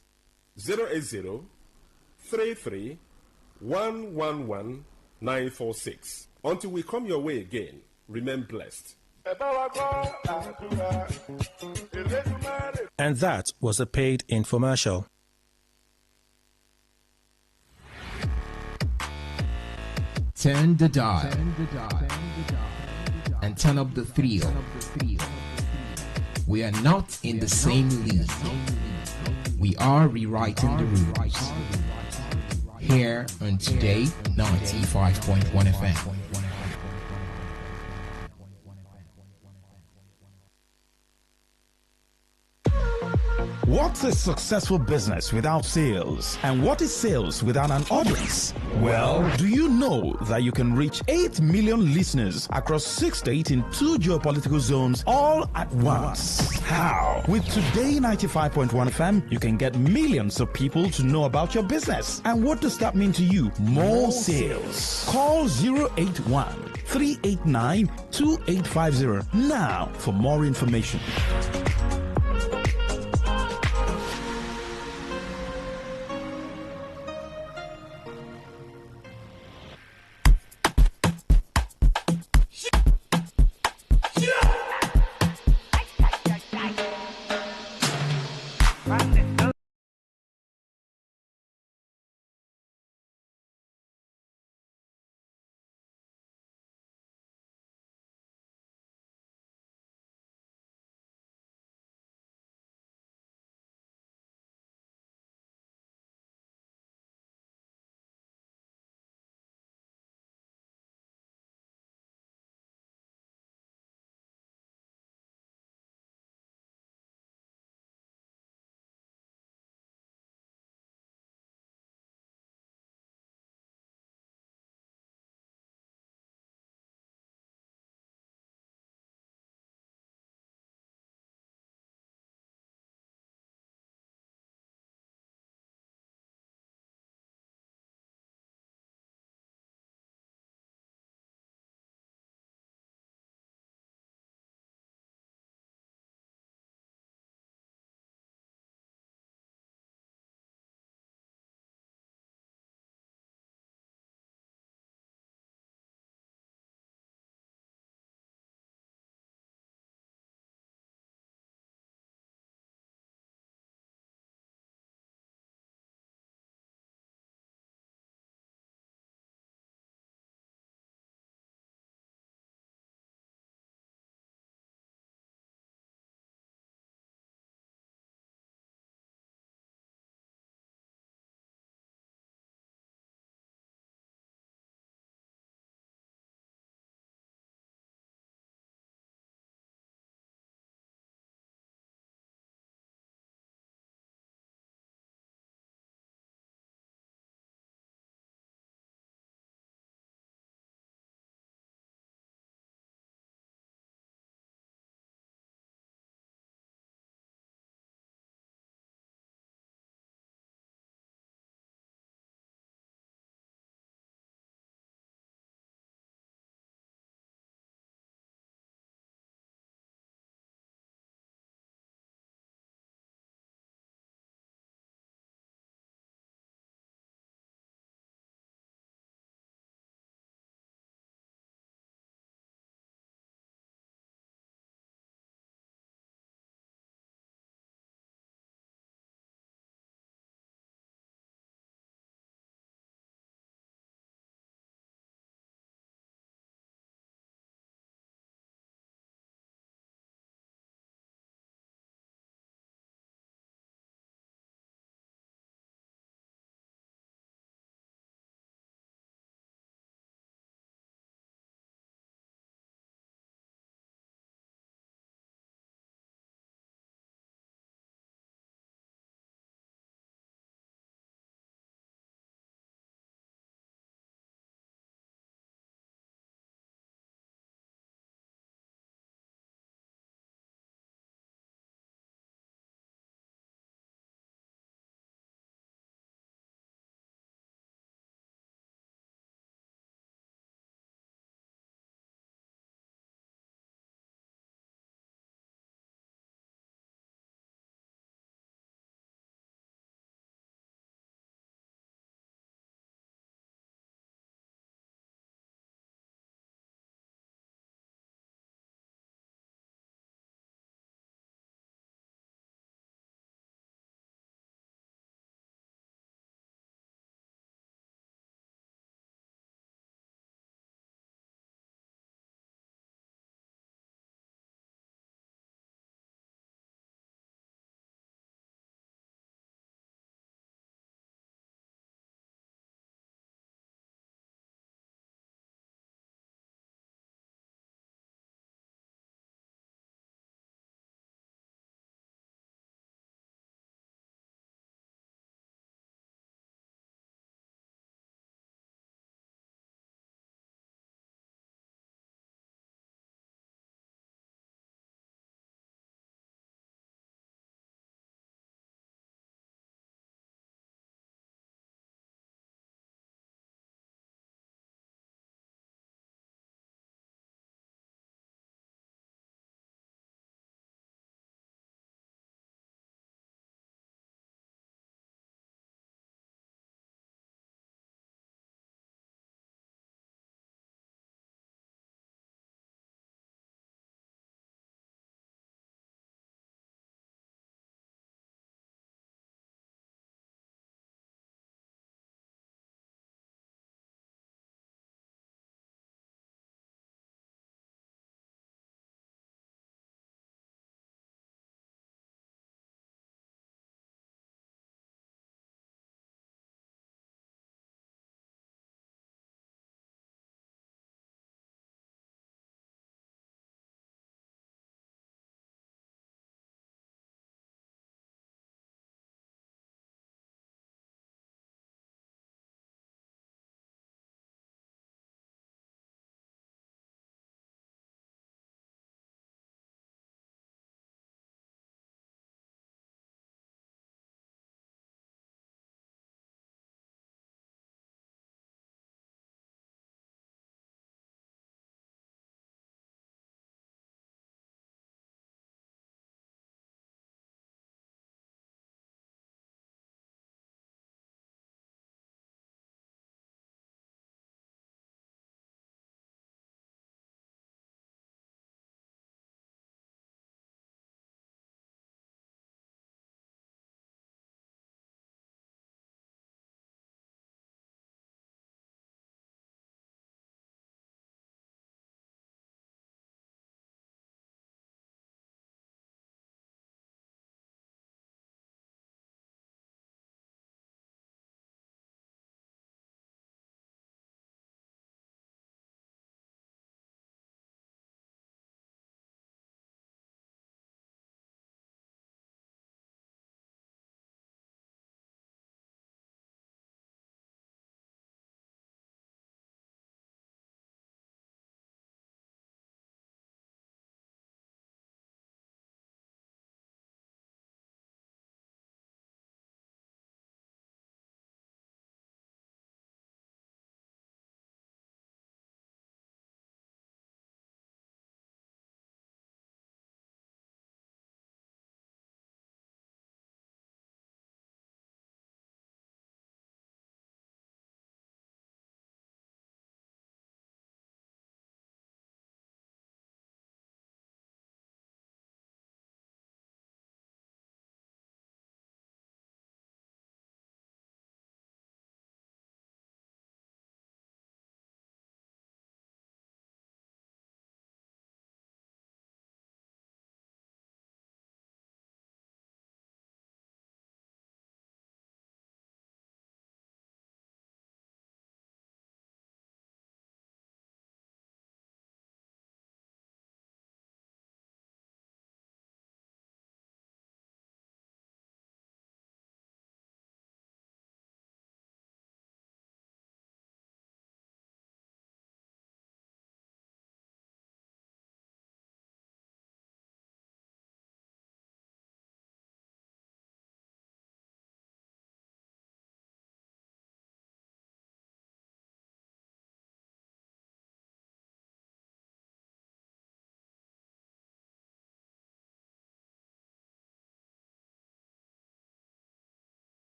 080 33 111 946. Until we come your way again, remain blessed. And that was a paid infomercial. Turn the dial and turn up the thrill. We are not in the same league. We are rewriting the rules. Here on Today 95.1 FM. What's a successful business without sales? And what is sales without an audience? Well, do you know that you can reach 8 million listeners across 6 states in 2 geopolitical zones all at once? How? With Today 95.1 FM, you can get millions of people to know about your business. And what does that mean to you? More sales. Call 081 389 2850 now for more information.